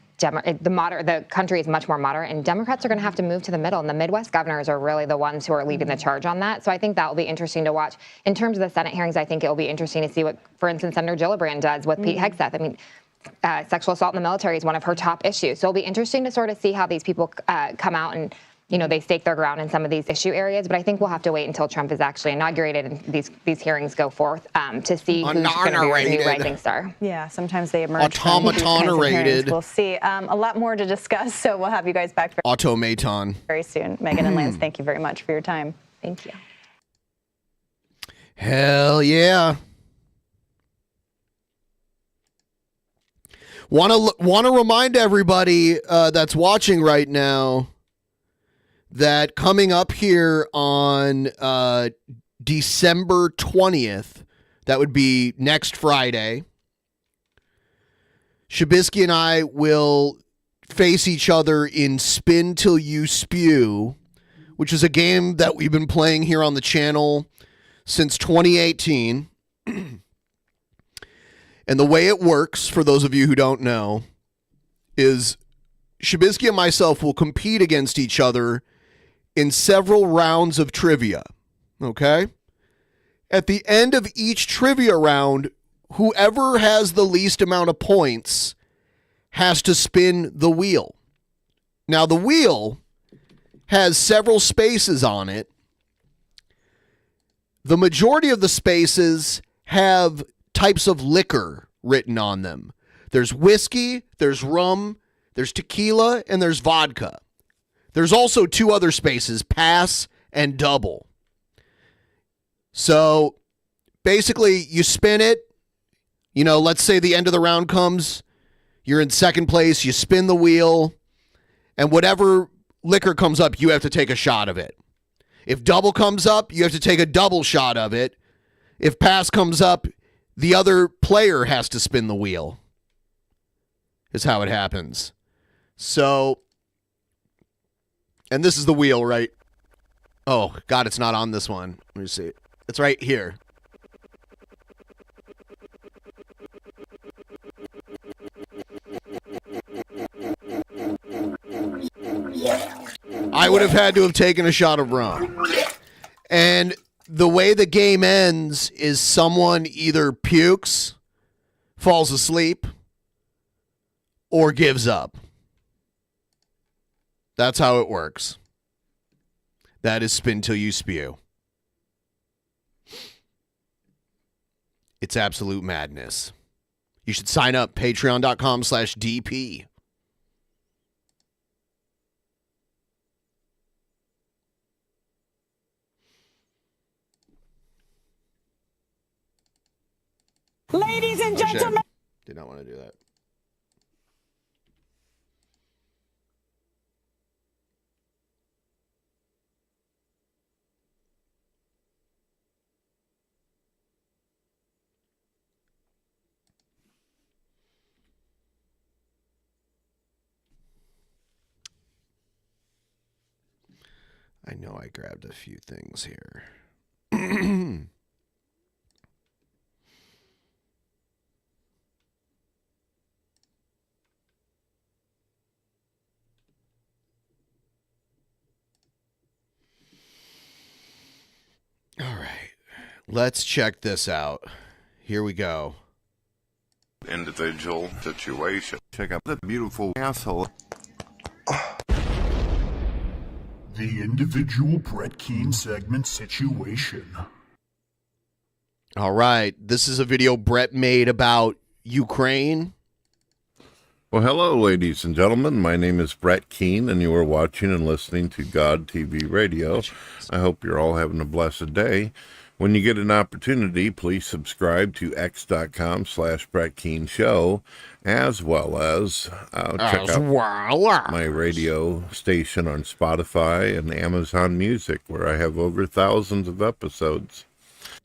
country is much more moderate, and Democrats are going to have to move to the middle, and the Midwest governors are really the ones who are leading the charge on that. So I think that will be interesting to watch. In terms of the Senate hearings, I think it will be interesting to see what, for instance, Senator Gillibrand does with Pete Hegseth. I mean, sexual assault in the military is one of her top issues. So it'll be interesting to sort of see how these people come out and they stake their ground in some of these issue areas, but I think we'll have to wait until Trump is actually inaugurated and these hearings go forth to see who's going to be our new rising star. Yeah, sometimes they emerge. Automaton-rated. We'll see. A lot more to discuss, so we'll have you guys back Automaton. very soon. Megan and Lance, thank you very much for your time. Thank you. Hell yeah. Want to remind everybody that's watching right now that coming up here on December 20th, that would be next Friday, Shabisky and I will face each other in Spin Till You Spew, which is a game that we've been playing here on the channel since 2018. And the way it works, for those of you who don't know, is Shabisky and myself will compete against each other in several rounds of trivia, okay? At the end of each trivia round, whoever has the least amount of points has to spin the wheel. Now, the wheel has several spaces on it. The majority of the spaces have types of liquor written on them. There's whiskey, there's rum, there's tequila, and there's vodka. There's also two other spaces, pass and double. So basically you spin it, let's say the end of the round comes, you're in second place, you spin the wheel, and whatever liquor comes up, you have to take a shot of it. If double comes up, you have to take a double shot of it. If pass comes up, the other player has to spin the wheel. Is how it happens. So, and this is the wheel, right? Oh, God, it's not on this one. Let me see. It's right here. I would have had to have taken a shot of rum. And the way the game ends is someone either pukes, falls asleep, or gives up. That's how it works. That is Spin Till You Spew. It's absolute madness. You should sign up, patreon.com/DP. Ladies and gentlemen. Did not want to do that. I know I grabbed a few things here. Let's check this out. Here we go. Individual situation. Check out the beautiful asshole. The individual Brett Keane segment situation. All right. This is a video Brett made about Ukraine. Well, hello, ladies and gentlemen. My name is Brett Keane, and you are watching and listening to God TV Radio. I hope you're all having a blessed day. When you get an opportunity, please subscribe to x.com/Brett Keane Show, as well as check out my radio station on Spotify and Amazon Music, where I have over thousands of episodes.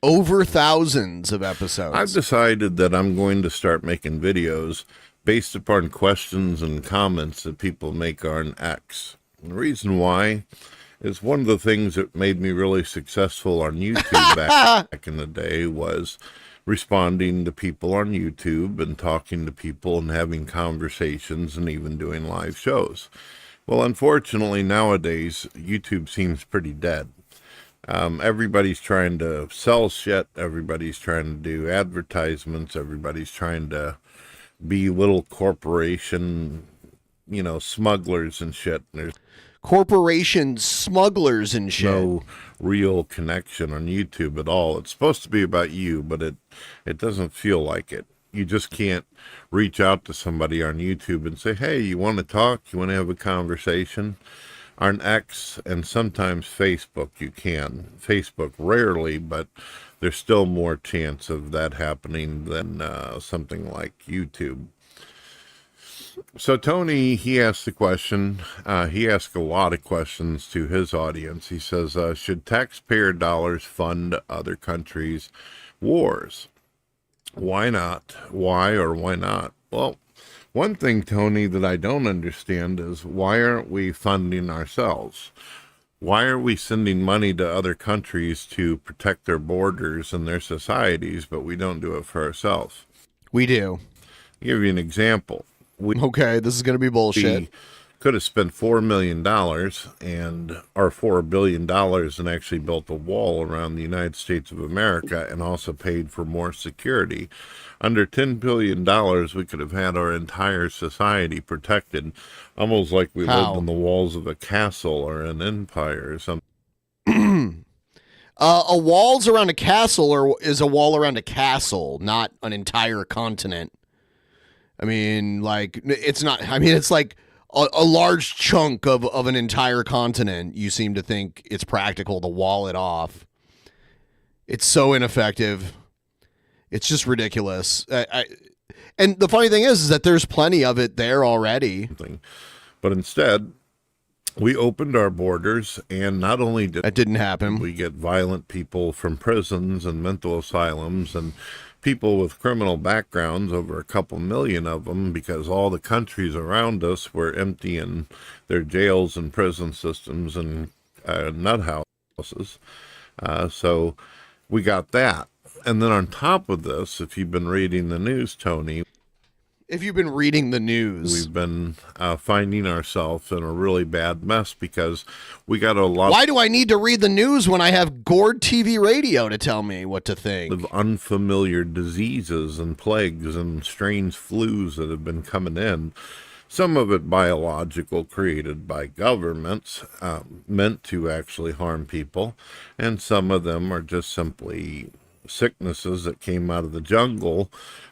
Over thousands of episodes. I've decided that I'm going to start making videos based upon questions and comments that people make on X. And the reason why is one of the things that made me really successful on YouTube back in the day was responding to people on YouTube and talking to people and having conversations and even doing live shows. Well, unfortunately, nowadays, YouTube seems pretty dead. Everybody's trying to sell shit. Everybody's trying to do advertisements. Everybody's trying to be little corporation, smugglers and shit. And there's corporation smugglers and shit. No real connection on YouTube at all. It's supposed to be about you, but it doesn't feel like it. You just can't reach out to somebody on YouTube and say, hey, you want to talk? You want to have a conversation? On X and sometimes Facebook you can. Facebook rarely, but there's still more chance of that happening than something like YouTube. So Tony, he asked the question, he asked a lot of questions to his audience. He says, should taxpayer dollars fund other countries' wars? Why not? Why or why not? Well, one thing, Tony, that I don't understand is why aren't we funding ourselves? Why are we sending money to other countries to protect their borders and their societies, but we don't do it for ourselves? We do. I'll give you an example. Okay, this is going to be bullshit. We could have spent $4 million or $4 billion and actually built a wall around the United States of America and also paid for more security. Under $10 billion, we could have had our entire society protected, almost like we lived in the walls of a castle or an empire or something. A wall's around a castle or is a wall around a castle, not an entire continent. I mean, it's not, it's like a large chunk of an entire continent. You seem to think it's practical to wall it off. It's so ineffective. It's just ridiculous. And the funny thing is that there's plenty of it there already. But instead, we opened our borders, and not only did that didn't happen, we get violent people from prisons and mental asylums and people with criminal backgrounds, over a couple million of them, because all the countries around us were emptying their jails and prison systems and nut houses. So we got that. And then on top of this, if you've been reading the news, Tony, we've been finding ourselves in a really bad mess because we got a lot. Why do I need to read the news when I have Gord TV Radio to tell me what to think? Of unfamiliar diseases and plagues and strange flus that have been coming in. Some of it biological, created by governments, meant to actually harm people. And some of them are just simply sicknesses that came out of the jungle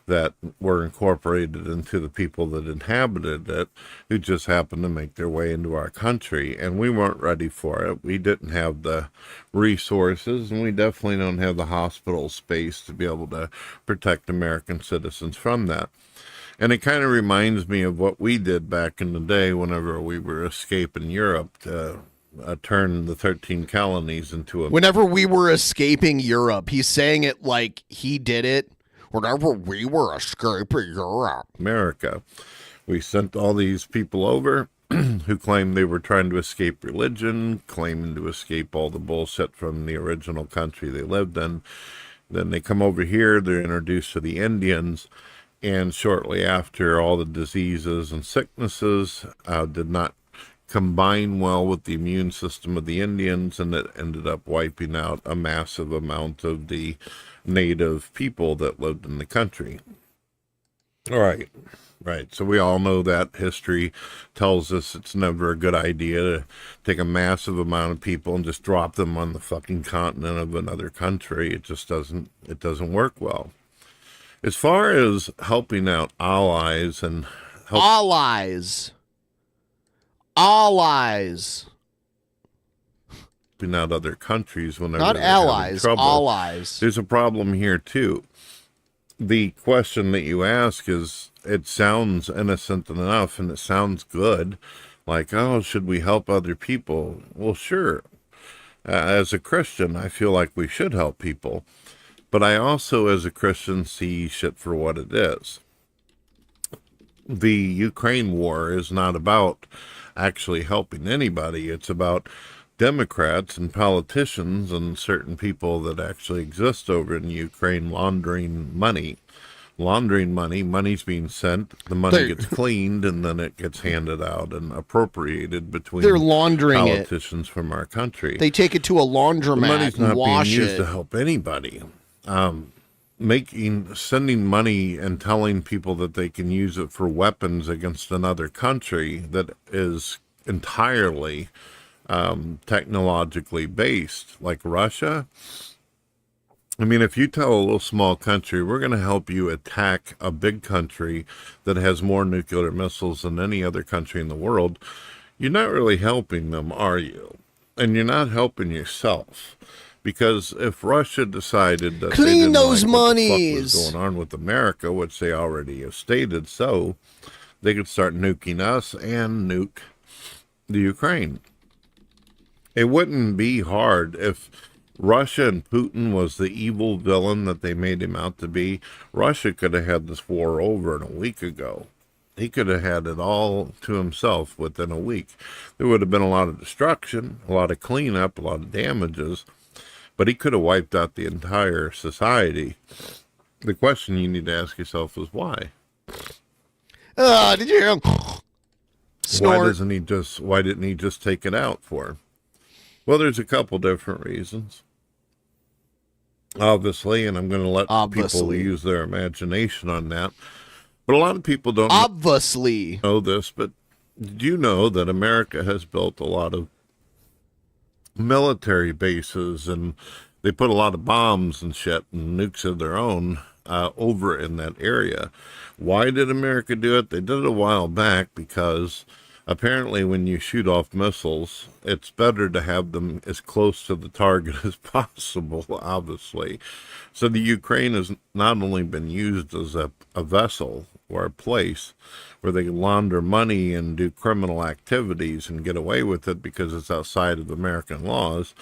that were incorporated into the people that inhabited it, who just happened to make their way into our country. And we weren't ready for it. We didn't have the resources, and we definitely don't have the hospital space to be able to protect American citizens from that. And it kind of reminds me of what we did back in the day whenever we were escaping Europe to turn the 13 colonies into a... Whenever we were escaping Europe, he's saying it like he did it. Whenever we were escaping Europe. America. We sent all these people over who claimed they were trying to escape religion, claiming to escape all the bullshit from the original country they lived in. Then they come over here, they're introduced to the Indians, and shortly after, all the diseases and sicknesses did not combine well with the immune system of the Indians, and it ended up wiping out a massive amount of the native people that lived in the country. All right. Right. So we all know that history tells us it's never a good idea to take a massive amount of people and just drop them on the fucking continent of another country. It just doesn't work well. As far as helping out allies and allies, helping out other countries whenever not they're having allies, trouble, allies. There's a problem here too. The question that you ask is, it sounds innocent enough and it sounds good. Like, oh, should we help other people? Well, sure. As a Christian, I feel like we should help people. But I also, as a Christian, see shit for what it is. The Ukraine war is not about actually helping anybody. It's about Democrats and politicians and certain people that actually exist over in Ukraine laundering money. Money's being sent, the money gets cleaned, and then it gets handed out and appropriated between they're laundering politicians from our country. They take it to a laundromat the money's and not wash being used it. to help anybody. Sending money and telling people that they can use it for weapons against another country that is entirely technologically based, like Russia. I mean, if you tell a little small country, we're going to help you attack a big country that has more nuclear missiles than any other country in the world, you're not really helping them, are you? And you're not helping yourself. Because if Russia decided that clean they didn't those like monies, what the fuck was going on with America, which they already have stated so, they could start nuking us and nuke the Ukraine. It wouldn't be hard if Russia and Putin was the evil villain that they made him out to be. Russia could have had this war over in a week ago. He could have had it all to himself within a week. There would have been a lot of destruction, a lot of cleanup, a lot of damages, but he could have wiped out the entire society. The question you need to ask yourself is why? Did you hear him snort? Why didn't he just take it out for? Well, there's a couple different reasons. Obviously, and I'm going to let people use their imagination on that. But a lot of people don't know this, but did you know that America has built a lot of military bases, and they put a lot of bombs and shit and nukes of their own over in that area? Why did America do it? They did it a while back because apparently when you shoot off missiles, it's better to have them as close to the target as possible, obviously. So the Ukraine has not only been used as a vessel or a place where they can launder money and do criminal activities and get away with it because it's outside of American laws,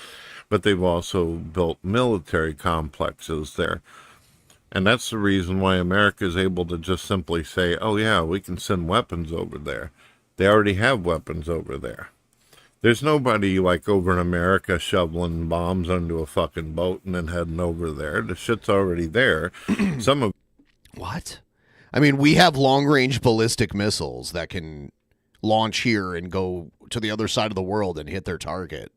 but they've also built military complexes there. And that's the reason why America is able to just simply say, oh yeah, we can send weapons over there. They already have weapons over there. There's nobody like over in America shoveling bombs onto a fucking boat and then heading over there. The shit's already there. What? I mean, we have long-range ballistic missiles that can launch here and go to the other side of the world and hit their target.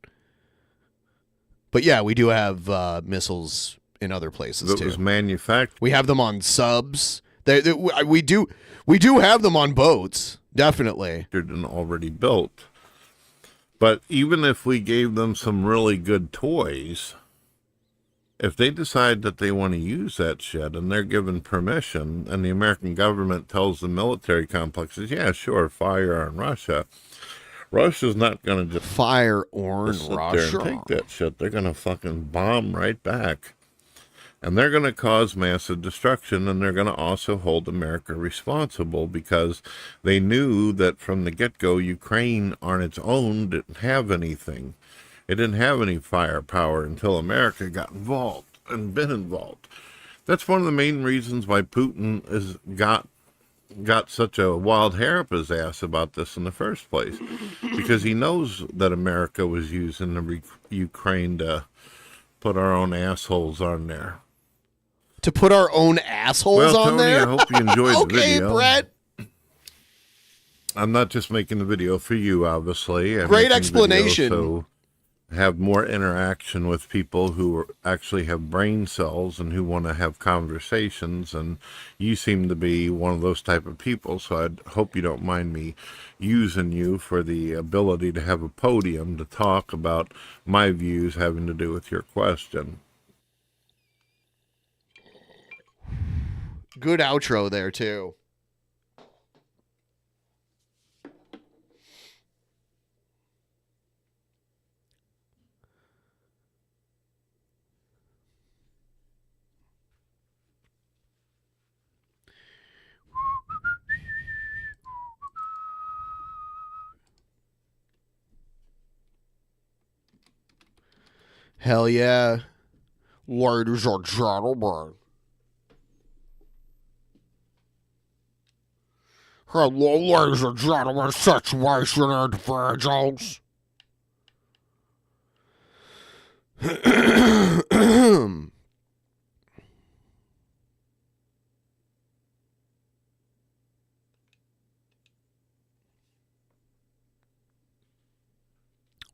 But yeah, we do have missiles in other places too. Was manufactured. We have them on subs. We do have them on boats, definitely. And already built. But even if we gave them some really good toys, if they decide that they want to use that shit and they're given permission, and the American government tells the military complexes, yeah, sure, fire on Russia. Russia's not going to just fire on sit Russia there and take that shit. They're going to fucking bomb right back. And they're going to cause massive destruction, and they're going to also hold America responsible because they knew that from the get-go, Ukraine on its own didn't have anything. It didn't have any firepower until America got involved and been involved. That's one of the main reasons why Putin has got such a wild hair up his ass about this in the first place, because he knows that America was using the Ukraine to put our own assholes on there. To put our own assholes on Tony, there? I hope you enjoyed the video. Okay, Brett. I'm not just making the video for you, obviously. I'm Great making the explanation. video so have more interaction with people who actually have brain cells and who want to have conversations, and you seem to be one of those type of people, so I hope you don't mind me using you for the ability to have a podium to talk about my views having to do with your question. Good outro there, too. Hell yeah. Ladies and gentlemen. Hello, ladies and gentlemen, situation individuals.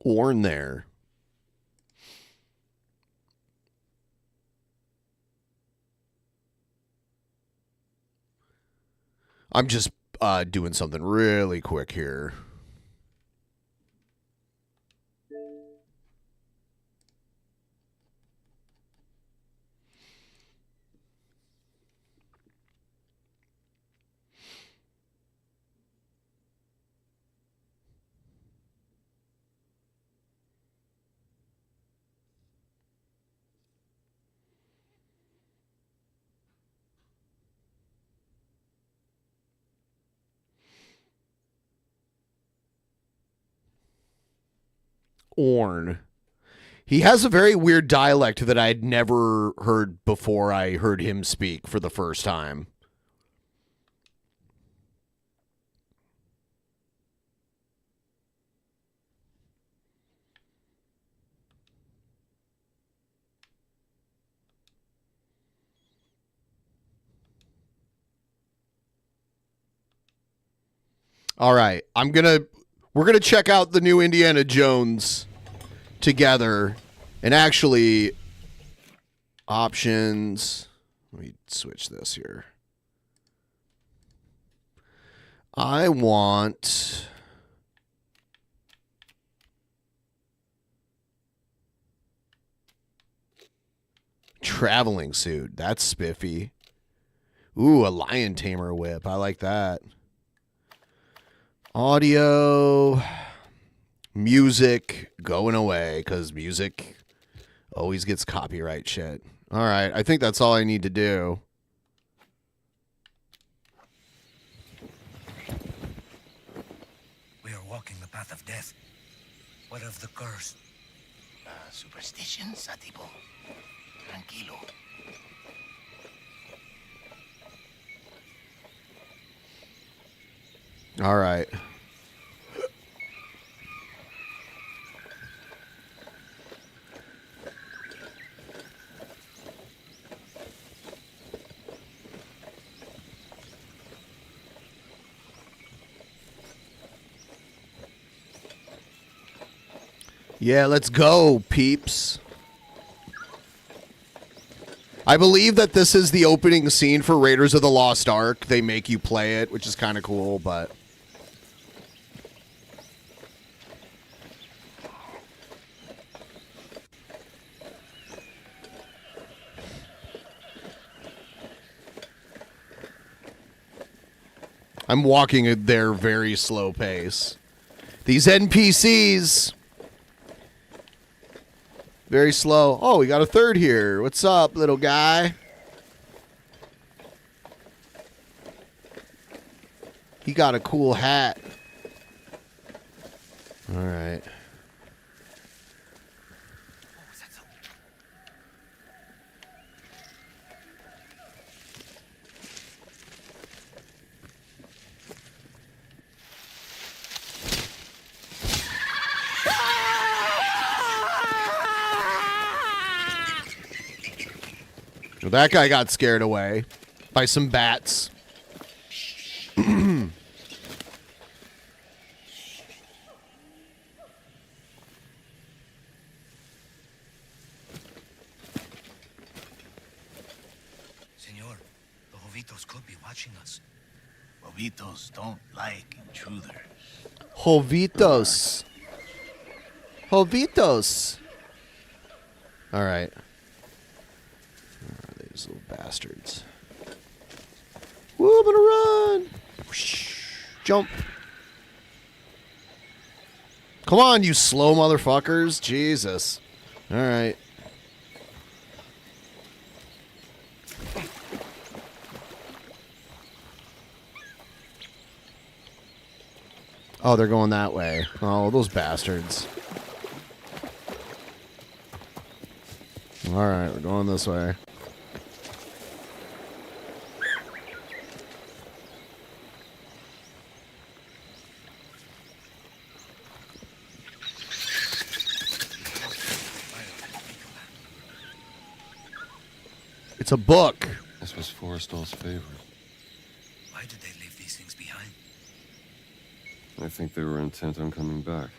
Warn there. I'm just doing something really quick here. Orn. He has a very weird dialect that I'd never heard before I heard him speak for the first time. All right, we're gonna check out the new Indiana Jones together, and actually, options. Let me switch this here. I want traveling suit. That's spiffy. Ooh, a lion tamer whip. I like that. Audio, music, going away, because music always gets copyright shit. All right, I think that's all I need to do. We are walking the path of death. What of the curse? Superstition, Satipo. Tranquilo. All right. Yeah, let's go, peeps. I believe that this is the opening scene for Raiders of the Lost Ark. They make you play it, which is kind of cool, but... I'm walking at their very slow pace. These NPCs... very slow. Oh, we got a third here. What's up, little guy? He got a cool hat. All right. Well, that guy got scared away by some bats. Jovitos could be watching us. Jovitos don't like intruders. Jovitos. Jovitos. All right. These little bastards. Woo, I'm gonna run. Whoosh. Jump. Come on, you slow motherfuckers. Jesus. All right. Oh, they're going that way. Oh, those bastards. All right, we're going this way. It's a book. This was Forrestal's favorite. Why did they leave these things behind? I think they were intent on coming back.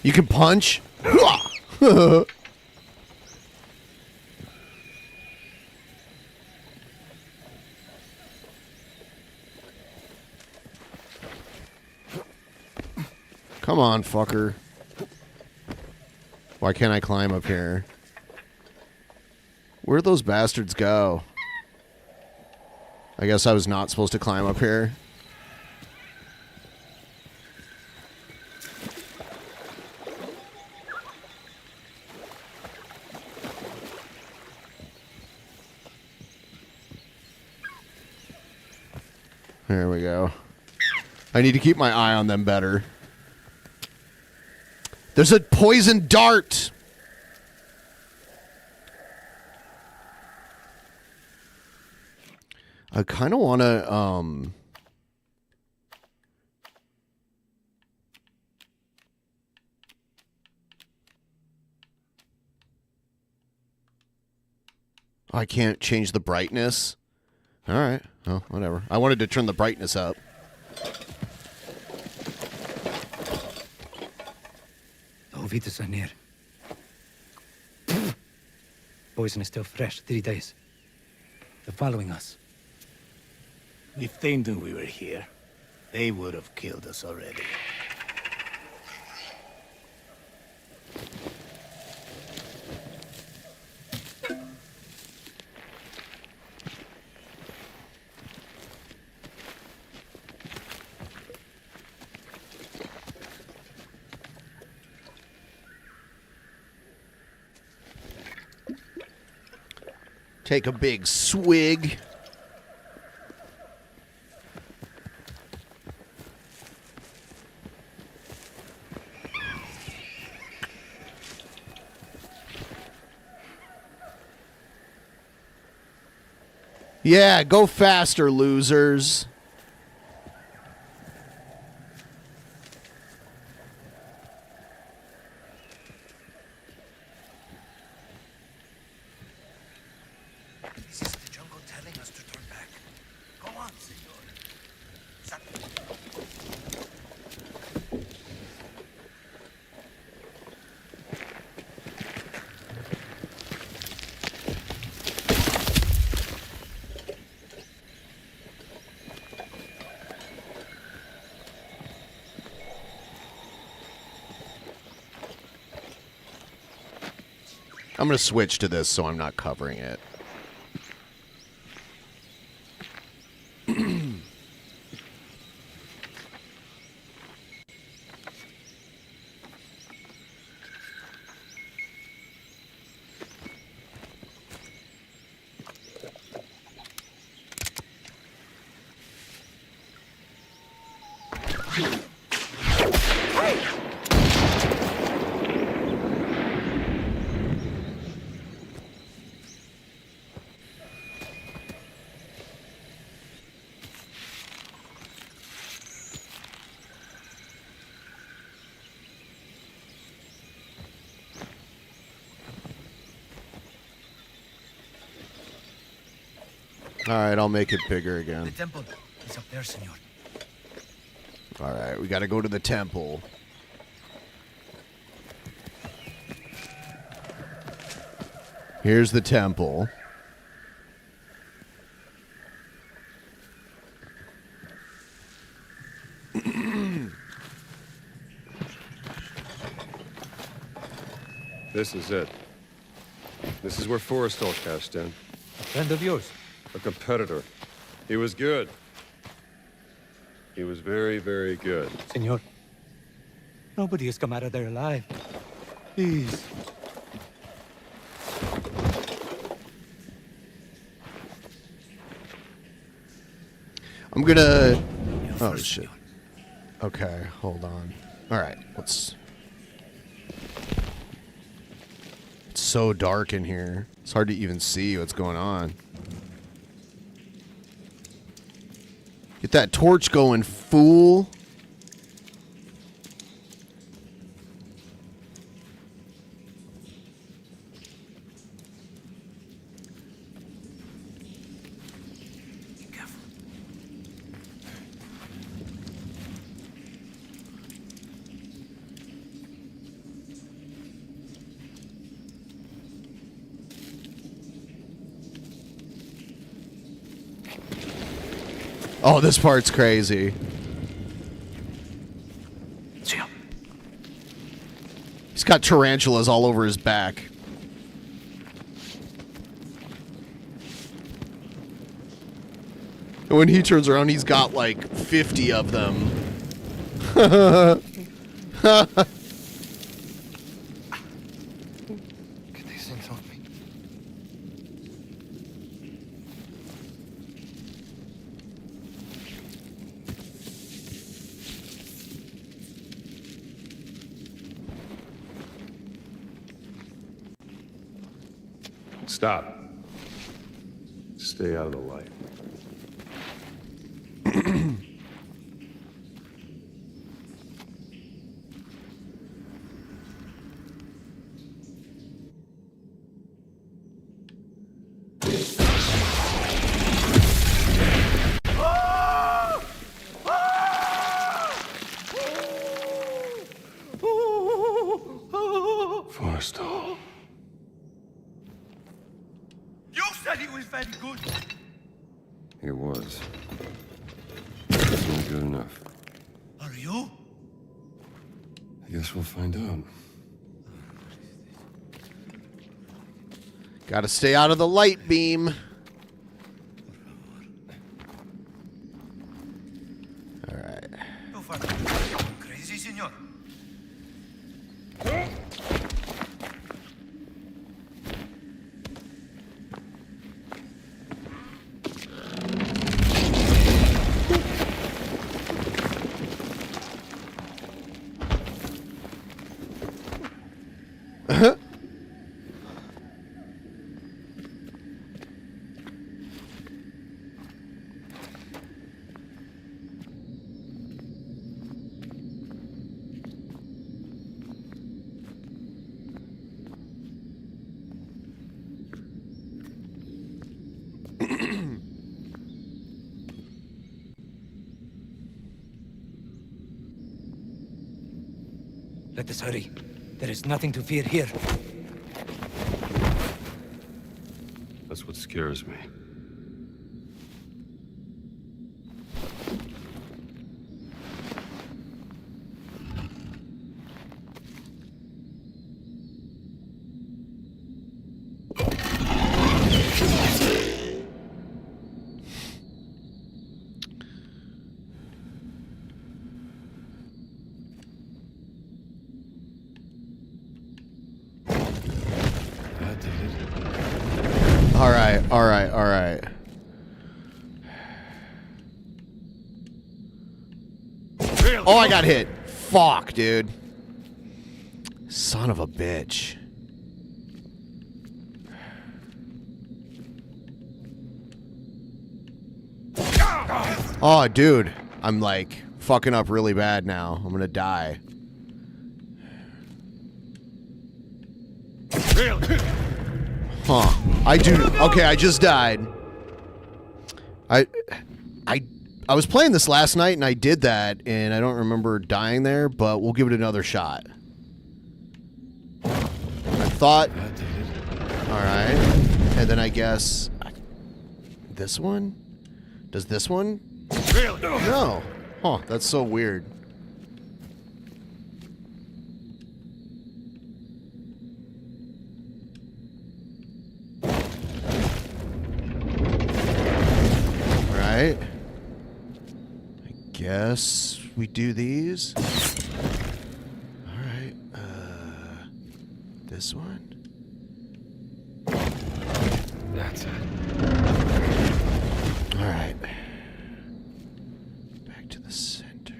You can punch? Come on, fucker. Why can't I climb up here? Where'd those bastards go? I guess I was not supposed to climb up here. There we go. I need to keep my eye on them better. There's a poison dart. I kind of want to, I can't change the brightness. All right. Oh, whatever. I wanted to turn the brightness up. The Jovitos are near. Poison is still fresh. 3 days. They're following us. If they knew we were here, they would have killed us already. Take a big swig. Yeah, go faster, losers. This is the jungle telling us to turn back. Go on, senor. I'm going to switch to this so I'm not covering it. All right, I'll make it bigger again. The temple is up there, senor. All right, we got to go to the temple. Here's the temple. This is it. This is where Forrestal cashed in. A friend of yours? A competitor. He was good. He was very, very good. Senor, nobody has come out of there alive. Please. I'm gonna... Oh, shit. Okay, hold on. Alright, let's... It's so dark in here. It's hard to even see what's going on. Get that torch going, fool. Oh, this part's crazy. He's got tarantulas all over his back. And when he turns around, he's got like 50 of them. Get these things off me. Stop. Stay out of the light. Forrestal. You said he was very good. He was. It's not good enough. Are you? I guess we'll find out. Gotta stay out of the light beam. Alright. Crazy, senor. Let us hurry. There is nothing to fear here. That's what scares me. All right. Oh, I got hit. Fuck, dude. Son of a bitch. Oh, dude. I'm like fucking up really bad now. I'm gonna die. Huh. I do. Okay, I just died. I was playing this last night and I did that and I don't remember dying there, but we'll give it another shot. I thought Alright. And then I guess... This one? Does this one? Really? No. Huh, that's so weird. Alright. I guess we do these. Alright. This one? That's it. Alright. Back to the center.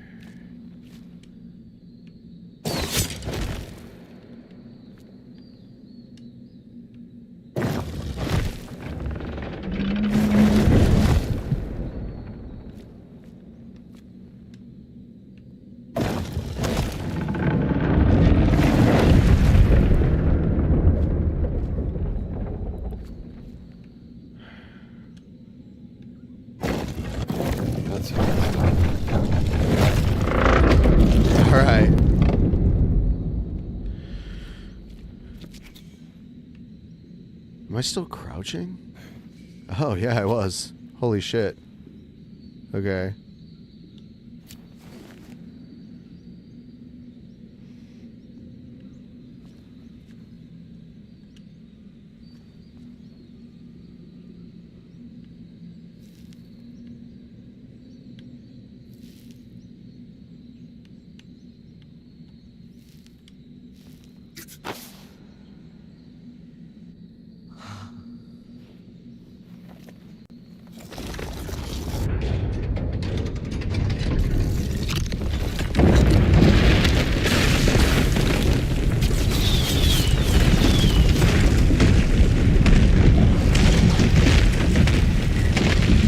Alright. Am I still crouching? Oh, yeah, I was. Holy shit. Okay.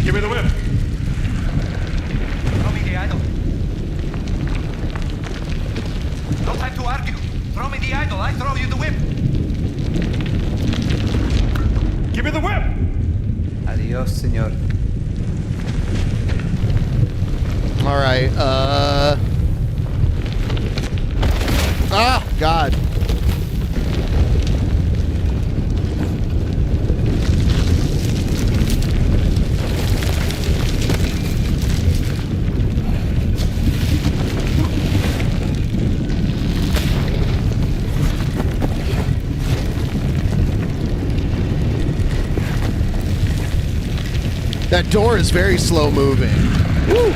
Give me the whip. Throw me the idol. No time to argue. Throw me the idol. I throw you the whip. Give me the whip. Adios, senor. Alright, Ah, God. That door is very slow moving. Woo!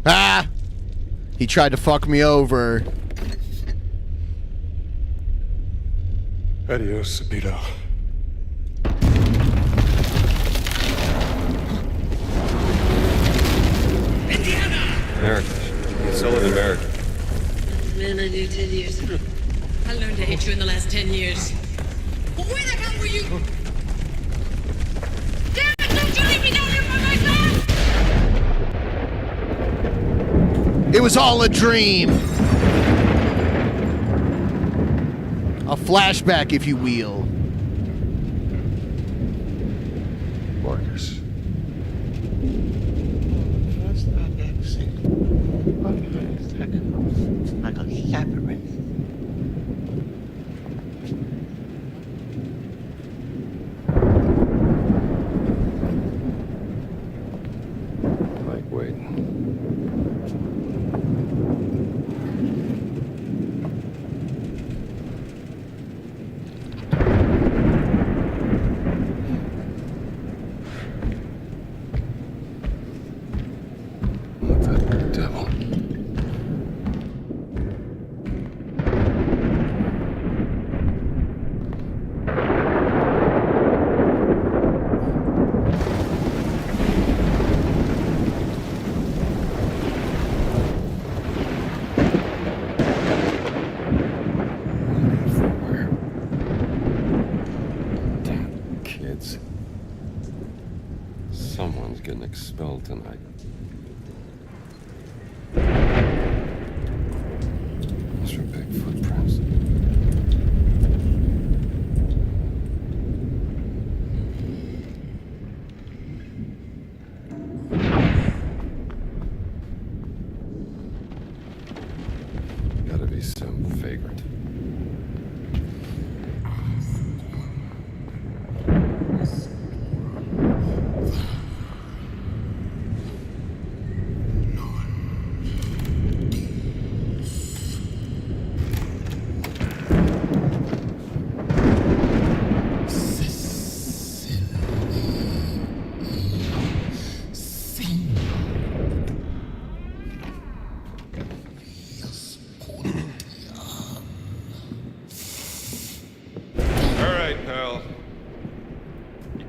Ah! He tried to fuck me over. Adios, Sabito. America. It's all in America. Man, I knew 10 years. I learned to hate you in the last 10 years. Well, where the hell were you? Damn it, don't you leave me down here by myself! It was all a dream. A flashback, if you will. Marcus. Like a labyrinth. Like, wait. That devil. Kids. Someone's getting expelled tonight. Those are big footprints.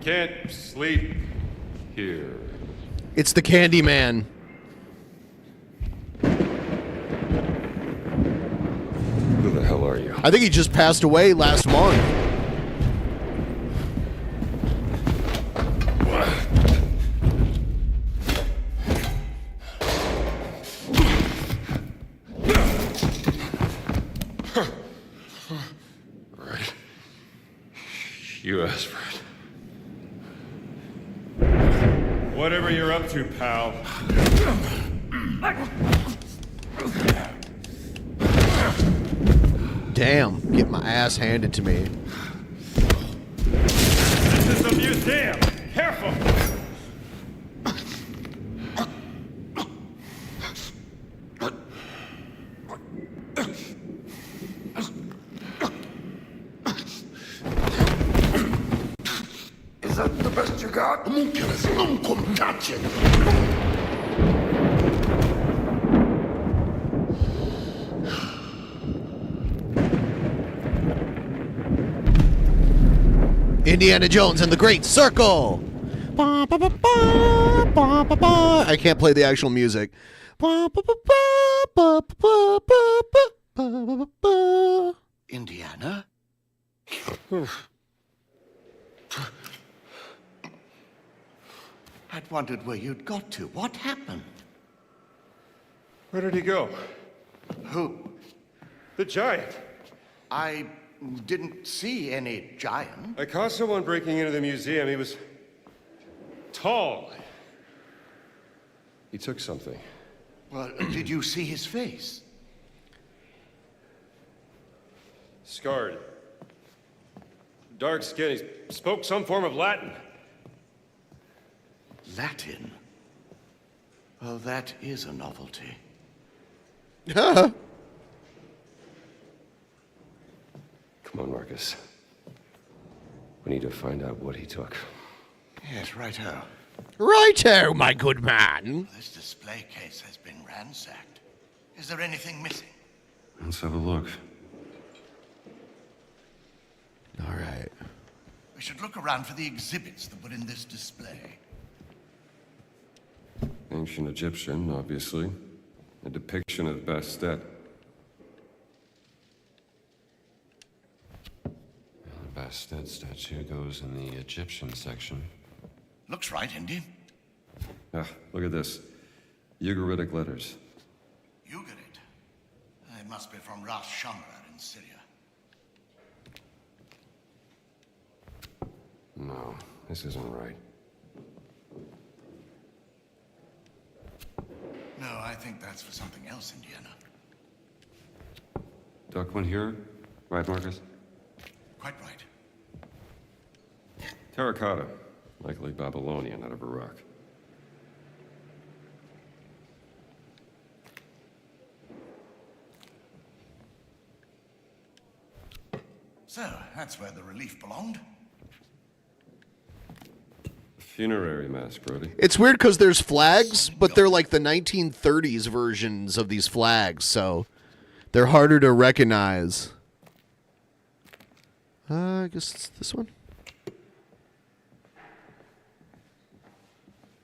can't sleep here. It's the Candy Man. Who the hell are you? I think he just passed away last month. Right. You asked for it. Whatever you're up to, pal. Damn, get my ass handed to me. This is a museum. Careful. Is that the best you got? Homunculus, non compiace. Indiana Jones and the Great Circle. Ba, ba, ba, ba, ba, ba, ba. I can't play the actual music. Ba, ba, ba, ba, ba, ba, ba, ba, ba, ba. Indiana? I'd wondered where you'd got to. What happened? Where did he go? Who? The giant. I didn't see any giant. I caught someone breaking into the museum. He was tall. He took something. Well, did you see his face? Scarred. Dark skin. He spoke some form of Latin. Latin? Well, that is a novelty. Come on, Marcus. We need to find out what he took. Yes, righto. Righto, my good man. This display case has been ransacked. Is there anything missing? Let's have a look. All right. We should look around for the exhibits that were in this display. Ancient Egyptian, obviously. A depiction of Bastet. The Bastet statue goes in the Egyptian section. Looks right, Indy. Ah, look at this. Ugaritic letters. Ugarit. It must be from Ras Shamra in Syria. No, this isn't right. No, I think that's for something else, Indiana. Duck one here? Right, Marcus? Quite right. Terracotta. Likely Babylonian out of Iraq. So, that's where the relief belonged. Funerary mask, Brody. It's weird because there's flags, but they're like the 1930s versions of these flags, so they're harder to recognize. I guess it's this one.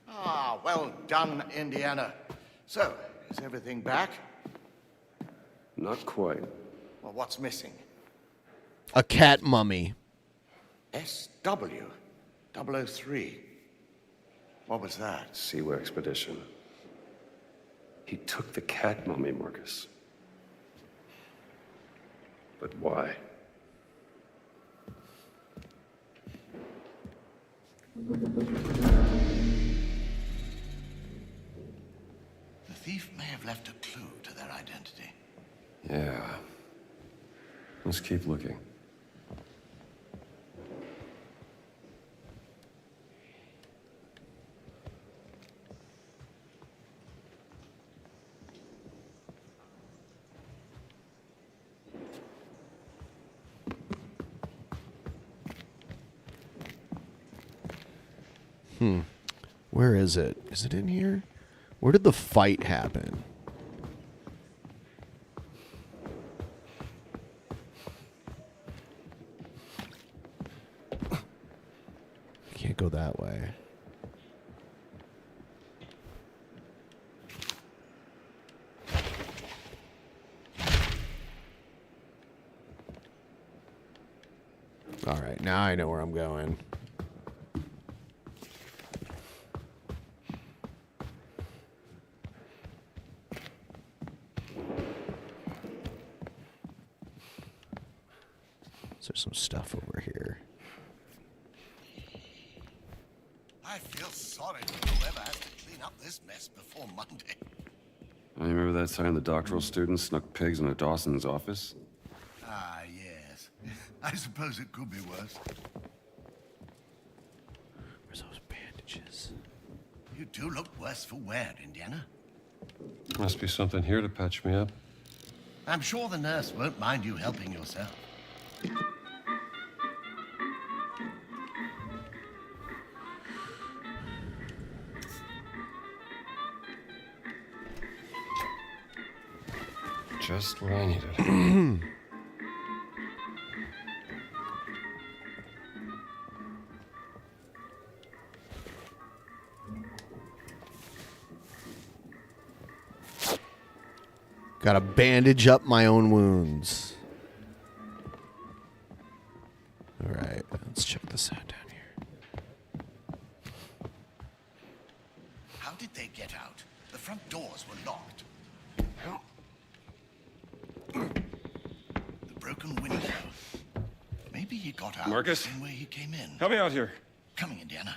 Ah, well done, Indiana. So, is everything back? Not quite. Well, what's missing? A cat mummy. SW 003. What was that? Seaway expedition. He took the cat mummy, Marcus. But why? The thief may have left a clue to their identity. Yeah. Let's keep looking. Where is it? Is it in here? Where did the fight happen? go that way. All right, now I know where I'm going. So there's some stuff over here. I feel sorry for whoever has to clean up this mess before Monday. I remember that time the doctoral student snuck pigs into Dawson's office? Ah, yes. I suppose it could be worse. Where's those bandages? You do look worse for wear, Indiana. Must be something here to patch me up. I'm sure the nurse won't mind you helping yourself. Just what I needed. Gotta bandage up my own wounds. All right, let's check this out down here. How did they get out? The front doors were locked. The broken window. Maybe he got out Marcus? the same way he came in. Help me out here. Coming, Indiana.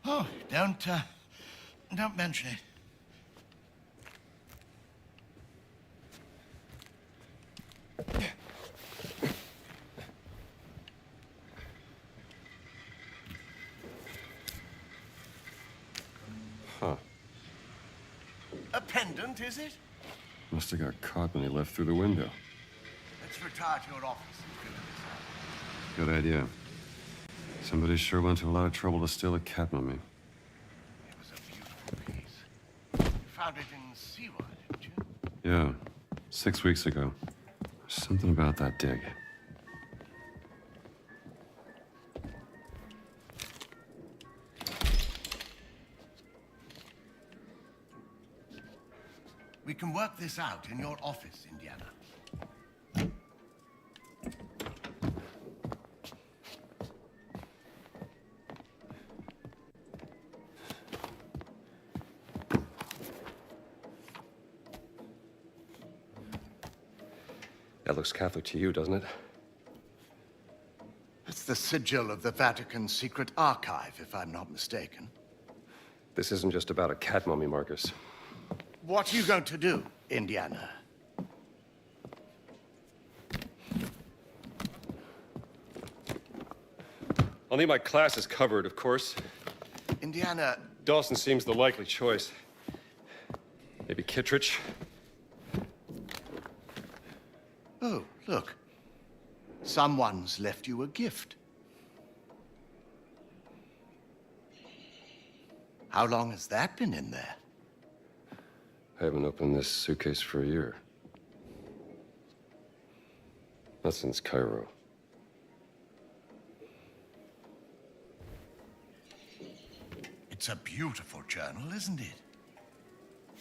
Oh, don't mention it. Huh. A pendant, is it? Must have got caught when he left through the window. Let's retire to your office and figure this out. Good idea. Somebody sure went to a lot of trouble to steal a cat mummy. It was a beautiful piece. You found it in Siwa, didn't you? Yeah, 6 weeks ago. Something about that dig. We can work this out in your office, Indiana. That looks Catholic to you, doesn't it? It's the sigil of the Vatican Secret Archive, if I'm not mistaken. This isn't just about a cat mummy, Marcus. What are you going to do, Indiana? I'll need my classes covered, of course. Indiana... Dawson seems the likely choice. Maybe Kittredge? Oh, look. Someone's left you a gift. How long has that been in there? I haven't opened this suitcase for a year. Not since Cairo. It's a beautiful journal, isn't it?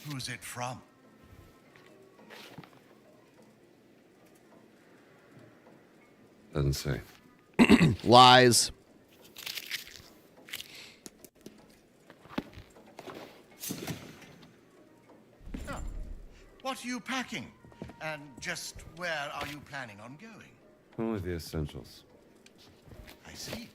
Who's it from? Doesn't say. Lies. Oh. What are you packing? And just where are you planning on going? Only the essentials. I see.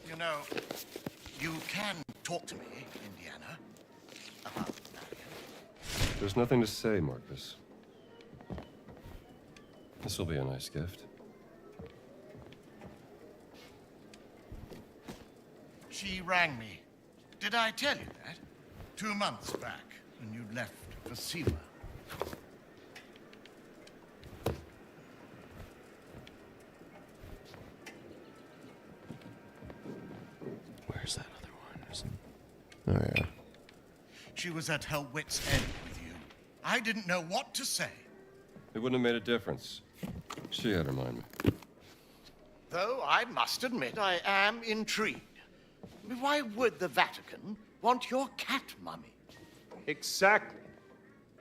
You know, you can talk to me, Indiana, about that. There's nothing to say, Marcus. This will be a nice gift. She rang me. Did I tell you that? 2 months back, when you left for Siwa. Oh, yeah. She was at her wit's end with you. I didn't know what to say. It wouldn't have made a difference. She had her mind. Though I must admit I am intrigued. Why would the Vatican want your cat mummy? Exactly.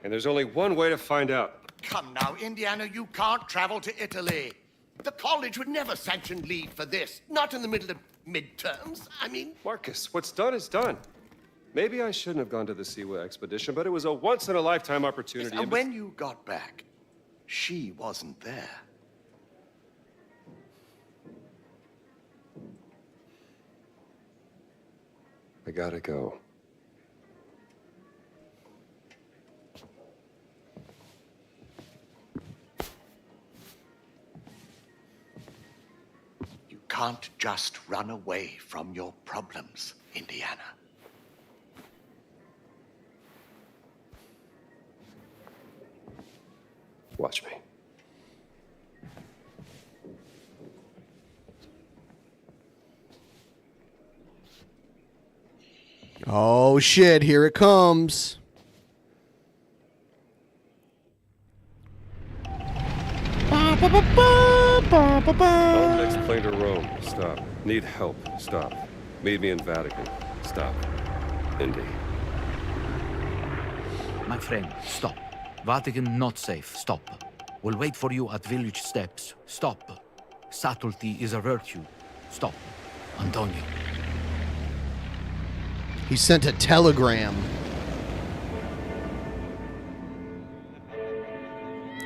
And there's only one way to find out. Come now, Indiana, you can't travel to Italy. The college would never sanction leave for this. Not in the middle of midterms. I mean... Marcus, what's done is done. Maybe I shouldn't have gone to the Siwa expedition, but it was a once-in-a-lifetime opportunity. And when you got back, she wasn't there. I gotta go. You can't just run away from your problems, Indiana. Watch me. Oh shit, here it comes. On next plane to Rome. Stop. Need help. Stop. Meet me in Vatican. Stop. Indy. My friend, stop. Vatican not safe. Stop. We'll wait for you at village steps. Stop. Subtlety is a virtue. Stop. Antonio. He sent a telegram.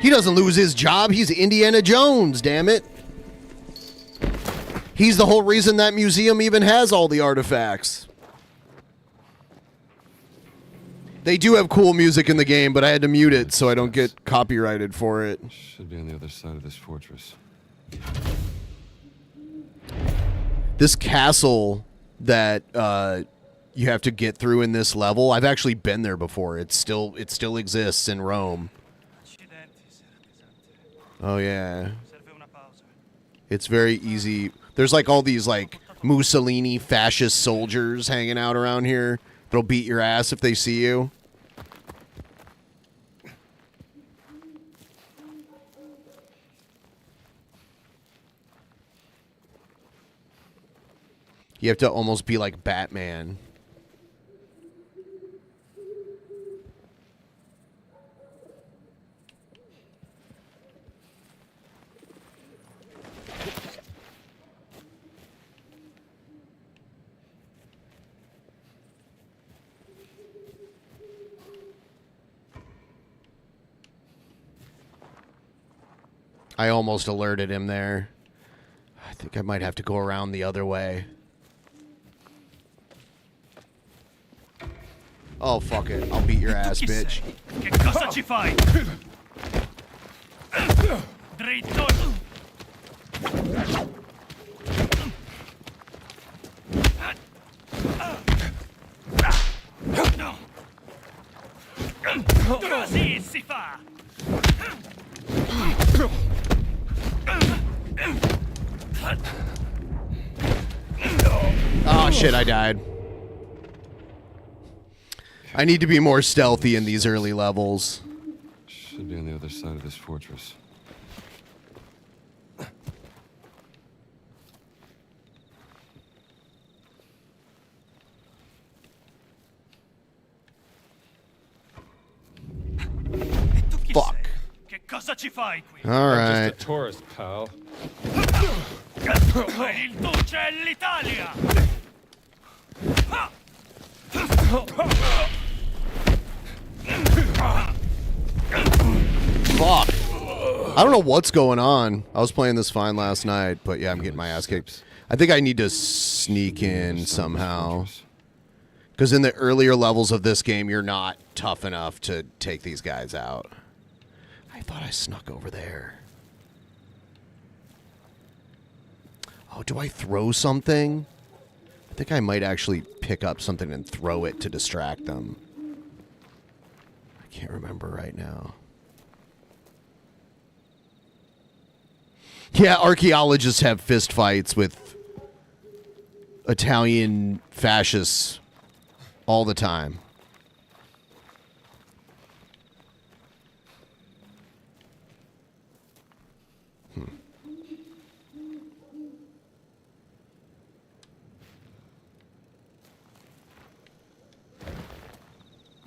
He doesn't lose his job. He's Indiana Jones, damn it. He's the whole reason that museum even has all the artifacts. They do have cool music in the game, but I had to mute it so I don't get copyrighted for it. Should be on the other side of this fortress. This castle that you have to get through in this level, I've actually been there before. It still exists in Rome. Oh yeah. It's very easy. There's like all these like Mussolini fascist soldiers hanging out around here. They'll beat your ass if they see you. You have to almost be like Batman. I almost alerted him there. I think I might have to go around the other way. Oh, fuck it. I'll beat your ass, bitch. Che cosa ci fai? Dritto. Così si fa. Oh, shit, I died. I need to be more stealthy in these early levels. Should be on the other side of this fortress. Fuck. Che cosa ci fai qui? All I'm right. just a tourist, pal. Il duce è l'Italia. Fuck. I don't know what's going on. I was playing this fine last night, but yeah, I'm getting my ass kicked. I think I need to sneak in somehow. Because in the earlier levels of this game, you're not tough enough to take these guys out. I thought I snuck over there. Oh, do I throw something? I think I might actually pick up something and throw it to distract them. I can't remember right now. Yeah, archaeologists have fist fights with Italian fascists all the time.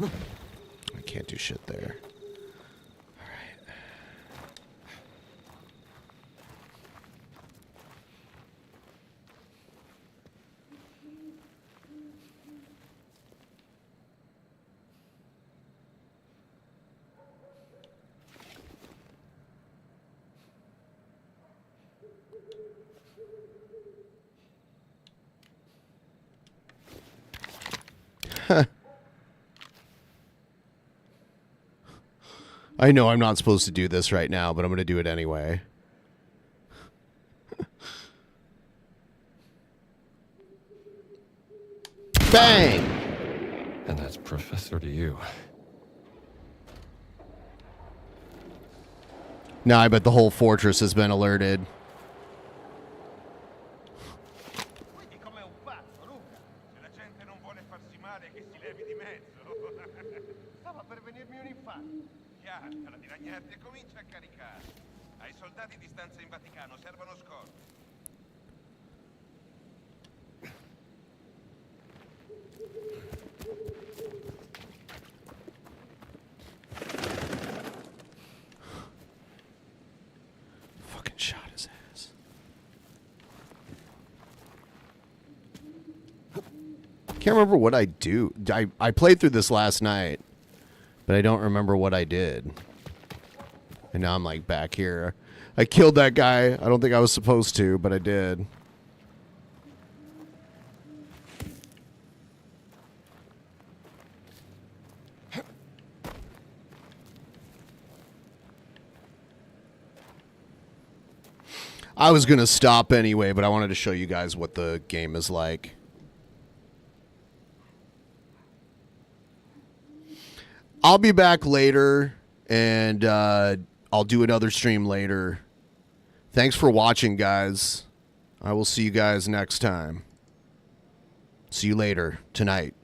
I can't do shit there. I know I'm not supposed to do this right now, but I'm going to do it anyway. Bang! And that's Professor to you. Now I bet the whole fortress has been alerted. Fucking shot his ass. Can't remember what I do. I played through this last night, but I don't remember what I did. And now I'm like back here. I killed that guy. I don't think I was supposed to, but I did. I was going to stop anyway, but I wanted to show you guys what the game is like. I'll be back later, and I'll do another stream later. Thanks for watching, guys. I will see you guys next time. See you later tonight.